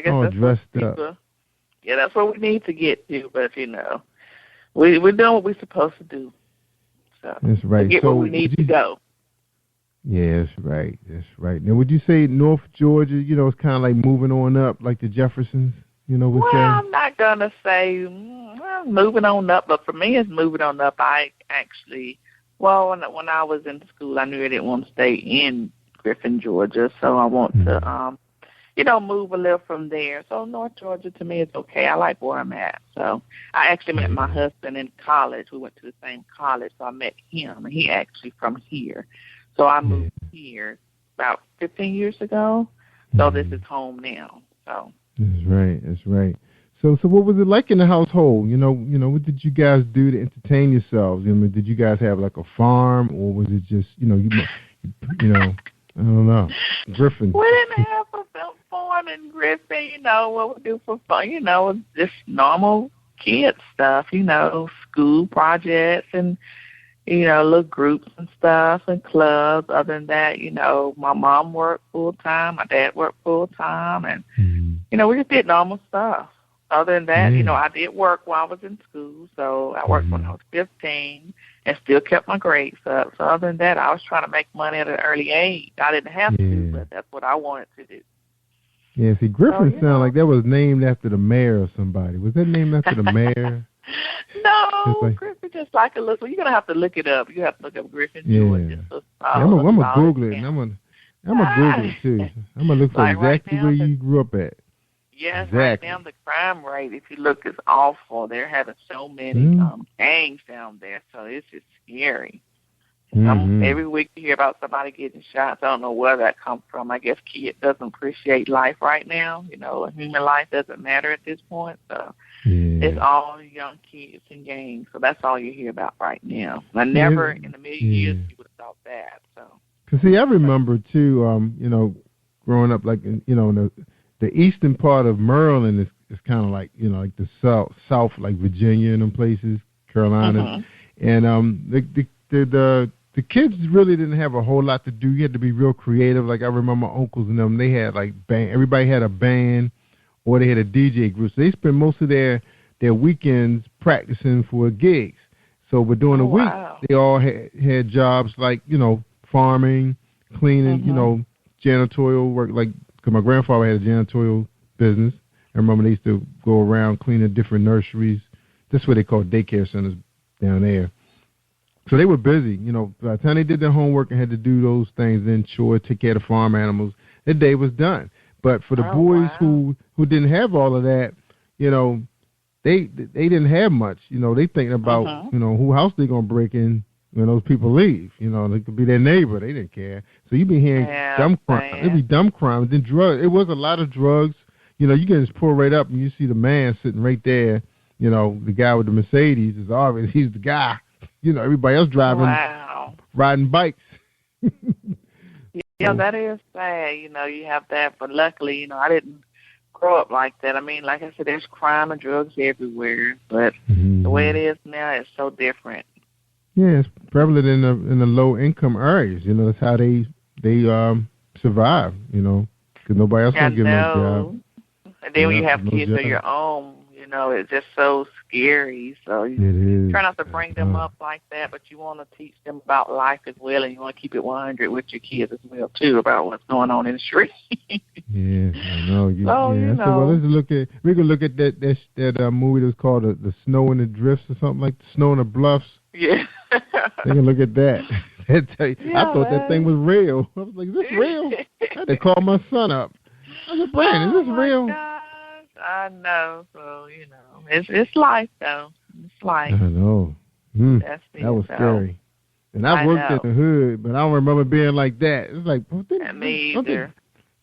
S7: guess that's
S9: dressed
S7: what
S9: up.
S7: Yeah, that's what we need to get to. But we're doing what we're supposed to do. So
S9: that's right.
S7: Get where we need to go.
S9: Yeah, that's right. Now, would you say North Georgia? It's kind of like moving on up, like the Jeffersons.
S7: I'm not gonna say moving on up, but for me, it's moving on up. I actually, when I was in school, I knew I didn't want to stay in Griffin, Georgia, so I want to. Move a little from there. So North Georgia to me is okay. I like where I'm at. So I actually met my husband in college. We went to the same college, so I met him, and he actually from here. So I moved here about 15 years ago. So this is home now. So
S9: that's right. So what was it like in the household? What did you guys do to entertain yourselves? Did you guys have like a farm, or was it just I don't know. Griffin.
S7: We didn't have a farm in Griffin, what we do for fun, just normal kid stuff, school projects and, little groups and stuff and clubs. Other than that, my mom worked full-time, my dad worked full-time, and, we just did normal stuff. Other than that, I did work while I was in school, so I worked when I was 15 and still kept my grades up. So other than that, I was trying to make money at an early age. I didn't have to, but that's what I wanted to do.
S9: Yeah, see, Griffin sounded like that was named after the mayor or somebody. Was that named after the mayor?
S7: No, Griffin just like a little. You're gonna have to look it up. You have to look up Griffin, Georgia. So,
S9: I'm gonna Google it, and I'm gonna Google it too. I'm gonna look for
S7: like
S9: exactly
S7: right
S9: where you grew up at.
S7: Yes,
S9: exactly.
S7: Right now the crime rate, if you look, is awful. They're having so many gangs down there, so it's just scary. Every week you hear about somebody getting shot. I don't know where that comes from. I guess kids doesn't appreciate life right now. You know, human life doesn't matter at this point. So it's all young kids and gangs. So that's all you hear about right now. I never in a million years you would have thought that. So.
S9: Cause see, I remember too. You know, growing up, like you know, the eastern part of Maryland is kind of like like the south, like Virginia and them places, Carolina, and the kids really didn't have a whole lot to do. You had to be real creative. Like I remember my uncles and them, they had like everybody had a band or they had a DJ group. So they spent most of their weekends practicing for gigs. So but during the week, they all had jobs like, farming, cleaning, janitorial work. Like, cause my grandfather had a janitorial business. I remember they used to go around cleaning different nurseries. That's what they call daycare centers down there. So they were busy, by the time they did their homework and had to do those things, then chores, take care of the farm animals, their day was done. But for the boys who didn't have all of that, they didn't have much. They thinking about, who house they going to break in when those people leave. They could be their neighbor. They didn't care. So you be hearing dumb crime. It'd be dumb crimes. Then drugs. It was a lot of drugs. You can just pull right up and you see the man sitting right there. The guy with the Mercedes is obvious. He's the guy. Everybody else driving, riding bikes.
S7: Yeah, that is sad. You have that, but luckily, I didn't grow up like that. I mean, like I said, there's crime and drugs everywhere, but the way it is now is so different.
S9: Yeah, it's prevalent in the low income areas. That's how they survive. Because nobody else can get no job.
S7: And then when you have kids of your own, it's just so scary. So you try not to bring them up like that, but you want to teach them about life as well, and you want to keep it 100 with your kids as well, too, about what's going on in the street.
S9: Yeah, I know. We can look at that movie that was called The Snow and the Drifts or something like The Snow and the Bluffs.
S7: Yeah.
S9: They can look at that. I thought that thing was real. I was like, is this real? I had to call my son up. I said, Brandon, is this real?
S7: God. I know, so it's life though. It's life.
S9: I know. That was scary. And I've worked in the hood, but I don't remember being like that. It's like
S7: me either.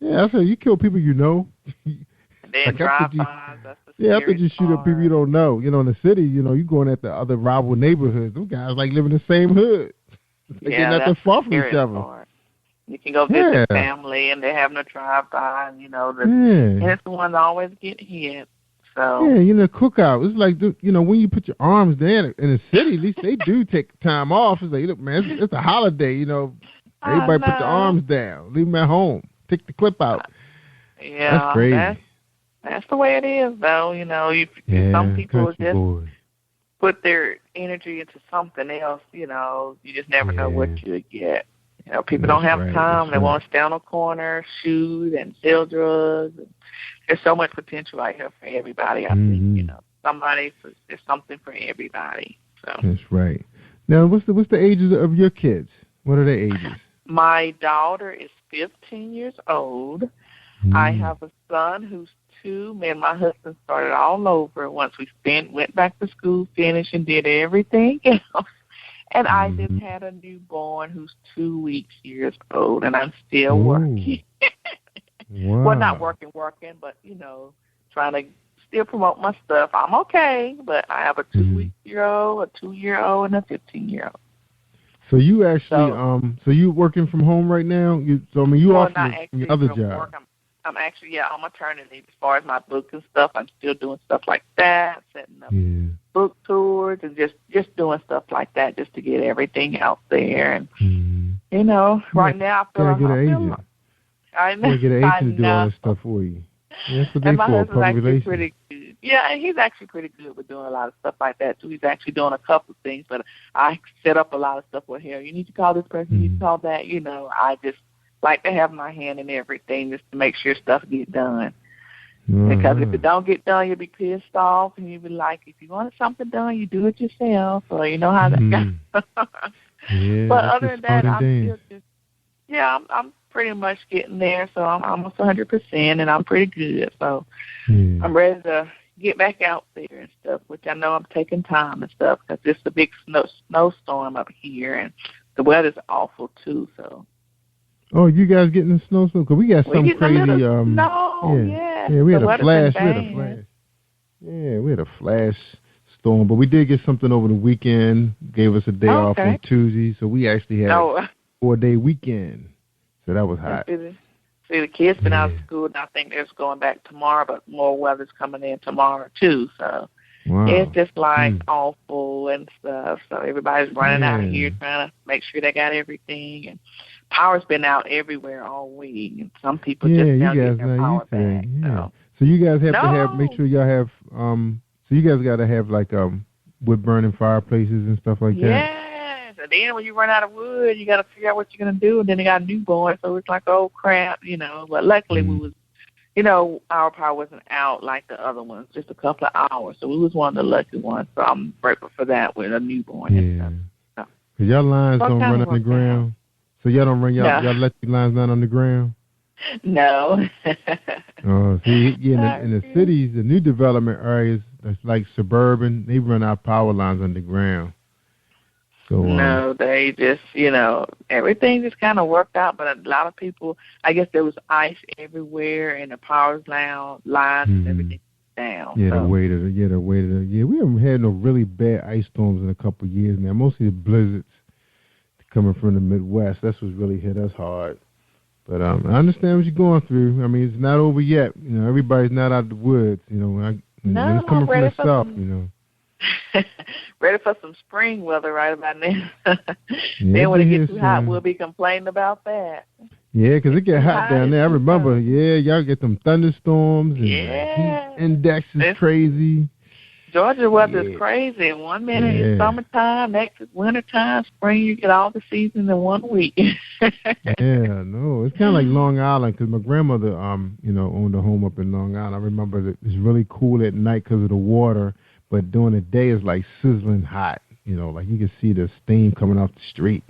S9: Yeah, I said you kill people you know.
S7: And then drive-bys.
S9: I think you shoot at people you don't know. In the city, you going at the other rival neighborhoods. Those guys like live in the same hood. They're not that far from each other.
S7: Part. You can go visit family, and they're having a drive-by, and, and it's the one that always get hit. So
S9: Yeah, cookout. It's like, when you put your arms down in the city, at least they do take time off. It's like, look, man, it's a holiday, Everybody put their arms down. Leave them at home. Take the clip out.
S7: Yeah.
S9: That's crazy.
S7: That's the way it is, though. Some people just put their energy into something else, you just never know what you get. People don't have time. They want to stay on a corner, shoot, and sell drugs. There's so much potential out here for everybody, I think. There's something for everybody. So.
S9: That's right. Now, what's the ages of your kids? What are their ages?
S7: My daughter is 15 years old. I have a son who's 2. Me and my husband started all over once we went back to school, finished, and did everything else. And I just had a newborn who's 2 years old, and I'm still working.
S9: Wow.
S7: Well, not working, but, trying to still promote my stuff. I'm okay, but I have a 2-week-old, a 2-year-old, and a 15-year-old.
S9: So you actually, so you working from home right now? You off from your other job?
S7: I'm actually, on maternity leave. As far as my book and stuff, I'm still doing stuff like that, setting up book tours, and just doing stuff like that, just to get everything out there. And right now I feel like I know.
S9: Get an agent to do all this stuff for you. That's what they for, public relations.
S7: Pretty good. Yeah, and he's actually pretty good with doing a lot of stuff like that too. He's actually doing a couple of things, but I set up a lot of stuff with him. You need to call this person. You need to call that. I just like to have my hand in everything just to make sure stuff get done. Because if it don't get done, you'll be pissed off, and you'll be like, if you want something done, you do it yourself. So you know how that goes.
S16: Yeah,
S7: but other than that, I'm still just, I'm pretty much getting there. So I'm almost 100%, and I'm pretty good. So I'm ready to get back out there and stuff, which I know I'm taking time and stuff because it's a big snowstorm up here, and the weather's awful too. So.
S16: Oh, you guys getting a snowstorm? Because we got some crazy. We had a flash. We had a flash storm, but we did get something over the weekend. Gave us a day off on Tuesday, so we actually had a 4-day weekend. So that was hot.
S7: See, the kids been out of school, and I think they're going back tomorrow, but more weather's coming in tomorrow too. So it's just like awful and stuff. So everybody's running out here trying to make sure they got everything and. Power's been out everywhere all week, and some people just now get their power back.
S16: So you guys have to make sure y'all have, so you guys got to have like wood burning fireplaces and stuff like that.
S7: Yes, and then when you run out of wood, you got to figure out what you're going to do, and then they got a newborn, so it's like, oh crap, but luckily we was, our power wasn't out like the other ones, just a couple of hours, so we was one of the lucky ones, so I'm grateful for that with a newborn and stuff.
S16: Because y'all lines don't run on the ground. So y'all don't y'all let the lines down on the ground?
S7: No.
S16: See, in the cities, the new development areas, that's like suburban, they run our power lines underground. So
S7: no, they just, everything just kind of worked out. But a lot of people, I guess there was ice everywhere, and the power lines and everything down.
S16: We haven't had no really bad ice storms in a couple of years now. Mostly the blizzards. Coming from the Midwest, that's what's really hit us hard. But I understand what you're going through. I mean, it's not over yet. Everybody's not out of the woods. When it's coming from the south,
S7: ready for some spring weather right about now. Then when it gets too hot, we'll be complaining about that.
S16: Yeah, because it get hot down there. I remember, y'all get them thunderstorms and heat index is crazy.
S7: Georgia weather is crazy. 1 minute is summertime, next is wintertime, spring. You get all the seasons in 1 week.
S16: It's kind of like Long Island because my grandmother, owned a home up in Long Island. I remember that it's really cool at night because of the water, but during the day it's like sizzling hot. Like you can see the steam coming off the street.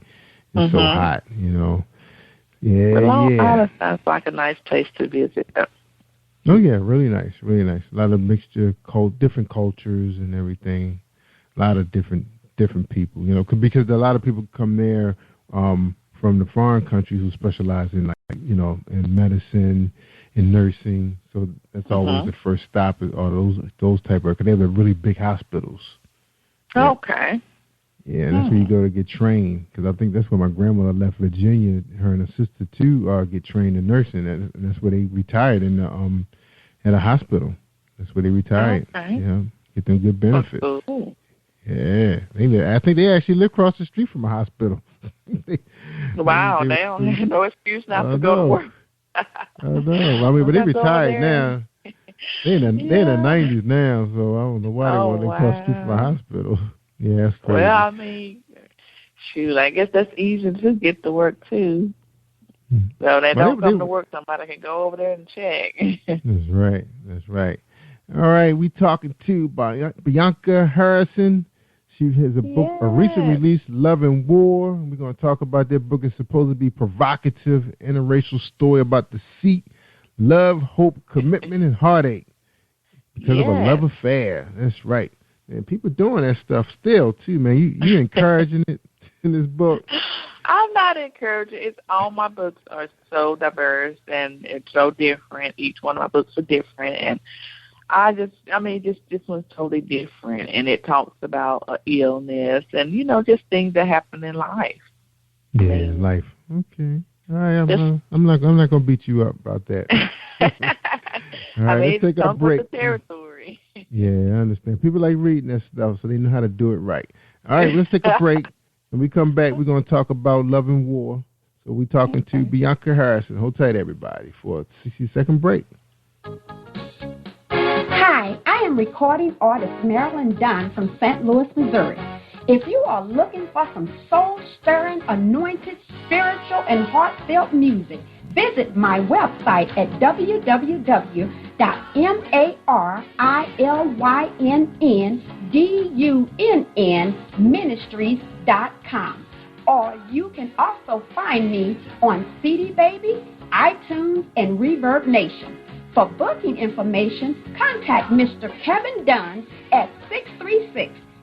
S16: It's so hot.
S7: But Long Island sounds like a nice place to visit.
S16: Oh, yeah, really nice, really nice. A lot of mixture, different cultures and everything. A lot of different people, because a lot of people come there from the foreign countries who specialize in, in medicine and nursing. So that's always the first stop, or those type of, because they have really big hospitals.
S7: Okay.
S16: Yeah, and that's where you go to get trained, because I think that's where my grandmother left Virginia, her and her sister, too, get trained in nursing, and that's where they retired at a hospital. That's where they retired. Okay. Get them good benefits.
S7: Cool.
S16: Yeah. I think they actually live across the street from a hospital.
S7: Wow, they don't have no excuse not to go to work.
S16: I know. I mean, but they retired now. They're in the 90s now, so I don't know why they want to cross the street from a hospital. Yeah, that's crazy.
S7: Well, I mean, shoot, I guess that's easy to get to work, too. So they don't come to work, somebody can go over there and check.
S16: That's right. All right, we talking to Bianca Harrison. She has a book, a recent release, Love and War. We're going to talk about that book. It's supposed to be provocative, interracial story about deceit, love, hope, commitment, and heartache because of a love affair. That's right. And people doing that stuff still, too, man. You encouraging it in this book?
S7: I'm not encouraging. It's all my books are so diverse and it's so different. Each one of my books are different, and this one's totally different, and it talks about illness and just things that happen in life.
S16: Yeah, life. Okay. All right, I'm not gonna beat you up about that. All right, let's take a break.
S7: With the territory.
S16: Yeah, I understand. People like reading that stuff, so they know how to do it right. All right, let's take a break. When we come back, we're going to talk about Love and War. So we're talking to Bianca Harrison. Hold tight, everybody, for a 60-second break.
S13: Hi, I am recording artist Marilyn Dunn from St. Louis, Missouri. If you are looking for some soul-stirring, anointed, spiritual, and heartfelt music. Visit my website at www.marilynnDunnMinistries.com. Or you can also find me on CD Baby, iTunes, and Reverb Nation. For booking information, contact Mr. Kevin Dunn at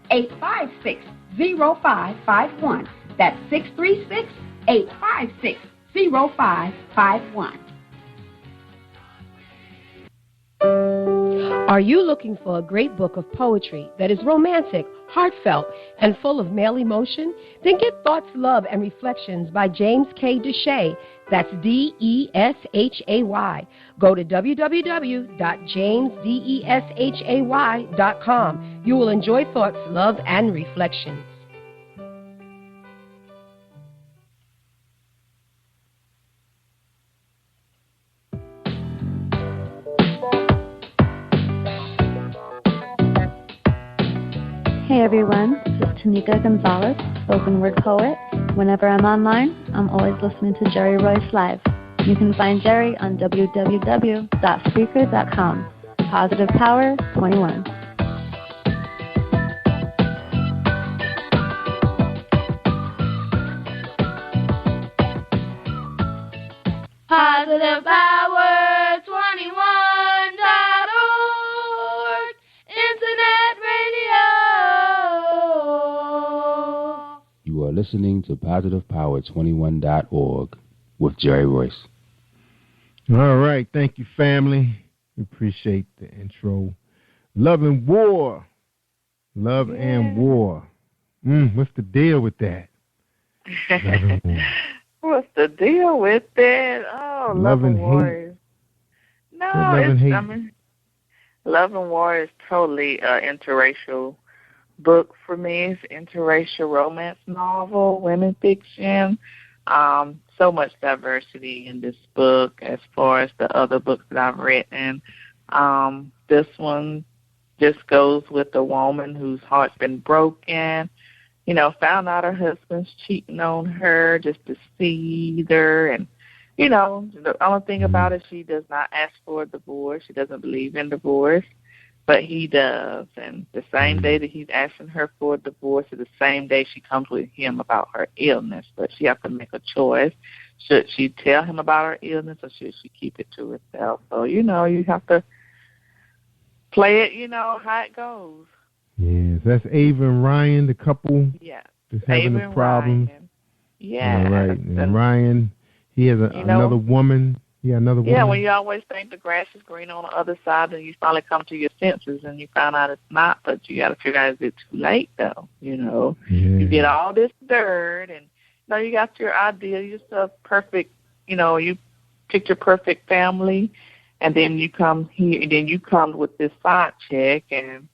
S13: 636-856-0551. That's 636-856-0551.
S1: Are you looking for a great book of poetry that is romantic, heartfelt, and full of male emotion? Then get Thoughts, Love, and Reflections by James K. Deshay. That's Deshay. Go to www.jamesdeshay.com. You will enjoy Thoughts, Love, and Reflections.
S4: Hey everyone, this is Tanika Gonzalez, spoken word poet. Whenever I'm online, I'm always listening to Jerry Royce Live. You can find Jerry on www.spreaker.com. Positive Power 21.
S2: Positive Power 21.org. Internet radio.
S3: You are listening to PositivePower21.org with Jerry Royce.
S16: All right. Thank you, family. We appreciate the intro. Love and War. Love and War. What's the deal with that? Love and War.
S7: What's the deal with that? Oh, Love and War. No, Love and War is totally an interracial book for me. It's an interracial romance novel, women fiction. So much diversity in this book as far as the other books that I've written. This one just goes with a woman whose heart's been broken, found out her husband's cheating on her just to see her. And, the only thing about it, she does not ask for a divorce. She doesn't believe in divorce, but he does. And the same day that he's asking her for a divorce is the same day she comes with him about her illness. But she has to make a choice. Should she tell him about her illness or should she keep it to herself? So, you have to play it, how it goes.
S16: Yes, that's Ava and Ryan, the couple that's having a problem.
S7: Yeah.
S16: All right. And Ryan, he has another woman. Yeah, another woman.
S7: Yeah, when you always think the grass is green on the other side, and you finally come to your senses and you find out it's not, but you got to figure out, is it too late, though?
S16: Yeah.
S7: You get all this dirt, and you got your idea, you're so perfect, you picture perfect family, and then you come here, and then you come with this side chick, and,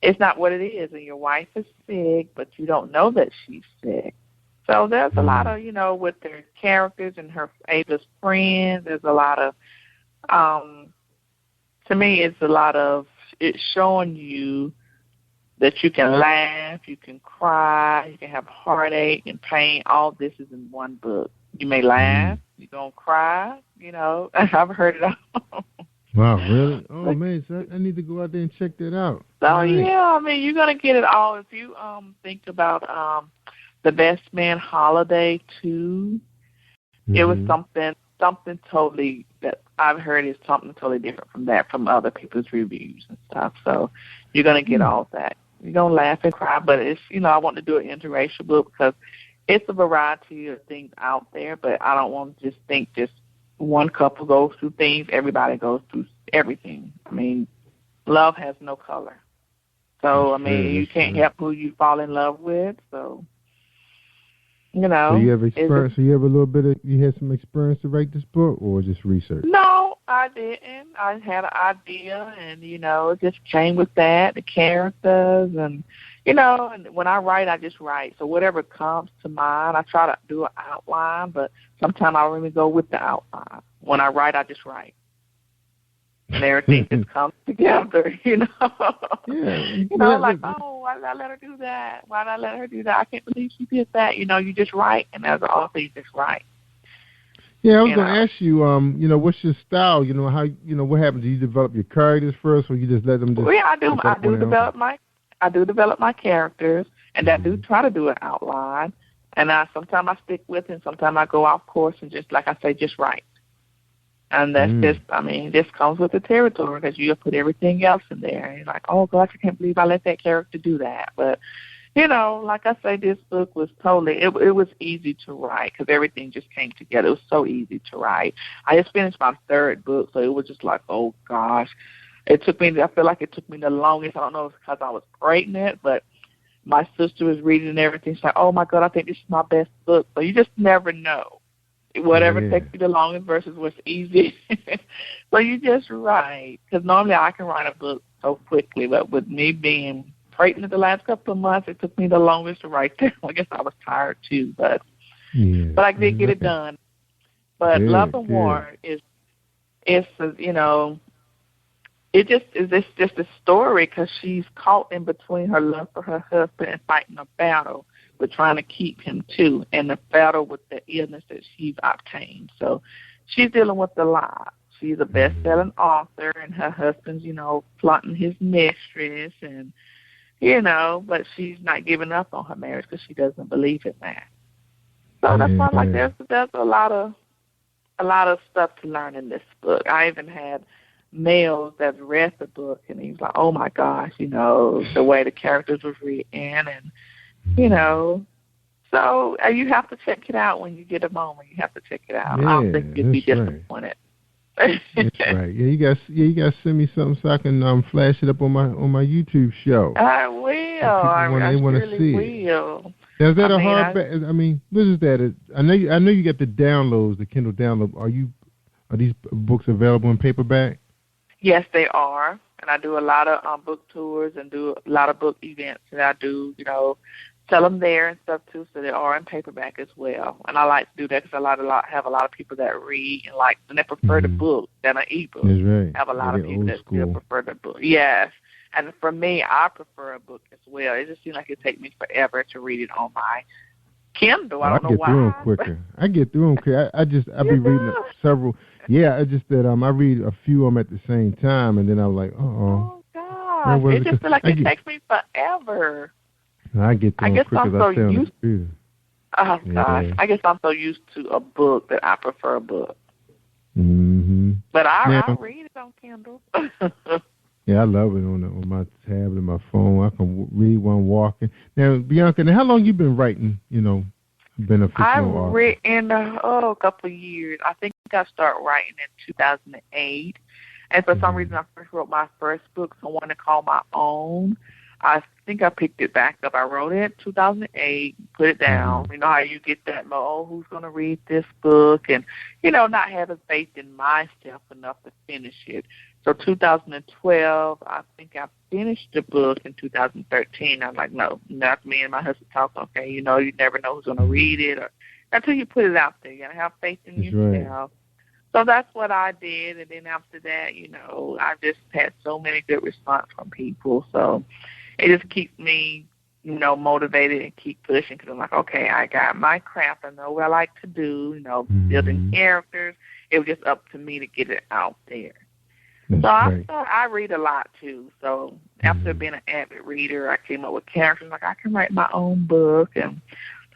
S7: it's not what it is, and your wife is sick, but you don't know that she's sick. So there's a lot of, with their characters and Ava's friends, there's a lot of, to me, it's showing you that you can laugh, you can cry, you can have heartache and pain. All this is in one book. You may laugh, you're going to cry, I've heard it all.
S16: Wow, really? Oh, man, so I need to go out there and check that out.
S7: So, yeah, you're going to get it all. If you think about The Best Man Holiday, too, it was something totally that I've heard is something totally different from that, from other people's reviews and stuff. So you're going to get all that. You're going to laugh and cry, but it's, I want to do an interracial book because it's a variety of things out there, but I don't want to just think just one couple goes through things. Everybody goes through everything. Love has no color. So, you can't help who you fall in love with, so...
S16: So you have experience. So you have you had some experience to write this book, or just research?
S7: No, I didn't. I had an idea, and it just came with that, the characters, and and when I write, I just write. So whatever comes to mind, I try to do an outline, but sometimes I don't even go with the outline. When I write, I just write. and everything just comes together, you know.
S16: Yeah.
S7: You know, like, oh, why did I let her do that? Why did I let her do that? I can't believe she did that. You know, you just write, and as an author, you just write.
S16: Yeah, I was going to ask you, you know, what's your style? You know, how, you know, what happens? Do you develop your characters first, or you just let them just?
S7: Well, yeah, I do develop my characters, and I do try to do an outline. And sometimes I stick with it, and sometimes I go off course and just, like I say, just write. And that's just, I mean, this comes with the territory because you put everything else in there. And you're like, oh, gosh, I can't believe I let that character do that. But, you know, like I say, this book was totally, it was easy to write because everything just came together. It was so easy to write. I just finished my third book, so it was just like, oh, gosh. It took me, I feel like it took me the longest. I don't know if it's because I was pregnant, but my sister was reading and everything. She's like, oh, my God, I think this is my best book. So you just never know. Whatever takes you the longest versus what's easy. So you just write. Because normally I can write a book so quickly, but with me being pregnant the last couple of months, it took me the longest to write that. I guess I was tired too, but I did get it done. But Love and War is you know, it's just a story because she's caught in between her love for her husband and fighting a battle with trying to keep him too, and the battle with the illness that she's obtained. So she's dealing with a lot. She's a best-selling author, and her husband's, you know, flaunting his mistress, and you know, but she's not giving up on her marriage because she doesn't believe in that. So that's why, like, there's a lot of stuff to learn in this book. I even had males that read the book, and he's like, oh my gosh, you know, the way the characters was written, and you know, so you have to check it out when you get a moment. You have to check it out. I don't think you'd be disappointed.
S16: That's right. Yeah, you guys send me something so I can flash it up on my YouTube show.
S7: I will. I really will.
S16: Now, is that a hardback? I mean, what is that? I know you got the downloads, the Kindle download. Are these books available in paperback?
S7: Yes, they are. And I do a lot of book tours and do a lot of book events. And I do, you know, sell them there and stuff too. So they are in paperback as well. And I like to do that because I have a lot of people that read and they prefer the book than an ebook.
S16: That's right.
S7: I have a lot of people that still prefer the book. Yes. And for me, I prefer a book as well. It just seems like it takes me forever to read it on my Kindle. I don't know why.
S16: I get through them quicker. I get through them quicker. I be reading several. Yeah, it's just that I read a few of them at the same time, and then I'm like, oh
S7: God, it just feels like it takes me forever.
S16: I get through them quicker because I stay on the computer.
S7: Oh gosh, I guess I'm so used to a book that I prefer a book.
S16: Mm-hmm.
S7: But I read it on Kindle.
S16: Yeah, I love it on my tablet, my phone. I can read while I'm walking. Now, Bianca, how long you been writing? You know, been a fictional author?
S7: I've written a couple of years. I think I started writing in 2008, and for some reason I first wrote my first book, Someone to Call My Own. I think I picked it back up. I wrote it in 2008, put it down. You know how you get that, who's going to read this book? And, you know, not having faith in myself enough to finish it. So 2012, I think I finished the book in 2013. I'm like, no, not me and my husband talked, okay, you know, you never know who's going to read it or until you put it out there. You got to have faith in yourself. Right. So that's what I did. And then after that, you know, I just had so many good response from people. So it just keeps me, you know, motivated and keep pushing because I'm like, okay, I got my craft. I know what I like to do, you know, building characters. It was just up to me to get it out there. So I read a lot, too. So after being an avid reader, I came up with characters. Like, I can write my own book, and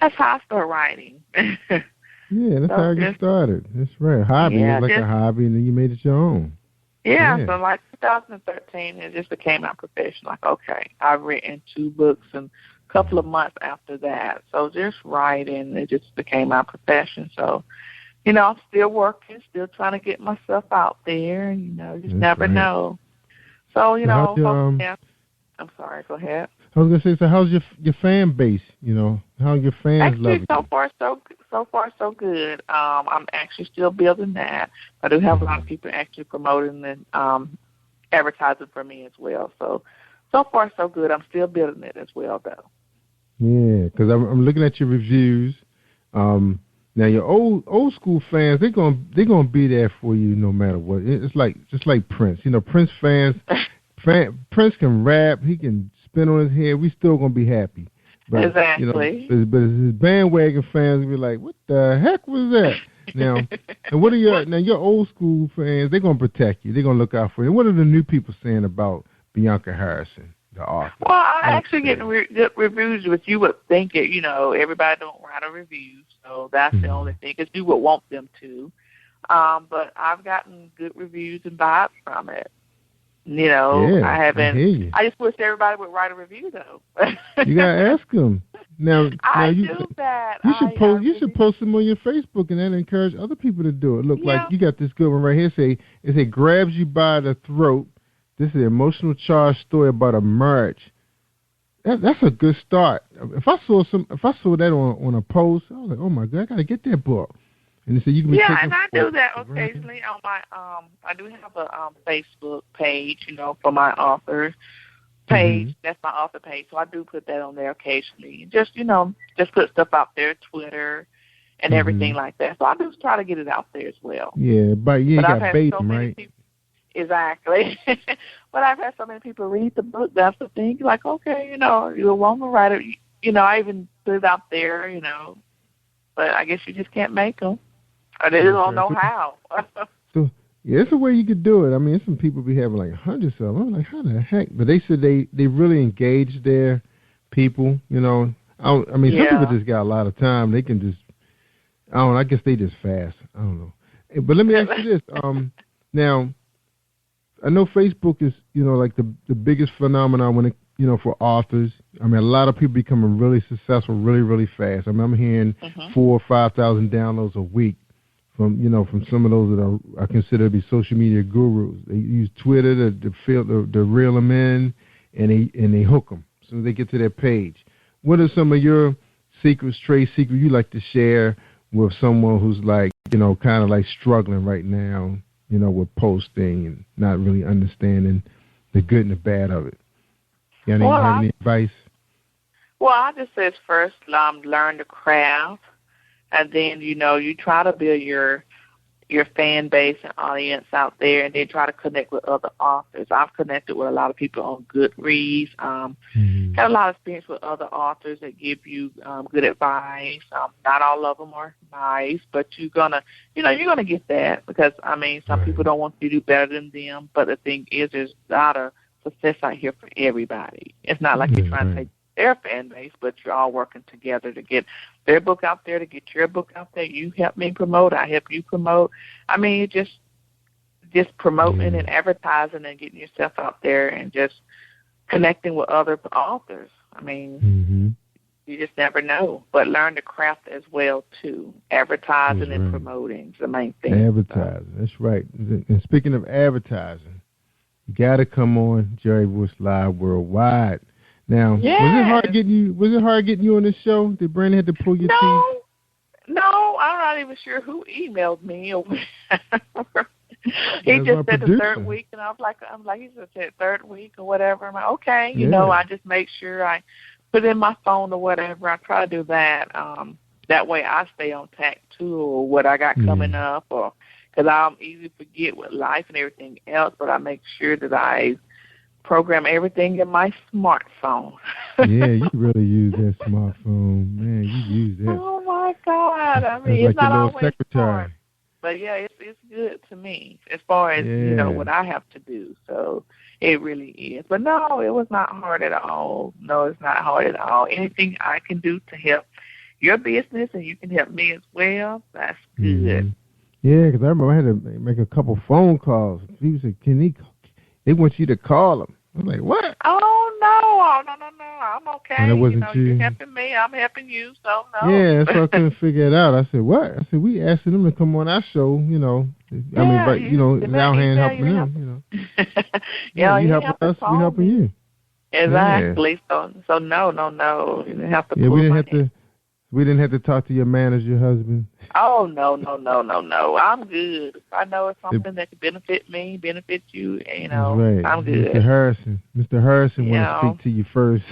S7: that's how I started writing.
S16: Yeah, that's how I get started. That's right. Hobby is like a hobby, and then you made it your own.
S7: Yeah, so like 2013, it just became my profession. Like, okay, I've written 2 books and a couple of months after that. So just writing, it just became my profession. So, you know, I'm still working, still trying to get myself out there. You know, just never know. So, you know, I'm sorry, go ahead.
S16: I was going to say, so how's your fan base, you know? How your fans love you?
S7: So far, so good. I'm actually still building that. I do have a lot of people actually promoting and advertising for me as well. So far, so good. I'm still building it as well, though.
S16: Yeah, because I'm looking at your reviews. Now your old school fans, they're gonna be there for you no matter what. It's like just like Prince. You know, Prince fans. Prince can rap. He can spin on his head. We still gonna be happy. But,
S7: exactly.
S16: You know, but his bandwagon fans be like, "What the heck was that?" Now, and what are your old school fans? They're gonna protect you. They're gonna look out for you. What are the new people saying about Bianca Harrison, the author?
S7: Well, I actually get good reviews, which you would think it. You know, everybody don't write a review, so that's the only thing, because you would want them to. But I've gotten good reviews and vibes from it. You know, I haven't. I just wish everybody would write a review, though.
S16: You gotta ask them. Now you
S7: do that.
S16: You should post them on your Facebook, and then encourage other people to do it. Look, like you got this good one right here. It grabs you by the throat. This is an emotional charged story about a marriage. That's a good start. If I saw that on a post, I was like, oh my God, I gotta get that book. And so you can
S7: and I do that occasionally on my I do have a Facebook page, you know, for my author page. Mm-hmm. That's my author page, so I do put that on there occasionally. Just put stuff out there, Twitter and everything like that. So I do try to get it out there as well.
S16: Yeah, but you ain't got bait them, right?
S7: Exactly. But I've had so many people read the book. That's the thing. Like, okay, you know, you're a woman writer. You know, I even put it out there, you know. But I guess you just can't make them. Or they don't know how.
S16: So, yeah, it's a way you could do it. I mean, some people be having like hundreds of them. I'm like, how the heck? But they said they really engage their people, you know. Some people just got a lot of time. They can just, I guess they just fast. I don't know. But let me ask you this. Now, I know Facebook is, you know, like the biggest phenomenon when it, you know, for authors. I mean, a lot of people becoming really successful really, really fast. I mean, I'm hearing 4,000 or 5,000 downloads a week from some of those that I consider to be social media gurus. They use Twitter to reel them in, and they hook them so they get to their page. What are some of your trade secrets you like to share with someone who's like, you know, kind of like struggling right now, you know, with posting and not really understanding the good and the bad of it? You have any advice?
S7: Well, I just says first, learn the craft. And then, you know, you try to build your fan base and audience out there, and then try to connect with other authors. I've connected with a lot of people on Goodreads. Had a lot of experience with other authors that give you good advice. Not all of them are nice, but you're gonna get that, because I mean, some people don't want you to do better than them. But the thing is, there's a lot of success out here for everybody. It's not like you're trying to take their fan base, but you're all working together to get their book out there, to get your book out there. You help me promote, I help you promote. I mean, just promoting and advertising and getting yourself out there and just connecting with other authors. I mean, you just never know. But learn the craft as well, too. Advertising and promoting is the main thing.
S16: Advertising, that's right. And speaking of advertising, you got to come on Jerry Voice Live Worldwide. Now, was it hard getting you on this show? Did Brandon have to pull your teeth?
S7: No, I'm not even sure who emailed me or whatever. He just said the third week, and I'm like, he just said third week or whatever. I'm like, okay, you know, I just make sure I put it in my phone or whatever. I try to do that. That way I stay on tack too, or what I got coming up, or because I'm easy to forget with life and everything else. But I make sure that I program everything in my smartphone.
S16: Yeah, you really use that smartphone, man. You use that.
S7: Oh my God! I mean, it's
S16: like
S7: not always
S16: secretary.
S7: smart, but yeah, it's good to me as far as you know what I have to do. So it really is. But no, it was not hard at all. No, it's not hard at all. Anything I can do to help your business and you can help me as well, that's good.
S16: Yeah, because I remember I had to make a couple phone calls. People said, they want you to call them. I'm like, what?
S7: Oh, no. I'm okay.
S16: And it wasn't
S7: you're helping me. I'm helping you, so no.
S16: Yeah, so I couldn't figure it out. I said, what? I said, we asking them to come on our show, you know. But, you know, it's our hand helping them, you know. You helping us, we helping you.
S7: Exactly. Yeah. So no. You didn't have to pull
S16: we didn't have to talk to your manager, husband.
S7: Oh, no. I'm good. If I know it's something that could benefit me, benefit you, you know,
S16: right.
S7: I'm good.
S16: Mr. Harrison wants to speak to you first.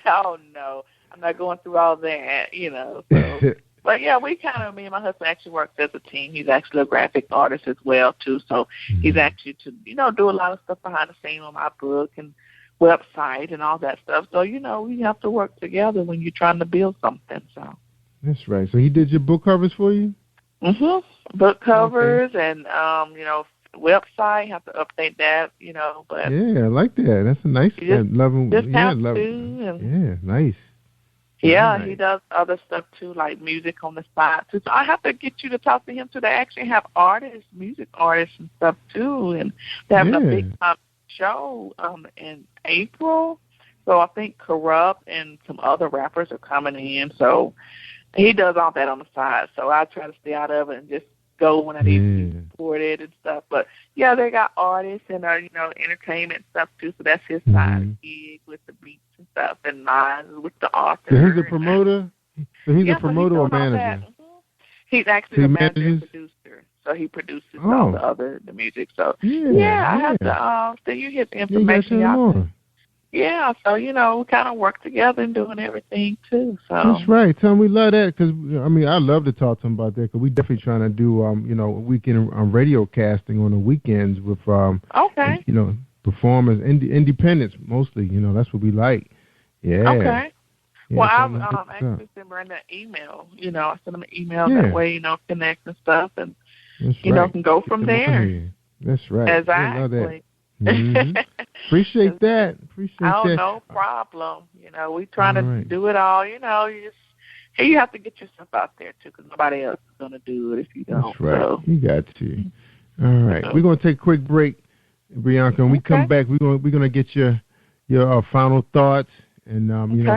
S7: Oh, no. I'm not going through all that, you know. So But yeah, me and my husband actually works as a team. He's actually a graphic artist as well too. So he's actually to do a lot of stuff behind the scene on my book and website and all that stuff. So we have to work together when you're trying to build something. So
S16: that's right. So he did your book covers for you?
S7: Book covers and website, have to update that, but
S16: yeah, I like that. That's a nice nice.
S7: Yeah,
S16: right.
S7: He does other stuff too, like music on the side too. So I have to get you to talk to him too. They actually have music artists and stuff too, and they're having a big show in April. So I think Corrupt and some other rappers are coming in. So he does all that on the side. So I try to stay out of it and just go when I need to be supported and stuff. But yeah, they got artists and entertainment stuff too. So that's his side gig with the beats and stuff, and mine with the author.
S16: So he's a promoter. So he's a promoter or manager.
S7: He's actually a manager and producer. So he produces all the music. So I have to send you his information out. Yeah, so, we kind of work together and doing everything, too. So
S16: that's right. Tell him we love that because, I love to talk to him about that because we definitely trying to do, weekend radio casting on the weekends with, performers, independents mostly. That's what we like. Yeah.
S7: Okay. Yeah, well, I'll actually send Brenda an email. I send him an email that way, connect and stuff, and, can go from there.
S16: That's right.
S7: Exactly.
S16: Appreciate that.
S7: No problem. We trying to do it all. You have to get yourself out there too, because nobody else is going to do it if you don't.
S16: That's right.
S7: So.
S16: You got to. All right, we're going to take a quick break, Bianca. When we come back, we're going to get your final thoughts and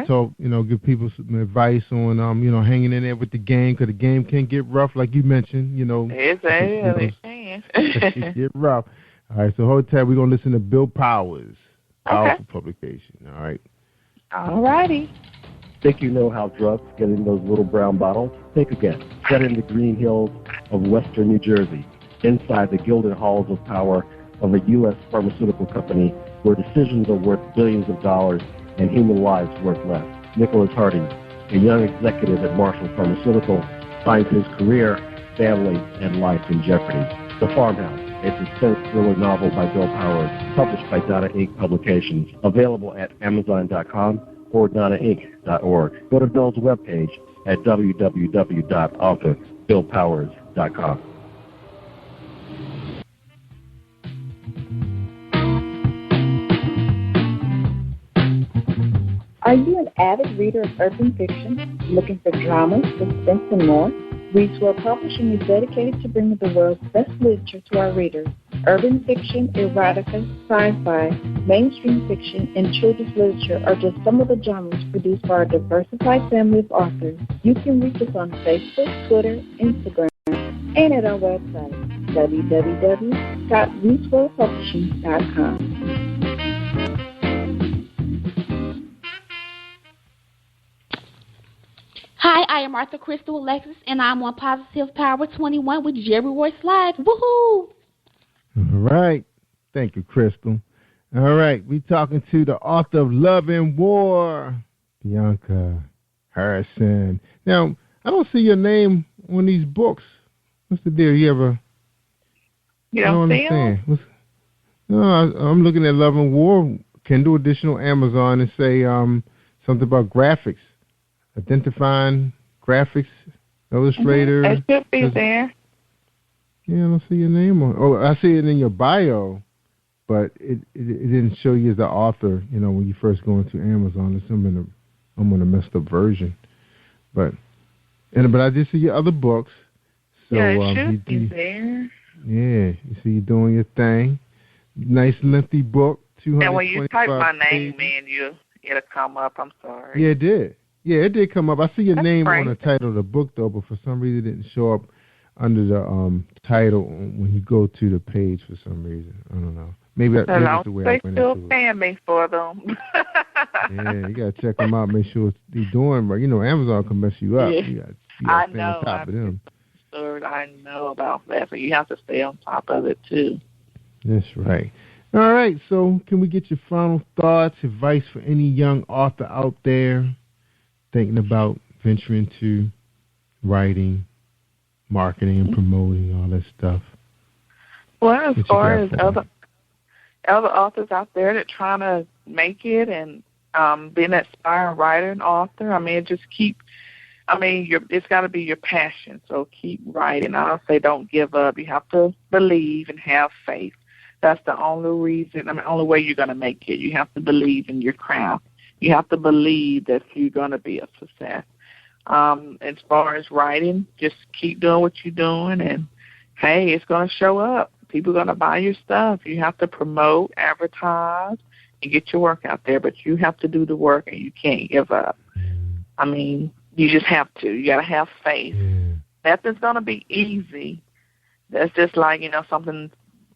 S16: talk. Give people some advice on hanging in there with the game because the game can get rough, like you mentioned.
S7: It can.
S16: It get rough. All right, so hold tight. We're going to listen to Bill Powers. Powerful publication. All right.
S7: All righty.
S10: Think you know how drugs get in those little brown bottles? Think again. Set in the green hills of western New Jersey, inside the gilded halls of power of a U.S. pharmaceutical company where decisions are worth billions of dollars and human lives worth less. Nicholas Harding, a young executive at Marshall Pharmaceutical, finds his career, family, and life in jeopardy. The Farmhouse, a suspense thriller novel by Bill Powers, published by Donna Inc. Publications, available at Amazon.com or DonnaInc.org. Go to Bill's webpage at www.authorBillPowers.com.
S14: Are you an avid reader of urban fiction, looking for drama, suspense, and more? Readswell Publishing is dedicated to bringing the world's best literature to our readers. Urban fiction, erotica, sci-fi, mainstream fiction, and children's literature are just some of the genres produced by our diversified family of authors. You can reach us on Facebook, Twitter, Instagram, and at our website, www.readswellpublishing.com.
S15: Hi, I am Arthur Crystal Alexis, and I'm on Positive Power 21 with Jerry Royce Live. Woohoo!
S16: All right. Thank you, Crystal. All right. We're talking to the author of Love and War, Bianca Harrison. Now, I don't see your name on these books. What's the deal? You ever...
S7: You don't understand.
S16: No, I'm looking at Love and War, Kindle edition on Amazon, and say something about graphics. Identifying graphics, illustrator.
S7: It should be there.
S16: Yeah, I don't see your name on. Oh, I see it in your bio, but it didn't show you as the author. When you first go into Amazon, it's I'm on a messed up version. But I did see your other books. So,
S7: yeah, it should be there.
S16: Yeah, you see you doing your thing. Nice lengthy book. 225
S7: and when you type my name in, it'll come up. I'm sorry.
S16: Yeah, it did. Yeah, it did come up. I see your name
S7: crazy.
S16: on the title of the book, though, but for some reason it didn't show up under the title when you go to the page for some reason. I don't know. Maybe that's the way I went into it.
S7: They still paying me for them.
S16: Yeah, you got to check them out, make sure they're doing right. Amazon can mess you up.
S7: Yeah.
S16: You got to stay on top of them.
S7: I know about that, so you have to stay on top of it, too.
S16: That's right. All right, so can we get your final thoughts, advice for any young author out there thinking about venturing into writing, marketing, and promoting, all that stuff?
S7: Well, as far as other authors out there that trying to make it and be an aspiring writer and author, I mean, it's got to be your passion. So keep writing. I don't say don't give up. You have to believe and have faith. That's the only way you're going to make it. You have to believe in your craft. You have to believe that you're going to be a success. As far as writing, just keep doing what you're doing, and, hey, it's going to show up. People are going to buy your stuff. You have to promote, advertise, and get your work out there, but you have to do the work, and you can't give up. I mean, you just have to. You got to have faith. Nothing's going to be easy. That's just like, something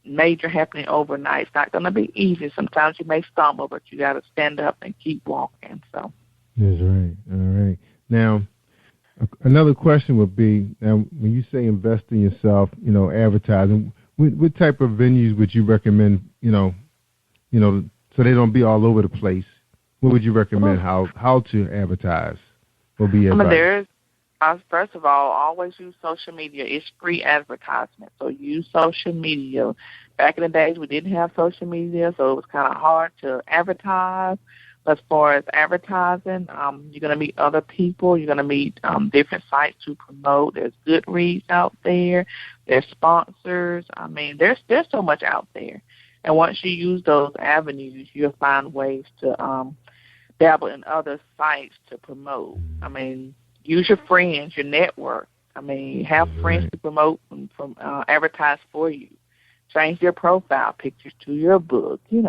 S7: major happening overnight. It's not going to be easy. Sometimes you may stumble, but you got to stand up and keep walking. So
S16: that's right. All right. Now, another question would be, now, when you say invest in yourself, advertising, what type of venues would you recommend, so they don't be all over the place? What would you recommend how to advertise? What be your advice?
S7: First of all, always use social media. It's free advertisement, so use social media. Back in the days, we didn't have social media, so it was kind of hard to advertise. As far as advertising, you're going to meet other people. You're going to meet different sites to promote. There's Goodreads out there. There's sponsors. I mean, there's so much out there. And once you use those avenues, you'll find ways to dabble in other sites to promote. I mean, use your friends, your network. I mean, have friends to promote and advertise for you. Change your profile pictures to your book. You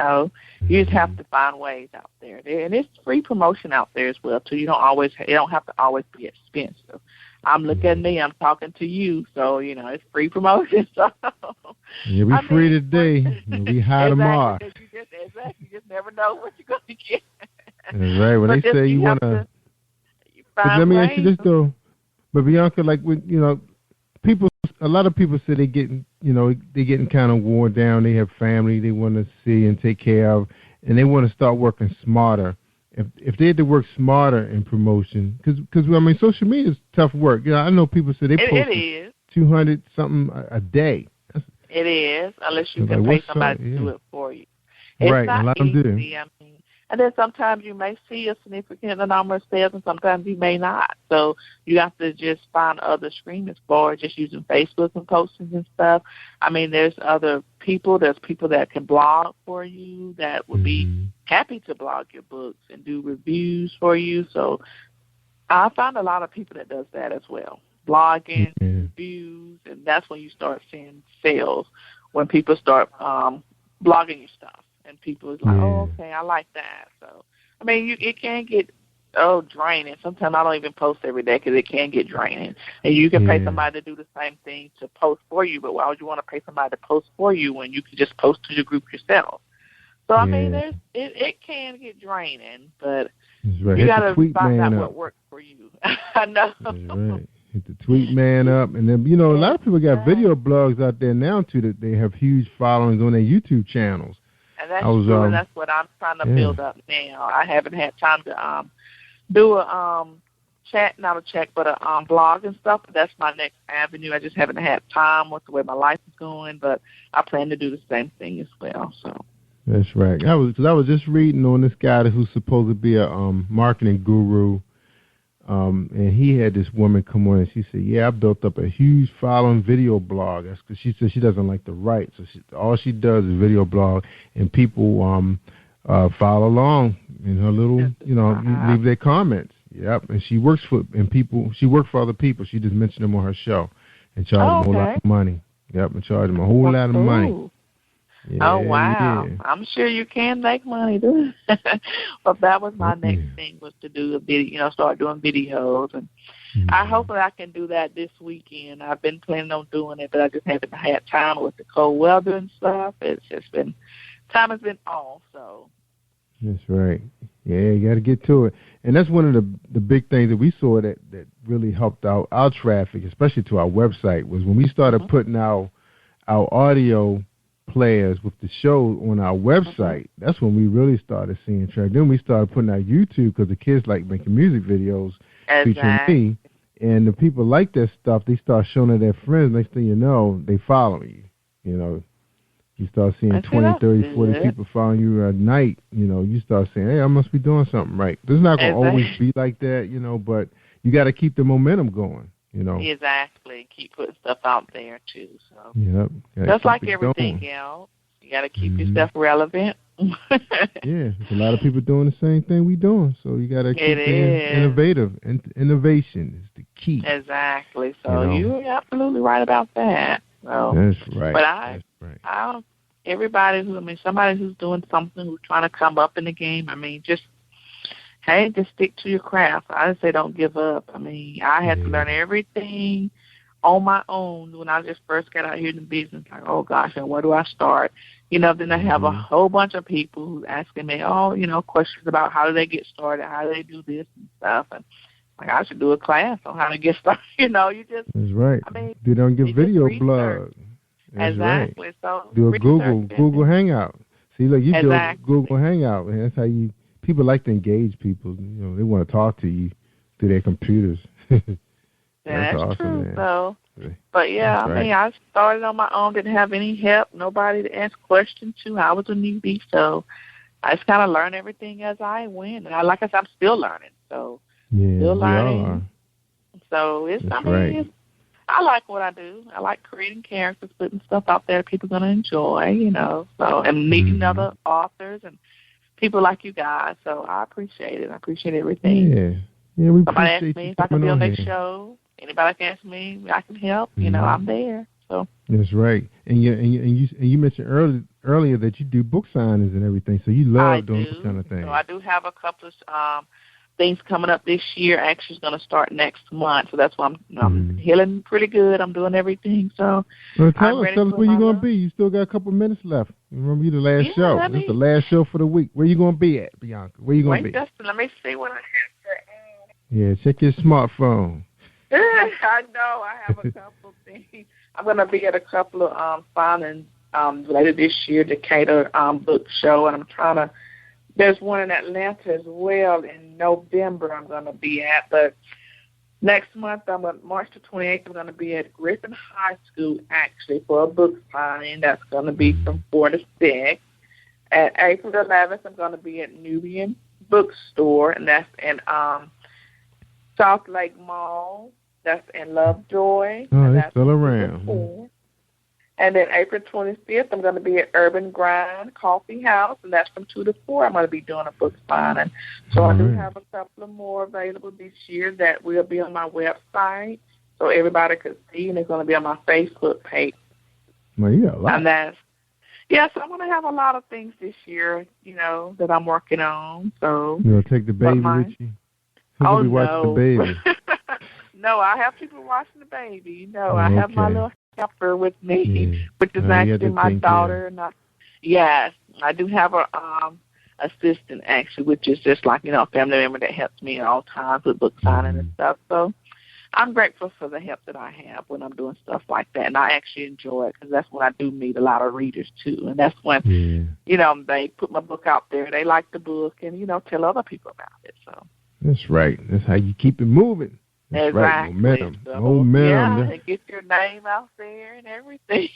S7: just have to find ways out there. And it's free promotion out there as well, too. It don't have to always be expensive. I'm looking at me. I'm talking to you. So, it's free promotion. So
S16: yeah, we're free today. We'll be high tomorrow.
S7: You just never know what you're going to get.
S16: That's right. When they say you want to... Let me ask you this, though. But, Bianca, like, a lot of people say they're getting kind of worn down. They have family they want to see and take care of, and they want to start working smarter. If they had to work smarter in promotion, because social media is tough work. I know people say they post 200 something a day.
S7: It is, unless you can pay somebody to do it for you. It's
S16: right,
S7: not
S16: a lot of them do.
S7: And then sometimes you may see a significant number of sales, and sometimes you may not. So you have to just find other streamers for just using Facebook and postings and stuff. I mean, there's other people. There's people that can blog for you that would be happy to blog your books and do reviews for you. So I find a lot of people that does that as well, blogging, reviews, and that's when you start seeing sales, when people start blogging your stuff. And people is like, oh, okay, I like that. So, I mean, it can get draining. Sometimes I don't even post every day because it can get draining. And you can pay somebody to do the same thing to post for you, but why would you want to pay somebody to post for you when you can just post to your group yourself? So, I mean, it can get draining, but you got to find out what works for you. I know.
S16: That's right. Hit the tweet man up. And then, a lot of people got video blogs out there now, too, that they have huge followings on their YouTube channels.
S7: And that's true, and that's what I'm trying to build up now. I haven't had time to do a blog and stuff, but that's my next avenue. I just haven't had time with the way my life is going, but I plan to do the same thing as well. So
S16: that's right. I was just reading on this guy who's supposed to be a marketing guru. And he had this woman come on and she said, yeah, I built up a huge following video blog. That's because she said she doesn't like to write. So all she does is video blog, and people follow along in her little, leave their comments. Yep. And she works for other people. She just mentioned them on her show and charged them a whole lot of money. Yep. And charged them a whole lot of money. Yeah,
S7: wow. Yeah. I'm sure you can make money doing it. But that was my next thing, was to do a video, start doing videos. And I hope that I can do that this weekend. I've been planning on doing it, but I just haven't had time with the cold weather and stuff. It's just been, time has been off, so.
S16: That's right. Yeah, you got to get to it. And that's one of the big things that we saw that really helped out our traffic, especially to our website, was when we started putting our audio players with the show on our website. That's when we really started seeing track. Then we started putting out YouTube, because the kids like making music videos featuring me, And the people like that stuff, they start showing it to their friends. Next thing you know, they follow you. You know, you start seeing 20, 30, 40 people following you at night. You know, you start saying, hey, I must be doing something right. It's not going to always be like that, you know, but you got to keep the momentum going, you know.
S7: Exactly. Keep putting stuff out there, too. So.
S16: Yep.
S7: Just like everything else, you got to keep yourself relevant.
S16: Yeah, there's a lot of people doing the same thing we doing, so you got to keep being innovative. And innovation is the key.
S7: Exactly. So you're absolutely right about that. So,
S16: that's right.
S7: But somebody who's doing something, who's trying to come up in the game, I mean, just stick to your craft. I just say don't give up. I mean, I had to learn everything on my own when I just first got out here in the business. Like, oh, gosh, and where do I start? You know, then I have a whole bunch of people who asking me, questions about how do they get started, how do they do this and stuff. And like, I should do a class on how to get started. You know, you just.
S16: That's right. I mean, they don't give video blog.
S7: Exactly.
S16: Right.
S7: So
S16: do a Google Hangout. See, look, you do a Google Hangout, and that's how people like to engage people. You know, they want to talk to you through their computers.
S7: That's
S16: awesome,
S7: true.
S16: man.
S7: So, but yeah, I mean, I started on my own, didn't have any help, nobody to ask questions to. I was a newbie, so I just kind of learned everything as I went. And like I said, I'm still learning. So, still learning. So I like what I do. I like creating characters, putting stuff out there that people are going to enjoy, you know. So, and meeting other authors and people like you guys. So I appreciate it. I appreciate everything.
S16: Yeah, we
S7: somebody
S16: appreciate
S7: asked me
S16: you
S7: if I can be on their
S16: here.
S7: show. Anybody can ask me, I can help. You know, I'm there. So
S16: that's right. And you mentioned earlier that you do book signings and everything. So you love doing this kind of thing.
S7: So I do have a couple of things coming up this year. Actually, it's going to start next month. So that's why I'm healing pretty good. I'm doing everything. So
S16: tell us where you're going to be. You still got a couple minutes left. Remember, you the last show. This is the last show for the week. Where you going to be at, Bianca? Where you going to be?
S7: Justin, let me see what I have for.
S16: Yeah, check your smartphone.
S7: I know. I have a couple things. I'm going to be at a couple of signings later this year, Decatur book show, and I'm trying to. There's one in Atlanta as well in November. I'm going to be at, but next month, March the 28th, I'm going to be at Griffin High School actually for a book signing. That's going to be from 4 to 6. At April 11th, I'm going to be at Nubian Bookstore, and that's in South Lake Mall. That's in Lovejoy.
S16: Oh, they're still around.
S7: And then April 25th, I'm going to be at Urban Grind Coffee House, and that's from 2 to 4. I'm going to be doing a book signing. So I do have a couple of more available this year that will be on my website so everybody can see, and it's going to be on my Facebook page.
S16: Well, you got a lot.
S7: And so I'm going to have a lot of things this year, you know, that I'm working on. So
S16: you'll take the baby with you? Who'll be watching the baby?
S7: No, I have people watching the baby. No, I have my little helper with me, which is actually my daughter. Yes, I do have a assistant actually, which is just like, you know, a family member that helps me at all times with book signing and stuff. So I'm grateful for the help that I have when I'm doing stuff like that, and I actually enjoy it because that's when I do meet a lot of readers too, and that's when you know, they put my book out there, they like the book, and you know, tell other people about it. So that's
S16: right. That's how you keep it moving. That's
S7: exactly.
S16: Right. Momentum.
S7: So,
S16: momentum.
S7: Yeah, and get your name out there and everything.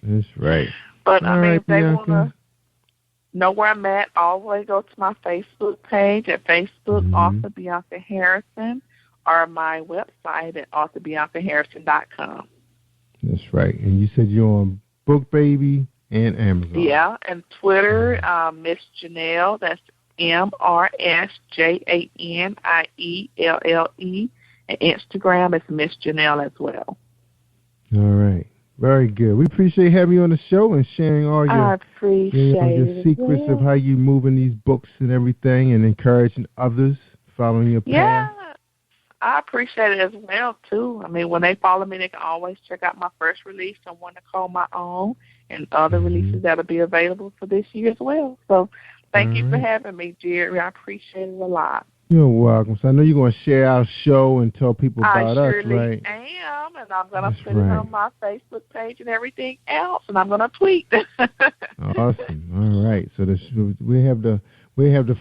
S16: That's right.
S7: But
S16: all
S7: I mean,
S16: right,
S7: if they
S16: Bianca.
S7: want to know where I'm at, always go to my Facebook page at Facebook, Author Bianca Harrison, or my website at authorbiancaharrison.com.
S16: That's right. And you said you're on BookBaby and Amazon.
S7: Yeah, and Twitter, Miss Janelle, that's MRSJANIELLE, and Instagram is Miss Janelle as well.
S16: All right. Very good. We appreciate having you on the show and sharing all your secrets of how you moving these books and everything and encouraging others following your path.
S7: Yeah, I appreciate it as well, too. I mean, when they follow me, they can always check out my first release, Someone to Call My Own, and other releases that will be available for this year as well. So thank you for having me, Jerry. I appreciate it a lot.
S16: You're welcome. So I know you're going to share our show and tell people about us, right?
S7: I am, and I'm going to put it on my Facebook page and everything else, and I'm going to tweet.
S16: Awesome. All right. So we have the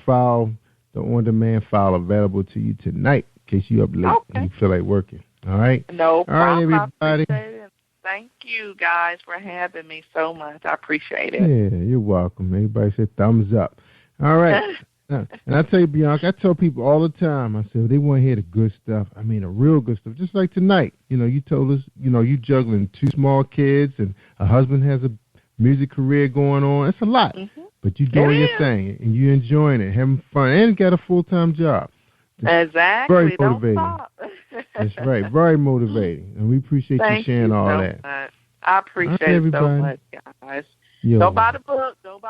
S16: file, the on-demand file available to you tonight. in case you up late and you feel like working. All right?
S7: No problem.
S16: All right, everybody.
S7: I appreciate it. Thank you guys for having me so much. I appreciate it.
S16: Yeah, you're welcome. Everybody said thumbs up. All right. And I tell you, Bianca, I tell people all the time, I say, they want to hear the good stuff. I mean, the real good stuff. Just like tonight. You told us, you juggling 2 small kids and a husband has a music career going on. It's a lot. Mm-hmm. But you're doing your thing and you're enjoying it, having fun, and got a full-time job.
S7: Exactly.
S16: Very motivating.
S7: Don't stop.
S16: That's right. Very motivating. And we appreciate you sharing all
S7: so
S16: that.
S7: Much. I appreciate it so much, guys. Go buy the book. Don't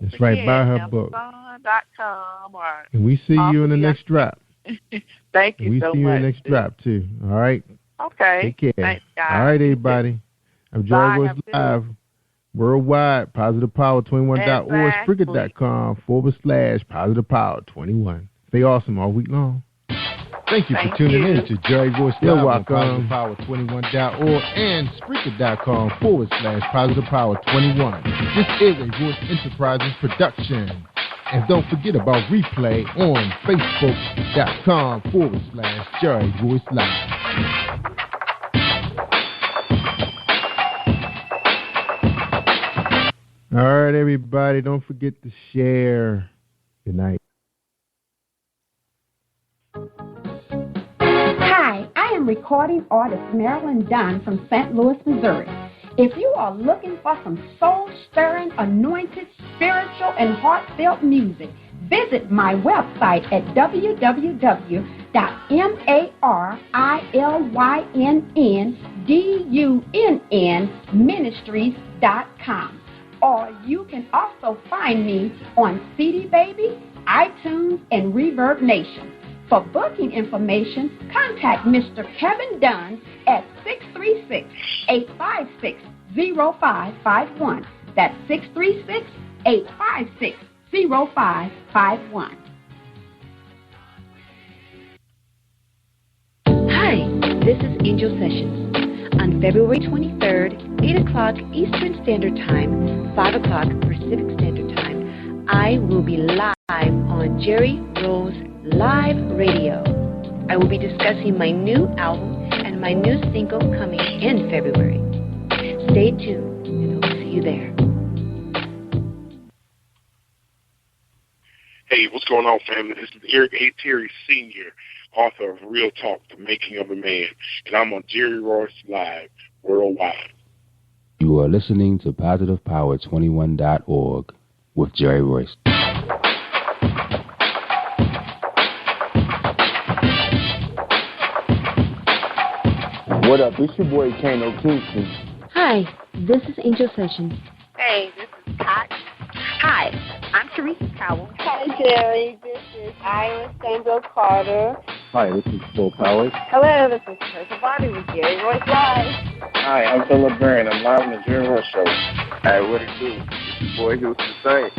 S16: That's
S7: forget,
S16: right. Buy her book.
S7: Amazon.com or
S16: and we see you in the next drop.
S7: Thank you so much.
S16: We see you in the next drop, too. All right?
S7: Okay.
S16: Take care.
S7: Thanks, guys.
S16: All right, everybody. I'm Jerry Voice Live. Worldwide, positivepower21.org, Spreaker.com/positivepower21. Stay awesome all week long. Thank you for tuning in to Jerry Voice Live on positivepower21.org and Spreaker.com/positivepower21. This is a Voice Enterprises production. And don't forget about replay on Facebook.com/Jerry Voice Live. All right, everybody, don't forget to share. Good night.
S13: Hi, I am recording artist Marilyn Dunn from St. Louis, Missouri. If you are looking for some soul-stirring, anointed, spiritual, and heartfelt music, visit my website at www.marilyndunnministries.com. Or you can also find me on CD Baby, iTunes, and Reverb Nation. For booking information, contact Mr. Kevin Dunn at 636-856-0551. That's 636-856-0551.
S21: Hi, this is Angel Sessions. On February 23rd, 8 o'clock Eastern Standard Time, 5 o'clock Pacific Standard Time, I will be live on Jerry Rose Live Radio. I will be discussing my new album and my new single coming in February. Stay tuned, and I'll see you there.
S5: Hey, what's going on, family? This is Eric A. Terry Sr., author of Real Talk, The Making of a Man, and I'm on Jerry Royce Live worldwide.
S3: You are listening to PositivePower21.org with Jerry Royce.
S18: What up? It's your boy Kano Kingston.
S21: Hi, this is Angel Sessions.
S6: Hey, this is Pat. Hi, I'm Teresa Cowell.
S19: Hi, Jerry. This is Ira Sandra Carter.
S10: Hi, this is Phil Powers.
S19: Hello, this is Teresa Bobby with Jerry Royce Live.
S20: Hi, I'm Philip Barron. I'm live on the Jerry Royce Show.
S18: Hey, what it do? It's your boy Houston Saint.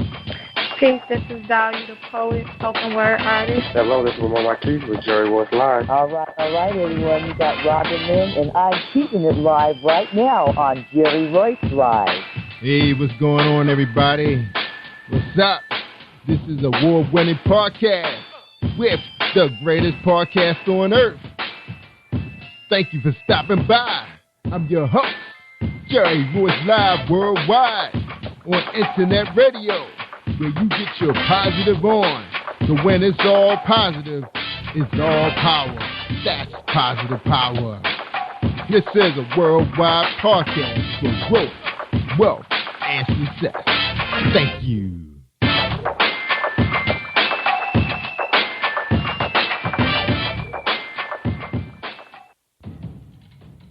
S22: Peace, this is Dahlia the poet, spoken word artist.
S20: Hello, this is Ramon Marquis with Jerry Royce Live.
S8: All right, everyone. You got Robin Lynn, and I'm keeping it live right now on Jerry Royce Live.
S16: Hey, what's going on, everybody? What's up? This is a award-winning podcast with the greatest podcast on earth. Thank you for stopping by. I'm your host, Jerry Royce Live worldwide on internet radio, where you get your positive on. So when it's all positive, it's all power. That's positive power. This is a worldwide podcast for growth, wealth, and success. Thank you.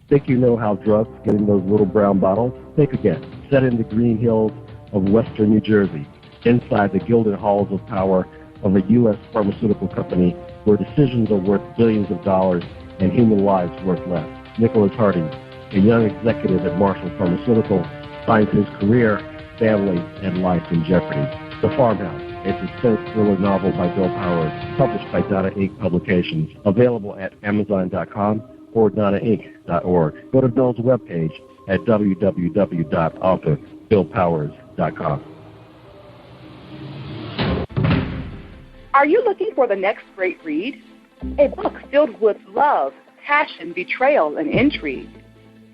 S10: Think you know how drugs get in those little brown bottles? Think again. Set in the green hills of western New Jersey, inside the gilded halls of power of a U.S. pharmaceutical company where decisions are worth billions of dollars and human lives worth less. Nicholas Harding, a young executive at Marshall Pharmaceutical, finds his career, family, and life in jeopardy. The Farmhouse, a suspense thriller novel by Bill Powers, published by Donna Inc. Publications, available at Amazon.com or DonnaInc.org. Go to Bill's webpage at www.authorBillPowers.com.
S11: Are you looking for the next great read? a book filled with love, passion, betrayal, and intrigue.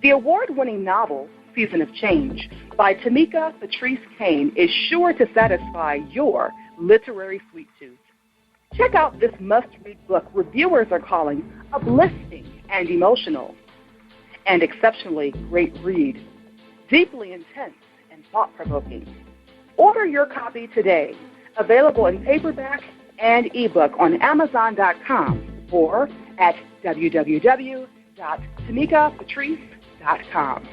S11: The award-winning novel, Season of Change, by Tamika Patrice Kane, is sure to satisfy your literary sweet tooth. Check out this must-read book reviewers are calling uplifting and emotional. And exceptionally great read, deeply intense and thought-provoking. Order your copy today, available in paperback and ebook on Amazon.com or at www.tamikapatrice.com.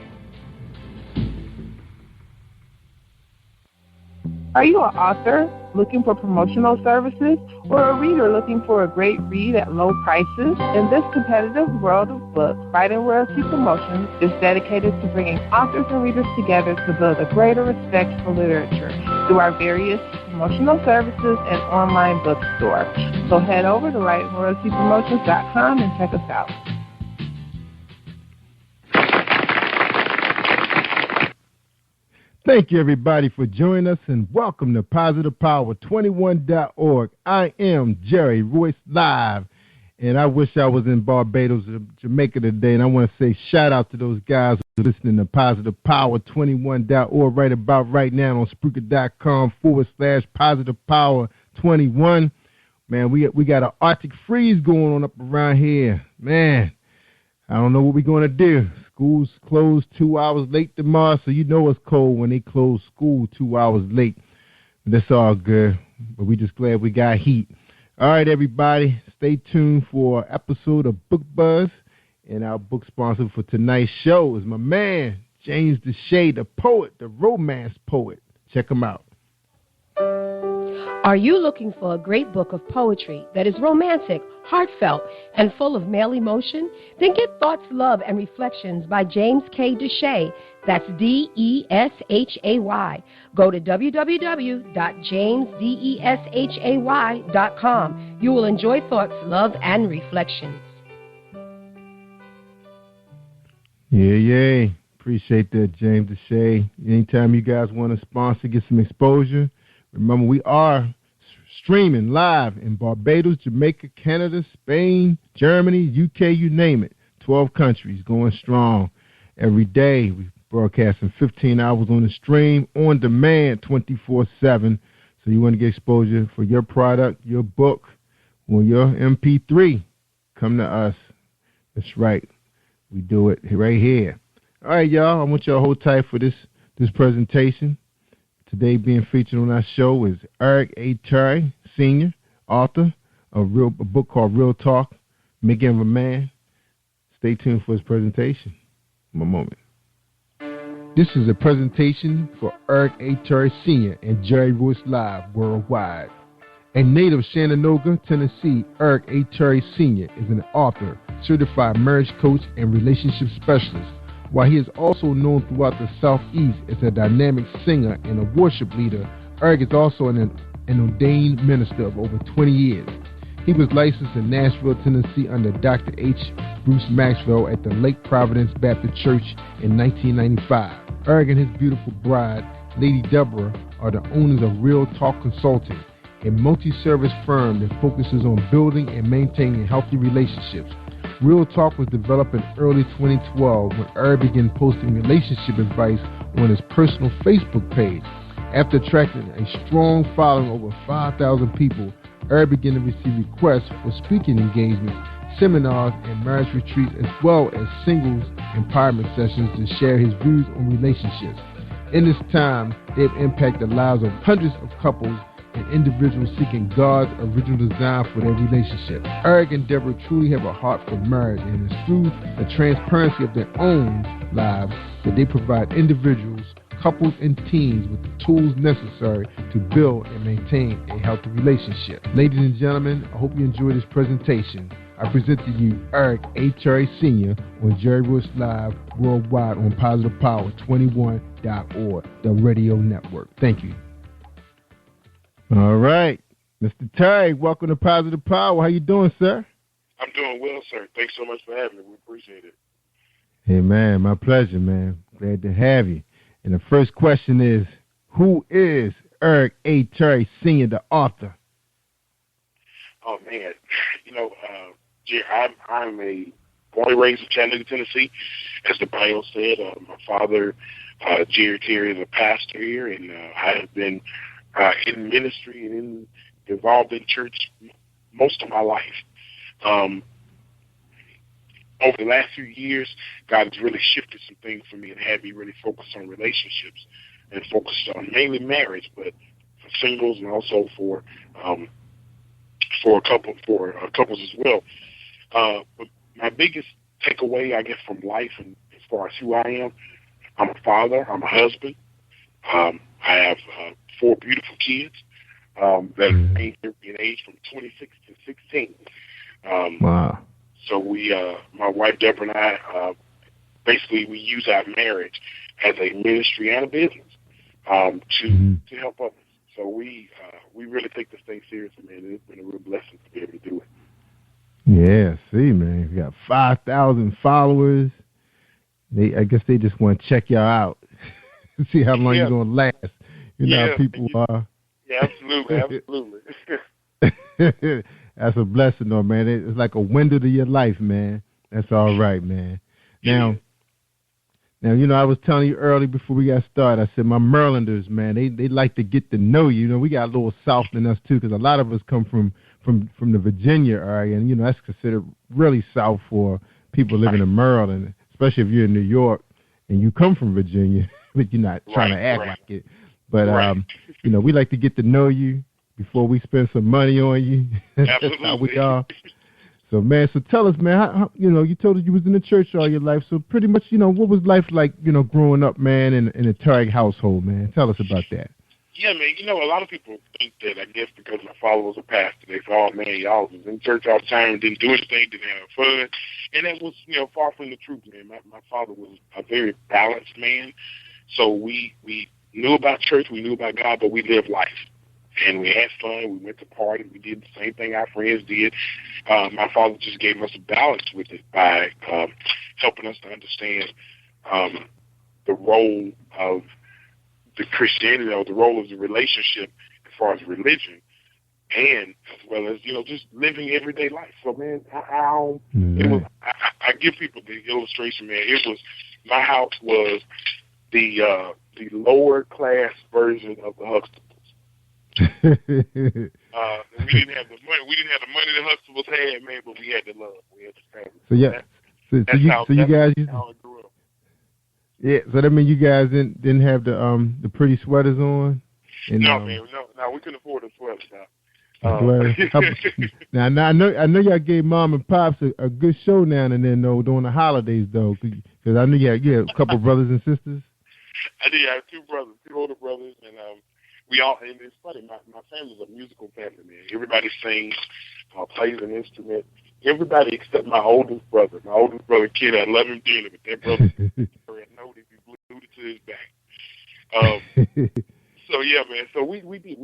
S22: Are you an author looking for promotional services or a reader looking for a great read at low prices? In this competitive world of books, Writing Royalty Promotions is dedicated to bringing authors and readers together to build a greater respect for literature through our various promotional services and online bookstore. So head over to WritingRoyaltyPromotions.com and check us out.
S16: Thank you, everybody, for joining us, and welcome to PositivePower21.org. I am Jerry Royce Live, and I wish I was in Barbados, Jamaica today, and I want to say shout out to those guys who are listening to PositivePower21.org right about right now on Spreaker.com/PositivePower21. Man, we got an Arctic freeze going on up around here. Man, I don't know what we're going to do. School's closed 2 hours late tomorrow, so you know it's cold when they close school 2 hours late. But that's all good. But we just glad we got heat. All right, everybody, stay tuned for an episode of Book Buzz. And our book sponsor for tonight's show is my man, James Deshay, the poet, the romance poet. Check him out.
S1: Are you looking for a great book of poetry that is romantic, heartfelt, and full of male emotion? Then get Thoughts, Love, and Reflections by James K. Deshay. That's Deshay. Go to www.jamesdeshay.com. You will enjoy Thoughts, Love, and Reflections.
S16: Yeah. Appreciate that, James Deshay. Anytime you guys want to sponsor, get some exposure. Remember, we are streaming live in Barbados, Jamaica, Canada, Spain, Germany, UK, you name it. 12 countries going strong. Every day we broadcasting 15 hours on the stream, on demand, 24/7. So you want to get exposure for your product, your book, or your MP3, come to us. That's right. We do it right here. All right, y'all. I want y'all to hold tight for this presentation. Today being featured on our show is Eric A. Terry, Sr., author of a book called Real Talk, Making of a Man. Stay tuned for his presentation. One moment. This is a presentation for Eric A. Terry, Sr. and Jerry Royce Live worldwide. A native of Chattanooga, Tennessee, Eric A. Terry, Sr. is an author, certified marriage coach, and relationship specialist. While he is also known throughout the Southeast as a dynamic singer and a worship leader, Eric is also an ordained minister of over 20 years. He was licensed in Nashville, Tennessee under Dr. H. Bruce Maxwell at the Lake Providence Baptist Church in 1995. Eric and his beautiful bride, Lady Deborah, are the owners of Real Talk Consulting, a multi-service firm that focuses on building and maintaining healthy relationships. Real Talk was developed in early 2012 when Eric began posting relationship advice on his personal Facebook page. After attracting a strong following of over 5,000 people, Eric began to receive requests for speaking engagements, seminars, and marriage retreats, as well as singles empowerment sessions to share his views on relationships. In this time, they have impacted the lives of hundreds of couples and individuals seeking God's original design for their relationship. Eric and Deborah truly have a heart for marriage, and it's through the transparency of their own lives that they provide individuals, couples, and teens with the tools necessary to build and maintain a healthy relationship. Ladies and gentlemen, I hope you enjoy this presentation. I present to you Eric A. Terry Sr. on Jerry Royce Live worldwide on PositivePower21.org, the radio network. Thank you. All right. Mr. Terry, welcome to Positive Power. How you doing, sir?
S5: I'm doing well, sir. Thanks so much for having me. We appreciate it.
S16: Hey, man, my pleasure, man. Glad to have you. And the first question is, who is Eric A. Terry Sr., the author?
S5: Oh man, I'm a born and raised in Chattanooga, Tennessee. As the bio said, my father, Jerry Terry, is a pastor here, and I have been in ministry and involved in church most of my life. Over the last few years, God has really shifted some things for me and had me really focus on relationships and focus on mainly marriage, but for singles and also for couples as well. But my biggest takeaway, I guess, from life and as far as who I am, I'm a father, I'm a husband. I have 4 beautiful kids that range in age from 26 to 16.
S16: Wow.
S5: So my wife Deborah and I, basically we use our marriage as a ministry and a business to help others. So we really take this thing seriously, man. It's been a real blessing to be able to do it.
S16: Yeah, see, man, you got 5,000 followers. I guess they just want to check y'all out, see how long you're gonna last. You know how people are.
S5: Yeah, absolutely.
S16: That's a blessing, though, man. It's like a window to your life, man. That's all right, man. Now, I was telling you early before we got started, I said my Marylanders, man, they like to get to know you. You know, we got a little South in us, too, because a lot of us come from the Virginia area, and, that's considered really South for people living in Maryland, especially if you're in New York and you come from Virginia, but you're not trying to act like it. But, we like to get to know you before we spend some money on you. That's how we are. So, man, tell us, man, how, you told us you was in the church all your life, so pretty much, what was life like, growing up, man, in a Tarek household, man? Tell us about that.
S5: Yeah, man, a lot of people think that, I guess, because my father was a pastor, they thought, oh, man, y'all was in church all the time, didn't do anything, didn't have fun. And that was, far from the truth, man. My father was a very balanced man. So we knew about church, we knew about God, but we lived life. And we had fun, we went to parties, we did the same thing our friends did. My father just gave us a balance with it by helping us to understand the role of the Christianity, the role of the relationship as far as religion, and as well as, just living everyday life. So, man, I give people the illustration, man. My house was the lower class version of the Huxtables. We didn't have the money. We didn't have the money the Huxtables had, man, but we had the love. We had the family.
S16: So you guys used to, yeah. So that means you guys didn't have the pretty sweaters on. And,
S5: no, man. No, we couldn't afford the sweaters
S16: now. Now I know y'all gave mom and pops a good show now and then, though, during the holidays, though, because I knew you had a couple brothers and sisters.
S5: I did. I have 2 brothers, 2 older brothers, and we all. And it's funny. My family's a musical family, man. Everybody sings, plays an instrument. Everybody except my oldest brother. My oldest brother, kid, I love him dearly, but that brother, I know that he glued it to his back. So yeah, man. So we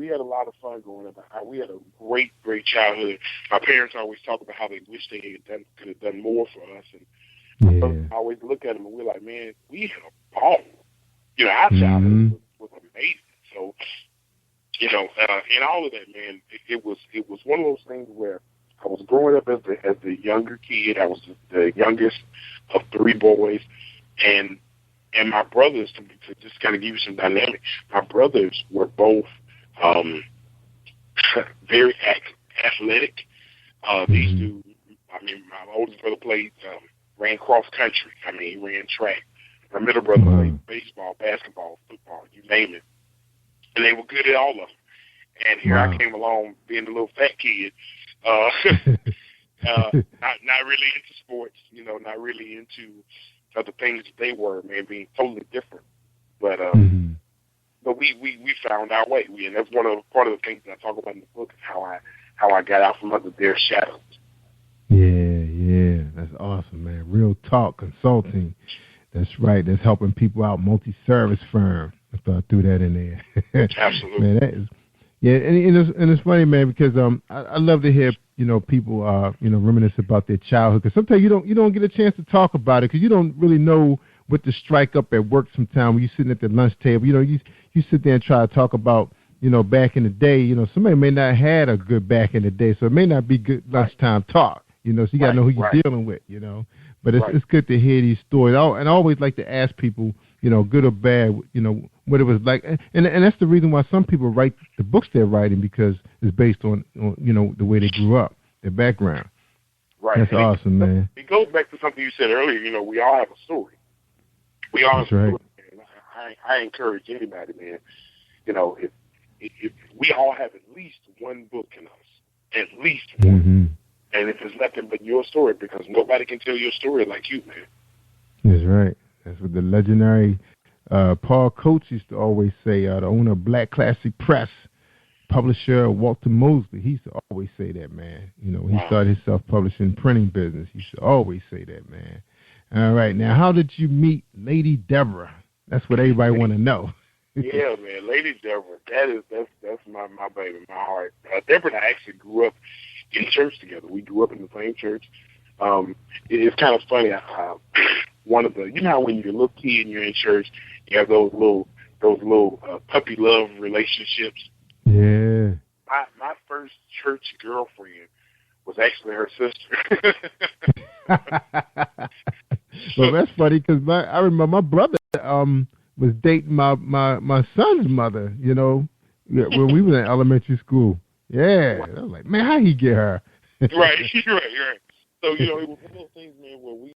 S5: had a lot of fun growing up. We had a great childhood. My parents always talk about how they wish they could have done more for us, and I always look at them and we're like, man, we had a ball. Our childhood was amazing. So, and all of that, man, it was one of those things where I was growing up as the younger kid. I was the youngest of 3 boys, and my brothers, to just kind of give you some dynamic, my brothers were both very athletic. These two, my oldest brother ran cross country. He ran track. My middle brother played baseball, basketball, football, you name it. And they were good at all of them. And here I came along being a little fat kid, not really into sports, not really into other things that they were, man, being totally different. But but we found our way. And that's part of the things that I talk about in the book is how I got out from under their shadows.
S16: Yeah, that's awesome, man. Real talk consulting. That's right. That's helping people out. Multi-service firm. I thought I threw that in there.
S5: Absolutely.
S16: Man, that is. Yeah, and it's funny, man, because I love to hear people reminisce about their childhood, because sometimes you don't get a chance to talk about it because you don't really know what to strike up at work. Sometimes when you're sitting at the lunch table, you sit there and try to talk about back in the day, somebody may not had a good back in the day, so it may not be good lunchtime talk, so you got to know who you're dealing with, But it's good to hear these stories. And I always like to ask people, good or bad, what it was like. And that's the reason why some people write the books they're writing, because it's based on the way they grew up, their background.
S5: Right.
S16: That's awesome, man.
S5: It goes back to something you said earlier, we all have a story. We all have a story. I encourage anybody, man, if we all have at least one book in us, at least one.
S16: Mm-hmm.
S5: And if it's nothing but your story, because nobody can tell your story like you, man.
S16: That's right. That's what the legendary Paul Coates used to always say, the owner of Black Classic Press, publisher Walter Mosley. He used to always say that, man. He started his self-publishing printing business. He used to always say that, man. All right. Now, how did you meet Lady Deborah? That's what everybody want to know.
S5: Yeah, man, Lady Deborah. That's my baby, my heart. Deborah and I actually grew up in church together. We grew up in the same church. It's kind of funny. One of the, how when you're a little kid and you're in church, you have those little puppy love relationships.
S16: Yeah.
S5: My first church girlfriend was actually her sister.
S16: Well, that's funny because I remember my brother was dating my son's mother. When we were in elementary school. Yeah, I was like, man, how he get her?
S5: Right. So it was one of those things, man, where we